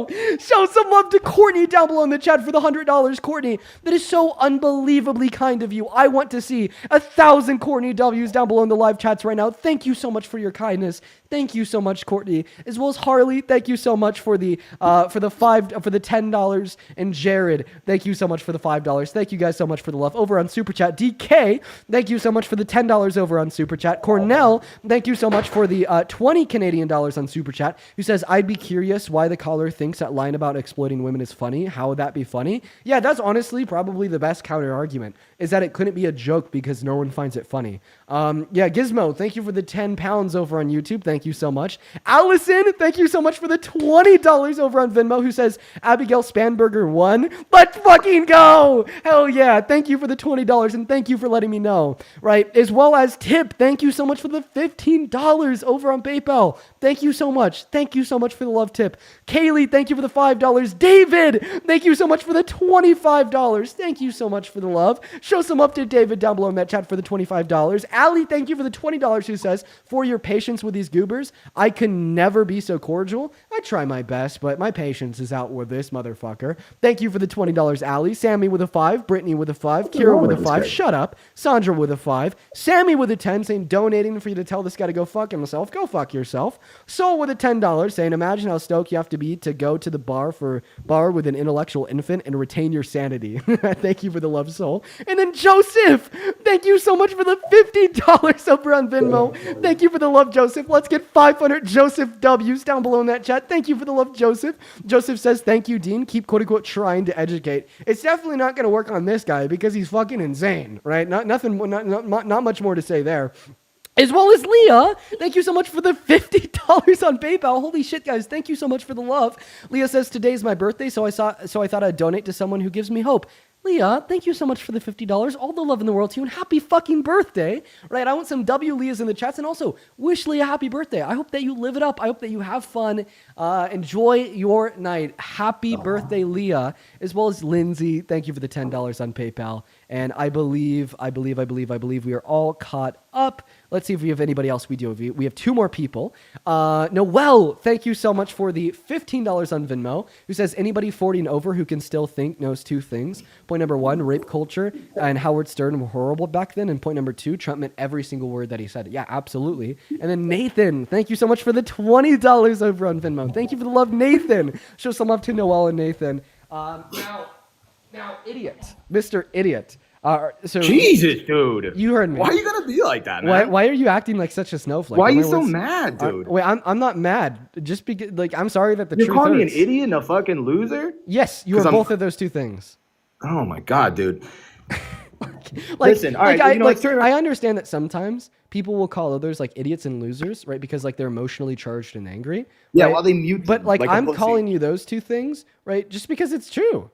Venmo. Show some love to Courtney down below in the chat for the $100, Courtney. That is so unbelievably kind of you. I want to see 1,000 Courtney W's down below in the live chats right now. Thank you so much for your kindness. Thank you so much, Courtney. As well as Harley, thank you so much for the $10. And Jared, thank you so much for the $5. Thank you guys so much for the love over on Super Chat. DK, thank you so much for the $10 over on Super Chat. Cornell, thank you so much for the 20 Canadian dollars on Super Chat, who says, I'd be curious why the caller thinks that line about exploiting women is funny. How would that be funny? Yeah, that's honestly probably the best counter argument, is that it couldn't be a joke joke because no one finds it funny. Yeah, Gizmo, thank you for the 10 pounds over on YouTube. Thank you so much. Allison, thank you so much for the $20 over on Venmo, who says Abigail Spanberger won. Let's fucking go. Hell yeah. Thank you for the $20 and thank you for letting me know. Right. As well as Tip, thank you so much for the $15 over on PayPal. Thank you so much. Thank you so much for the love tip. Kaylee, thank you for the $5. David, thank you so much for the $25. Thank you so much for the love. Show some up to David down below in that chat for the $25. Allie, thank you for the $20, who says, for your patience with these goobers, I can never be so cordial. I try my best, but my patience is out with this motherfucker. Thank you for the $20, Allie. Sammy with a 5. Brittany with a 5. Kira with a 5. Shut up. Sandra with a 5. Sammy with a 10, saying donating for you to tell this guy to go fuck himself. Go fuck yourself. Soul with a $10, saying imagine how stoked you have to be to go to the bar with an intellectual infant and retain your sanity. Thank you for the love, Soul. And then Joseph, thank you so much for the $50 over on Venmo. Thank you for the love, Joseph. Let's get 500 Joseph W's down below in that chat. Thank you for the love, Joseph. Joseph says, thank you, Dean. Keep quote unquote trying to educate. It's definitely not going to work on this guy because he's fucking insane, right? Not much more to say there. As well as Leah, thank you so much for the $50 on PayPal. Holy shit, guys, thank you so much for the love. Leah says, today's my birthday, so I thought I'd donate to someone who gives me hope. Leah, thank you so much for the $50. All the love in the world to you, and happy fucking birthday, right? I want some W Leahs in the chats, and also wish Leah happy birthday. I hope that you live it up. I hope that you have fun. Enjoy your night. Happy birthday, Leah, as well as Lindsay. Thank you for the $10 on PayPal. And I believe we are all caught up. Let's see if we have anybody else we do. We have 2 more people. Noel, thank you so much for the $15 on Venmo, who says anybody 40 and over who can still think knows 2 things. Point number 1, rape culture and Howard Stern were horrible back then. And point number 2, Trump meant every single word that he said. Yeah, absolutely. And then Nathan, thank you so much for the $20 over on Venmo. Thank you for the love, Nathan. Show some love to Noel and Nathan. Now, idiot, Mr. Idiot. So Jesus, dude. You heard me. Why are you gonna be like that, man? Why are you acting like such a snowflake? Why are you so mad, dude? Wait, I'm not mad. Just because, like, I'm sorry that the You're truth calling me an hurts. idiot and a fucking loser? Yes, you are both of those 2 things. Oh my god, dude. Listen, all right, I understand that sometimes people will call others like idiots and losers, right? Because like they're emotionally charged and angry. Yeah, right? while they mute. But like a I'm pussy. calling you those 2 things, right? Just because it's true.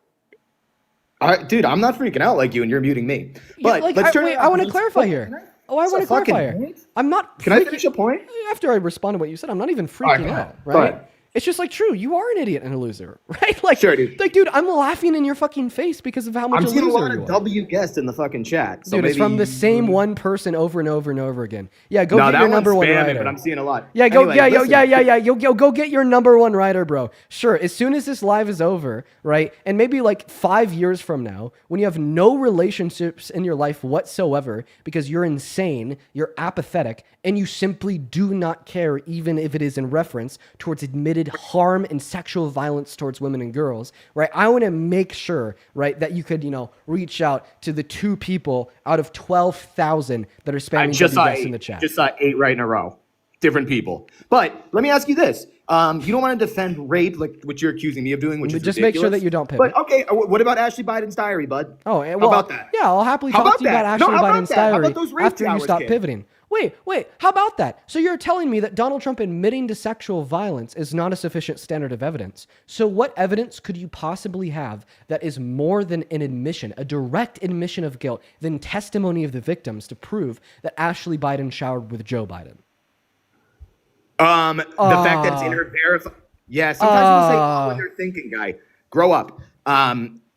All right, dude, I'm not freaking out like you, and you're muting me. But let's turn. I want to clarify here. I want to clarify here. I'm not. Can I finish a point? After I respond to what you said, I'm not even freaking out, right? It's just like true. You are an idiot and a loser, right? Like, sure, dude. Like, dude, I'm laughing in your fucking face because of how much I'm a seeing loser a lot you of are. W guests in the fucking chat. So Dude, it's from the same one person over and over and over again. Yeah, go get your number 1 writer. But I'm seeing a lot. Yeah, go. Anyway, Yeah. Go get your number 1 writer, bro. Sure. As soon as this live is over, right, and maybe like 5 years from now, when you have no relationships in your life whatsoever because you're insane, you're apathetic, and you simply do not care, even if it is in reference towards admitted harm and sexual violence towards women and girls, right? I want to make sure, right, that you could, reach out to the 2 people out of 12,000 that are spamming WS in the chat. Just saw 8 right in a row. Different people. But let me ask you this. You don't want to defend rape, like what you're accusing me of doing, which is just ridiculous. make sure that you don't pivot. But okay, what about Ashley Biden's diary, bud? Oh, well, how about that? Yeah, I'll happily How talk to you about about that? Ashley No, how Biden's about that? How diary about those rape after you showers, stop kid? pivoting. Wait, how about that? So you're telling me that Donald Trump admitting to sexual violence is not a sufficient standard of evidence. So what evidence could you possibly have that is more than an admission, a direct admission of guilt, than testimony of the victims to prove that Ashley Biden showered with Joe Biden? The fact that it's in her verified. Yeah, sometimes people say, "Oh, when they're thinking, guy, grow up."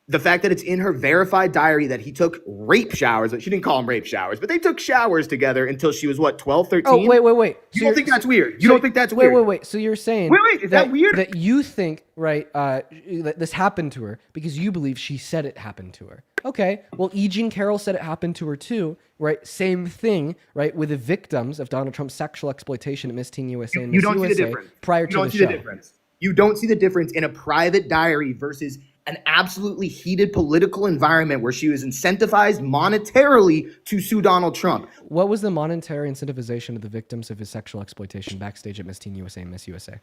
The fact that it's in her verified diary that he took rape showers. She didn't call them rape showers, but they took showers together until she was what, 12, 13? Oh, wait. You don't think that's weird? You don't think that's weird? Wait. So you're saying is that weird? That you think, right, that this happened to her because you believe she said it happened to her. Okay, well, E. Jean Carroll said it happened to her too, right? Same thing, right, with the victims of Donald Trump's sexual exploitation at Miss Teen USA and Miss USA prior to the show. You don't see the difference in a private diary versus an absolutely heated political environment where she was incentivized monetarily to sue Donald Trump. What was the monetary incentivization of the victims of his sexual exploitation backstage at Miss Teen USA and Miss USA?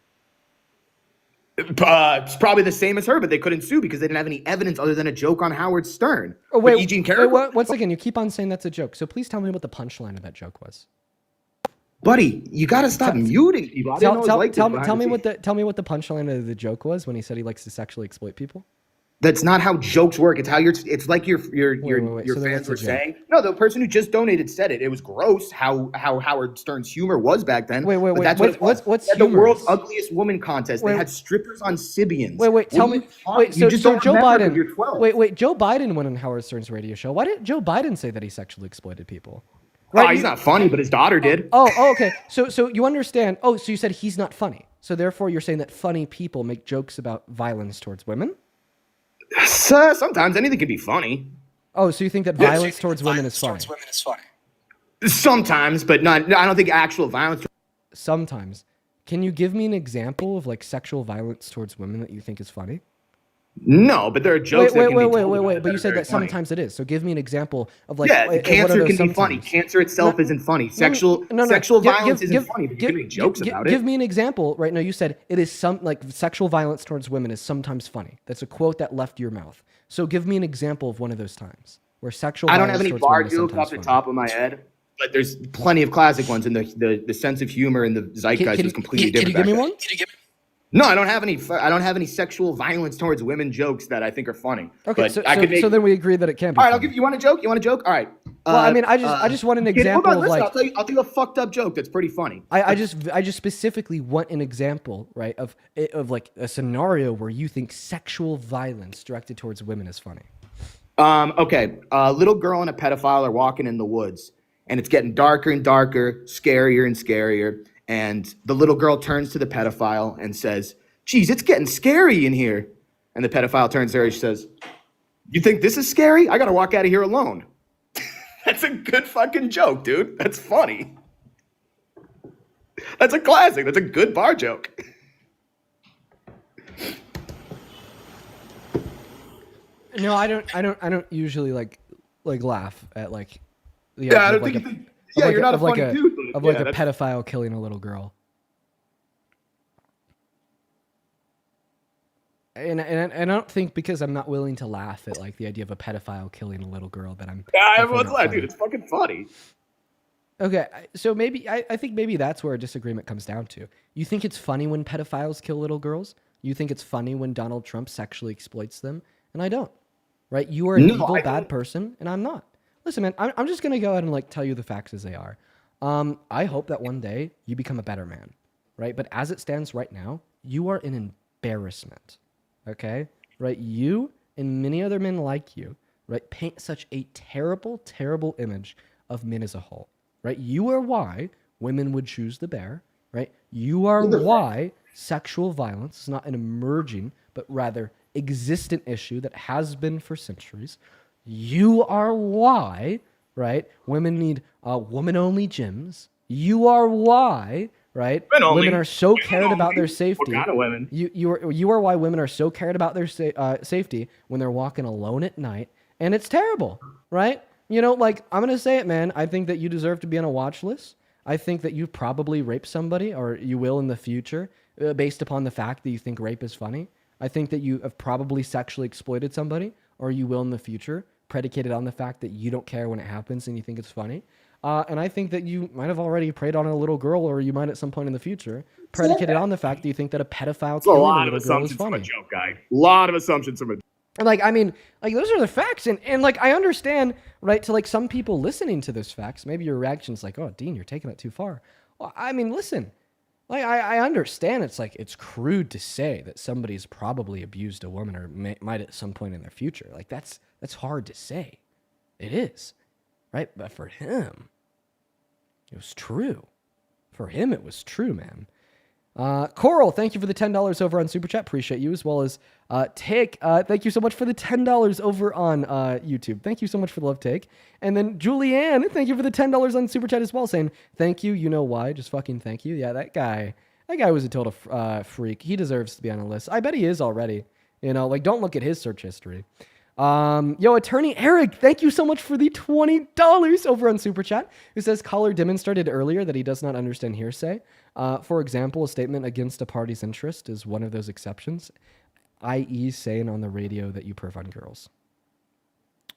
It's probably the same as her, but they couldn't sue because they didn't have any evidence other than a joke on Howard Stern. Oh, But wait, Eugene wait, Carroll, once again, you keep on saying that's a joke. So please tell me what the punchline of that joke was. buddy, you got to stop muting people. I didn't know it was like this tell behind me the what scenes. tell me what the punchline of the joke was when he said he likes to sexually exploit people. That's not how jokes work. It's how it's like your wait. So then fans what's were a joke? saying. No, the person who just donated said it. It was gross how Howard Stern's humor was back then. Wait. But that's what it was. What's They had the world's humorous? ugliest woman contest. Wait. They had strippers on Sibians. Wait. Tell What are me. you talking- Wait. you just don't Joe remember 'cause Biden. you're 12. Wait. Joe Biden went on Howard Stern's radio show. Why didn't Joe Biden say that he sexually exploited people? Oh, he's not funny, but his daughter did. Oh, okay. So you understand. Oh, so you said he's not funny. So therefore, you're saying that funny people make jokes about violence towards women? Sometimes anything can be funny. Oh, so you think that violence towards women is funny? Sometimes, but not. I don't think actual violence. Sometimes. Can you give me an example of like sexual violence towards women that you think is funny? No, but there are jokes. Wait. That can be told about it But you are said very that funny. sometimes it is. So give me an example of like. Yeah, what are cancer those can be funny. sometimes? Cancer itself isn't funny. Sexual violence isn't funny, but you can make jokes about it. Give me an example right now. You said it is sexual violence towards women is sometimes funny. That's a quote that left your mouth. So give me an example of one of those times where sexual. I don't have violence any towards bar women is jokes sometimes off the funny. top of my head, but there's plenty of classic ones, and the sense of humor and the zeitgeist was completely different. Can you give me back then. one? No, I don't have any. I don't have any sexual violence towards women jokes that I think are funny. Okay, but so, I could make. so then we agree that it can be. All right, I'll funny. give you. Want a joke? You want a joke? All right. Well, I mean, I just want an example hold on, of listen, like. I'll tell you a fucked up joke that's pretty funny. I just specifically want an example, right, of like a scenario where you think sexual violence directed towards women is funny. Okay, a little girl and a pedophile are walking in the woods, and it's getting darker and darker, scarier and scarier. And the little girl turns to the pedophile and says, "Geez, it's getting scary in here." And the pedophile turns to her and she says, "You think this is scary? I gotta walk out of here alone." That's a good fucking joke, dude. That's funny. That's a classic. That's a good bar joke. No, I don't usually like laugh at like the Yeah, I idea don't of, like, think you a- think. of Yeah, like you're a- not a of like funny a dude. But of like yeah, a that's- pedophile killing a little girl. And I don't think because I'm not willing to laugh at like the idea of a pedophile killing a little girl that I'm. Yeah, I everyone's find it like, funny. dude, it's fucking funny. Okay, so maybe I think maybe that's where a disagreement comes down to. You think it's funny when pedophiles kill little girls? You think it's funny when Donald Trump sexually exploits them? And I don't. Right? You are an No, evil, I bad don't. person, and I'm not. Listen, man, I'm just gonna go ahead and like tell you the facts as they are. I hope that one day you become a better man, right? But as it stands right now, you are an embarrassment. Okay? Right? You and many other men like you, right, paint such a terrible, terrible image of men as a whole. Right? You are why women would choose the bear, right? You are why sexual violence is not an emerging, but rather existent issue that has been for centuries. You are why, right, women need woman-only gyms. You are why, right, Women-only. women are so cared about their safety. What kind of women? You are why women are so cared about their safety when they're walking alone at night, and it's terrible, right? You know, like, I'm going to say it, man. I think that you deserve to be on a watch list. I think that you probably raped somebody, or you will in the future, based upon the fact that you think rape is funny. I think that you have probably sexually exploited somebody, or you will in the future, predicated on the fact that you don't care when it happens and you think it's funny. And I think that you might have already preyed on a little girl, or you might at some point in the future, predicated on the fact that you think that a pedophile It's a killing a lot of little girl is assumptions from a funny. joke guy. A lot of assumptions from a. And like, I mean, like, those are the facts. And like, I understand, right, to like some people listening to those facts, maybe your reaction's like, "Oh, Dean, you're taking it too far." Well, I mean, listen, like, I understand it's like, it's crude to say that somebody's probably abused a woman or might at some point in their future. Like, that's hard to say. It is, right? But for him, it was true. For him, it was true, man. Coral, thank you for the $10 over on Super Chat. Appreciate you, as well as Take. Thank you so much for the $10 over on YouTube. Thank you so much for the love, Take. And then Julianne, thank you for the $10 on Super Chat as well, saying thank you. You know why? Just fucking thank you. Yeah, that guy was a total freak. He deserves to be on a list. I bet he is already. You know, like, don't look at his search history. Yo, Attorney Eric, thank you so much for the $20 over on Super Chat, who says caller demonstrated earlier that he does not understand hearsay. For example, a statement against a party's interest is one of those exceptions, i.e. saying on the radio that you perv on girls.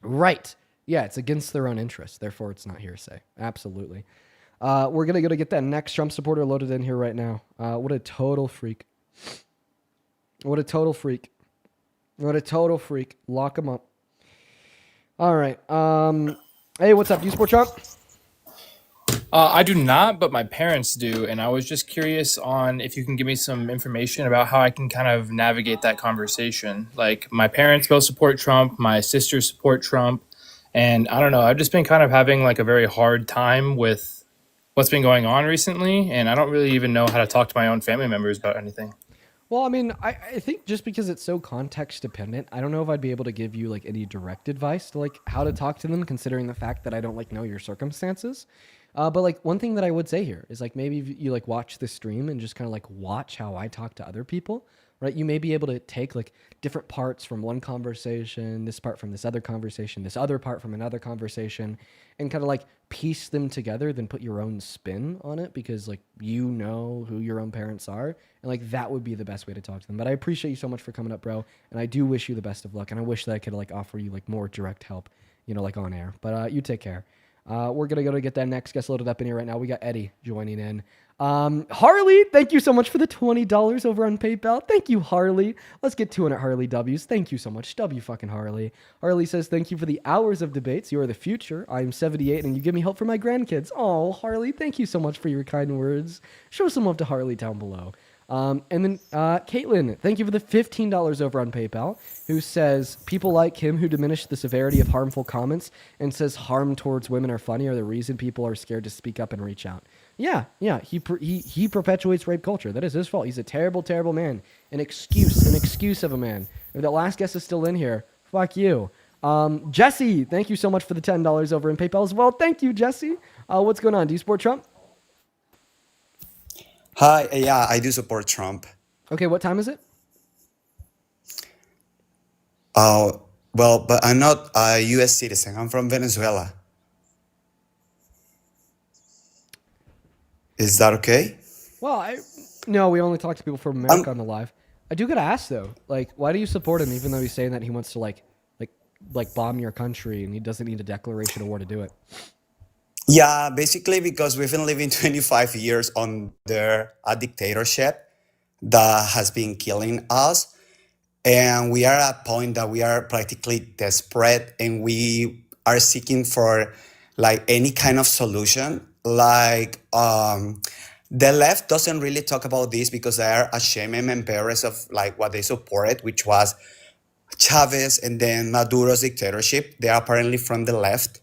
Right. Yeah, it's against their own interest. Therefore, it's not hearsay. Absolutely. We're going to go to get that next Trump supporter loaded in here right now. What a total freak. What a total freak. What a total freak. Lock him up. All right. Hey, what's up? Do you support Trump? I do not, but my parents do. And I was just curious on if you can give me some information about how I can kind of navigate that conversation. Like, my parents both support Trump. My sisters support Trump. And I don't know. I've just been kind of having like a very hard time with what's been going on recently. And I don't really even know how to talk to my own family members about anything. Well, I mean, I think just because it's so context dependent, I don't know if I'd be able to give you like any direct advice to like how to talk to them, considering the fact that I don't like know your circumstances. But like one thing that I would say here is like maybe if you like watch the stream and just kind of like watch how I talk to other people, right? You may be able to take like different parts from one conversation, this part from this other conversation, this other part from another conversation, and kind of like piece them together, then put your own spin on it because like you know who your own parents are, and like that would be the best way to talk to them. But I appreciate you so much for coming up, bro, and I do wish you the best of luck, and I wish that I could like offer you like more direct help, you know, like on air. But you take care. We're gonna go to get that next guest loaded up in here right now. We got Eddie joining in. Harley, thank you so much for the $20 over on PayPal. Thank you, Harley. Let's get 200 Harley W's. Thank you so much. W fucking Harley. Harley says, thank you for the hours of debates. You are the future. I am 78 and you give me help for my grandkids. Oh, Harley, thank you so much for your kind words. Show some love to Harley down below. And then Caitlin, thank you for the $15 over on PayPal, who says people like him who diminish the severity of harmful comments and says harm towards women are funny are the reason people are scared to speak up and reach out. Yeah, he perpetuates rape culture. That is his fault. He's a terrible, terrible man. An excuse of a man. If that last guest is still in here, fuck you. Jesse, thank you so much for the $10 over in PayPal as well. Thank you, Jesse. What's going on? Do you support Trump? Hi, yeah, I do support Trump. Okay, what time is it? Well, but I'm not a U.S. citizen. I'm from Venezuela. Is that okay? Well, no, we only talk to people from America on the live. I do gotta ask though, like, why do you support him even though he's saying that he wants to like bomb your country and he doesn't need a declaration of war to do it? Yeah, basically because we've been living 25 years under a dictatorship that has been killing us. And we are at a point that we are practically desperate and we are seeking for like any kind of solution. Like the left doesn't really talk about this because they are ashamed and embarrassed of like what they supported, which was Chavez and then Maduro's dictatorship. They are apparently from the left.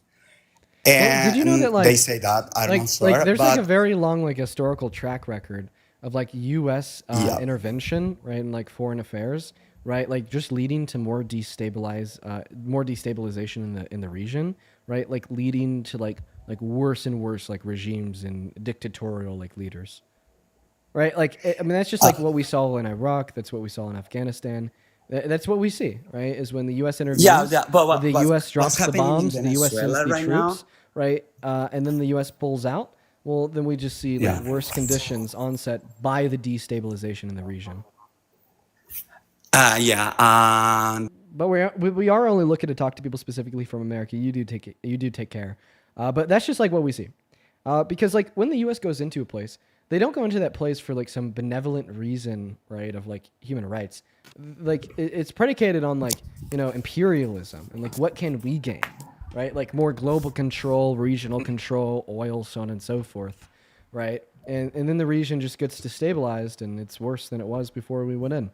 And well, did you know that, like, they say that, I'm not sure. Like, there's but like a very long like historical track record of like U.S. intervention, right, in like foreign affairs, right, like just leading to more destabilization in the region, right, like leading to like worse and worse like regimes and dictatorial like leaders, right, like I mean that's just like what we saw in Iraq, that's what we saw in Afghanistan. That's what we see, right? Is when the U.S. intervenes, but the U.S. drops the bombs, the U.S. sends the right troops, right? And then the U.S. pulls out. Well, then we just see like worse conditions onset by the destabilization in the region. But we are only looking to talk to people specifically from America. You do take care, but that's just like what we see, because like when the U.S. goes into a place, they don't go into that place for like some benevolent reason, right? Of like human rights. Like it's predicated on like, you know, imperialism and like what can we gain, right? Like more global control, regional control, oil, so on and so forth, right? And then the region just gets destabilized and it's worse than it was before we went in.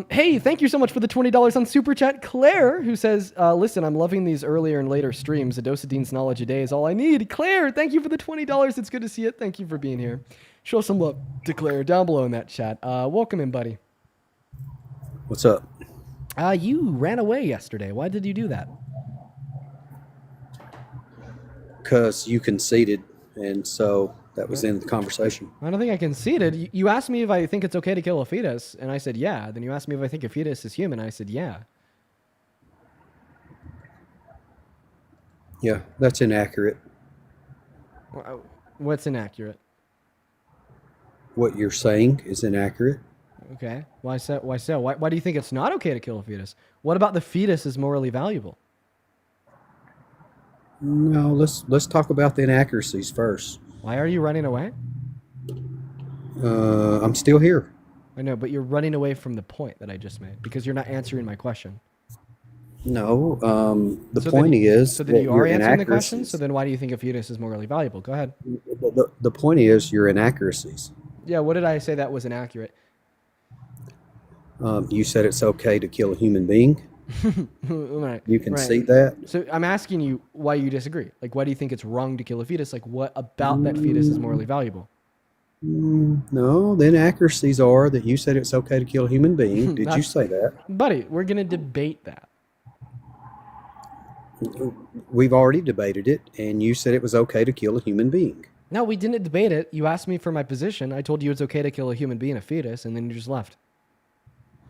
Hey, thank you so much for the $20 on Super Chat. Claire, who says, listen, I'm loving these earlier and later streams. A dose of Dean's knowledge a day is all I need. Claire, thank you for the $20. It's good to see it. Thank you for being here. Show some love to Claire down below in that chat. Welcome in, buddy. What's up? You ran away yesterday. Why did you do that? Because you conceded, and so that was the end of the conversation. I don't think I conceded. You asked me if I think it's okay to kill a fetus, and I said yeah. Then you asked me if I think a fetus is human, and I said yeah. Yeah, that's inaccurate. What's inaccurate? What you're saying is inaccurate. Okay. Why so? Why so? Why do you think it's not okay to kill a fetus? What about the fetus is morally valuable? No, let's talk about the inaccuracies first. Why are you running away? I'm still here. I know, but you're running away from the point that I just made because you're not answering my question. No, the So point then, is so then that you your are answering the question. inaccuracies. So then why do you think a fetus is morally valuable? Go ahead. The point is your inaccuracies. Yeah. What did I say that was inaccurate? You said it's okay to kill a human being. Right, You can right. see that. So I'm asking you why you disagree. Like, why do you think it's wrong to kill a fetus? Like, what about that fetus is morally valuable? No, the inaccuracies are that you said it's okay to kill a human being. Did you That's- say that? Buddy, we're gonna debate that. We've already debated it, and you said it was okay to kill a human being. No, we didn't debate it. You asked me for my position. I told you it's okay to kill a human being, a fetus, and then you just left.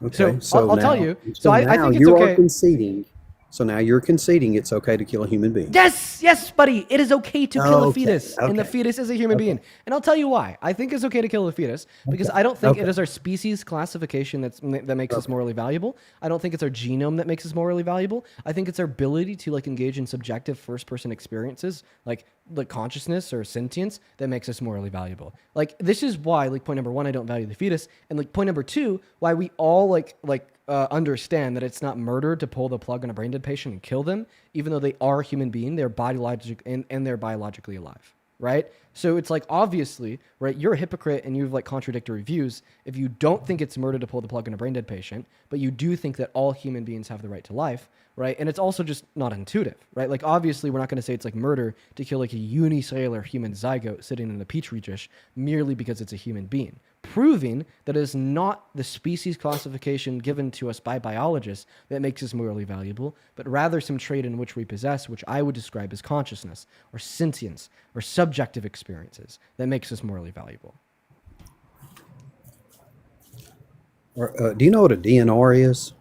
Okay, So I'll tell now- you. So I now think it's you are okay. conceding. So now you're conceding it's okay to kill a human being. Yes, buddy. It is okay to kill a Okay, fetus, and the okay. fetus is a human being. And I'll tell you why. I think it's okay to kill a fetus because I don't think it Okay. is our species classification that makes us morally valuable. I don't think it's our genome that makes us morally valuable. I think it's our ability to like engage in subjective first-person experiences, like consciousness or sentience, that makes us morally valuable. Like this is why, like point number one, I don't value the fetus, and like point number two, why we all understand that it's not murder to pull the plug on a brain dead patient and kill them, even though they are a human being, they're and they're biologically alive, right? So it's like obviously, right? You're a hypocrite and you have like contradictory views if you don't think it's murder to pull the plug on a brain dead patient, but you do think that all human beings have the right to life, right? And it's also just not intuitive, right? Like obviously, we're not going to say it's like murder to kill like a unicellular human zygote sitting in a petri dish merely because it's a human being, proving that it is not the species classification given to us by biologists that makes us morally valuable, but rather some trait in which we possess, which I would describe as consciousness or sentience or subjective experiences that makes us morally valuable. Do you know what a DNR is?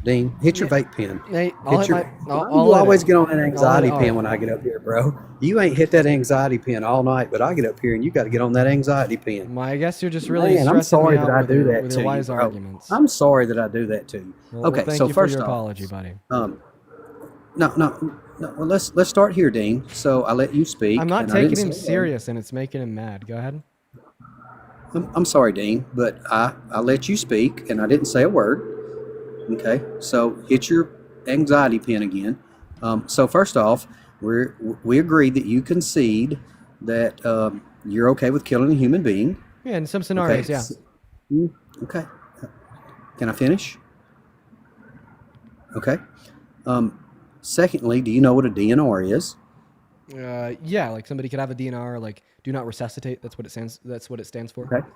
Dean, hit your vape pen. Hey, I'll hit You always get on that anxiety pen when I get up here, bro. You ain't hit that anxiety pen all night, but I get up here and you got to get on that anxiety pen. Well, I guess you're just really Man, I'm stressing sorry me that out I with do your, that with to your you, wise bro. arguments. I'm sorry that I do that to you. Well, Okay, thank so you first for your off, apology, buddy. No, well, let's start here, Dean. So I let you speak. I'm not and I didn't taking him say a word. serious, and it's making him mad. Go ahead. I'm sorry, Dean, but I let you speak and I didn't say a word. Okay, so hit your anxiety pen again. So first off, we agreed that you concede that you're okay with killing a human being. Yeah, in some scenarios, yeah. Okay. Can I finish? Okay. Secondly, do you know what a DNR is? Yeah, like somebody could have a DNR, like do not resuscitate. That's what it stands. That's what it stands for. Okay.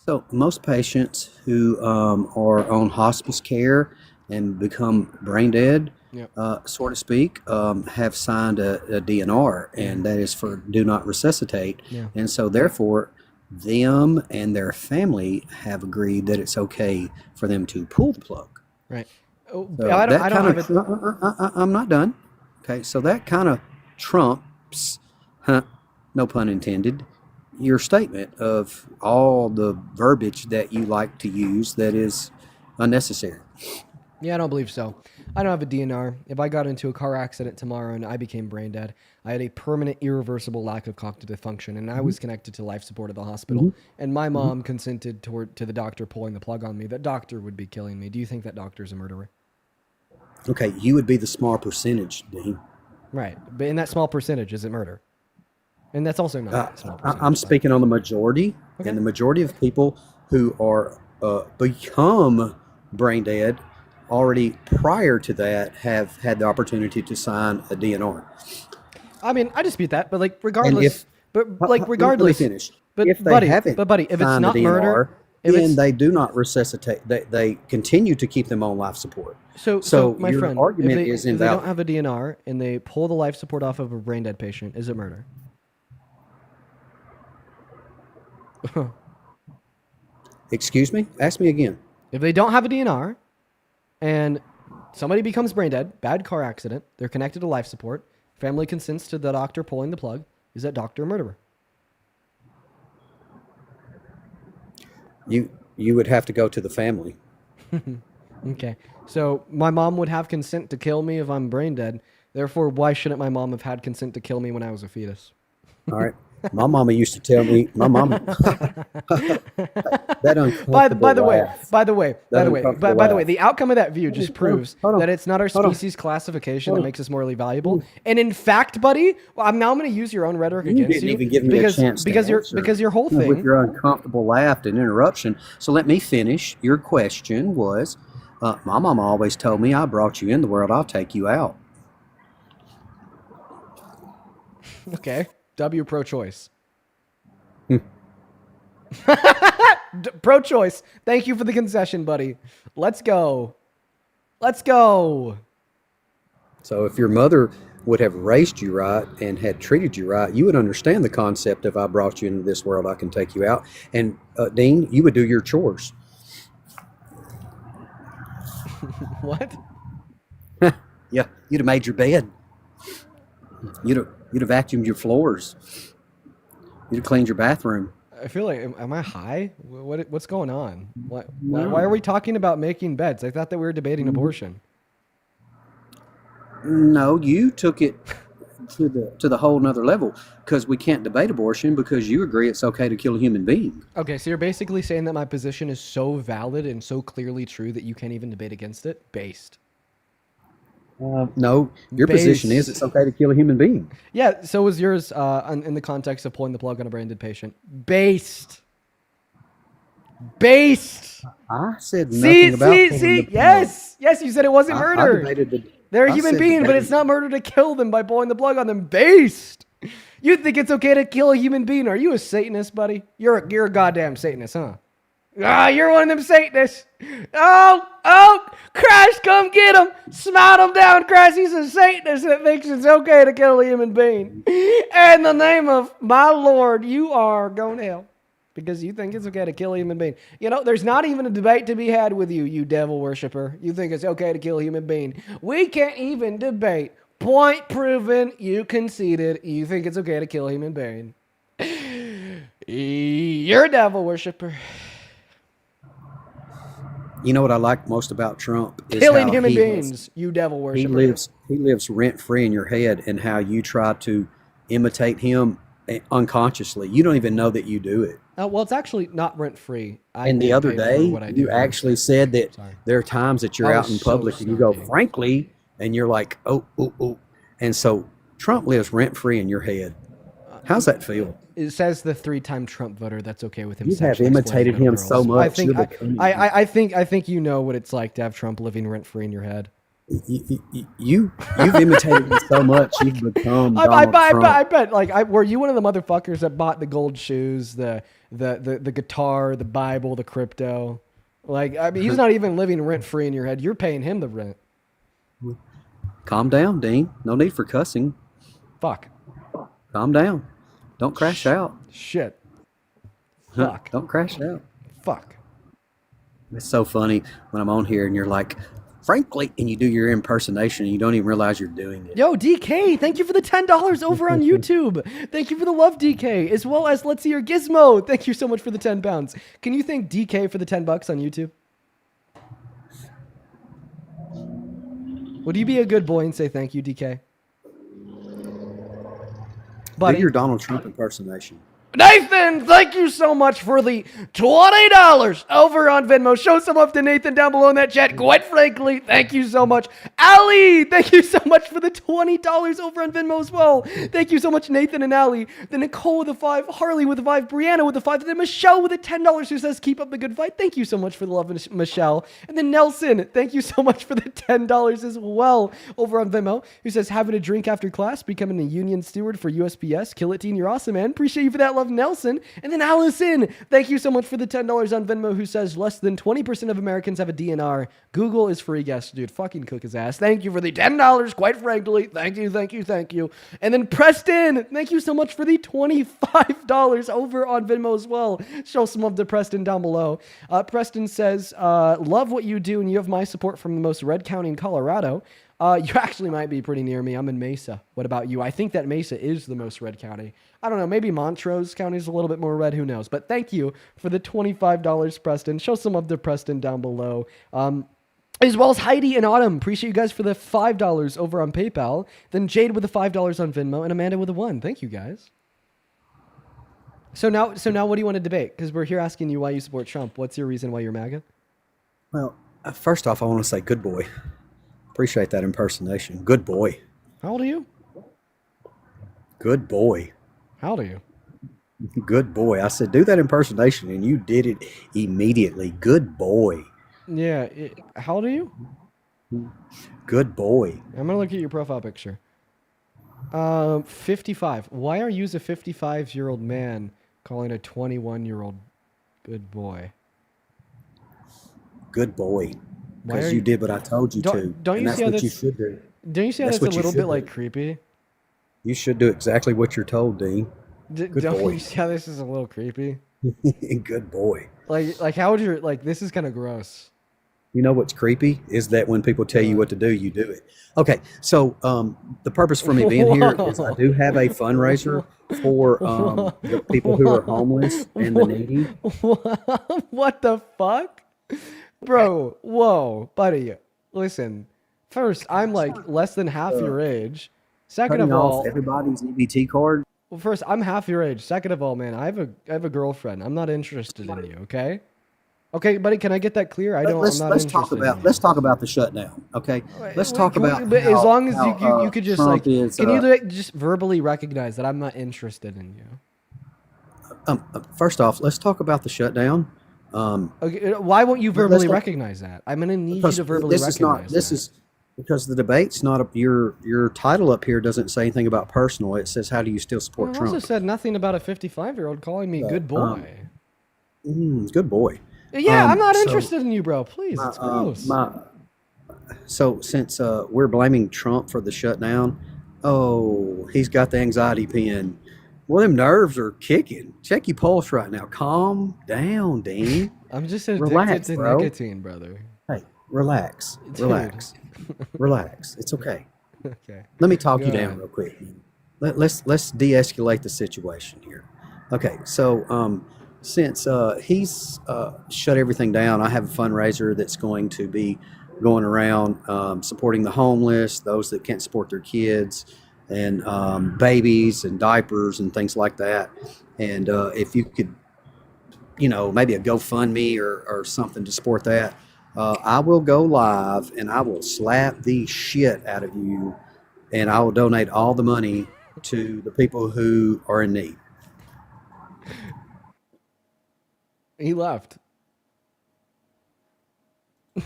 So most patients who are on hospice care and become brain dead, Yep. so to speak, have signed a DNR, and that is for do not resuscitate. Yeah. And so therefore, them and their family have agreed that it's okay for them to pull the plug. Right. Oh, So I don't have it. I'm not done. Okay, so that kind of trumps, no pun intended, your statement of all the verbiage that you like to use that is unnecessary. Yeah, I don't believe so. I don't have a DNR. If I got into a car accident tomorrow and I became brain dead, I had a permanent, irreversible lack of cognitive function, and I was connected to life support at the hospital. And my mom consented to the doctor pulling the plug on me. That doctor would be killing me. Do you think that doctor's a murderer? Okay, you would be the small percentage, Dean. Right, but in that small percentage, is it murder? And that's also not a small percentage. I'm speaking on the majority, and the majority of people who are become brain dead already prior to that have had the opportunity to sign a DNR. I mean, I dispute that, but like regardless, Let me finish. But if they buddy, haven't if it's signed not the DNR, murder, if then it's they do not resuscitate. They continue to keep them on life support. so my your friend, argument if is they invalid. don't have a DNR and they pull the life support off of a brain dead patient, is it murder? Excuse me? Ask me again. If they don't have a DNR and somebody becomes brain dead, bad car accident, they're connected to life support, Family consents to the doctor pulling the plug. Is that doctor a murderer? You would have to go to the family. Okay. So my mom would have consent to kill me if I'm brain dead. Therefore, why shouldn't my mom have had consent to kill me when I was a fetus? All right. My mama used to tell me, my mom, that uncomfortable By the way, laugh. the outcome of that view just proves hold on, that it's not our hold on. species classification Hold that on. makes us morally valuable. And in fact, buddy, I'm going to use your own rhetoric You against didn't you even give me a chance to answer because your whole with thing. your uncomfortable laugh and interruption. So let me finish. Your question was, my mama always told me, I brought you in the world, I'll take you out. Okay. W pro-choice. Pro-choice. Thank you for the concession, buddy. Let's go. Let's go. So if your mother would have raised you right and had treated you right, you would understand the concept of I brought you into this world, I can take you out. And Dean, you would do your chores. What? Yeah, you'd have made your bed. You'd have vacuumed your floors. You'd have cleaned your bathroom. I feel like, am I high? What's going on? Why are we talking about making beds? I thought that we were debating abortion. No, you took it to the whole nother level because we can't debate abortion because you agree it's okay to kill a human being. Okay, so you're basically saying that my position is so valid and so clearly true that you can't even debate against it? Based. No, your position is it's okay to kill a human being. Yeah, so was yours in the context of pulling the plug on a branded patient. Based. I said nothing about pulling the plug. Yes, you said it wasn't murder. They're a I human said being, but debated- it's not murder to kill them by pulling the plug on them. Based. You think it's okay to kill a human being? Are you a Satanist, buddy? You're a goddamn Satanist, huh? Ah, you're one of them Satanists. Oh, Christ, come get him. Smite him down, Christ. He's a Satanist that thinks it's okay to kill a human being. In the name of my Lord, you are going to hell because you think it's okay to kill a human being. You know, there's not even a debate to be had with you, you devil worshiper. You think it's okay to kill a human being. We can't even debate. Point proven. You conceded. You think it's okay to kill a human being. You're a devil worshiper. You know what I like most about Trump is Killing how human he beings, you devil worshiper. He lives rent free in your head, and how you try to imitate him unconsciously. You don't even know that you do it. Well, it's actually not rent free. And the other day, you actually said that there are times that you're out in public and you go, frankly, and you're like, oh. And so Trump lives rent free in your head. How's that feel? It says the 3-time Trump voter that's okay with him. You have imitated him so much. I think you know what it's like to have Trump living rent free in your head. You've imitated him so much. You've become Donald Trump. I bet. Like, were you one of the motherfuckers that bought the gold shoes, the guitar, the Bible, the crypto? Like, I mean, he's not even living rent free in your head. You're paying him the rent. Calm down, Dean. No need for cussing. Fuck. Calm down. Don't crash out. Shit. Fuck. Don't crash out. Fuck. It's so funny when I'm on here and you're like, frankly, and you do your impersonation and you don't even realize you're doing it. Yo, DK, thank you for the $10 over on YouTube. Thank you for the love, DK, as well as Let's See Your Gizmo. Thank you so much for the 10 pounds. Can you thank DK for the $10 on YouTube? Would you be a good boy and say thank you, DK? Do your Donald Trump impersonation. Nathan, thank you so much for the $20 over on Venmo. Show some love to Nathan down below in that chat. Quite frankly, thank you so much. Ali, thank you so much for the $20 over on Venmo as well. Thank you so much, Nathan and Ali. Then Nicole with a 5, Harley with a 5, Brianna with a 5, and then Michelle with a $10 who says, keep up the good fight. Thank you so much for the love, Michelle. And then Nelson, thank you so much for the $10 as well over on Venmo, who says, having a drink after class, becoming a union steward for USPS. Kill it, teen. You're awesome, man. Appreciate you for that love, Nelson. And then Allison, thank you so much for the $10 on Venmo, who says less than 20% of Americans have a DNR. Google is free guest, dude. Fucking cook his ass. Thank you for the $10, quite frankly. Thank you. And then Preston, thank you so much for the $25 over on Venmo as well. Show some love to Preston down below. Preston says, love what you do and you have my support from the most red county in Colorado. You actually might be pretty near me. I'm in Mesa. What about you? I think that Mesa is the most red county. I don't know. Maybe Montrose County is a little bit more red. Who knows? But thank you for the $25, Preston. Show some love to Preston down below. As well as Heidi and Autumn. Appreciate you guys for the $5 over on PayPal. Then Jade with the $5 on Venmo and Amanda with a 1. Thank you guys. So now what do you want to debate? Because we're here asking you why you support Trump. What's your reason why you're MAGA? Well, first off, I want to say good boy. Appreciate that impersonation. Good boy. How old are you? Good boy. How old are you? Good boy. I said, do that impersonation, and you did it immediately. Good boy. Yeah. How old are you? Good boy. I'm going to look at your profile picture. 55. Why are you as a 55-year-old man calling a 21-year-old good boy? Good boy. Because you did what I told you to. Don't you see how you should do. Don't you see how that's a little bit like creepy? You should do exactly what you're told, Dean. Good don't boy. you see how this is a little creepy? Good boy. Like how would you this is kind of gross. You know what's creepy is that when people tell you what to do, you do it. Okay, so the purpose for me being here is I do have a fundraiser for the people who are homeless and the needy. What the fuck? Bro, whoa, buddy. Listen, first, I'm like less than half your age. Second Cutting of all, off everybody's EBT card. well, first, I'm half your age. Second of all, man, I have a girlfriend. I'm not interested in you, okay? Okay, buddy, can I get that clear? I'm not interested talk about in you. let's talk about the shutdown. Okay, let's talk about. But as long as you could just Trump is, can you just verbally recognize that I'm not interested in you? First off, let's talk about the shutdown. Okay, why won't you verbally recognize that? I'm gonna need you to verbally recognize This is because the debate's not your title up here doesn't say anything about personal. It says how do you still support I Trump? also said nothing about a 55-year-old calling me good boy. Good boy. Yeah, I'm not interested in you, bro. Please, it's gross. So since we're blaming Trump for the shutdown, he's got the anxiety pen. Well, them nerves are kicking. Check your pulse right now. Calm down, Dean. I'm just addicted Relax, to bro. nicotine, brother. Hey, relax. Dude. Relax. Relax. It's okay. Okay. Let me talk you Go down ahead. real quick. Let's de-escalate the situation here. Okay, so since he's shut everything down, I have a fundraiser that's going to be going around supporting the homeless, those that can't support their kids, and babies and diapers and things like that. And if you could, maybe a GoFundMe or something to support that, I will go live and I will slap the shit out of you, and I will donate all the money to the people who are in need. He left.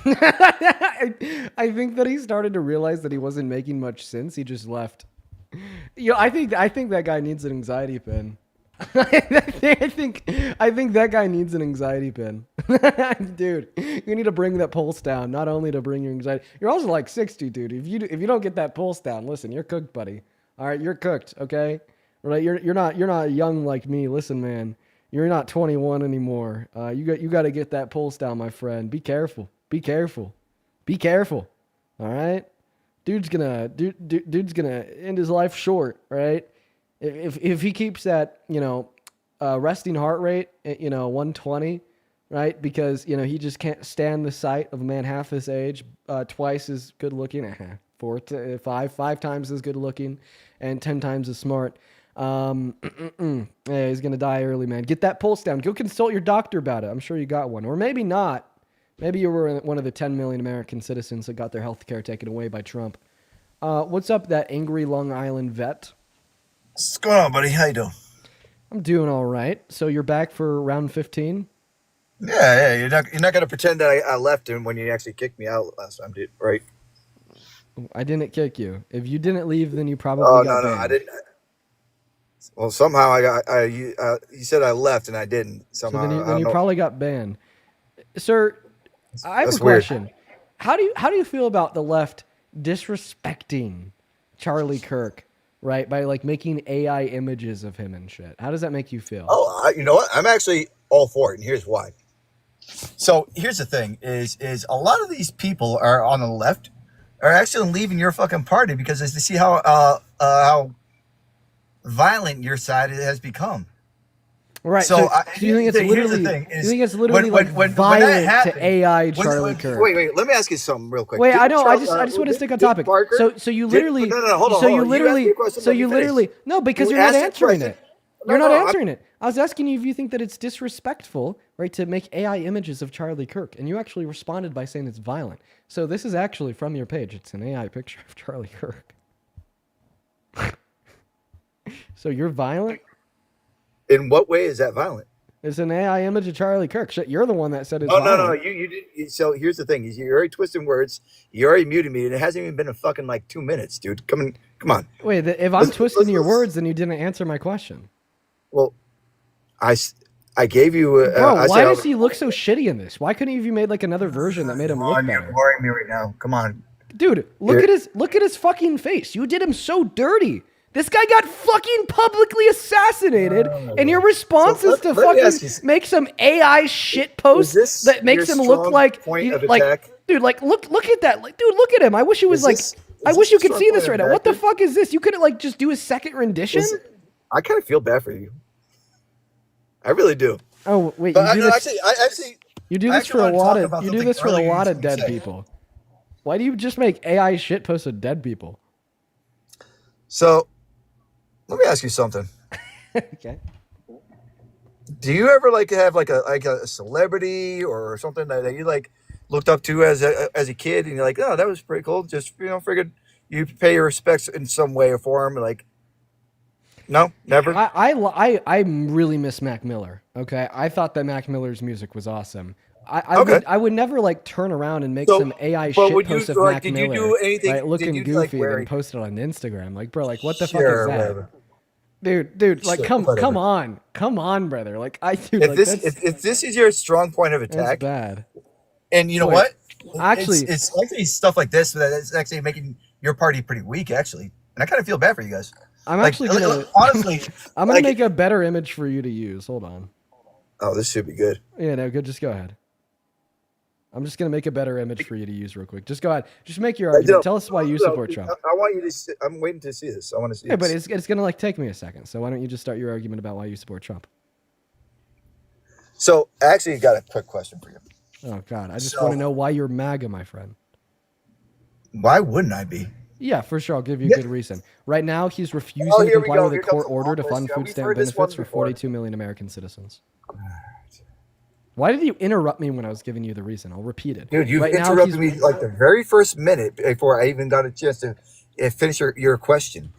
I think that he started to realize that he wasn't making much sense. He just left. I think that guy needs an anxiety pin. I think that guy needs an anxiety pin. Dude, you need to bring that pulse down, not only to bring your anxiety. You're also like 60, dude. If you don't get that pulse down, listen, you're cooked, buddy. All right, you're cooked, okay? Right? You're not young like me. Listen, man. You're not 21 anymore. You got to get that pulse down, my friend. Be careful. Be careful. Be careful. All right? Dude's gonna end his life short, right? If he keeps that, resting heart rate at, 120, right? Because, he just can't stand the sight of a man half his age, twice as good looking, five times as good looking, and 10 times as smart. Yeah, he's gonna die early, man. Get that pulse down. Go consult your doctor about it. I'm sure you got one, or maybe not. Maybe you were one of the 10 million American citizens that got their health care taken away by Trump. What's up, that angry Long Island vet? What's going on, buddy? How you doing? I'm doing all right. So you're back for round 15? Yeah. You're not gonna pretend that I left him when you actually kicked me out last time, dude. Right? I didn't kick you. If you didn't leave, then you probably got banned. I didn't. Well, somehow you said I left and I didn't. Somehow, so then you probably got banned, sir. I have a weird. question. How do you feel about the left disrespecting Charlie Kirk, right? By making AI images of him and shit. How does that make you feel? Oh, you know what? I'm actually all for it, and here's why. So here's the thing: is a lot of these people are on the left, are actually leaving your fucking party because they see how violent your side has become. Right. So, So you think it's here's the literally? thing You is think it's literally when violent that happened, to AI Charlie Kirk? Wait. Let me ask you something real quick. Wait, I Didn't know. I Charlie- just want to stick on didn't topic. Parker- So you literally. No, hold on. So you You asked me literally. a question, So let me you finish. literally. No, because You you're not asked a answering question. it. You're not I'm- answering it. I was asking you if you think that it's disrespectful, right, to make AI images of Charlie Kirk, and you actually responded by saying it's violent. So this is actually from your page. It's an AI picture of Charlie Kirk. So you're violent? In what way is that violent? It's an AI image of Charlie Kirk. Shit, you're the one that said it's No. violent. You did. So here's the thing: you're already twisting words. You already muted me, and it hasn't even been a fucking 2 minutes, dude. Come on. Wait, if I'm twisting your words, then you didn't answer my question. Well, I gave you. Bro, why does he look so shitty in this? Why couldn't you have made another version that made him look You're better? boring me right now. Come on, dude. Look at his fucking face. You did him so dirty. This guy got fucking publicly assassinated, and your response is to fucking make some AI shit post that makes him look like, dude. Like, look at that, dude. Look at him. I wish he was I wish you could see this right now. What the fuck is this? You couldn't just do a second rendition? I kind of feel bad for you. I really do. Oh wait, But you do this. actually, You do this for a lot of. You do this for a lot of dead people. Why do you just make AI shit posts of dead people? So, let me ask you something. Okay. Do you ever have a celebrity or something that you looked up to as a kid, and you're like, oh, that was pretty cool. Just figured you pay your respects in some way or form, No, never. I really miss Mac Miller. Okay, I thought that Mac Miller's music was awesome. I would never turn around and make some AI shit post of Mac did Miller, you do anything? right, looking did you goofy wear and post it on Instagram. Bro, what the fuck Sure, is that? whatever. Dude, Sure, come whatever. on, brother. If this is your strong point of attack, that's bad. And you know Wait, what? actually- it's actually stuff like this that's actually making your party pretty weak, actually. And I kind of feel bad for you guys. I'm actually gonna honestly. I'm gonna make a better image for you to use. Hold on. Oh, this should be good. Yeah, no, good. Just go ahead. I'm just gonna make a better image for you to use real quick. Just go ahead. Just make your argument. Tell us why you support Trump. I want you to. I'm waiting to see this. I want to see. Yeah, but this. it's gonna take me a second. So why don't you just start your argument about why you support Trump? So, I actually got a quick question for you. Oh God, I just want to know why you're MAGA, my friend. Why wouldn't I be? Yeah, for sure. I'll give you a good reason. Right now, he's refusing to comply with a court order to fund food stamp benefits for 42 million American citizens. Why did you interrupt me when I was giving you the reason? I'll repeat it. Dude, you right interrupted me the very first minute before I even got a chance to finish your question.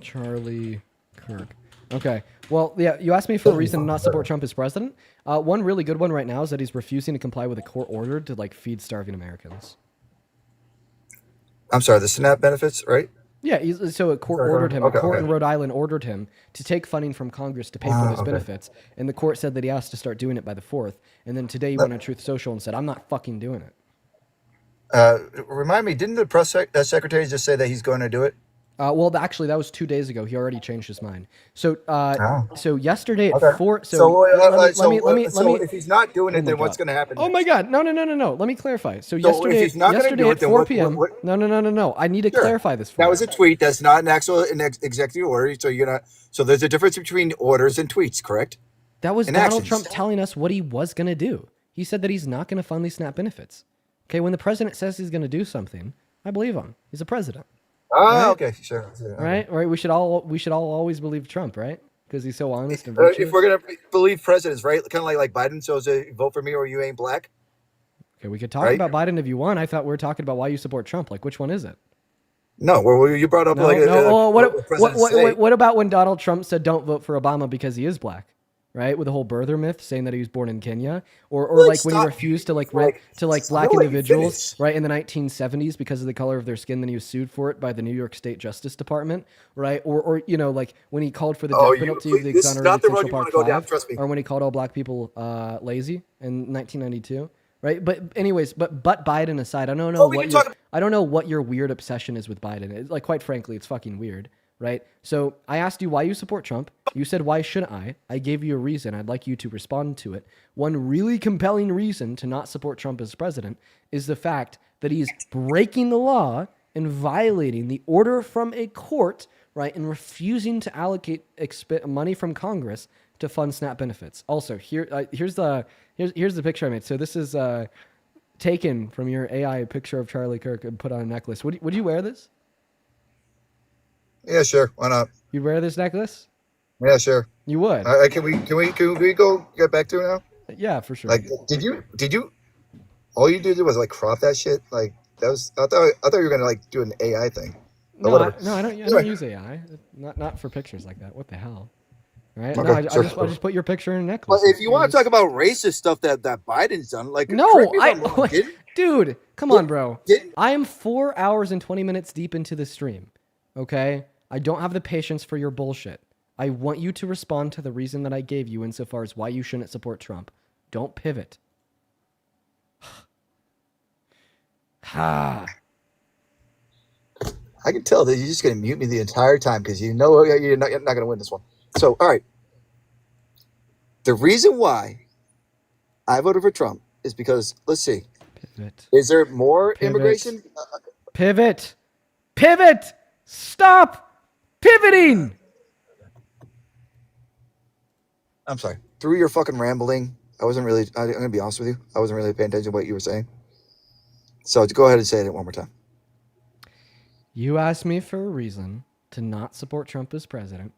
Charlie Kirk. Okay. Well, yeah, you asked me for a reason to not support Trump as president. One really good one right now is that he's refusing to comply with a court order to feed starving Americans. I'm sorry, the SNAP benefits, right? Yeah, so a court ordered him. A court in Rhode Island ordered him to take funding from Congress to pay for those benefits, and the court said that he has to start doing it by the 4th. And then today he went on Truth Social and said, "I'm not fucking doing it." Remind me, didn't the press secretary just say that he's going to do it? Well, actually, that was 2 days ago. He already changed his mind. So, so yesterday at 4. So let me. if he's not doing it, then what's going to happen? Oh my God! No! Let me clarify. So yesterday, if he's not yesterday do at it, then 4 p.m. No! I need to clarify this. That was a tweet. That's not an actual executive order. So you're not. So there's a difference between orders and tweets, correct? That was Donald Trump telling us what he was going to do. He said that he's not going to fund these SNAP benefits. Okay, when the president says he's going to do something, I believe him. He's a president. Ah, okay, sure. Right. We should all always believe Trump, right? Because he's so honest and virtuous. If we're gonna believe presidents, right? Kind of like Biden says, vote for me or you ain't black. Okay, we could talk about Biden if you want. I thought we were talking about why you support Trump. Which one is it? No, well, you brought up what about when Donald Trump said don't vote for Obama because he is black? Right, with the whole birther myth, saying that he was born in Kenya, or when he refused to black individuals, right, in the 1970s because of the color of their skin, then he was sued for it by the New York State Justice Department, right, or when he called for the death penalty of the exonerated Central Park Five, or when he called all black people lazy in 1992, right? But anyways, but Biden aside, I don't know what your weird obsession is with Biden. Quite frankly, it's fucking weird. Right? So I asked you why you support Trump. You said, why shouldn't I? I gave you a reason. I'd like you to respond to it. One really compelling reason to not support Trump as president is the fact that he's breaking the law and violating the order from a court, right, and refusing to allocate money from Congress to fund SNAP benefits. Also, here's the picture I made. So this is taken from your AI picture of Charlie Kirk and put on a necklace. Would you wear this? Yeah, sure. Why not? You'd wear this necklace? Yeah, sure. You would. Can we go get back to it now? Yeah, for sure. Like, did you? All you did was like crop that shit. Like that was. I thought you were gonna like do an AI thing. No, I don't use AI. Not for pictures like that. What the hell? Right? Okay, No, I sure. just put your picture in a But necklace. if you want to talk about racist stuff that Biden's done, like No, correct me if I'm wrong, dude, come on, bro. I am 4 hours and 20 minutes deep into the stream. Okay? I don't have the patience for your bullshit. I want you to respond to the reason that I gave you insofar as why you shouldn't support Trump. Don't pivot. Ha. I can tell that you're just going to mute me the entire time because you know you're not going to win this one. So, all right. The reason why I voted for Trump is because, let's see. Pivot. Is there more immigration? Pivot. Pivot. Stop pivoting. I'm sorry. Through your fucking rambling, I'm going to be honest with you. I wasn't really paying attention to what you were saying. So go ahead and say it one more time. You asked me for a reason to not support Trump as president,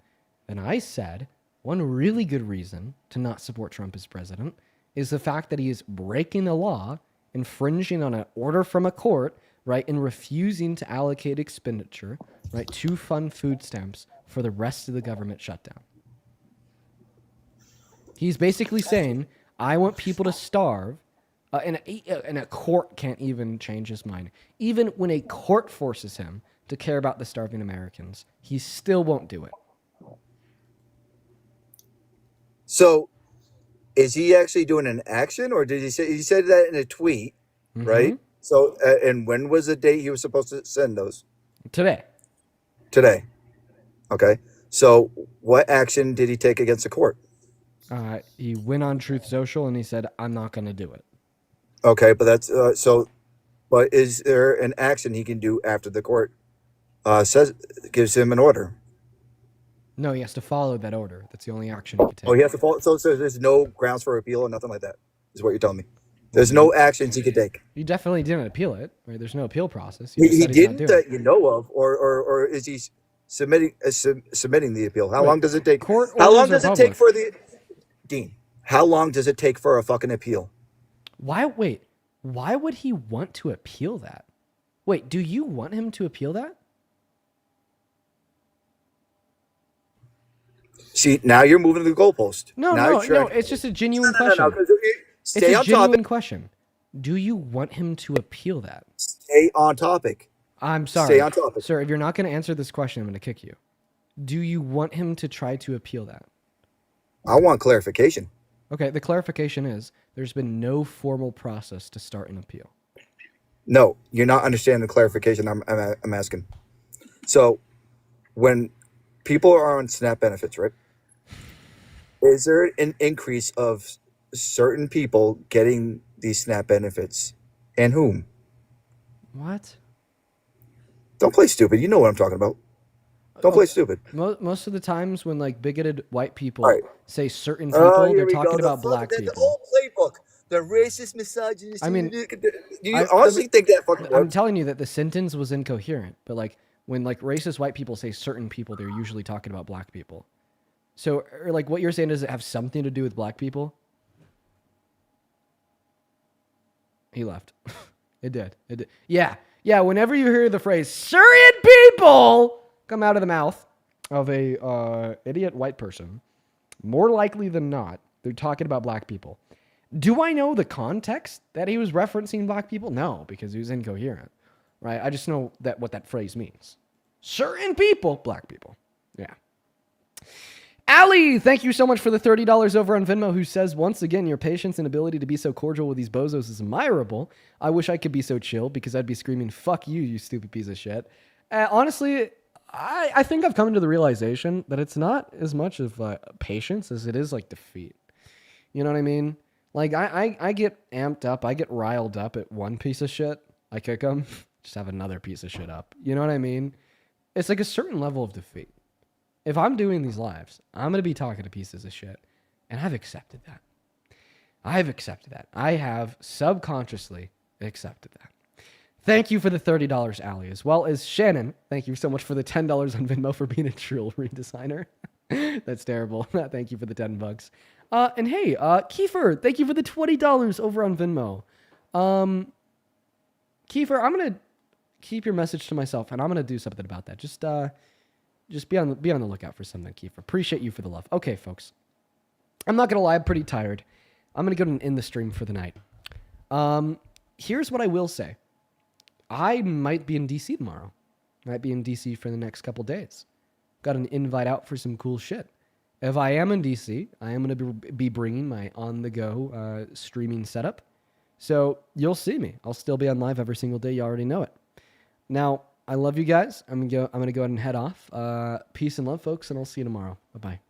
and I said one really good reason to not support Trump as president is the fact that he is breaking a law, infringing on an order from a court, right, and refusing to allocate expenditure, right, to fund food stamps for the rest of the government shutdown. He's basically saying, I want people to starve, and a court can't even change his mind. Even when a court forces him to care about the starving Americans, he still won't do it. So is he actually doing an action, or did he said that in a tweet, right? So, and when was the date he was supposed to send those? Today. Okay. So what action did he take against the court? He went on Truth Social and he said, I'm not going to do it. Okay, but that's but is there an action he can do after the court gives him an order? No, he has to follow that order. That's the only action he can take. Oh, he has to follow. So there's no grounds for appeal or nothing like that, is what you're telling me. There's no actions he could take. He definitely didn't appeal it. Right? There's no appeal process. He didn't that you know of, or is he submitting the appeal? How long does it take? How long does it take for the Dean? How long does it take for a fucking appeal? Why would he want to appeal that? Wait, do you want him to appeal that? See, now you're moving to the goalpost. No, it's just a genuine question. Stay it's a on genuine topic. question. Do you want him to appeal that? Stay on topic. I'm sorry. Stay on topic. Sir, if you're not going to answer this question, I'm going to kick you. Do you want him to try to appeal that? I want clarification. Okay, the clarification is there's been no formal process to start an appeal. No, you're not understanding the clarification I'm asking. So, when people are on SNAP benefits, right? Is there an increase of certain people getting these SNAP benefits, and whom? What? Don't play stupid. You know what I'm talking about. Don't play stupid. Most of the times when like bigoted white people Right. say certain people, Here they're we talking go. about black The people. old playbook. The racist, misogynist. I mean, do you honestly think that fucking I'm works? telling you that the sentence was incoherent, but like when like racist white people say certain people, they're usually talking about black people. So, or like what you're saying, does it have something to do with black people? He left. It did. Yeah. Whenever you hear the phrase "Syrian people" come out of the mouth of a idiot white person, more likely than not, they're talking about black people. Do I know the context that he was referencing black people? No, because he was incoherent, right? I just know that what that phrase means. Certain people, black people. Yeah. Ali, thank you so much for the $30 over on Venmo, who says, once again, your patience and ability to be so cordial with these bozos is admirable. I wish I could be so chill because I'd be screaming, fuck you, you stupid piece of shit. Honestly, I think I've come to the realization that it's not as much of patience as it is like defeat. You know what I mean? Like, I get amped up, I get riled up at one piece of shit. I kick him just have another piece of shit up. You know what I mean? It's like a certain level of defeat. If I'm doing these lives, I'm going to be talking to pieces of shit. And I've accepted that. I have subconsciously accepted that. Thank you for the $30, Allie, as well as Shannon. Thank you so much for the $10 on Venmo for being a jewelry designer. That's terrible. Thank you for the $10. And hey, Kiefer, thank you for the $20 over on Venmo. Kiefer, I'm gonna keep your message to myself, and I'm gonna do something about that. Just be on the lookout for something, Kiefer. Appreciate you for the love. Okay, folks. I'm not gonna lie, I'm pretty tired. I'm gonna go and end the stream for the night. Here's what I will say. I might be in DC tomorrow. Might be in DC for the next couple days. Got an invite out for some cool shit. If I am in DC, I am going to be bringing my on-the-go streaming setup. So you'll see me. I'll still be on live every single day. You already know it. Now, I love you guys. I'm going to go ahead and head off. Peace and love, folks, and I'll see you tomorrow. Bye-bye.